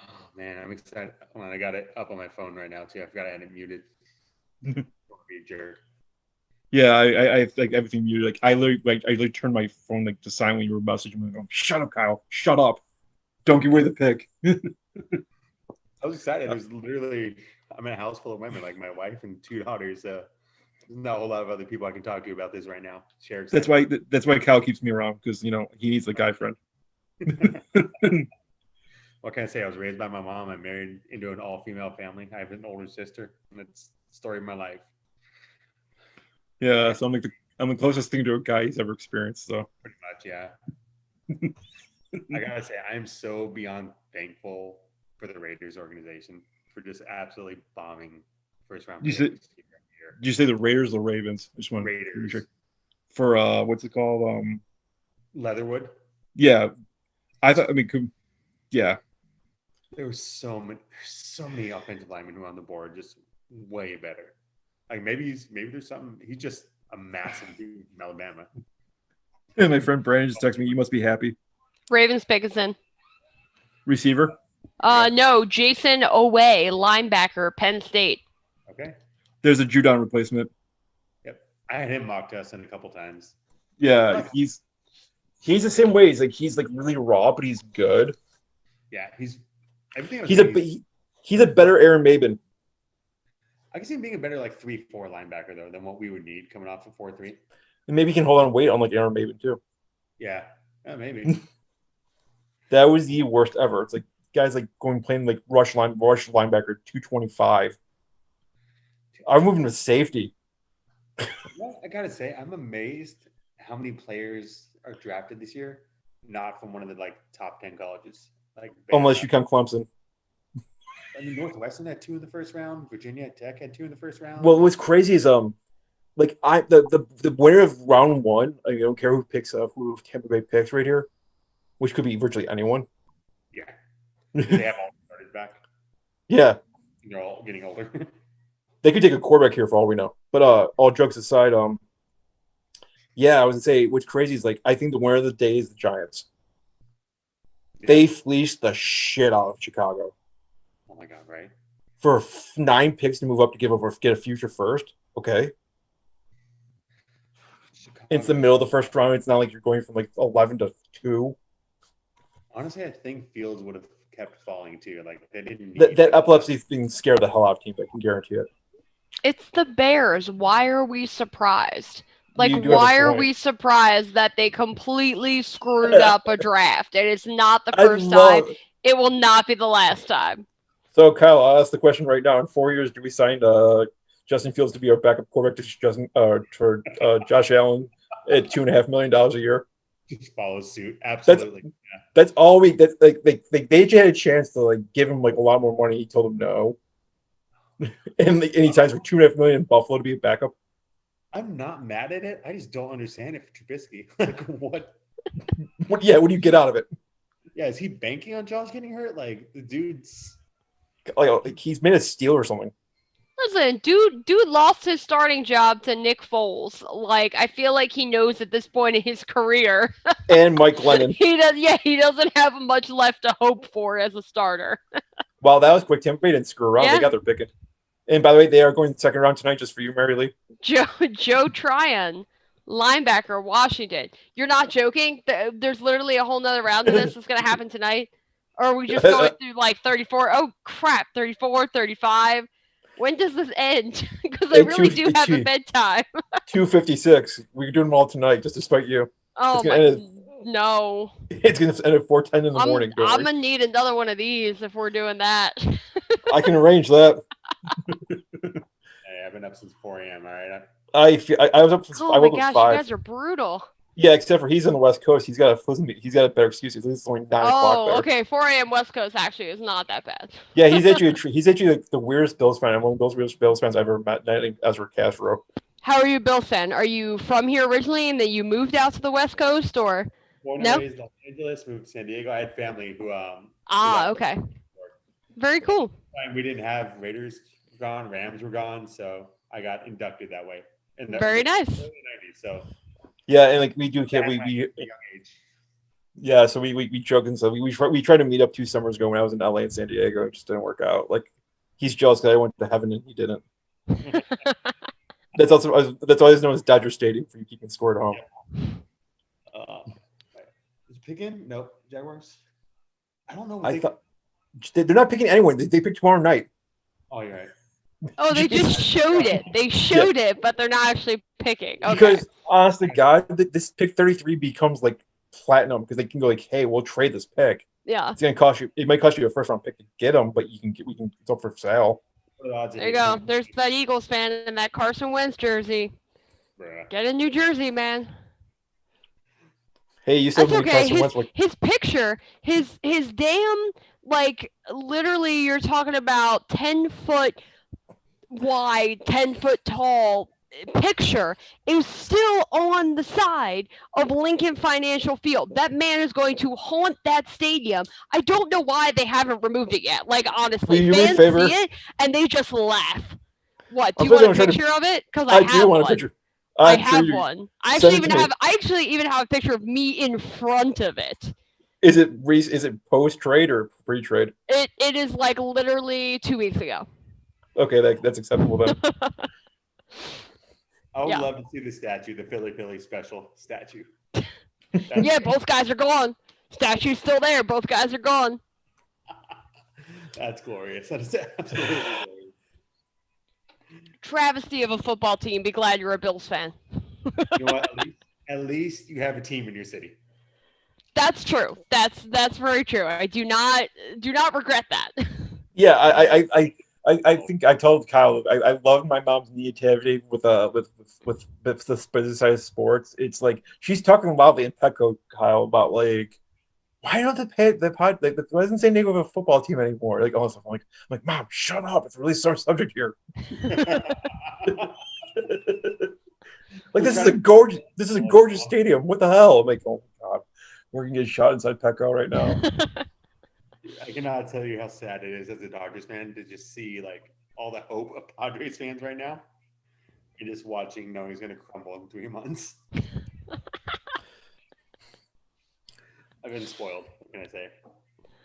Oh man, I'm excited. Hold on, I got it up on my phone right now too. I forgot I had it muted. Don't be a jerk. Yeah, I like everything muted. Like I literally turned my phone like to silent when you were messaging me. Going, shut up, Kyle. Shut up. Don't give away the pick. I was excited. It was literally I'm in a house full of women, like my wife and 2 daughters. So there's not a whole lot of other people I can talk to about this right now. Share excitement. That's why Kyle keeps me around because he needs a guy friend. What can I say? I was raised by my mom. I'm married into an all-female family. I have an older sister, and it's the story of my life. Yeah, so I'm the closest thing to a guy he's ever experienced. So pretty much, yeah. I gotta say, I am so beyond thankful for the Raiders organization for just absolutely bombing first round. Did you say the Raiders or the Ravens? I just want Raiders. For what's it called? Leatherwood. Yeah, I mean, yeah. There were so many offensive linemen who were on the board, just way better. Like maybe there's something. He's just a massive dude from Alabama. And my friend Brandon just texted me. You must be happy. Ravens pick us in. Receiver? No, Jason Oweh, linebacker, Penn State. Okay. There's a Judon replacement. Yep, I had him mock test in a couple times. Yeah, he's the same way. He's really raw, but he's good. Yeah, he's a better Aaron Maben. I can see him being a better 3-4 linebacker though than what we would need coming off of 4-3. And maybe he can hold on weight on Aaron Maben too. Yeah, maybe. That was the worst ever. It's like guys playing rush linebacker 225. I'm moving to safety. Well, I gotta say, I'm amazed how many players are drafted this year, not from one of the top 10 colleges. Unless you count Clemson. I mean, Northwestern had 2 in the first round. Virginia Tech had 2 in the first round. Well, what's crazy is the winner of round 1. I don't care who Tampa Bay picks right here, which could be virtually anyone. Yeah, they have all started back. Yeah, they're all getting older. They could take a quarterback here for all we know. But all jokes aside, yeah, I was gonna say what's crazy is I think the winner of the day is the Giants. Yeah. They fleeced the shit out of Chicago. Oh my god, right? For 9 picks to move up to get a future first. Okay. Chicago. It's the middle of the first round. It's not like you're going from 11 to 2. Honestly, I think Fields would have kept falling too. They didn't. That epilepsy thing scared the hell out of teams. I can guarantee it. It's the Bears. Why are we surprised? Why are we surprised that they completely screwed up a draft? It is not the first time. It will not be the last time. So, Kyle, I'll ask the question right now. In 4 years, do we sign Justin Fields to be our backup quarterback for Josh Allen at $2.5 million a year? Just follow suit. Absolutely. That's all we. That's they had a chance to give him a lot more money. He told them no. And he signs for $2.5 million in Buffalo to be a backup. I'm not mad at it. I just don't understand it for Trubisky. What? What do you get out of it? Yeah, is he banking on Josh getting hurt? The dude's he's made a steal or something. Listen, dude lost his starting job to Nick Foles. I feel like he knows at this point in his career. And Mike Glennon. He doesn't have much left to hope for as a starter. Wow, that was quick. Tampa Bay didn't screw around. Yeah. They got their picket. And by the way, they are going second round tonight just for you, Mary Lee. Joe Tryon, linebacker, Washington. You're not joking? There's literally a whole nother round of this that's going to happen tonight? Or are we just going through 34? Oh, crap. 34, 35. When does this end? Because I really do have a bedtime. 2:56. We're doing them all tonight, just to spite you. Oh, no. It's going to end at 4:10 in the morning. I'm going to need another one of these if we're doing that. I can arrange that. Hey, I've been up since 4 a.m. All right. I was up since oh my gosh, 5. You guys are brutal. Yeah, except for he's on the West Coast. He's got a better excuse. It's only 9 o'clock there. Okay, 4 a.m. West Coast actually is not that bad. Yeah, he's actually the weirdest Bills fan. I'm one of those weirdest Bills fans I've ever met. Named Ezra Castro. How are you, Bills fan? Are you from here originally, and then you moved out to the West Coast, or born and raised in Los Angeles, moved to San Diego. I had family who okay. Very cool. We didn't have Raiders gone, Rams were gone, so I got inducted that way. Very nice. Early 90s, so. Yeah, and we do young age. Yeah, so we joke and stuff. We tried to meet up 2 summers ago when I was in LA and San Diego. It just didn't work out. He's jealous because I went to heaven and he didn't. That's always known as Dodger Stadium for you keeping score at home. Is Pickens? Nope. Jaguars. I don't know. Thought they're not picking anyone. They pick tomorrow night. Oh, you're right. Oh, they just showed it. They showed it, but they're not actually picking. Okay. Because, honest to God, this pick 33 becomes platinum because they can go hey, we'll trade this pick. Yeah. It's gonna cost you. It might cost you a first round pick to get them, but it's up for sale. There you go. There's that Eagles fan in that Carson Wentz jersey. Bruh. Get in New Jersey, man. Hey, you still That's okay. His picture, his damn, like, literally, you're talking about 10-foot wide, 10-foot tall picture is still on the side of Lincoln Financial Field. That man is going to haunt that stadium. I don't know why they haven't removed it yet. Like, honestly, fans see it and they just laugh. What? Do you want a picture of it? Because I do want a picture. I have one. I actually even have a picture of me in front of it. Is it post trade or pre trade? It is like literally 2 weeks ago. Okay, that's acceptable then. I would love to see the statue, the Philly special statue. Yeah, both guys are gone. Statue's still there. Both guys are gone. That's glorious. That is absolutely glorious. Travesty of a football team. Be glad you're a Bills fan. You know what? At least you have a team in your city. That's true. That's very true. I do not regret that. Yeah, I think I told Kyle I love my mom's nativity with the business sports. It's like she's talking loudly in Petco, Kyle, about like why don't the why doesn't say name of a football team anymore? Like all this stuff. I'm like, Mom, shut up! It's a really sore subject here. Like this is a gorgeous stadium. What the hell? I'm like, oh my God, we're gonna get shot inside Petco right now. I cannot tell you how sad it is as a Dodgers fan to just see like all the hope of Padres fans right now and just watching knowing he's going to crumble in 3 months. I've been spoiled. What can I say?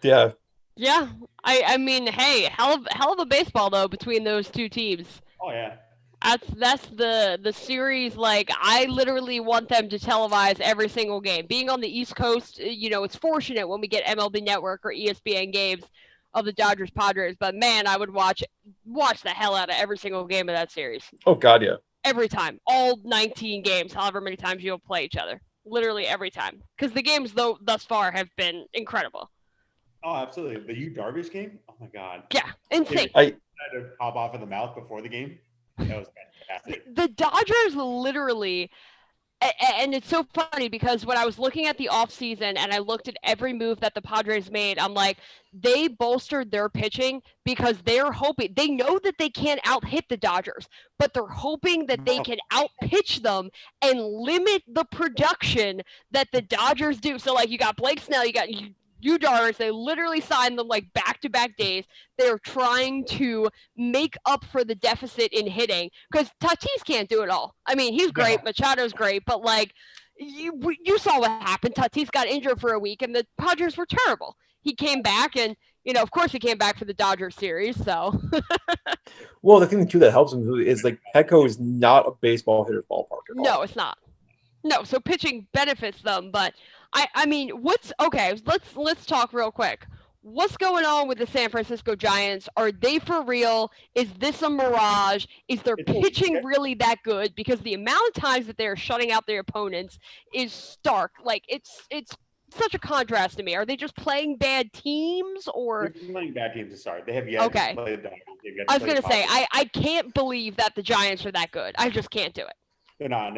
Yeah. Yeah. I mean, hey, hell of a baseball though between those two teams. Oh yeah. That's the series. Like, I literally want them to televise every single game. Being on the East Coast, it's fortunate when we get MLB Network or ESPN games of the Dodgers Padres. But man, I would watch the hell out of every single game of that series. Oh God, yeah. Every time, all 19 games, however many times you'll play each other. Literally every time, because the games thus far have been incredible. Oh, absolutely. The Yu Darvish game. Oh my God. Yeah, insane. I had to pop off in the mouth before the game. That was fantastic. The Dodgers literally, and it's so funny because when I was looking at the offseason and I looked at every move that the Padres made, I'm like, they bolstered their pitching because they're hoping, they know that they can't out-hit the Dodgers, but they're hoping that they can out-pitch them and limit the production that the Dodgers do. So, like, you got Blake Snell, you got Yu Darvish, they literally signed them like back-to-back days. They're trying to make up for the deficit in hitting because Tatis can't do it all. I mean, he's great, Machado's great, but like you saw what happened. Tatis got injured for a week, and the Padres were terrible. He came back, and of course, he came back for the Dodgers series. So, well, the thing too that helps him is like Petco is not a baseball hitter's ballpark at all. No, it's not. No, so pitching benefits them, but I mean, let's talk real quick. What's going on with the San Francisco Giants? Are they for real? Is this a mirage? Is their pitching really that good? Because the amount of times that they're shutting out their opponents is stark. Like, it's such a contrast to me. Are they just playing bad teams, or they're playing bad teams to start? They have yet to play the Dodgers. I was gonna say I can't believe that the Giants are that good. I just can't do it. They're not.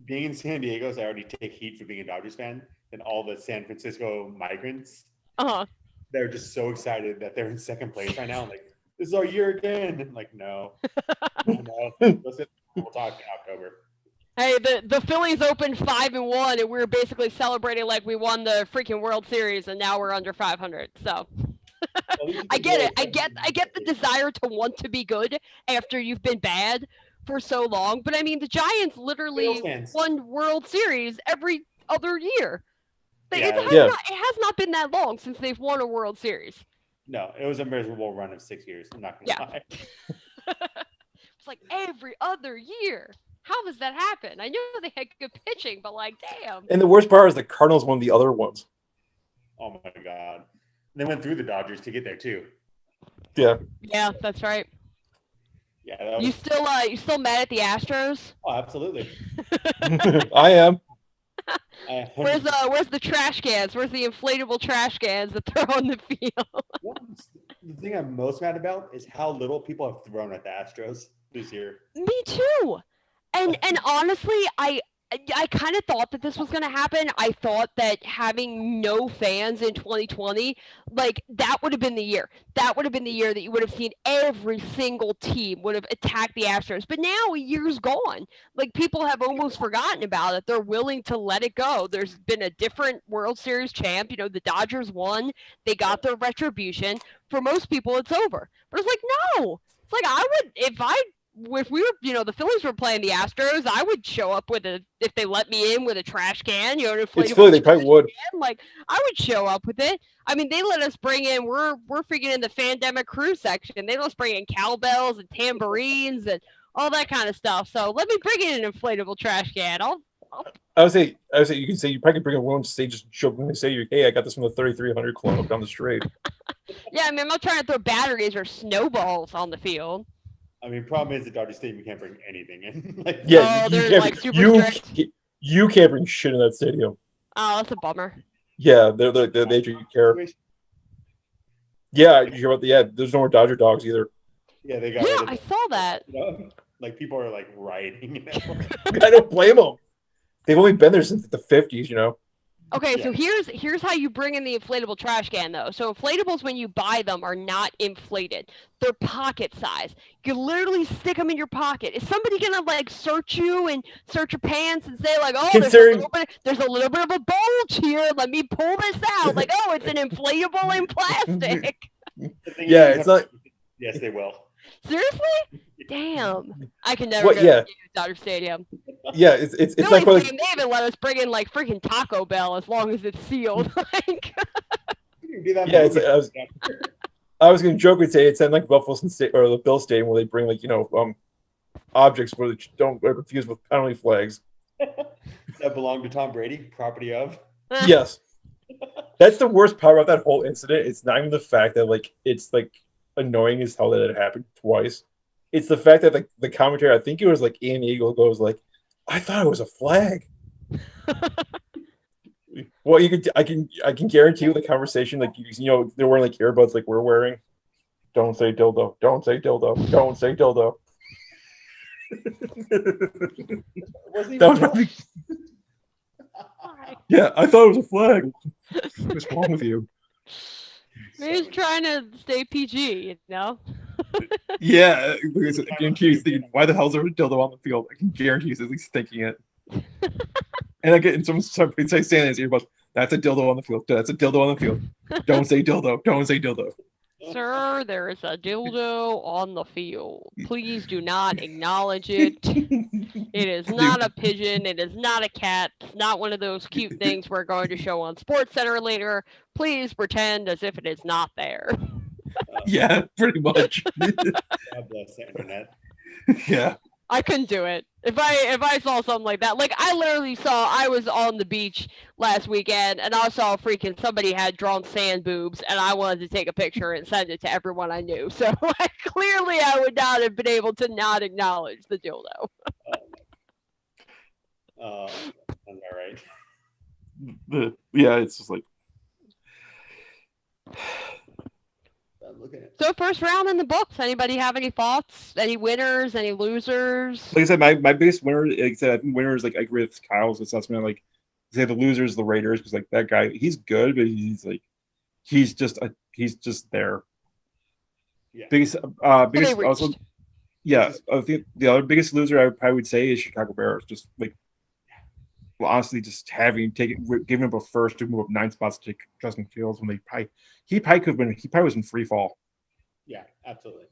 Being in San Diego, I already take heat for being a Dodgers fan, and all the San Francisco migrants, they're just so excited that they're in second place right now. I'm like, this is our year again. And like, no. Listen, we'll talk in October. Hey, the Phillies opened 5-1, and we were basically celebrating like we won the freaking World Series, and now we're under 500. So I get it. I get the desire to want to be good after you've been bad for so long, but I mean, the Giants literally won World Series every other year. It has not been that long since they've won a World Series. No, it was a miserable run of 6 years. I'm not gonna lie. It's like every other year. How does that happen? I knew they had good pitching, but like, damn. And the worst part is the Cardinals won the other ones. Oh my God! They went through the Dodgers to get there too. Yeah. Yeah, that's right. Yeah. You still mad at the Astros? Oh, absolutely. I am. Where's the trash cans? Where's the inflatable trash cans that throw on the field? The thing I'm most mad about is how little people have thrown at the Astros this year. Me too. And honestly, I kind of thought that this was going to happen. I thought that having no fans in 2020, like that would have been the year. That would have been the year that you would have seen every single team would have attacked the Astros. But now a year's gone. Like people have almost forgotten about it. They're willing to let it go. There's been a different World Series champ. You know, the Dodgers won. They got their retribution. For most people, it's over. But it's like, no. It's like I would, if we were, you know, the Phillies were playing the Astros, I would show up with if they let me in with a trash can, you know, an inflatable it's Philly, they probably would. Can, like, I would show up with it. I mean, they let us bring in, we're freaking in the Fandemic Crew section. They let us bring in cowbells and tambourines and all that kind of stuff. So let me bring in an inflatable trash can. I would say you can say you probably bring a woman to say just show them and say, hey, I got this from the 3300 Club down the street. Yeah, I mean, I'm not trying to throw batteries or snowballs on the field. I mean, problem is at Dodger Stadium you can't bring anything in. Like, yeah, strict. You can't bring shit in that stadium. Oh, that's a bummer. Yeah, they do care. Yeah, you hear about there's no more Dodger dogs either. Yeah, they got. Yeah, I saw that. You know? Like people are like rioting. I don't blame them. They've only been there since the 50s, you know. Okay, so here's how you bring in the inflatable trash can, though. So inflatables, when you buy them, are not inflated. They're pocket size. You can literally stick them in your pocket. Is somebody gonna like search you and search your pants and say like, oh, there's a little bit of a bulge here. Let me pull this out. Like, oh, it's an inflatable in plastic. Yeah, it's not. Yes, they will. Seriously? Damn. I can never go to Dodger Stadium. Yeah, it's like they even let us bring in like freaking Taco Bell as long as it's sealed. Like, yeah, I was gonna joke and say it's like Buffalo State or the Bill Stadium where they bring like, you know, objects where they don't confuse with penalty flags. That belong to Tom Brady, property of. Yes. That's the worst part about that whole incident. It's not even the fact that like it's like annoying as hell that it happened twice. It's the fact that like the commentator, I think it was like Ian Eagle, goes like, I thought it was a flag. Well, I can guarantee you the conversation, like you know, they're wearing like earbuds like we're wearing. Don't say dildo. Don't say dildo. Don't say dildo. Yeah, I thought it was a flag. What's wrong with you? He's trying to stay PG, you know? Yeah, because I guarantee he's thinking, why the hell is there a dildo on the field? I can guarantee he's at least thinking it. And I get in some saying this earbuds, that's a dildo on the field. That's a dildo on the field. Don't say dildo. Don't say dildo. Sir, there is a dildo on the field. Please do not acknowledge it. It is not a pigeon. It is not a cat. It's not one of those cute things we're going to show on SportsCenter later. Please pretend as if it is not there. Yeah, pretty much. God bless the internet. Yeah. I couldn't do it. If I saw something like that, like I was on the beach last weekend and I saw somebody had drawn sand boobs and I wanted to take a picture and send it to everyone I knew. So clearly I would not have been able to not acknowledge the dildo. Sounds all right. Yeah, it's just like. So first round in the books. Anybody have any thoughts? Any winners? Any losers? Like I said, my biggest winner. Like I said, I think winners. Like I agree with Kyle's assessment. Like say the losers, the Raiders, because like that guy, he's good, but he's just there. Yeah. Biggest also. Yeah, I think the other biggest loser I probably would say is Chicago Bears. Just like, well, honestly, just giving up a first to move up 9 spots to take Justin Fields when he probably was in free fall. Yeah, absolutely.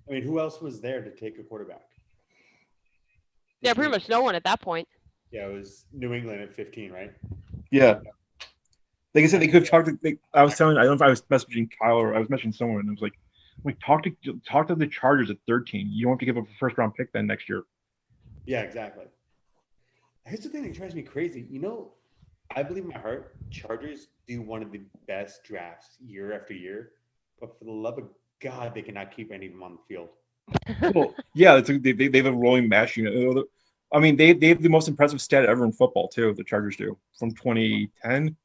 I mean, who else was there to take a quarterback? Yeah, pretty much no one at that point. Yeah, it was New England at 15, right? Yeah. Like I said, they could have talked to. I was telling. I don't know if I was messaging Kyle or I was messaging someone, and I was like, talk to the Chargers at 13. You don't have to give up a first round pick then next year. Yeah, exactly. Here's the thing that drives me crazy. You know, I believe in my heart, Chargers do one of the best drafts year after year, but for the love of God, they cannot keep any of them on the field. Well, yeah, they have a rolling mash unit. I mean, they have the most impressive stat ever in football too. The Chargers do from 2010.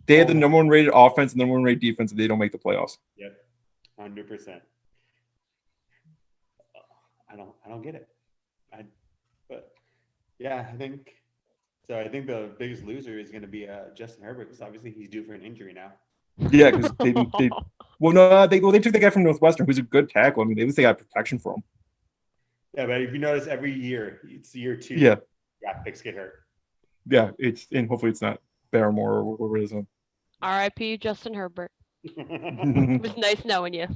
They had the number one rated offense and number one rated defense, and they don't make the playoffs. Yep, 100%. I don't get it. Yeah, I think so. I think the biggest loser is going to be Justin Herbert because obviously he's due for an injury now. Yeah, because they took the guy from Northwestern who's a good tackle. I mean, at least they got protection for him. Yeah, but if you notice, every year it's year 2. Yeah, draft picks get hurt. Yeah, and hopefully it's not Barrymore or whatever it is. R.I.P. Justin Herbert. It was nice knowing you.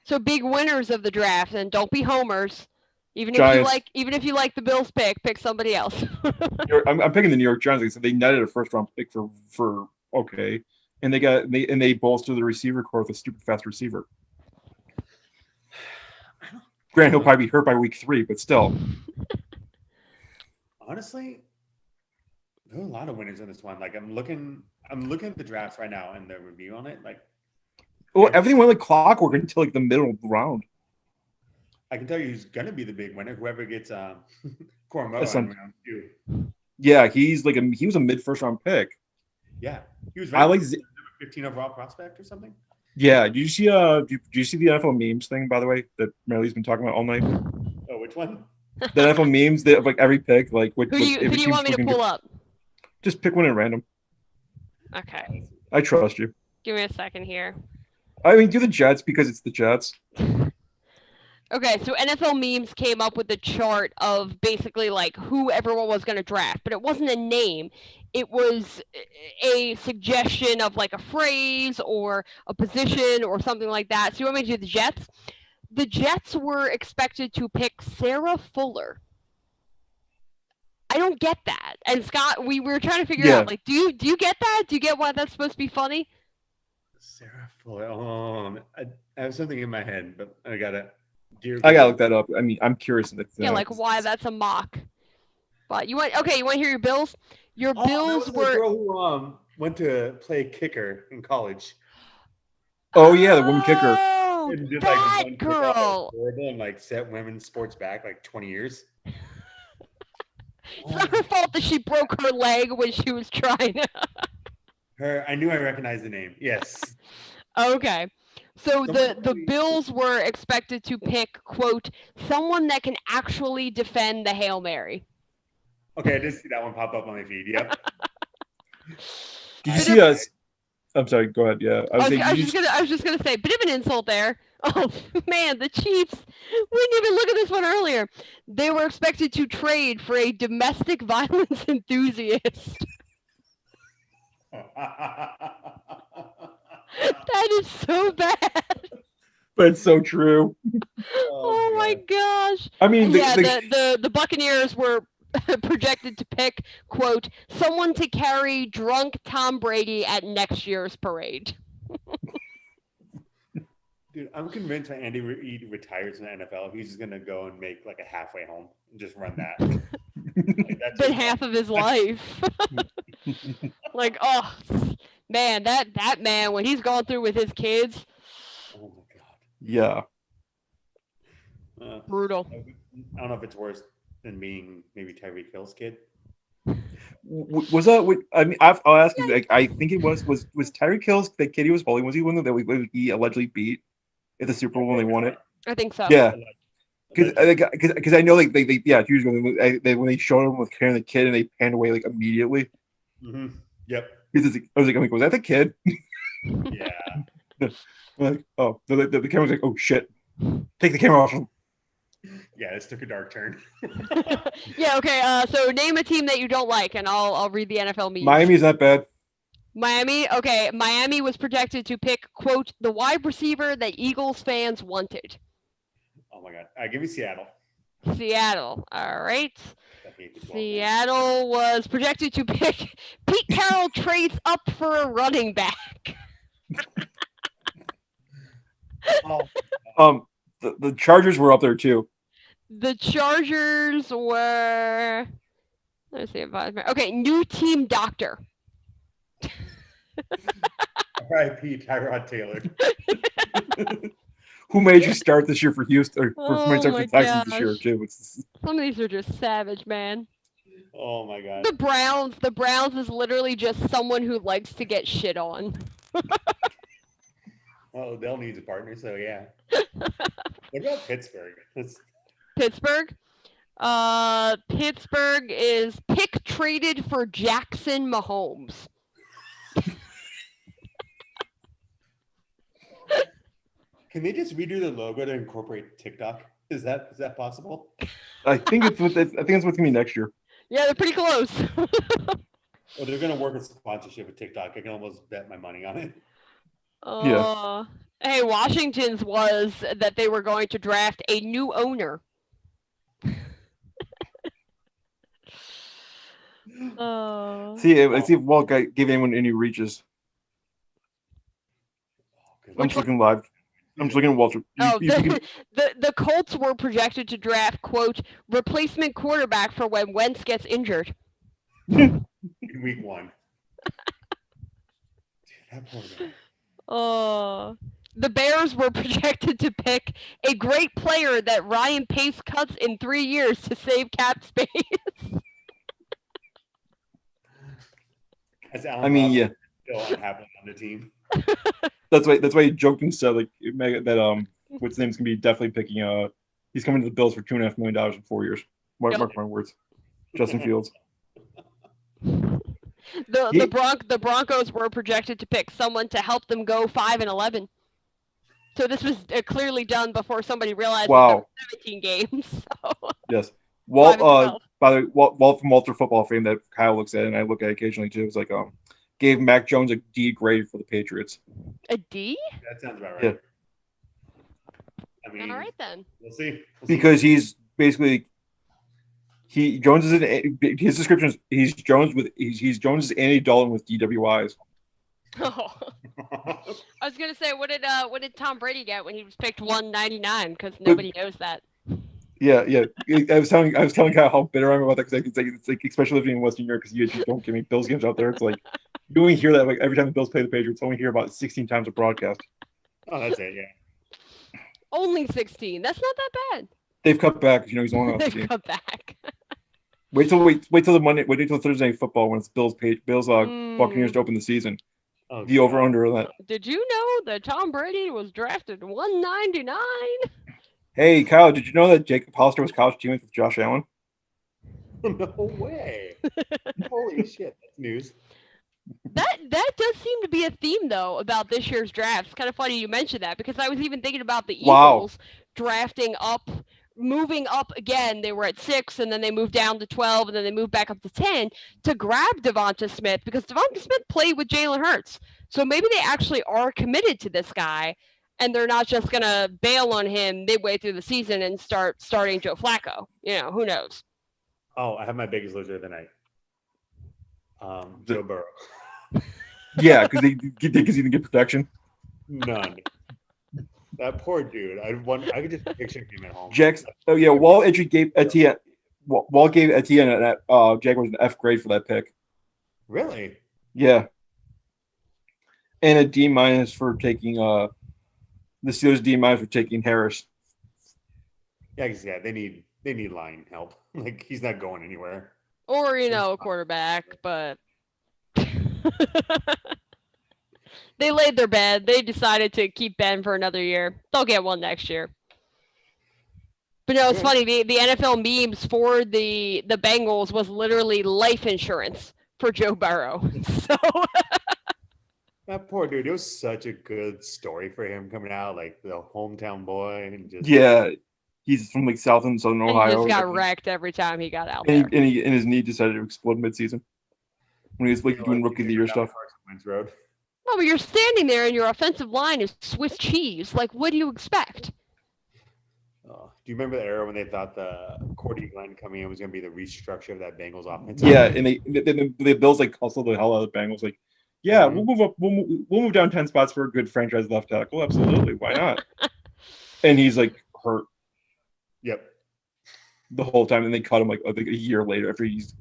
So big winners of the draft, and don't be homers. Even if you like the Bills pick somebody else. I'm picking the New York Giants. Like I said, they netted a first round pick for okay, and they bolstered the receiver core with a stupid fast receiver. Grant, he'll probably be hurt by week 3, but still. Honestly, there are a lot of winners in this one. Like I'm looking at the drafts right now and the review on it. Like, well, everything went like clockwork until like the middle round. I can tell you who's gonna be the big winner. Whoever gets Cormo in round 2. Yeah, he was a mid first round pick. Yeah, he was. I like 15 overall prospect or something. Yeah, do you see the NFL memes thing, by the way, that Marilee's been talking about all night? Oh, which one? The NFL memes that like every pick, like who do you want me to pull up? Just pick one at random. Okay. I trust you. Give me a second here. I mean, do the Jets because it's the Jets. Okay, so NFL memes came up with a chart of basically like who everyone was going to draft, but it wasn't a name. It was a suggestion of like a phrase or a position or something like that. So you want me to do the Jets? The Jets were expected to pick Sarah Fuller. I don't get that. And Scott, we were trying to figure out, like, do you get that? Do you get why that's supposed to be funny? Sarah Fuller. I have something in my head, but I gotta look that up. I mean, I'm curious. Yeah, like why that's a mock. But you want to hear your Bills? Your Bills that was were the girl who went to play kicker in college. Oh yeah, the woman kicker. And did, that girl. And like set women's sports back like 20 years. It's not her fault that she broke her leg when she was trying. I knew I recognized the name. Yes. Okay. So the Bills were expected to pick, quote, someone that can actually defend the Hail Mary. Okay, I did see that one pop up on my feed. Yep. Did you see us? I'm sorry. Go ahead. Yeah, I was just gonna say, bit of an insult there. Oh man, the Chiefs. We didn't even look at this one earlier. They were expected to trade for a domestic violence enthusiast. That is so bad. But it's so true. Oh my gosh. I mean, the Buccaneers were projected to pick, quote, someone to carry drunk Tom Brady at next year's parade. Dude, I'm convinced that Andy Reid retires in the NFL. He's just going to go and make like a halfway home and just run that. Like, been half of his life. Like, oh, man, that man, when he's gone through with his kids. Oh, my God. Yeah. Brutal. I don't know if it's worse than being maybe Tyreek Hill's kid. Was that? I mean, I'll ask you. Like, I think it was Tyreek Hill's the kid he was bullying. Was he one that he allegedly beat at the Super Bowl when they won it? I think so. Yeah, because I know like they usually when they showed him with carrying the kid and they panned away like immediately. Mm-hmm. Yep. I was like, was that the kid? Yeah. Like, oh, the camera's like, oh shit, take the camera off him. Yeah, this took a dark turn. Yeah, okay. So name a team that you don't like, and I'll read the NFL memes. Miami's not bad. Miami? Okay. Miami was projected to pick, quote, the wide receiver that Eagles fans wanted. Oh, my God. Give me Seattle. Seattle. All right. Seattle was projected to pick Pete Carroll trades up for a running back. The Chargers were up there too. The Chargers were. Let's see. Okay, new team doctor. R.I.P. Tyrod Taylor. Who made you start this year for Houston? Or for Texans this year too? Some of these are just savage, man. Oh my God. The Browns is literally just someone who likes to get shit on. Well, Odell needs a partner, so yeah. What about Pittsburgh? Pittsburgh? Pittsburgh is pick traded for Jackson Mahomes. Can they just redo the logo to incorporate TikTok? Is that possible? I think it's what's gonna be next year. Yeah, they're pretty close. Well, they're gonna work a sponsorship with TikTok. I can almost bet my money on it. Yeah. Hey, Washington's was that they were going to draft a new owner. See if Walt gave anyone any reaches. I'm just looking live. I'm just looking at Walter. The Colts were projected to draft, quote, replacement quarterback for when Wentz gets injured. In week 1. Dude, that poor guy. The Bears were projected to pick a great player that Ryan Pace cuts in 3 years to save cap space. I mean, yeah. Still unhappy on the team. That's why he joked and said that what's his name's gonna be definitely picking he's coming to the Bills for $2.5 million in 4 years. Mark my words. Justin Fields. The Broncos were projected to pick someone to help them go 5-11. So this was clearly done before somebody realized there were 17 games. So. Yes. Walt, by the way, Walt from Walter Football fame that Kyle looks at and I look at occasionally too. It's like gave Mac Jones a D grade for the Patriots. A D? That sounds about right. Yeah. I mean, all right then. We'll see. Because he's basically Jones is his description is he's Jones's Andy Dalton with DWIs. Oh. I was gonna say, what did Tom Brady get when he was picked 199? Because nobody knows that. Yeah. I was telling Kyle how bitter I am about that because it's like especially living in Western Europe because you just don't give me Bills games out there. It's like you only hear that like every time the Bills play the Patriots, only hear about 16 times a broadcast. Oh, that's it. Yeah. Only 16. That's not that bad. They've cut back. You know he's only on the They've team. cut back. Wait till Thursday Night Football when it's Bills Buccaneers to open the season. Oh, the over under on that. Did you know that Tom Brady was drafted 199? Hey Kyle, did you know that Jacob Hollister was college teammates with Josh Allen? No way! Holy shit, that's news. That does seem to be a theme though about this year's draft. It's kind of funny you mentioned that because I was even thinking about the Eagles drafting up. Moving up again, they were at 6, and then they moved down to 12, and then they moved back up to 10 to grab Devonta Smith because Devonta Smith played with Jalen Hurts. So maybe they actually are committed to this guy, and they're not just going to bail on him midway through the season and starting Joe Flacco. You know, who knows? Oh, I have my biggest loser of the night. Joe Burrow. Yeah, because he didn't get protection. None. That poor dude. I could just picture him at home. Walt actually gave Etienne. Walt gave Etienne Jaguars an F grade for that pick. Really? Yeah. And a D- for taking the Steelers D- for taking Harris. Yeah, because they need line help. Like he's not going anywhere. Or a quarterback, but. They laid their bed. They decided to keep Ben for another year. They'll get one next year. But no, it's funny. The NFL memes for the Bengals was literally life insurance for Joe Burrow. So that poor dude. It was such a good story for him coming out, like the hometown boy, and just he's from like Southern Ohio. He just got wrecked every time he got out there. And his knee decided to explode midseason when he was like doing rookie of the year stuff. Road. Well, but you're standing there and your offensive line is Swiss cheese. Like, what do you expect? Do you remember the era when they thought the Cordy Glenn coming in was going to be the restructure of that Bengals offense? Yeah, and the Bills like also the hell out of the Bengals. Like, yeah, we'll move up. We'll move down 10 spots for a good franchise left tackle. Absolutely, why not? And he's like hurt. Yep. The whole time, and they cut him like I think a year later after he's.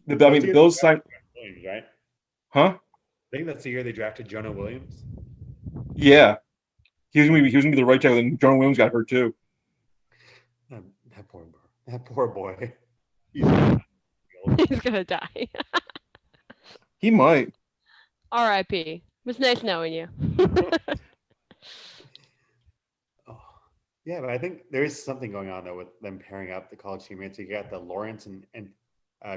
The Bills signed. Williams, right? Huh? I think that's the year they drafted Jonah Williams. Yeah, he was gonna be the right tackle, and Jonah Williams got hurt too. That poor boy. He's gonna die. He might. R.I.P. It was nice knowing you. Yeah, but I think there is something going on though with them pairing up the college teammates. You got the Lawrence and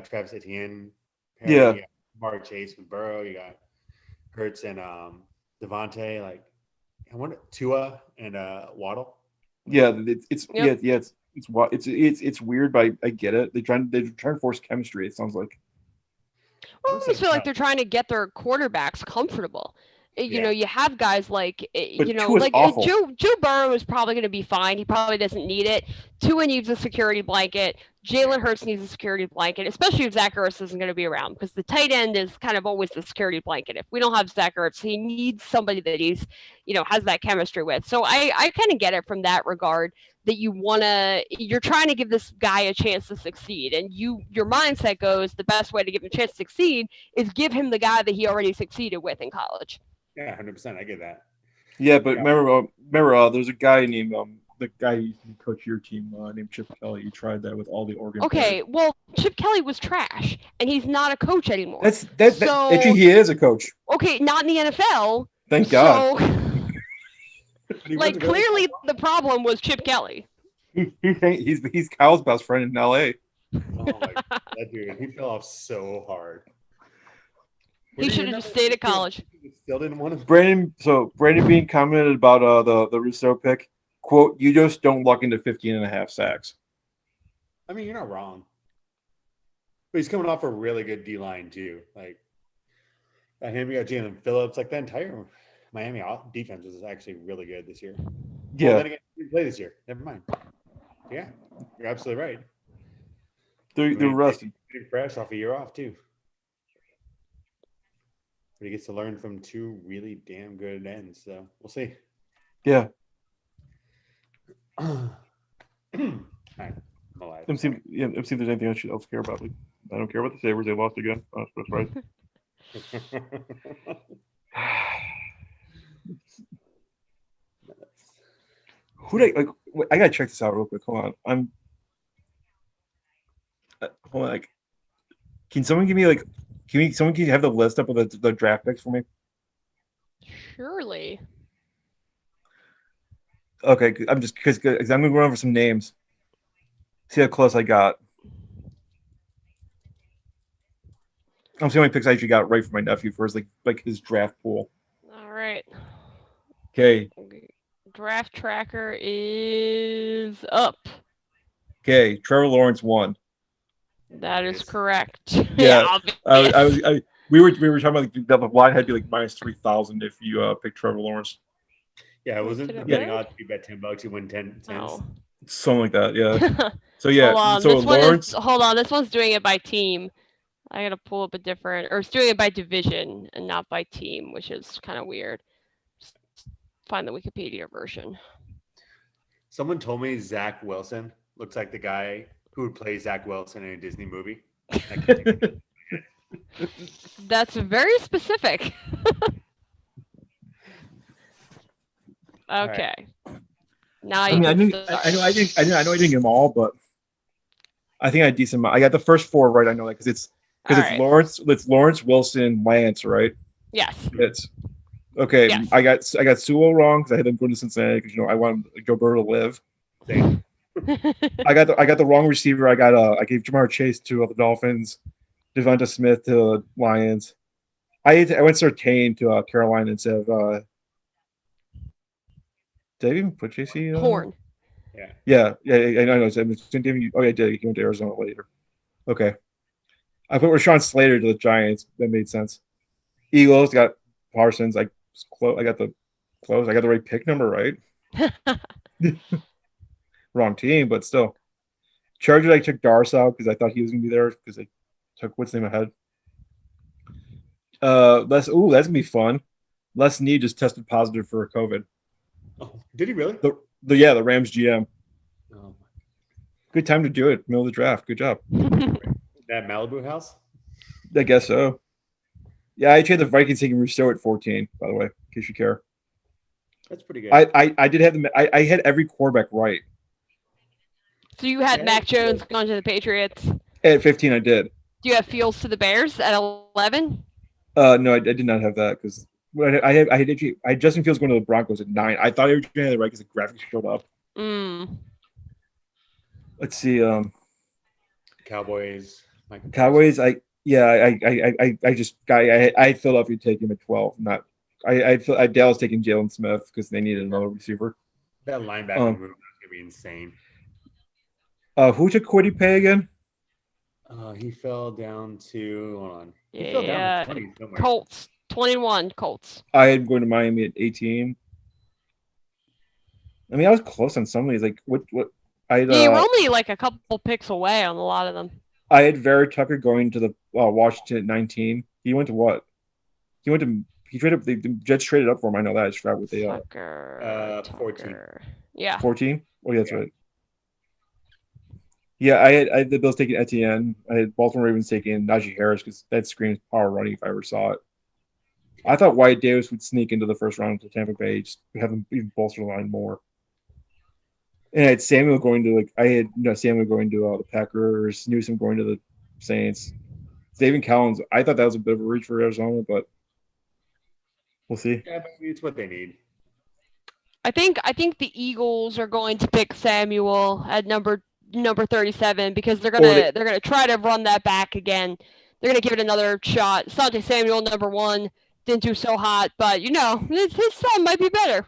Travis Etienne pairing. Yeah. You got Mark Chase with Burrow. You got Hurts and Devontae. Like I wonder Tua and Waddle. Yeah, it's Yep. it's weird, but I get it. They're trying to force chemistry. It sounds like. I almost feel like they're trying to get their quarterbacks comfortable. You know, you have guys like, Tua's awful. Joe Burrow is probably going to be fine. He probably doesn't need it. Tua needs a security blanket. Jalen Hurts needs a security blanket, especially if Zach Ertz isn't going to be around, because the tight end is kind of always the security blanket. If we don't have Zach Ertz, he needs somebody that he's, has that chemistry with. So I kind of get it from that regard, that you're trying to give this guy a chance to succeed. And your mindset goes, the best way to give him a chance to succeed is give him the guy that he already succeeded with in college. Yeah, 100%. I get that. Yeah, but remember, there's a guy named the guy who coached your team named Chip Kelly. He tried that with all the Oregon. Okay, players. Well, Chip Kelly was trash, and he's not a coach anymore. Actually, he is a coach. Okay, not in the NFL. Thank God. Like, clearly the problem was Chip Kelly. He's Kyle's best friend in LA. Oh my God, dude, he fell off so hard. He should have just stayed at college. Still didn't want to. Brandon Bean commented about the Rousseau pick. Quote, "You just don't luck into 15.5 sacks." I mean, you're not wrong. But he's coming off a really good D line too. Like him, you got Jalen Phillips. Like the entire Miami defense was actually really good this year. Yeah. Well, then again, he didn't play this year. Never mind. Yeah, you're absolutely right. They're rusty. Pretty fresh off a year off too. But he gets to learn from two really damn good ends. So we'll see. Yeah. All right. Let me see if there's anything else you care about. Like, I don't care about the Sabres. They lost again. Oh, that's right. I gotta check this out real quick. Hold on. Like, can someone give me can you have the list up of the draft picks for me? Surely. Okay, I'm just because I'm gonna run over some names. See how close I got. I'm seeing how many picks I actually got right for my nephew for his like his draft pool. All right. Okay. Draft tracker is up. Okay, Trevor Lawrence won. That is correct. Yeah, we were talking about the line had to be like minus 3,000 if you pick Trevor Lawrence. Yeah, it wasn't the betting odds. You bet $10, you win 10 cents. Oh. Something like that, yeah. So yeah, hold on. This one's doing it by team. I gotta pull up it's doing it by division and not by team, which is kind of weird. Just find the Wikipedia version. Someone told me Zach Wilson looks like the guy who would play Zach Wilson in a Disney movie. That's very specific. Okay. Right. Now I know I didn't get them all, but I think I had a decent amount. I got the first four right. I know that because it's Lawrence, Wilson, Lance, right? Yes. It's okay. Yes. I got Sewell wrong because I had them going to Cincinnati because I wanted Joe Burrow to live. I got the wrong receiver. I gave Jamar Chase to the Dolphins, Devonta Smith to Lions. I went Surtain to Carolina instead of. Did I even put JC? Horn. Yeah. I know. Oh, yeah, I did. He went to Arizona later. Okay. I put Rashawn Slater to the Giants. That made sense. Eagles got Parsons. I got the right pick number right. Wrong team, but still. Chargers, I took Darsow because I thought he was going to be there because they took what's name ahead. That's going to be fun. Les Snead just tested positive for COVID. Oh, did he really? The Rams GM. Oh. Good time to do it. Middle of the draft. Good job. That Malibu house? I guess so. Yeah, I traded the Vikings taking Rousseau at 14, by the way, in case you care. That's pretty good. I did have I had every quarterback right. So you had Mac Jones going to the Patriots? At 15, I did. Do you have Fields to the Bears at 11? No, I did not have that because I had Justin Fields going to the Broncos at 9. I thought I was going to have it right because the graphics showed up. Let's see. Cowboys. Cowboys. I felt like you'd take him at 12. Not. I Dallas taking Jalen Smith because they needed another receiver. That linebacker move is gonna be insane. Who took Kwity Paye again? He fell down to. Hold on. He fell down to 20 somewhere. Colts. 21 Colts. I had going to Miami at 18. I mean, I was close on some of these. Like what? You were only like a couple picks away on a lot of them. I had Vera Tucker going to the Washington at 19. He went to what? He traded up. The Jets traded up for him. I know that. I just forgot what they 14. Yeah. 14. Oh, yeah, that's right. Yeah, I had the Bills taking Etienne. I had Baltimore Ravens taking Najee Harris because that screams power running if I ever saw it. I thought Wyatt Davis would sneak into the first round to Tampa Bay, just have him even bolster the line more. And I had Samuel going to Samuel going to the Packers, Newsom going to the Saints. David Collins, I thought that was a bit of a reach for Arizona, but we'll see. Yeah, maybe it's what they need. I think the Eagles are going to pick Samuel at number 37 because they're gonna try to run that back again. They're gonna give it another shot. Asante Samuel, number 1, didn't do so hot, but his son might be better.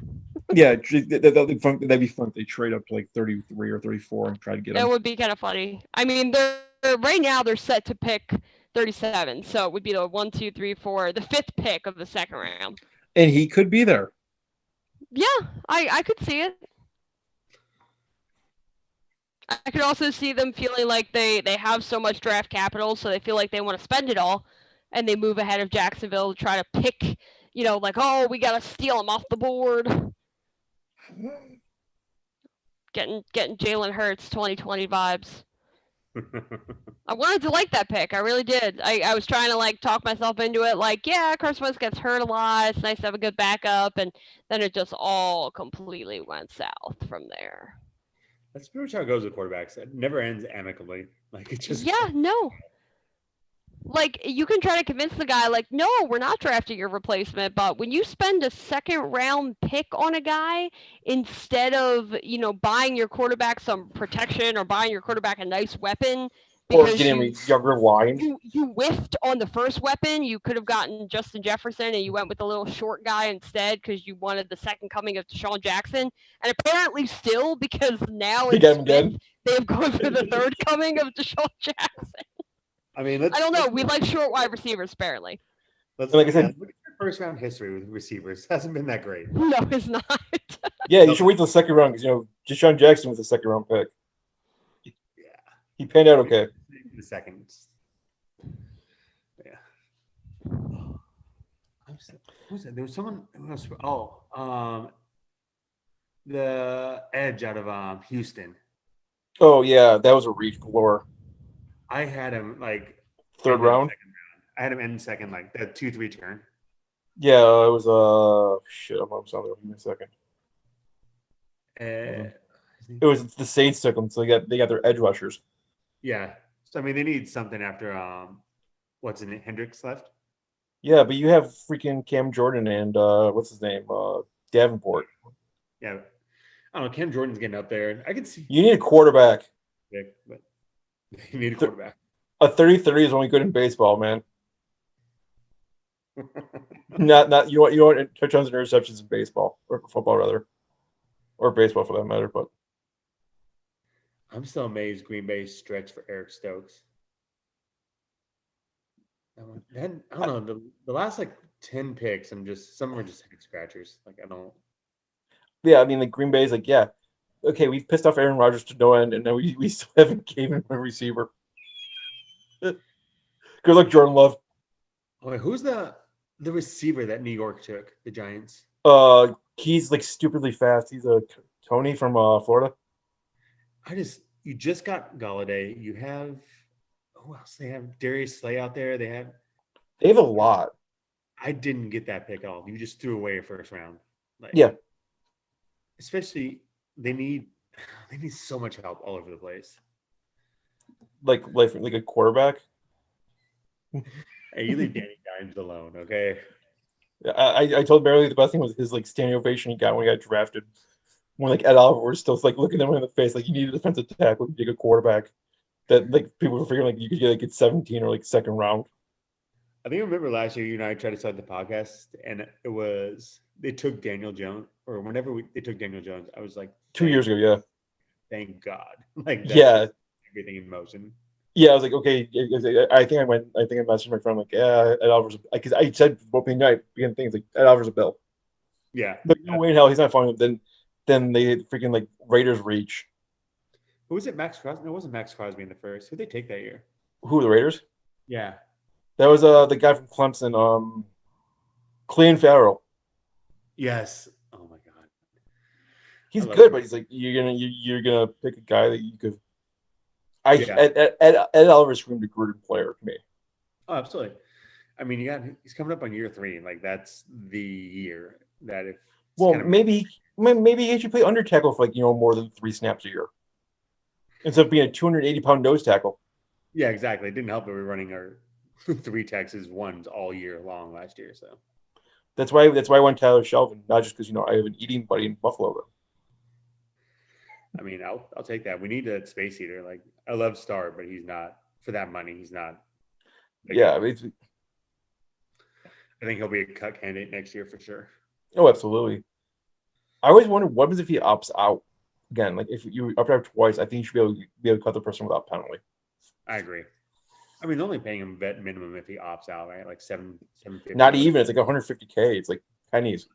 Yeah, that'd be fun if they trade up to like 33 or 34 and try to get him. That would be kind of funny. I mean, right now they're set to pick 37, so it would be the 1, 2, 3, 4, the 5th pick of the second round. And he could be there. Yeah, I could see it. I could also see them feeling like they have so much draft capital, so they feel like they want to spend it all, and they move ahead of Jacksonville to try to pick, we got to steal him off the board. Getting Jalen Hurts 2020 vibes. I wanted to like that pick. I really did. I was trying to talk myself into it. Carson Wentz gets hurt a lot. It's nice to have a good backup, and then it just all completely went south from there. That's pretty much how it goes with quarterbacks. It never ends amicably. No. You can try to convince the guy, no, we're not drafting your replacement. But when you spend a second round pick on a guy instead of, buying your quarterback some protection or buying your quarterback a nice weapon, or getting a younger line. You whiffed on the first weapon. You could have gotten Justin Jefferson and you went with the little short guy instead because you wanted the second coming of Deshaun Jackson. And apparently still, because now they've gone for the third coming of Deshaun Jackson. I mean, I don't know. We like short wide receivers, apparently. Like I said, look at your first round history with receivers. It hasn't been that great. No, it's not. Yeah, you should wait till the second round because Deshaun Jackson was the second round pick. Yeah, he panned out okay. The second. Yeah. Who's that? There was someone else. The edge out of Houston. Oh yeah, that was a reach galore. I had him third round. I had him in second, the 2-3 turn. Yeah, it was shit. I'm sorry. Give me a second. It was the Saints took them, so they got their edge rushers. Yeah, so I mean they need something after what's in it? Hendricks left. Yeah, but you have freaking Cam Jordan and what's his name, Davenport. Yeah, I don't know. Cam Jordan's getting up there. I can see. You need a quarterback. But you need a quarterback. A 30-30 is only good in baseball, man. not you want touchdowns and interceptions in baseball or football rather, or baseball for that matter. But I'm still amazed Green Bay stretched for Eric Stokes. Then I don't know the last 10 picks. Some are just head scratchers. I don't. Yeah, I mean Green Bay's yeah. Okay, we've pissed off Aaron Rodgers to no end, and now we still haven't given him a receiver. Good luck, Jordan Love. Okay, who's the receiver that New York took? The Giants. He's stupidly fast. He's a Tony from Florida. You just got Galladay. You have who else? They have Darius Slay out there. They have a lot. I didn't get that pick at all. You just threw away a first round. Yeah. Especially they need so much help all over the place. Like a quarterback. Hey, you leave Danny Dimes alone, okay? I told Barely the best thing was his standing ovation he got when he got drafted. when like Ed Oliver was still like looking them in the face, like you need a defensive tackle, you take a quarterback. That like people were figuring like you could get like at 17 or like second round. I think I remember last year you and I tried to start the podcast, and it was they took Daniel Jones, or whenever they took Daniel Jones, I was like 2 years ago, yeah. Thank God, like everything in motion. Yeah, I was like, okay. I think I messaged my friend like, yeah, Ed Oliver's because I said opening night, beginning things like Ed Oliver's a Bill. Yeah, but no way in hell he's not following him. Then they freaking like Raiders reach. Who was it? Max Crosby? No, it wasn't Max Crosby in the first. Who'd they take that year? Who, the Raiders? Yeah. That was the guy from Clemson, Clelin Ferrell. Yes. Oh my God. He's good, but he's like you're gonna pick a guy that you could. Ed Oliver screamed a good player to me. Oh, absolutely. I mean, he's coming up on year 3. Like that's the year that if. Well, maybe he should play under tackle for like more than 3 snaps a year. Instead of being a 280-pound nose tackle. Yeah, exactly. It didn't help that we were running our 3 Texas ones all year long last year. So that's why I went Tyler Shelvin, not just because I have an eating buddy in Buffalo. Though. I mean, I'll take that. We need a space heater. Like I love Starr, but he's not for that money. He's not. Yeah, I think he'll be a cut candidate next year for sure. Oh, absolutely. I always wondered what happens if he opts out. Again, like if you opt out twice, I think you should be able to cut the person without penalty. I agree. I mean, only paying him vet minimum if he opts out, right? Like $750. Not even. It's like $150K. It's like pennies.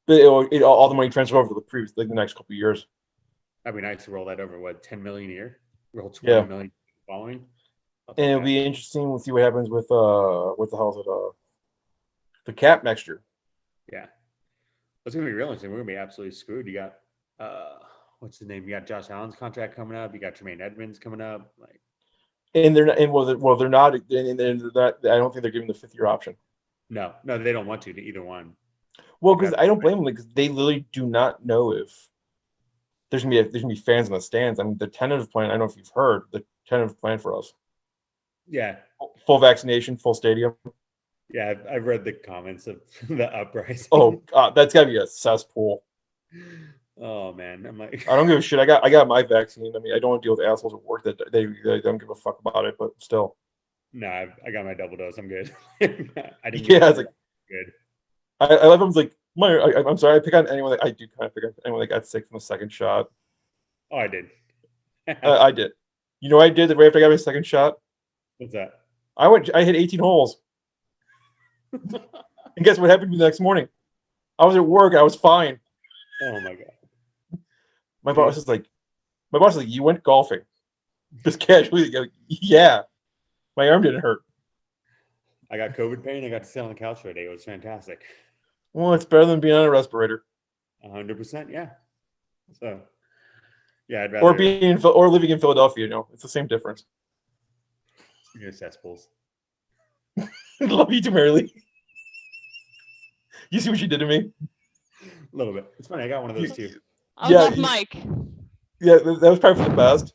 But all the money transfers over to the previous, like the next couple of years. That'd be nice to roll that over. What, $10 million a year? Roll $20 million following. And it'll be interesting. We'll see what happens with what the hell is it? The cap next year. Yeah, it's gonna be real interesting. We're gonna be absolutely screwed. You got what's his name? You got Josh Allen's contract coming up. You got Tremaine Edmonds coming up. Like, and they're not. And they're not. And they're not. I don't think they're giving the 5th-year option. No, they don't want to either one. Well, because I don't blame them because they literally do not know if there's gonna be fans in the stands. I mean, the tentative plan. I don't know if you've heard the tentative plan for us. Yeah. Full vaccination, full stadium. Yeah, I've read the comments of the uprising. Oh God, that's gotta be a cesspool. Oh man, I'm like, I don't give a shit. I got my vaccine. I mean, I don't want to deal with assholes at work that they don't give a fuck about it. But still. No, I got my double dose. I'm good. I didn't. Yeah, it's like good. I love him. Like I'm sorry. I pick on anyone. I do kind of pick on anyone that got sick from the second shot. Oh, I did. I did. You know what I did right after I got my second shot? What's that? I hit 18 holes. And guess what happened to me the next morning? I was at work. I was fine. Oh my God. My boss is like, you went golfing. Just casually. Like, yeah. My arm didn't hurt. I got COVID pain. I got to sit on the couch for a day. It was fantastic. Well, it's better than being on a respirator. 100%. Yeah. So, yeah, I'd rather. Or living in Philadelphia. It's the same difference. Speaking of cesspools. Love you too, Marilee. You see what you did to me? A little bit. It's funny. I got one of those too. I love Mike. Yeah, that was probably for the best.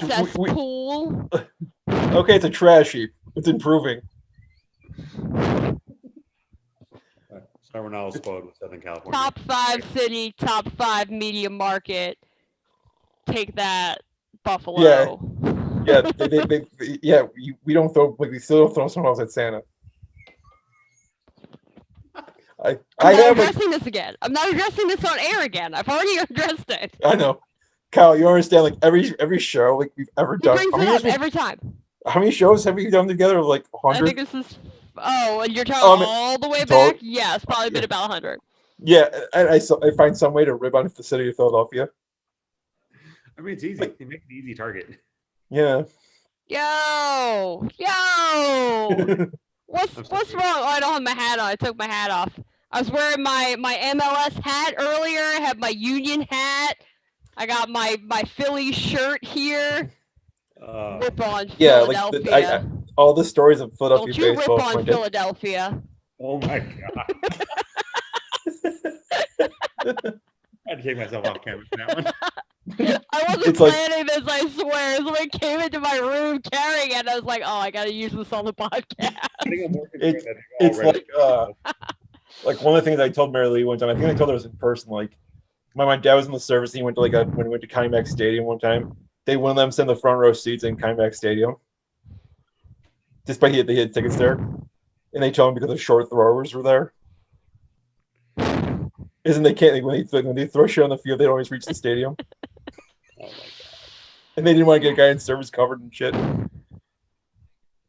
Cesspool. Okay, it's a trash heap. It's improving. Start Ronaldo's quote with Southern California. Top 5 city, top 5 media market. Take that, Buffalo. Yeah, we don't throw, like, we still don't throw someone else at Santa. I'm not addressing this again. I'm not addressing this on air again. I've already addressed it. I know. Kyle, you understand, like, every show like we've ever done. He brings it up every time. How many shows have we done together? Like 100? I think this is. Oh, and you're talking all the way back? Yeah, it's probably been about 100. Yeah, and I find some way to rib on the city of Philadelphia. I mean, it's easy. They make an easy target. Yeah. Yo! What's wrong? Oh, I don't have my hat on. I took my hat off. I was wearing my MLS hat earlier. I have my Union hat. I got my Philly shirt here. Rip on Philadelphia. Like all the stories of Philadelphia baseball. Don't you rip on Philadelphia. Oh my God. I had to take myself off camera for that one. I wasn't planning this, I swear. Somebody came into my room carrying it, and I was like, oh, I gotta use this on the podcast. Like one of the things I told Mary Lee one time, I think I told her this in person. Like, my dad was in the service. And he went to when he went to Connie Mack Stadium one time. They wouldn't let him sit in the front row seats in Connie Mack Stadium, despite they had tickets there, and they told him because the short throwers were there. Isn't they can't when they throw shit on the field, they don't always reach the stadium. Oh my god! And they didn't want to get a guy in service covered and shit.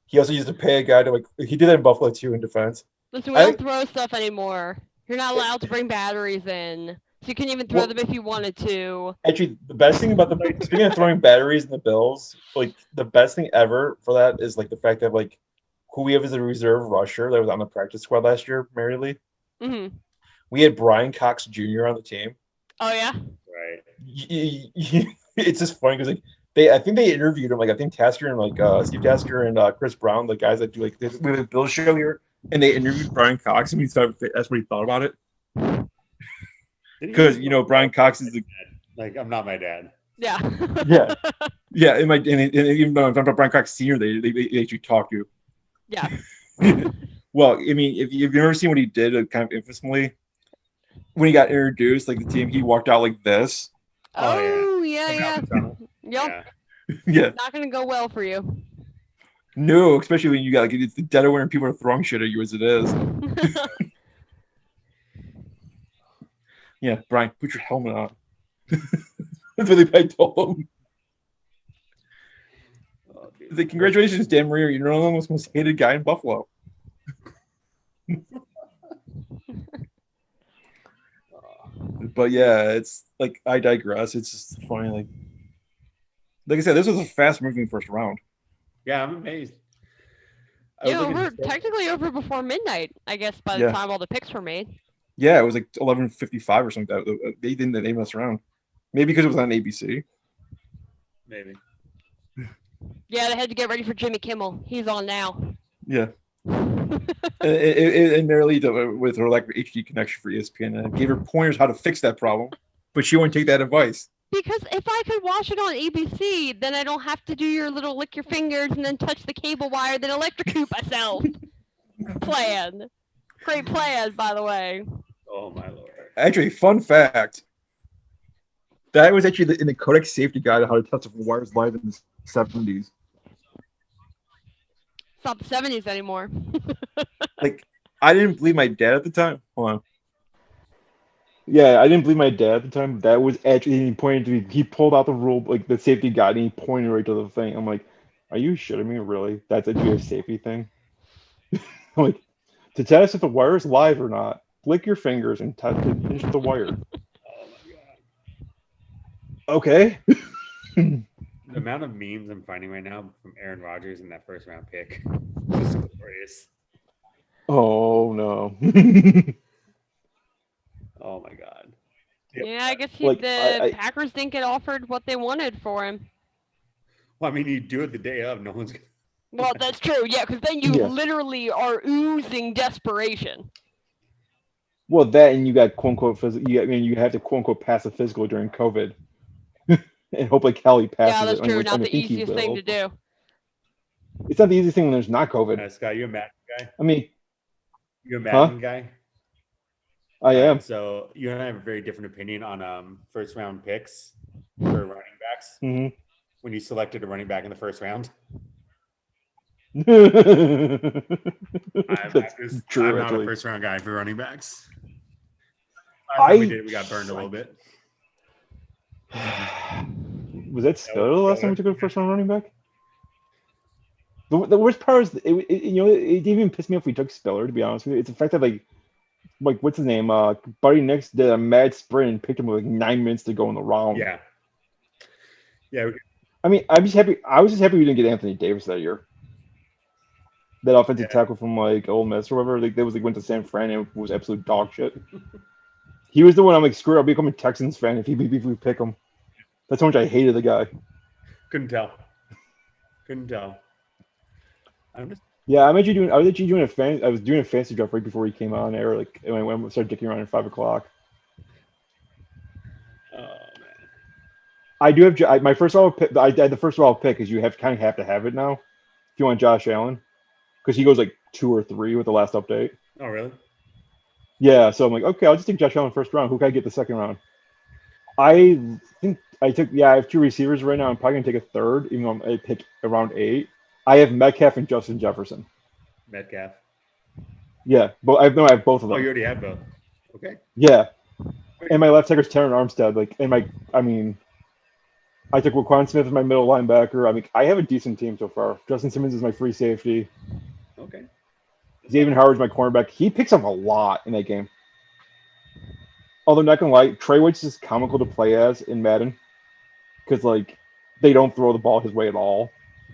He also used to pay a guy to he did that in Buffalo too in defense. Listen, we don't throw stuff anymore. You're not allowed to bring batteries in. So you can even throw them if you wanted to. Actually, the best thing about speaking of throwing batteries in the Bills, like the best thing ever for that is like the fact that like who we have as a reserve rusher that was on the practice squad last year, Mary Lee. Mm-hmm. We had Brian Cox Jr. on the team. Oh yeah. Right. It's just funny because like I think they interviewed him. Like I think Tasker and Steve Tasker and Chris Brown, the guys that do like this, we have a Bills show here, and they interviewed Brian Cox, and that's what he thought about it. Because Brian Cox is like I'm not my dad. Yeah. Yeah. And even though I'm talking about Brian Cox Sr., they actually talk to. Yeah. Well, I mean, if you've ever seen what he did, kind of infamously, when he got introduced, like the team, he walked out like this. Oh yeah. Yep. Yeah. Not gonna go well for you. No, especially when you got it's the dead of winter and people are throwing shit at you as it is. Yeah, Brian, put your helmet on. That's what I told him. Like, congratulations, Dan Marino. You're one of the most hated guy in Buffalo. But yeah, it's like I digress. It's just funny. Like I said, this was a fast-moving first round. Yeah, I'm amazed. Yeah, technically over before midnight, I guess, by the time all the picks were made. Yeah, it was like 11:55 or something. They didn't mess around. Maybe because it was on ABC. Maybe. Yeah, they had to get ready for Jimmy Kimmel. He's on now. Yeah. and Mary Lee, with her HD connection for ESPN, gave her pointers how to fix that problem, but she wouldn't take that advice. Because if I could watch it on ABC, then I don't have to do your little lick your fingers and then touch the cable wire, then electrocute myself. Plan. Great plan, by the way. Oh, my Lord. Actually, fun fact. That was actually in the Codex Safety Guide on how to test the wires live in the 70s. It's not the 70s anymore. Like, I didn't believe my dad at the time. Hold on. Yeah, I didn't believe my dad at the time. That was actually, he pointed to me. He pulled out the rule, like the safety guide, and he pointed right to the thing. I'm like, are you shitting me? Really? That's actually a safety thing? I'm like, to test if the wire is live or not, flick your fingers and touch the wire. Oh my god. Okay. The amount of memes I'm finding right now from Aaron Rodgers in that first round pick is glorious. Oh no. Oh my god. Yeah, I guess Packers didn't get offered what they wanted for him. Well, I mean, you do it the day of. No one's gonna. Well, that's true. Yeah, because then you literally are oozing desperation. Well, that and you got quote unquote physical. You have to quote unquote pass a physical during COVID, and hope like Kelly passes. Yeah, that's it. true. Not the easiest thing to do. It's not the easiest thing when there's not COVID. Scott, you a Madden guy? I mean, you a Madden guy? I am. So you and I have a very different opinion on first round picks for running backs. Mm-hmm. When you selected a running back in the first round. I'm not a first round guy for running backs. We got burned a little bit. Was that Spiller the last time we took a first round running back? The worst part is, it didn't even piss me off if we took Spiller, to be honest with you. It's the fact that, like what's his name? Buddy Nix did a mad sprint and picked him with like 9 minutes to go in the round. Yeah. Yeah. I mean, I was just happy we didn't get Anthony Davis that year. That offensive tackle from like Ole Miss or whatever, like went to San Fran and was absolute dog shit. He was the one I'm like, screw it, I'll become a Texans fan if we pick him. That's how much I hated the guy. Couldn't tell. I was actually doing a fantasy draft right before he came on air, like when I started dicking around at 5 o'clock. Oh man. I do have my first overall pick. I had the first overall pick because you have to have it now if you want Josh Allen, because he goes like 2 or 3 with the last update. Oh really? Yeah, so I'm like, okay, I'll just take Josh Allen first round. Who can I get the second round? I think I took. Yeah, I have two receivers right now. I'm probably gonna take a third, even though I picked around 8. I have Metcalf and Justin Jefferson. Metcalf. Yeah, but I have both of them. Oh, you already have both. Okay. Yeah, and my left tackler's Terron Armstead. Like, and I took Roquan Smith as my middle linebacker. I mean, I have a decent team so far. Justin Simmons is my free safety. Okay. Xavier Howard's my cornerback. He picks up a lot in that game. Although not gonna lie, Trey White's is comical to play as in Madden, because like they don't throw the ball his way at all.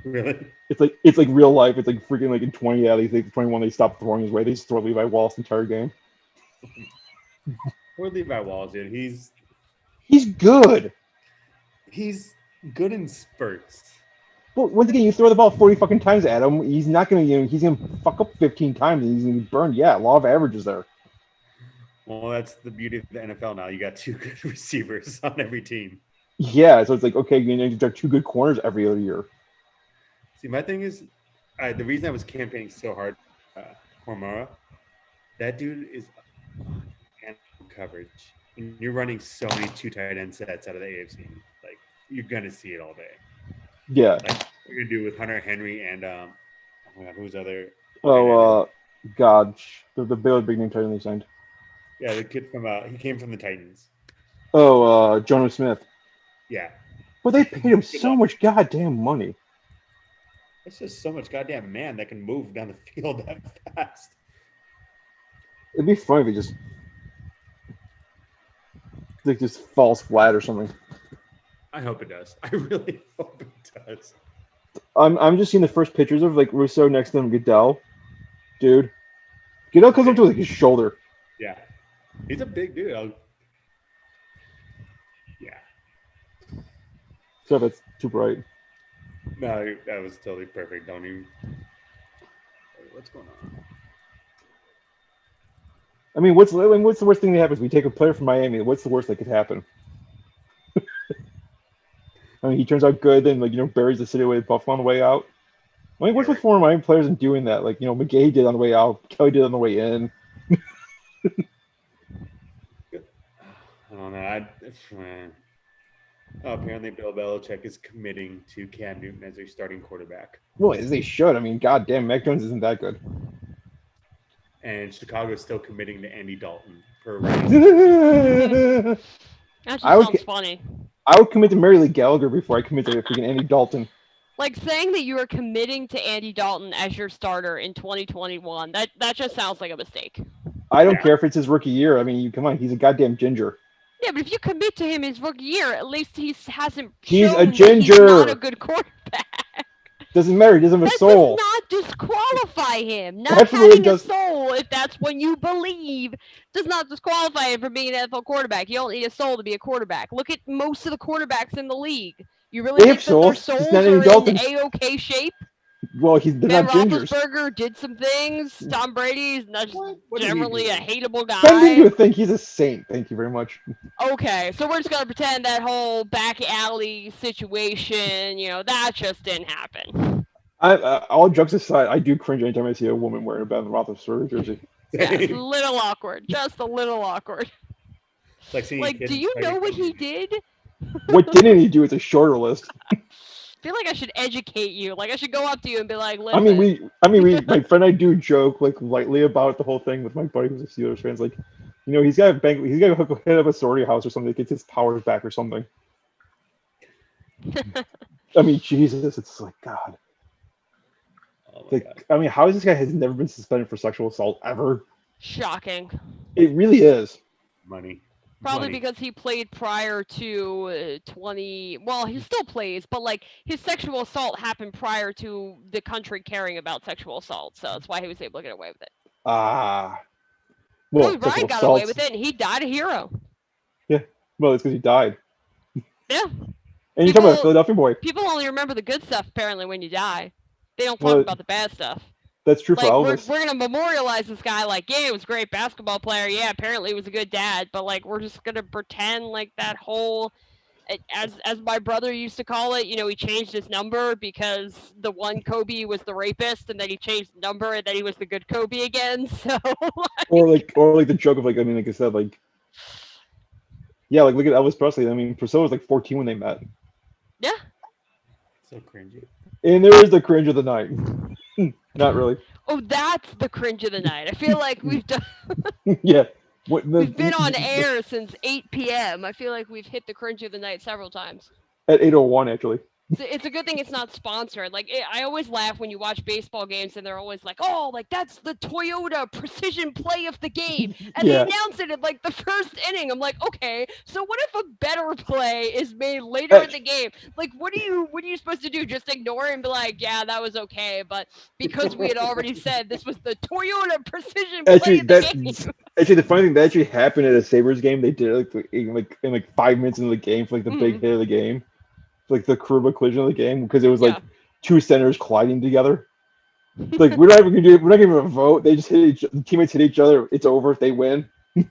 Really? It's like real life. It's like freaking like in 20 out of 21 they stop throwing his way. They just throw Levi Wallace the entire game. Poor Levi Wallace, dude. He's good. He's good in spurts. But once again, you throw the ball 40 fucking times at him, he's not gonna, he's gonna fuck up 15 times and he's gonna be burned. Yeah, law of averages there. Well, that's the beauty of the NFL now. You got 2 good receivers on every team. Yeah, so it's like, okay, you have 2 good corners every other year. See, my thing is, the reason I was campaigning so hard, Cormara, that dude is coverage. And you're running so many 2 tight end sets out of the AFC. Like, you're gonna see it all day. Yeah. Like what you're gonna do with Hunter Henry and oh my God, who's other? God, the Baylor big name tight end they signed. Yeah, the kid from he came from the Titans. Oh, Jonnu Smith. Yeah. But they paid him so much goddamn money. It's just so much goddamn man that can move down the field that fast. It'd be funny if it just falls flat or something. I hope it does. I really hope it does. I'm just seeing the first pictures of like Russo next to him, Goodell. Dude. Goodell comes up to like his shoulder. Yeah. He's a big dude. Yeah. So that's too bright. No, that was totally perfect. Don't even. What's going on? I mean, what's the worst thing that happens? We take a player from Miami. What's the worst that could happen? I mean, he turns out good, then buries the city away with Buffalo on the way out. I mean, what's with former Miami players in doing that? Like, McGahee did on the way out, Kelly did on the way in. I don't know. Apparently, Bill Belichick is committing to Cam Newton as their starting quarterback. Well, as they should. I mean, goddamn, Mac Jones isn't that good. And Chicago is still committing to Andy Dalton per That just sounds funny. I would commit to Mary Lee Gallagher before I commit to freaking Andy Dalton. Like saying that you are committing to Andy Dalton as your starter in 2021, that just sounds like a mistake. I don't care if it's his rookie year. I mean, come on, he's a goddamn ginger. Yeah, but if you commit to him his rookie year, at least he hasn't He's shown a ginger. That he's not a good quarterback. Doesn't matter. He doesn't have a soul. That does not disqualify him. Not having a soul, if that's what you believe, does not disqualify him from being an NFL quarterback. You don't need a soul to be a quarterback. Look at most of the quarterbacks in the league. You really think that their souls are in A-OK shape? Well, they're not gingers. Roethlisberger did some things. Tom Brady's not generally a hateable guy. Some people think he's a saint. Thank you very much. Okay, so we're just gonna pretend that whole back alley situation, that just didn't happen. All jokes aside, I do cringe anytime I see a woman wearing a Ben Roethlisberger jersey. Yeah, it's a little awkward. Just a little awkward. Like, do you know what he did? What didn't he do? It's a shorter list. I feel like I should educate you. Like I should go up to you and be like, listen. I mean, my friend, I do joke like lightly about the whole thing with my buddy who's a Steelers fan. It's like, he's got to hit up a sorority house or something that gets his powers back or something. I mean, Jesus, it's like God. Oh God. I mean, how is this guy has never been suspended for sexual assault ever? Shocking. It really is. Money. Probably because he played prior to 20. Well, he still plays, but like his sexual assault happened prior to the country caring about sexual assault, so that's why he was able to get away with it. Well, Bryant got away with it, and he died a hero. Yeah, well, it's because he died. Yeah. And you talk about Philadelphia boy. People only remember the good stuff apparently when you die. They don't talk about the bad stuff. That's true for Elvis. We're gonna memorialize this guy like, yeah, he was a great basketball player. Yeah, apparently he was a good dad. But like, we're just gonna pretend like that whole as my brother used to call it, he changed his number because the one Kobe was the rapist, and then he changed the number, and then he was the good Kobe again. So, or like the joke of like I said, like, yeah, like look at Elvis Presley. I mean, Priscilla was like 14 when they met. Yeah. So cringy. And there is the cringe of the night. Not really. Oh, that's the cringe of the night. I feel like we've done. Yeah. We've been on air since 8 p.m. I feel like we've hit the cringe of the night several times. At 8:01, actually. It's a good thing it's not sponsored. Like, I always laugh when you watch baseball games and they're always like, oh, like that's the Toyota precision play of the game. And they announce it in like the first inning. I'm like, okay, so what if a better play is made later in the game? Like, what are you supposed to do? Just ignore it and be like, yeah, that was okay. But because we had already said this was the Toyota precision play of the game. Actually, the funny thing, that actually happened at a Sabres game. They did it in 5 minutes into the game for like the big hit of the game. Like the Karuba collision of the game, because it was like two centers colliding together. Like we're not even gonna vote. They just the teammates hit each other. It's over if they win. Well,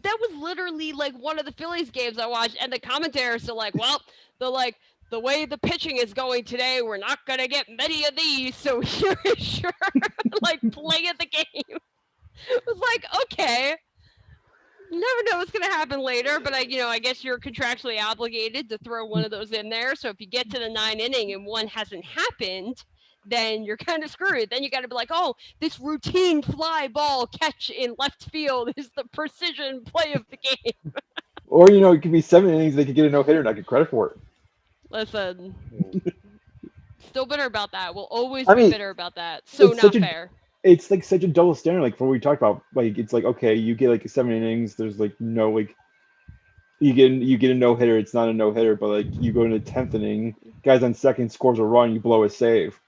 that was literally like one of the Phillies games I watched, and the commentators are like, well, they're like, the way the pitching is going today, we're not gonna get many of these, so sure, like play at the game. It was like, okay. You never know what's going to happen later, but I guess you're contractually obligated to throw one of those in there. So if you get to the 9th inning and one hasn't happened, then you're kind of screwed. Then you got to be like, oh, this routine fly ball catch in left field is the precision play of the game. Or, it could be 7 innings. They could get a no-hitter and I get credit for it. Listen, still bitter about that. We'll always be bitter about that. So not fair. It's like such a double standard, like for what we talked about. Like it's like, okay, you get like 7 innings, there's like no like you get a no hitter, it's not a no hitter, but like you go into the 10th inning, guys on second scores a run, you blow a save.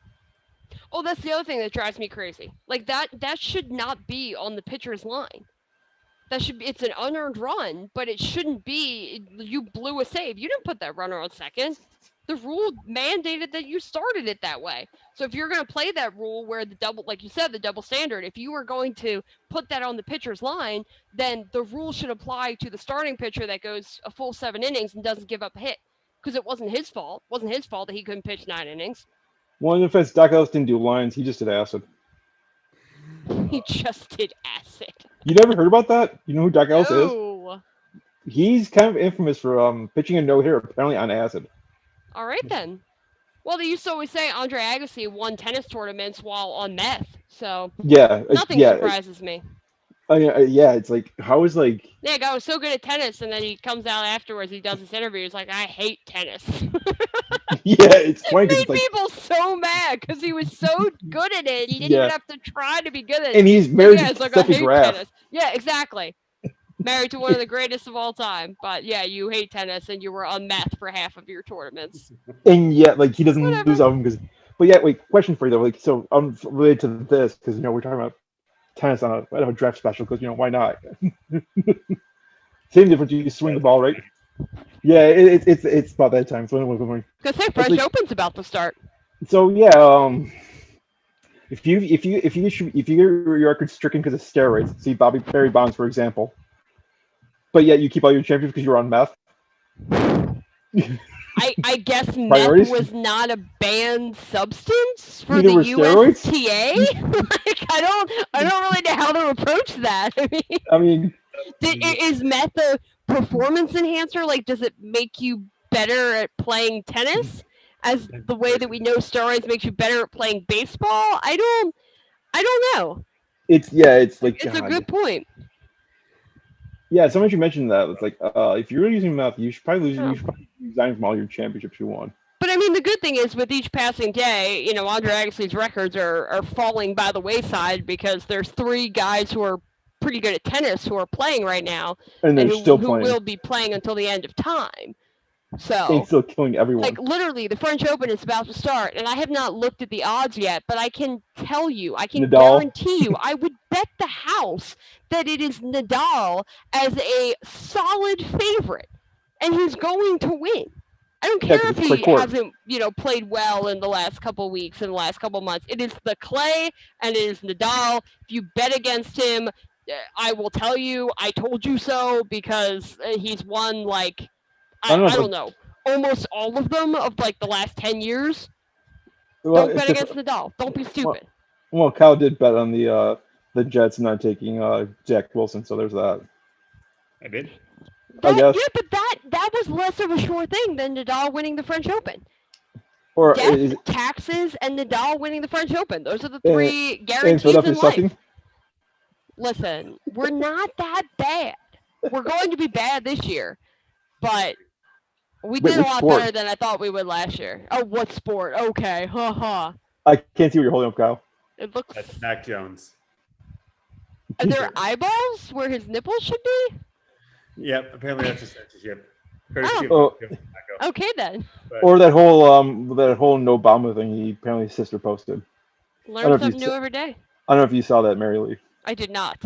Oh, that's the other thing that drives me crazy. Like that should not be on the pitcher's line. It's an unearned run, but it shouldn't be you blew a save. You didn't put that runner on second. The rule mandated that you started it that way. So if you're going to play that rule where the double, like you said, the double standard, if you were going to put that on the pitcher's line, then the rule should apply to the starting pitcher that goes a full 7 innings and doesn't give up a hit. Because it wasn't his fault. It wasn't his fault that he couldn't pitch 9 innings. Well, in defense, Doc Ellis didn't do lines. He just did acid. He just did acid. You never heard about that? You know who Doc Ellis is? He's kind of infamous for pitching a no-hitter, apparently on acid. All right, then. Well, they used to always say Andre Agassi won tennis tournaments while on meth. So nothing surprises me. Yeah, it's like, how is like... Yeah, guy was so good at tennis, and then he comes out afterwards, he does this interview, he's like, I hate tennis. Yeah, it's funny. It made people so mad, because he was so good at it, he didn't even have to try to be good at it. And he's married to Steffi Graf. Tennis. Yeah, exactly. Married to one of the greatest of all time. But yeah, you hate tennis, and you were on meth for half of your tournaments. And yet, like, he doesn't lose on them because... But yeah, wait, question for you, though. Like, so, related to this, because, we're talking about tennis on a draft special, because, why not? Same difference, you swing the ball, right? Yeah, it's about that time. So because hey, French Open's about to start. So yeah, if you get your record stricken because of steroids, see Barry Bonds, for example, but yet you keep all your championships because you're on meth. I guess meth was not a banned substance for the USTA. Like, I don't really know how to approach that. I mean, is meth a performance enhancer? Like, does it make you better at playing tennis, as the way that we know steroids makes you better at playing baseball? I don't know. It's like it's a good point. Yeah, someone you mentioned that. It's like, if you're using meth, you should probably resign from all your championships you won. But I mean, the good thing is with each passing day, Andre Agassi's records are falling by the wayside because there's 3 guys who are pretty good at tennis who are playing right now, and who will be playing until the end of time. So and still killing everyone. Like literally, the French Open is about to start, and I have not looked at the odds yet, but I can tell you, I can guarantee you, I would bet the house that it is Nadal as a solid favorite, and he's going to win. I don't care if he hasn't, played well in the last couple weeks, in the last couple months. It is the clay, and it is Nadal. If you bet against him, I will tell you, I told you so, because he's won, like, I don't know. Almost all of them of like the last 10 years. Well, don't bet against Nadal. Don't be stupid. Well, Kyle did bet on the Jets not taking Zach Wilson, so there's that. I did. I guess. Yeah, but that was less of a sure thing than Nadal winning the French Open. Or Death, taxes, and Nadal winning the French Open. Those are the three guarantees in life. Sucking? Listen, we're not that bad. We're going to be bad this year, but we did a lot better than I thought we would last year. Oh, what sport? Okay, haha. I can't see what you're holding up, Kyle. It looks. That's Mac Jones. Are there eyeballs where his nipples should be? Yep, apparently that's a censorship. Okay then. Or that whole no Obama thing. Apparently his sister posted. Learn something new every day. I don't know if you saw that, Mary Lee. I did not.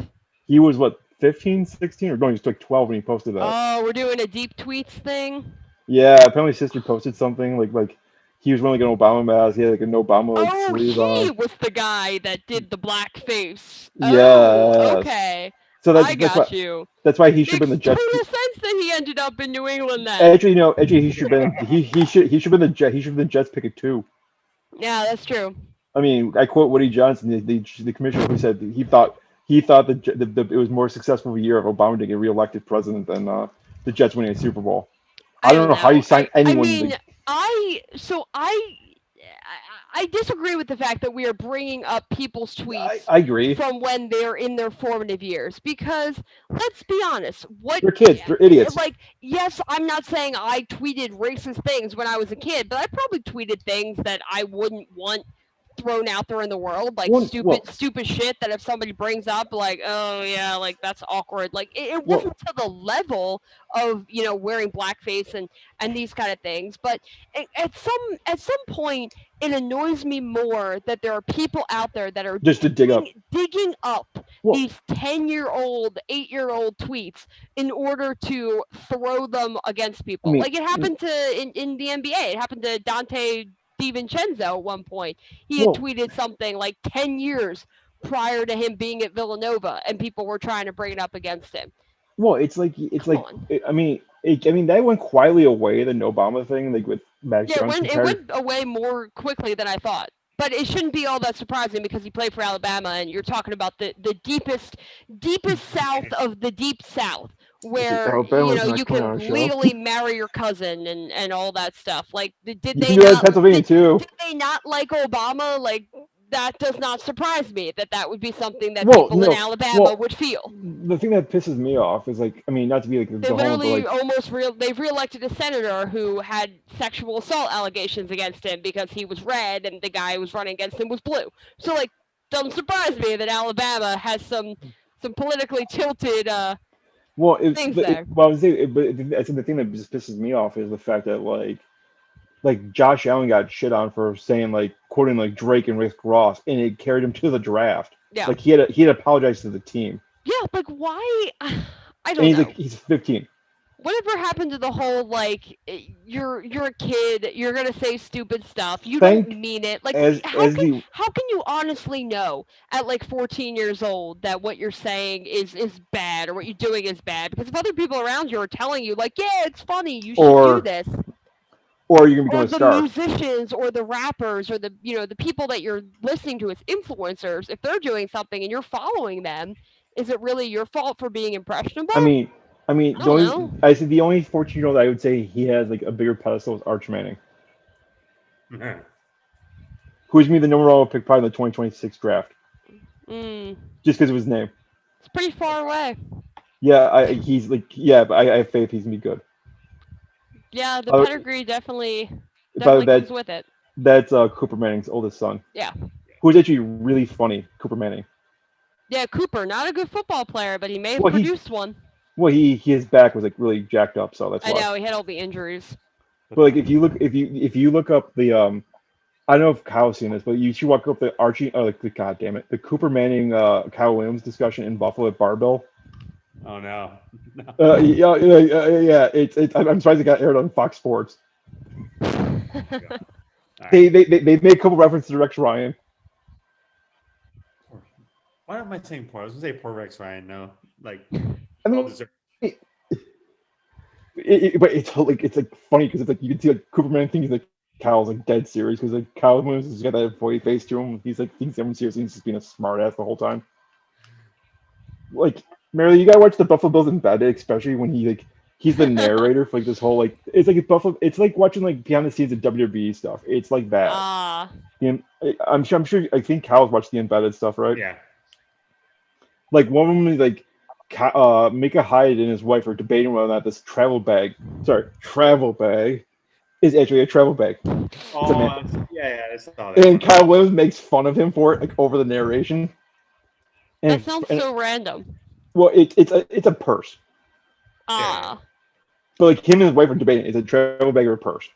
He was what, 15, 16, or going just like 12 when he posted that. Oh, we're doing a deep tweets thing. Yeah, apparently his sister posted something like he was wearing like an Obama mask. He had like an Obama sleeve on. He was the guy that did the black face. Yeah. Oh, okay. So I got you. That's why he should have been the Jets. Total sense that he ended up in New England then. Actually, he should have been he should have been the Jets pick it too. Yeah, that's true. I mean, I quote Woody Johnson, the commissioner, who said he thought that it was more successful of a year of Obama to get reelected president than the Jets winning a Super Bowl. I don't know how you sign anyone. I mean, I disagree with the fact that we are bringing up people's tweets. I agree. From when they're in their formative years, because let's be honest, they're kids, they're idiots. Like, yes, I'm not saying I tweeted racist things when I was a kid, but I probably tweeted things that I wouldn't want thrown out there in the world, like stupid shit that if somebody brings up, like, oh yeah, like that's awkward. Like it wasn't to the level of wearing blackface and these kind of things. But at some point, it annoys me more that there are people out there that are just digging up these 10-year-old, 8-year-old tweets in order to throw them against people. Like it happened in the NBA. It happened to Dante DiVincenzo at one point. He had tweeted something like 10 years prior to him being at Villanova, and people were trying to bring it up against him. Well, I mean, that went quietly away, the no Obama thing, like with Max Jones. Yeah, it went away more quickly than I thought. But it shouldn't be all that surprising because he played for Alabama, and you're talking about the deepest south of the deep south, where you can legally marry your cousin and all that stuff. Like, did they not like Obama? Like, that does not surprise me that would be something that people in Alabama would feel. The thing that pisses me off is, like, I mean, not to be like they've reelected a senator who had sexual assault allegations against him because he was red and the guy who was running against him was blue. So, like, doesn't surprise me that Alabama has some politically tilted things there. Well, I think the thing that just pisses me off is the fact that like Josh Allen got shit on for saying, like, quoting like Drake and Rick Ross, and it carried him to the draft. Yeah. Like he had apologized to the team. Yeah, like why? I don't know. He's 15. Whatever happened to the whole, like, you're a kid, you're gonna say stupid stuff, you don't mean it. Like, how can you honestly know at like 14 years old that what you're saying is bad or what you're doing is bad? Because if other people around you are telling you, like, yeah, it's funny, you should do this. Or you're gonna become a star. Or the musicians, or the rappers, or the the people that you're listening to as influencers. If they're doing something and you're following them, is it really your fault for being impressionable? I mean, the only 14-year-old I would say he has like a bigger pedestal is Arch Manning, who's me the number one pick probably in the 2026 draft. Just because of his name. It's pretty far away. Yeah, but I have faith he's gonna be good. Yeah, the pedigree definitely comes with it. That's Cooper Manning's oldest son. Yeah. Who's actually really funny, Cooper Manning. Yeah, Cooper, not a good football player, but he may have produced one. Well, his back was like really jacked up, so that's why. I know, he had all the injuries. But like if you look up the I don't know if Kyle's seen this, but you should look up the the Cooper Manning Kyle Williams discussion in Buffalo at Barbell. Oh no. Yeah. I'm surprised it got aired on Fox Sports. They made a couple references to Rex Ryan. Why am I saying poor? I was gonna say poor Rex Ryan. No, like, I mean, but it's like funny because it's like you can see like Cooperman thinking like Kyle's like dead serious because like Kyle Williams has got that boy face to him. He's like thinks everyone's serious. He's just being a smart ass the whole time. Like Mary, you gotta watch the Buffalo Bills Embedded, especially when he's the narrator for like this whole like it's like Buffalo. It's like watching like behind the scenes of WWE stuff. It's like that. I'm sure. I think Kyle's watched the Embedded stuff, right? Yeah. Like one of them is like Micah Hyde and his wife are debating whether or not this travel bag is actually a travel bag. Oh, yeah, I saw that. And Kyle Williams makes fun of him for it, like over the narration. And that sounds so random. Well, it's a purse. Ah. But like him and his wife are debating, is it a travel bag or a purse?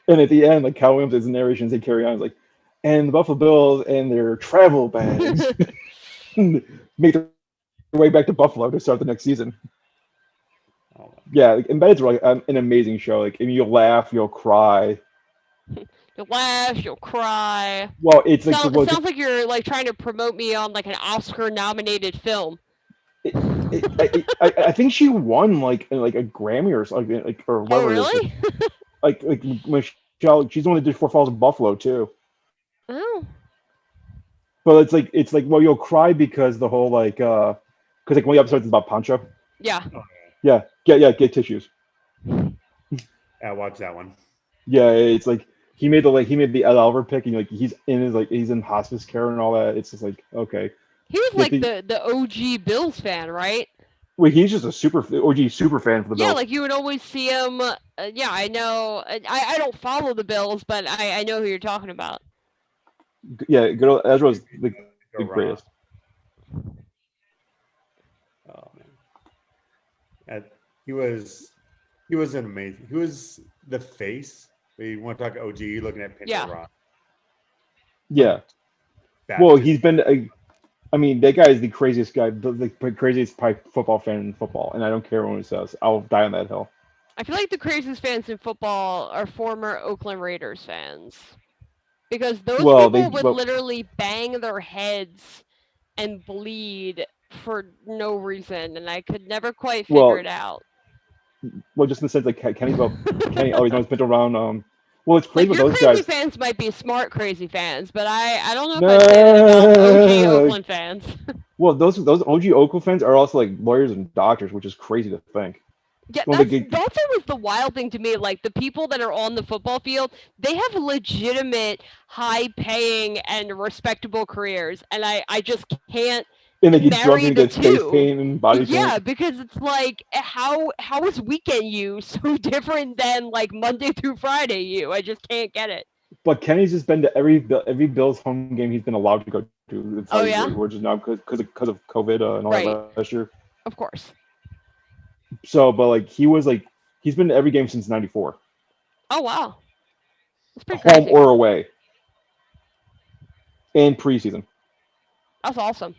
And at the end, like Kyle Williams is the narration, they carry on, like, and the Buffalo Bills and their travel bags make their way back to Buffalo to start the next season. Yeah, like, Embedded's like an amazing show. Like, and you'll laugh, you'll cry. You'll laugh, you'll cry. Well, it's like it sounds like you're like trying to promote me on like an Oscar-nominated film. I think she won like a Grammy or something, like or whatever. Oh, really? Like Michelle, she's the one that did Four Falls of Buffalo too. Oh. But it's like well, you'll cry because the whole like because like one of the episodes is about Pancho. Yeah. Yeah. Get tissues. I watched that one. Yeah, it's like he made the Ed Oliver pick, and like he's in hospice care and all that. It's just like okay. He was like the OG Bills fan, right? Well, he's just a OG super fan for the Bills. Yeah, like you would always see him. Yeah, I know. I don't follow the Bills, but I know who you're talking about. Yeah, good old Ezra's the greatest. Oh man, he was an amazing. He was the face. You want to talk OG? Looking at Pinto Rock. Yeah. Well, he's been. I mean, that guy is the craziest guy, the craziest football fan in football, and I don't care what he says. I'll die on that hill. I feel like the craziest fans in football are former Oakland Raiders fans, because those people would literally bang their heads and bleed for no reason, and I could never quite figure it out. Well, just in the sense like Kenny always knows been around. Well, it's crazy like with those guys. Crazy fans might be smart crazy fans, but I don't know if I'd say that about OG Oakland fans. Well, those OG Oakland fans are also like lawyers and doctors, which is crazy to think. Yeah, that's always the wild thing to me. Like the people that are on the football field, they have legitimate, high-paying and respectable careers, and I just can't. And they get drunk and get face pain and body pain. Yeah, because it's like how is weekend you so different than like Monday through Friday you? I just can't get it. But Kenny's just been to every Bills home game he's been allowed to go to. It's which is now because of COVID and all that last year. Of course. So, but like he's been to every game since '94. Oh wow, that's pretty crazy. Home or away. And preseason. That's awesome.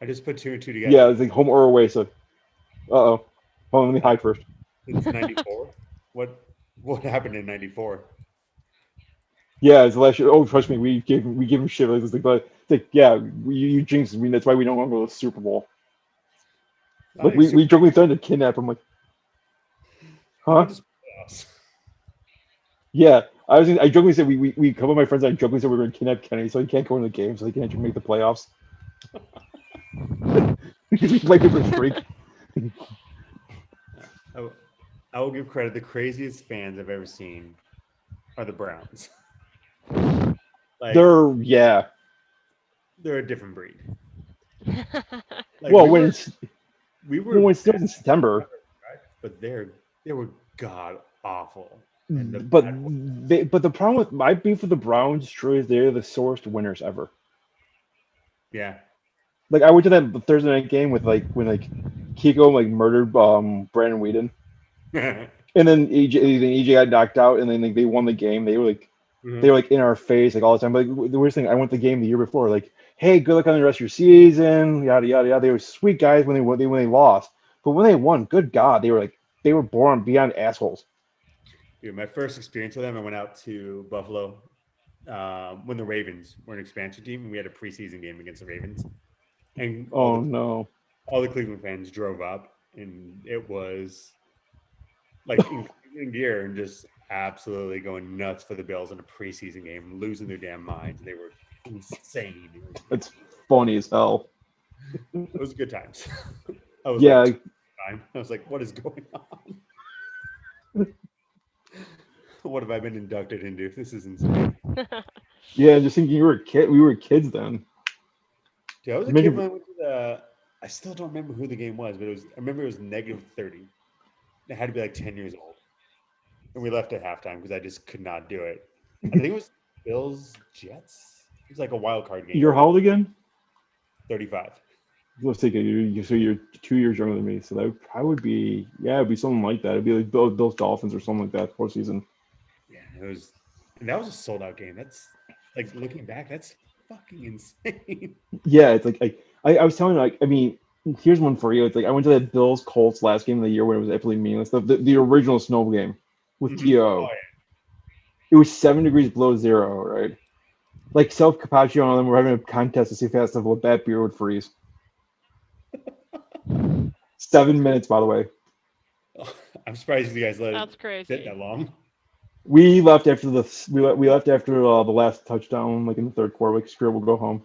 I just put two and two together. Yeah, it's like home or away. So, hold on, let me hide first. It's '94. What happened in '94? Yeah, it's the last year. Oh, trust me, we give him shit. It's like yeah, you jinxed. I mean, that's why we don't want to go to the Super Bowl. Like, we jokingly threatened to kidnap him. Like, huh? Yeah, I jokingly said we a couple of my friends. I jokingly said we were going to kidnap Kenny, so he can't go in the game, so he can't make the playoffs. Because we play different streak. I will give credit. The craziest fans I've ever seen are the Browns. Like, they're a different breed. Like, well, when it's still in September, but they were god awful. But the problem with my beef with the Browns true is they're the sorest winners ever. Yeah. Like I went to that Thursday night game with when Kiko murdered Brandon Whedon, and then EJ got knocked out, and then they won the game. They were they were in our face all the time. But the worst thing, I went to the game the year before, hey, good luck on the rest of your season, yada yada yada. They were sweet guys when they lost, but when they won, good God, they were born beyond assholes. Dude, my first experience with them, I went out to Buffalo when the Ravens were an expansion team, and we had a preseason game against the Ravens. And all the Cleveland fans drove up, and it was like in gear and just absolutely going nuts for the Bills in a preseason game, losing their damn minds. They were insane. It's funny as hell. It was good times. I was like, what is going on? What have I been inducted into? This is insane. Yeah, just thinking you were a kid. We were kids then. Dude, I was a kid when I went to the. I still don't remember who the game was, but I remember it was -30. It had to be like 10 years old, and we left at halftime because I just could not do it. I think it was Bills Jets. It was like a wild card game. You're how old again? 35. Let's take it. So you're 2 years younger than me. So that I would be. Yeah, it'd be something like that. It'd be like Bills Dolphins or something like that. 4th season. Yeah, it was, and that was a sold out game. That's like looking back, that's fucking insane. Yeah, it's like I was telling you, like, I mean, here's one for you. It's like I went to that Bills Colts last game of the year where it was absolutely meaningless. The original snow game with T.O. Oh, yeah. It was 7 degrees below zero, right? Like Self Capaccio and all them were having a contest to see fast enough what that beer would freeze. 7 minutes, by the way. I'm surprised you guys let That's it crazy. sit that long. We left after the last touchdown, like in the 3rd quarter. Like, screw it, we'll go home.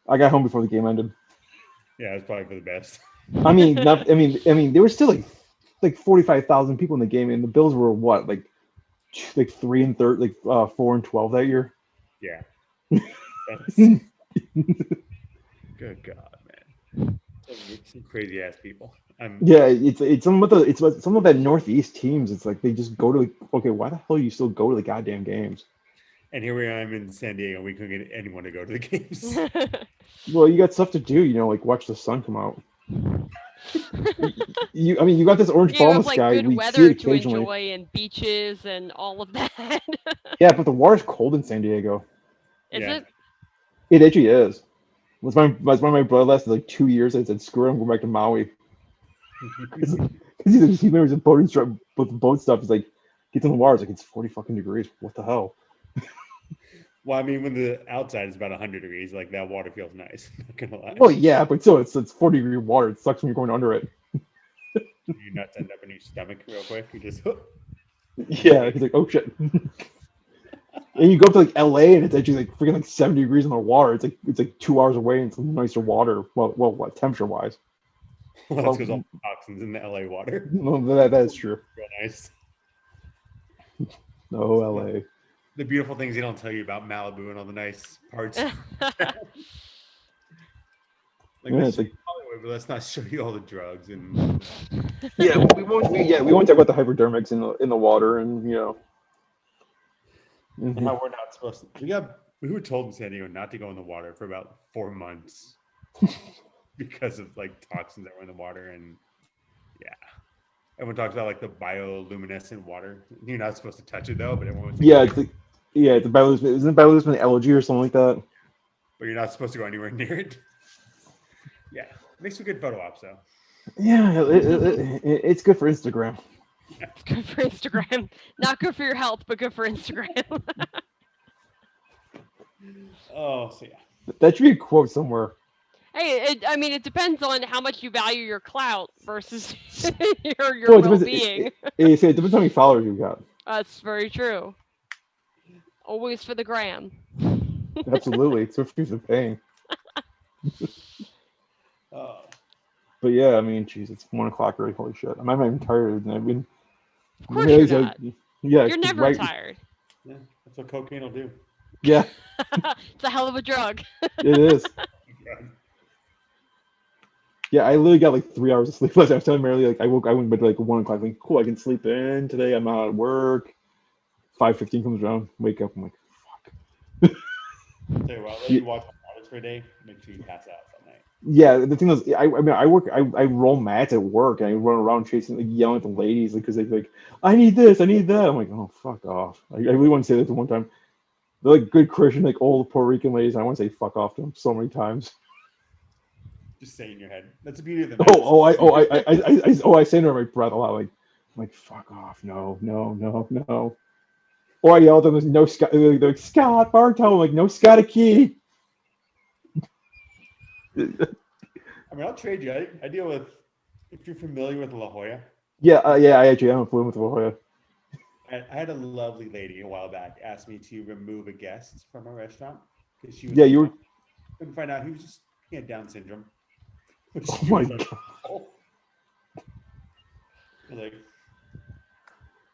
I got home before the game ended. Yeah, it's probably for the best. I mean, there were still like 45,000 people in the game, and the Bills were what, like 3-3, like 4-12 that year. Yeah. Good God, man. Some crazy ass people. Yeah, it's some of that Northeast teams. It's like they just go to okay, why the hell you still go to the goddamn games? And here we are. I'm in San Diego. We couldn't get anyone to go to the games. Well, you got stuff to do, like watch the sun come out. You got this orange ball in the sky. Good we weather see it to occasionally. enjoy and beaches and all of that. Yeah, but the water's cold in San Diego. Is it? It actually is. Was one of my brother lasted like 2 years. I said, screw it, I'm going back to Maui. Because he remembers the boat instructor with the boat stuff. He's like, gets in the water. It's like, it's 40 fucking degrees. What the hell? Well, I mean, when the outside is about 100 degrees, like that water feels nice. Not gonna lie. Well, yeah, but still, it's 40-degree water. It sucks when you're going under it. Your nuts end up in your stomach real quick. You just. Yeah, he's like, oh shit. And you go up to like LA and it's actually like freaking like 70 degrees in the water. It's like 2 hours away and some nicer water. Well, what temperature wise? Well, that's because all the toxins in the LA water. No, that is true. Real nice. No, LA. The beautiful things they don't tell you about Malibu and all the nice parts. Hollywood, but let's not show you all the drugs and. Yeah, we won't talk about the hypodermics in the water and And how we're not supposed to. We were told in San Diego not to go in the water for about 4 months because of like toxins that were in the water, and yeah, everyone talks about like the bioluminescent water. You're not supposed to touch it though, but everyone was the bioluminescent. Isn't it bioluminescent algae or something like that? But you're not supposed to go anywhere near it. Yeah, makes a good photo op though. Yeah, it's good for Instagram. Yeah. It's good for Instagram. Not good for your health, but good for Instagram. Oh, so yeah. That should be a quote somewhere. Hey, it depends on how much you value your clout versus your well-being. It depends on how many followers you got. That's very true. Always for the gram. Absolutely. It's what people are paying. Oh. But yeah, I mean, geez, it's 1 o'clock already. Holy shit. I'm not even tired. Of course you're not. Yeah, you're never tired. Yeah, that's what cocaine will do. Yeah. It's a hell of a drug. It is. Yeah, I literally got like 3 hours of sleep. I was telling Mary, like I went to bed like 1 o'clock. Like, cool, I can sleep in today. I'm not at work. 5:15 comes around. Wake up. I'm like, fuck. Tell you what, I'll let you watch my for a day. Make sure you pass out that night. Yeah, the thing is, I roll mats at work and I run around chasing, like yelling at the ladies, like, because they're like, I need this, I need that. I'm like, oh, fuck off. I really want to say that the one time. They're like good Christian, like old Puerto Rican ladies. And I want to say fuck off to them so many times. Just say in your head. That's the beauty of the I say it under my breath a lot. Like, I'm like, fuck off. No. Or I yell at them, no Scott. They're like, Scott Bartow. I'm like, no Scott a key. I mean, I'll trade you. I deal with, if you're familiar with La Jolla, Yeah. I actually am fluent with La Jolla. I had a lovely lady a while back ask me to remove a guest from a restaurant because she was Yeah, you were. couldn't find out he had Down syndrome. Oh my god! Like,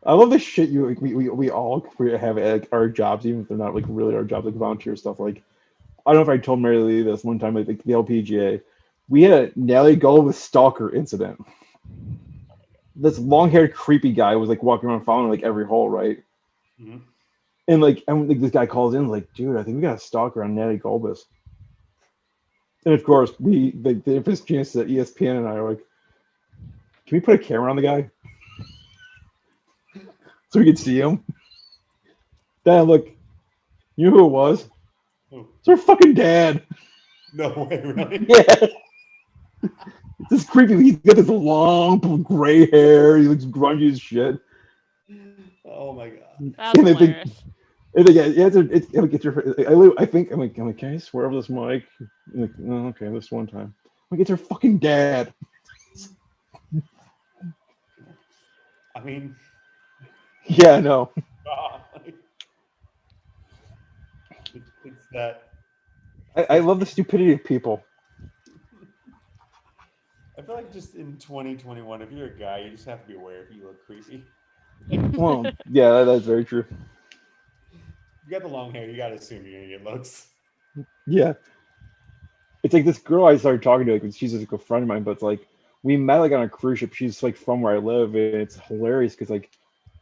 I love the shit you like. We all have like our jobs, even if they're not like really our jobs, like volunteer stuff. Like I don't know if I told Mary Lee this one time, like the LPGA, we had a Nelly Gulliver stalker incident. This long-haired creepy guy was like walking around following like every hole, right? mm-hmm. And like this guy calls in like, dude, I think we got a stalker on Nelly Gulbis. And of course, the infamous chance that ESPN and I are like, can we put a camera on the guy so we could see him? Then look, you know who it was? It's our fucking dad. No way, really? Yeah. It's this creepy. He's got this long gray hair. He looks grungy as shit. Oh my god. That's hilarious. I think I'm like, can I swear over this mic? I'm like, no, okay, this one time. I'm like, it's her fucking dad. I mean, yeah, no. It's that. I love the stupidity of people. I feel like just in 2021, if you're a guy, you just have to be aware if you look creepy. Well, yeah, that's very true. You got the long hair, you gotta assume you're gonna get looks. Yeah. It's like this girl I started talking to, like she's like a friend of mine, but it's like we met like on a cruise ship. She's like from where I live, and it's hilarious because like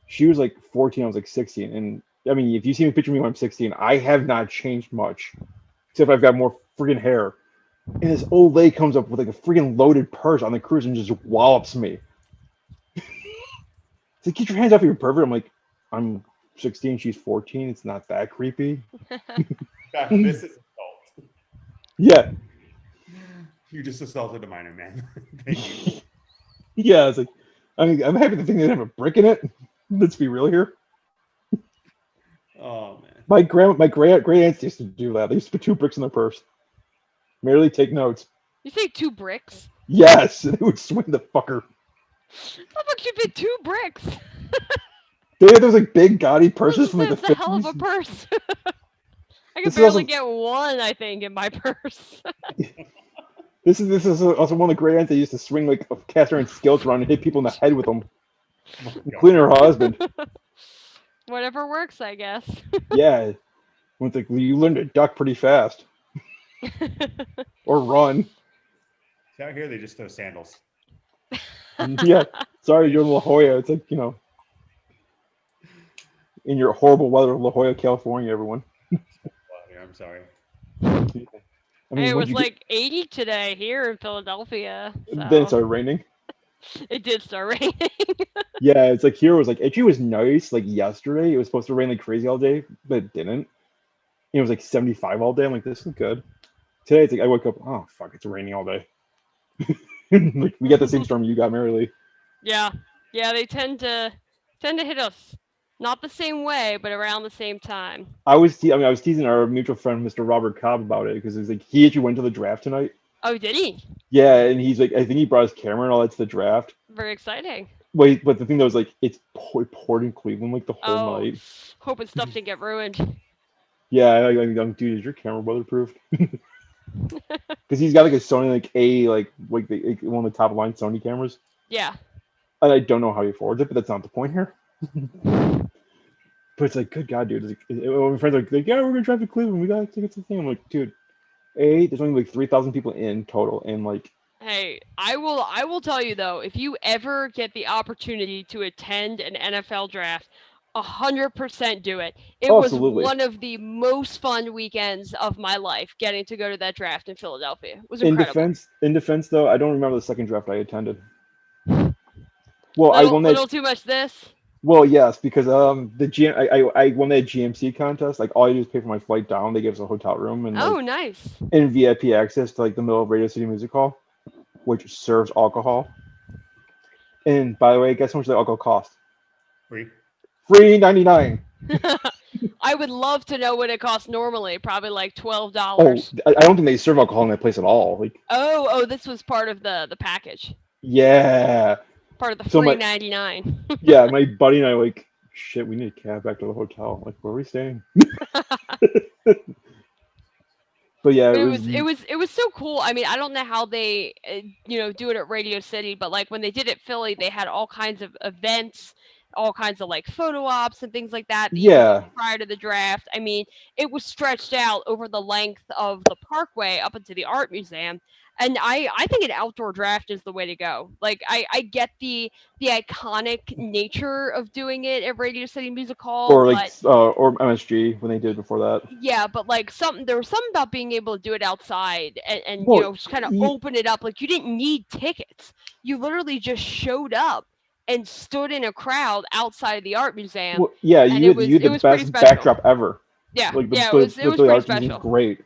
she was like 14, I was like 16. And I mean, if you see me picture me when I'm 16, I have not changed much. Except I've got more freaking hair. And this old lady comes up with like a freaking loaded purse on the cruise and just wallops me. It's like, get your hands off your pervert. I'm like, I'm 16, she's 14. It's not that creepy. This is assault. Yeah. You just assaulted a minor man. Thank you. Yeah, it's like, I mean, I'm happy to think they have a brick in it. Let's be real here. Oh man. My great aunts used to do that. They used to put 2 bricks in their purse. Merely take notes. You say 2 bricks? Yes, they would swing the fucker. How about you fit 2 bricks? They had those like big gaudy purses from like the 50s. That's a hell of a purse. I can barely get one, I think, in my purse. This is also one of the great aunts that used to swing like a cast iron skillet around and hit people in the head with them, including her husband. Whatever works, I guess. Yeah, you learn to duck pretty fast, or run. Out here, they just throw sandals. Yeah, sorry, you're in La Jolla. It's like, you know, in your horrible weather of La Jolla, California, everyone. I'm sorry. I mean, it was like 80 today here in Philadelphia. So. Then it started raining. It did start raining. Yeah, it's like here it was like actually it was nice. Like yesterday, it was supposed to rain like crazy all day, but it didn't. It was like 75 all day. I'm like, this is good. Today it's like I woke up, oh fuck, it's raining all day. Like we got the same storm you got, Mary Lee. Yeah, they tend to hit us. Not the same way, but around the same time. I was teasing our mutual friend, Mr. Robert Cobb, about it because it's like he actually went to the draft tonight. Oh, did he? Yeah, and he's like, I think he brought his camera and all that to the draft. Very exciting. Wait, but the thing that was like, it poured in Cleveland like the whole night. Hoping stuff didn't get ruined. Yeah, I'm dude, is your camera weatherproof? Because he's got like a Sony like one of the top line Sony cameras. Yeah. And I don't know how he affords it, but that's not the point here. But it's like, good God, dude. My friends are like, yeah, we're gonna drive to Cleveland. We gotta get the thing. I'm like, dude, there's only like 3,000 people in total, and like. Hey, I will tell you though, if you ever get the opportunity to attend an NFL draft, 100% do it. It was one of the most fun weekends of my life, getting to go to that draft in Philadelphia. It was incredible. In defense, though, I don't remember the second draft I attended. Well, I won that. Little too much this. Well, yes, because I won that GMC contest. Like all I do is pay for my flight down. They give us a hotel room and nice. And VIP access to like the middle of Radio City Music Hall, which serves alcohol. And by the way, guess how much the alcohol cost? $3.99. I would love to know what it costs normally. Probably like $12. Oh, I don't think they serve alcohol in that place at all. Like. Oh, this was part of the package. Yeah. Part of the free 99. Yeah, my buddy and I like, shit, we need a cab back to the hotel. Like, where are we staying? But yeah, it was so cool. I mean, I don't know how they do it at Radio City, but like when they did it at Philly, they had all kinds of events, all kinds of like photo ops and things like that. Yeah. Prior to the draft, I mean, it was stretched out over the length of the Parkway up into the Art Museum. And I think an outdoor draft is the way to go. Like I get the iconic nature of doing it at Radio City Music Hall, or like or MSG when they did before that. Yeah, but like there was something about being able to do it outside and just kind of open it up. Like you didn't need tickets. You literally just showed up and stood in a crowd outside of the art museum. Well, yeah, you had the best backdrop ever. Yeah, like it was pretty special. Great.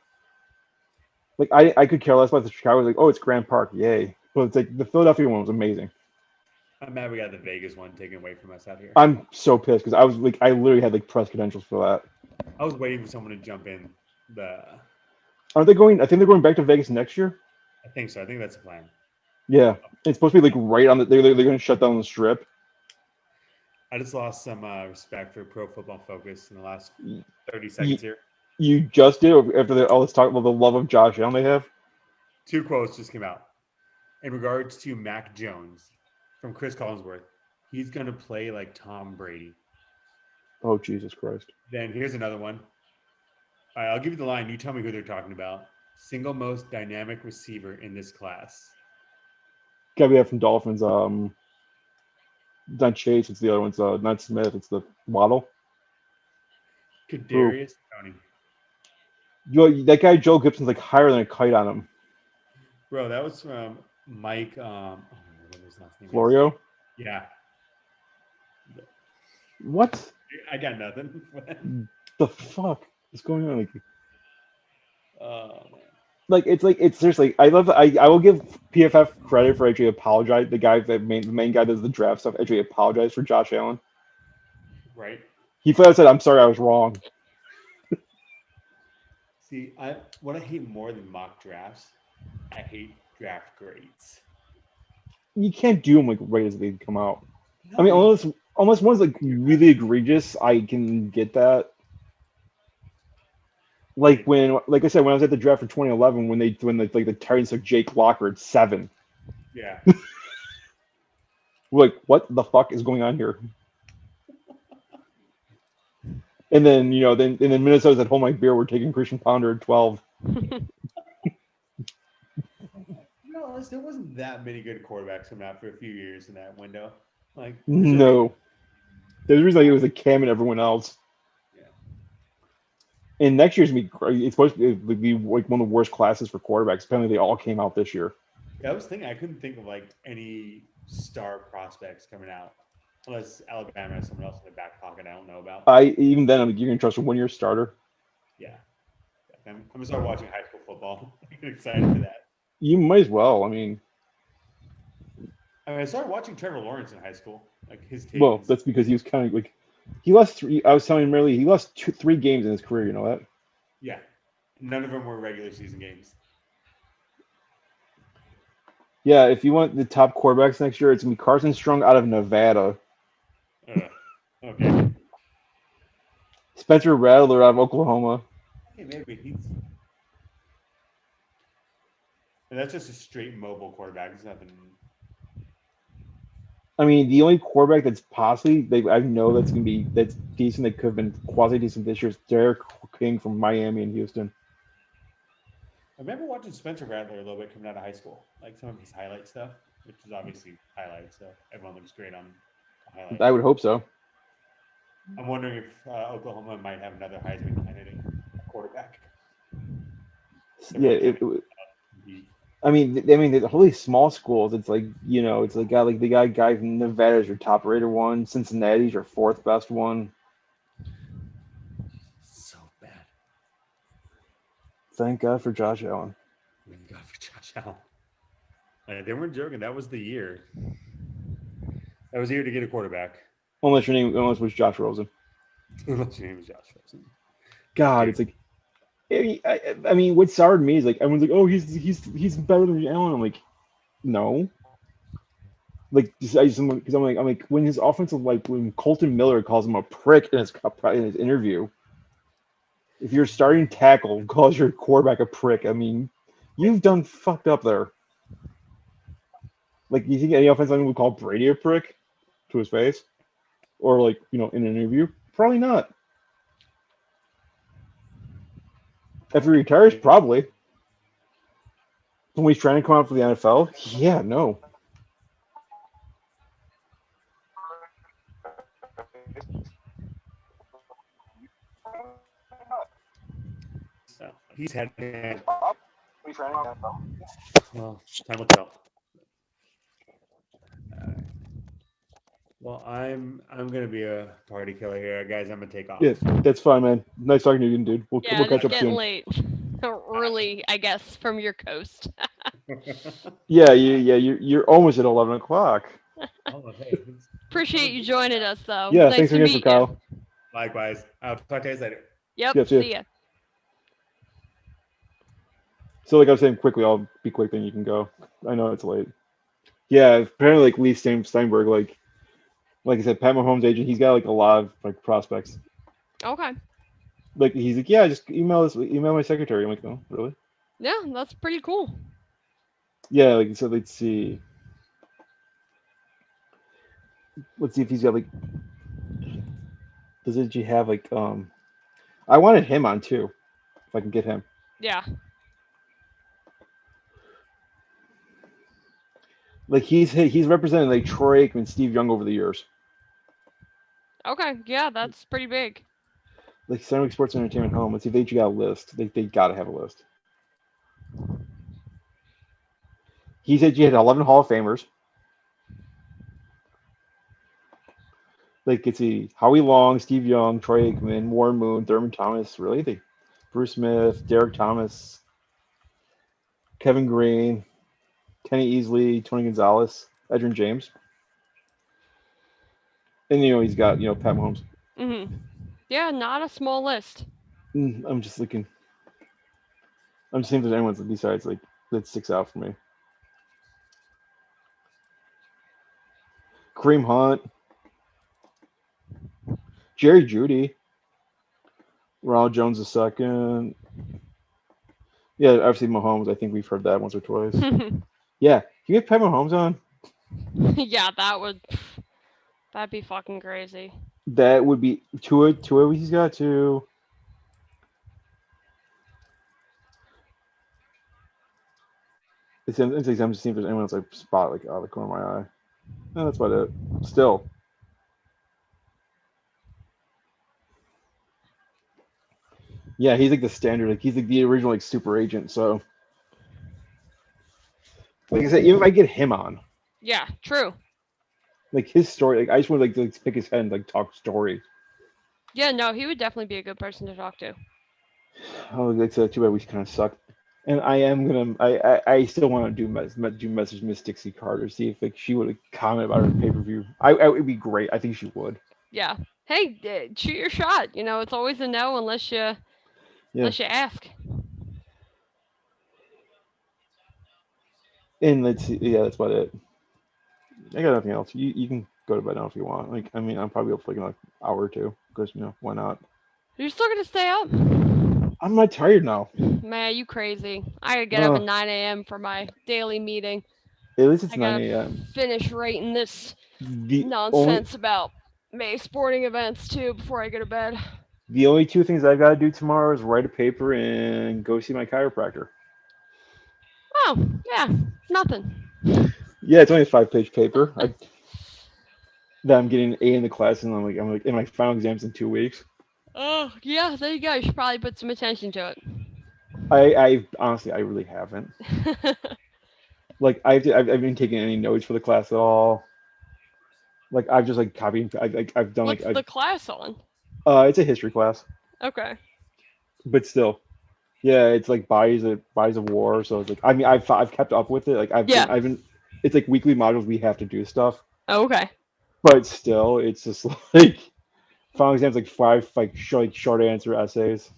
Like I could care less about the Chicago. Like, oh, it's Grand Park, yay! But it's like the Philadelphia one was amazing. I'm mad we got the Vegas one taken away from us out here. I'm so pissed because I was like, I literally had like press credentials for that. I was waiting for someone to jump in. Aren't they going? I think they're going back to Vegas next year. I think so. I think that's the plan. Yeah, it's supposed to be like right on the. They're going to shut down the Strip. I just lost some respect for Pro Football Focus in the last 30 seconds here. You just did after all this talk about the love of Josh Allen they have. 2 quotes just came out in regards to Mac Jones from Chris Collinsworth. He's going to play like Tom Brady. Oh, Jesus Christ. Then here's another one. All right, I'll give you the line. You tell me who they're talking about. Single most dynamic receiver in this class. Gotta be that from Dolphins. Not Chase. It's the other one's not Smith. It's the Waddle. Kadarius Toney. That guy Joe Gibson's like higher than a kite on him. Bro, that was from Mike. What his last name Florio. Is. Yeah. What? I got nothing. The fuck is going on? It's seriously. I will give PFF credit for actually apologize. The main guy that does the draft stuff actually apologized for Josh Allen. Right. He flat out said, "I'm sorry, I was wrong." See, what I hate more than mock drafts, I hate draft grades. You can't do them like right as they come out. No. I mean, unless one's like really egregious, I can get that. Like I said, when I was at the draft for 2011, when the Titans took Jake Locker at 7. Yeah. We're like, what the fuck is going on here? And then Minnesota's at Hold My Beer. We're taking Christian Ponder at 12. There wasn't that many good quarterbacks coming out for a few years in that window. Like no, there's a reason it was like Cam and everyone else. Yeah. And next year's it's supposed to be like one of the worst classes for quarterbacks. Apparently, they all came out this year. Yeah, I was thinking I couldn't think of like any star prospects coming out. Unless Alabama has someone else in their back pocket I don't know about. Even then, you're going to trust a one-year starter? Yeah. I'm going to start watching high school football. I'm excited for that. You might as well. I mean, I started watching Trevor Lawrence in high school. Like his team. Well, that's because he was kind of like he lost 3. I was telling him earlier he lost 3 games in his career. You know that? Yeah. None of them were regular season games. Yeah, if you want the top quarterbacks next year, it's going to be Carson Strong out of Nevada. Okay. Spencer Rattler out of Oklahoma. Hey, maybe he's. And that's just a straight mobile quarterback. It's nothing. I mean, the only quarterback that's possibly I know that's decent. That could have been quasi decent this year is Derek King from Miami and Houston. I remember watching Spencer Rattler a little bit coming out of high school, like some of his highlight stuff, which is obviously highlights, so everyone looks great on highlights. I would hope so. I'm wondering if Oklahoma might have another Heisman candidate quarterback. Yeah, I mean, the wholly small schools. It's like it's like the guy from Nevada is your top rated one. Cincinnati's your 4th best one. So bad. Thank God for Josh Allen. Thank God for Josh Allen. They weren't joking. That was the year. That was the year to get a quarterback. Unless your name was Josh Rosen. Unless your name is Josh Rosen. God, it's like. I mean, what soured me is like everyone's like, oh, he's better than Allen. I'm like, no, Like, because I'm like, when his offensive, like, when Colton Miller calls him a prick in his interview, if your starting tackle calls your quarterback a prick, I mean, you've done fucked up there. Like, you think any offensive lineman would call Brady a prick to his face, or like, in an interview? Probably not. If he retires, probably. When he's trying to come out for the NFL, yeah, no. So he's had. Well, time will tell. Well, I'm gonna be a party killer here, guys. I'm gonna take off. Yeah, that's fine, man. Nice talking to you, dude. We'll catch up getting soon. Late, early, I guess, from your coast. Yeah, you're almost at 11 o'clock. Oh, hey. Appreciate you joining us, though. Yeah, nice thanks to again meet for Kyle. Likewise. I'll talk to you later. Yep. Yeah, see ya. So, like I was saying, quickly, I'll be quick, then you can go. I know it's late. Yeah, apparently, like Lee Steinberg, like I said, Pat Mahomes' agent, he's got like a lot of like prospects. Okay. Like he's like, yeah, just email my secretary. I'm like, oh, really? Yeah, that's pretty cool. Yeah, like so. Let's see. Let's see if he's got like. Does he have like I wanted him on too, if I can get him. Yeah. Like he's represented like Troy Aikman, Steve Young over the years. Okay, yeah, that's pretty big. Like Center Sports Entertainment Home. Let's see if they got a list. They got to have a list. He said you had 11 Hall of Famers. Like, let's see, Howie Long, Steve Young, Troy Aikman, Warren Moon, Thurman Thomas, really? Bruce Smith, Derek Thomas, Kevin Green, Kenny Easley, Tony Gonzalez, Edgerrin James. And, he's got, Pat Mahomes. Mm-hmm. Yeah, not a small list. I'm just looking. I'm just seeing if there's anyone besides, like, that sticks out for me. Kareem Hunt. Jerry Jeudy. Ronald Jones II. Yeah, obviously Mahomes. I think we've heard that once or twice. Yeah. Can you get Pat Mahomes on? Yeah, that'd be fucking crazy. That would be Tua. He's got two. I'm just seeing if there's anyone else I spot like out of the corner of my eye. No, that's about it. Still. Yeah, he's like the standard. Like he's like the original like super agent. So, like I said, even if I get him on. Yeah, true. Like his story, like I just want to like pick his head and like talk story. Yeah, no, he would definitely be a good person to talk to. Oh, that's too bad we kind of suck. And I am gonna. I still want to message Miss Dixie Carter, see if like she would comment about her pay-per-view. It would be great. I think she would. Yeah. Hey, shoot your shot. It's always a no unless you ask. And let's see. Yeah, that's about it. I got nothing else. You can go to bed now if you want. Like, I mean, I'm probably up for like an hour or two because why not? You're still gonna stay up? I'm not tired now. Man, you crazy. I gotta get up at 9 a.m. for my daily meeting. At least it's 9 a.m. Finish writing this nonsense about May sporting events too before I go to bed. The only two things I've got to do tomorrow is write a paper and go see my chiropractor. Oh, yeah, nothing. Yeah, it's only a 5-page paper. That I'm getting an A in the class, and I'm like in my final exams in 2 weeks. Oh, yeah, there you go. You should probably put some attention to it. I honestly, I really haven't. Like I've been taking any notes for the class at all. Like I've just like copying. I've done What's like. the class on? It's a history class. Okay. But still, yeah, it's like bodies of war. So it's like I've kept up with it. Like I've been. It's like weekly modules. We have to do stuff. Oh, okay. But still, it's just like final exams like 5 short answer essays.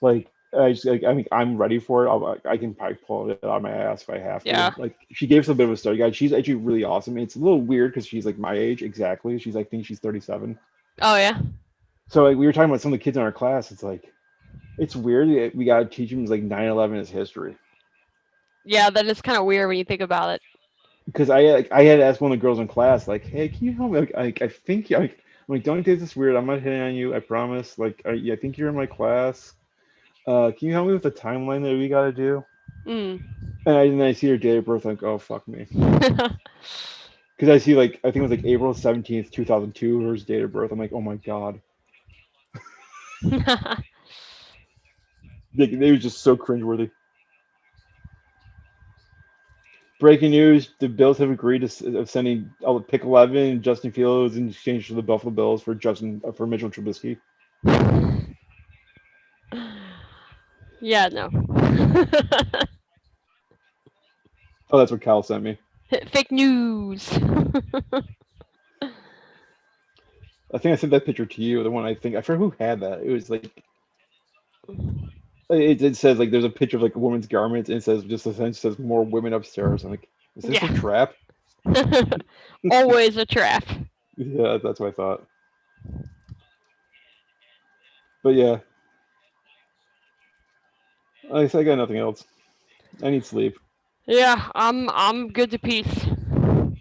Like I mean, I'm ready for it. I can probably pull it out of my ass if I have to. Yeah. Like, she gave us a bit of a study guide. She's actually really awesome. It's a little weird because she's like my age exactly. I think she's 37. Oh yeah. So like we were talking about some of the kids in our class. It's like, it's weird. We gotta teach them like 9/11 is history. Yeah, that is kind of weird when you think about it. Because I had asked one of the girls in class, like, hey, can you help me? Like, I think I'm like, don't take this weird. I'm not hitting on you. I promise. Like, I think you're in my class. Can you help me with the timeline that we got to do? Mm. And I see her date of birth, like, oh, fuck me. Because I see, like, I think it was like April 17th, 2002, her date of birth. I'm like, oh my God. They were just so cringeworthy. Breaking news: the Bills have agreed to sending pick 11 and Justin Fields in exchange for the Buffalo Bills for Mitchell Trubisky. Yeah, no. Oh, that's what Kyle sent me. Fake news. I think I sent that picture to you. The one I forgot who had that. It was like it says like there's a picture of like a woman's garments and it says just essentially says more women upstairs. I'm like, is this a trap? Always a trap. Yeah, that's what I thought. But yeah, I got nothing else. I need sleep. Yeah, I'm good to peace.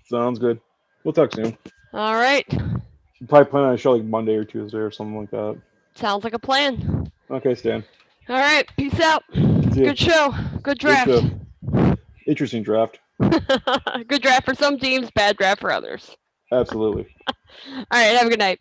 Sounds good. We'll talk soon. All right. Probably plan on a show like Monday or Tuesday or something like that. Sounds like a plan. Okay, Stan. All right, peace out. Good show. Good draft. Good show. Interesting draft. Good draft for some teams, bad draft for others. Absolutely. All right, have a good night.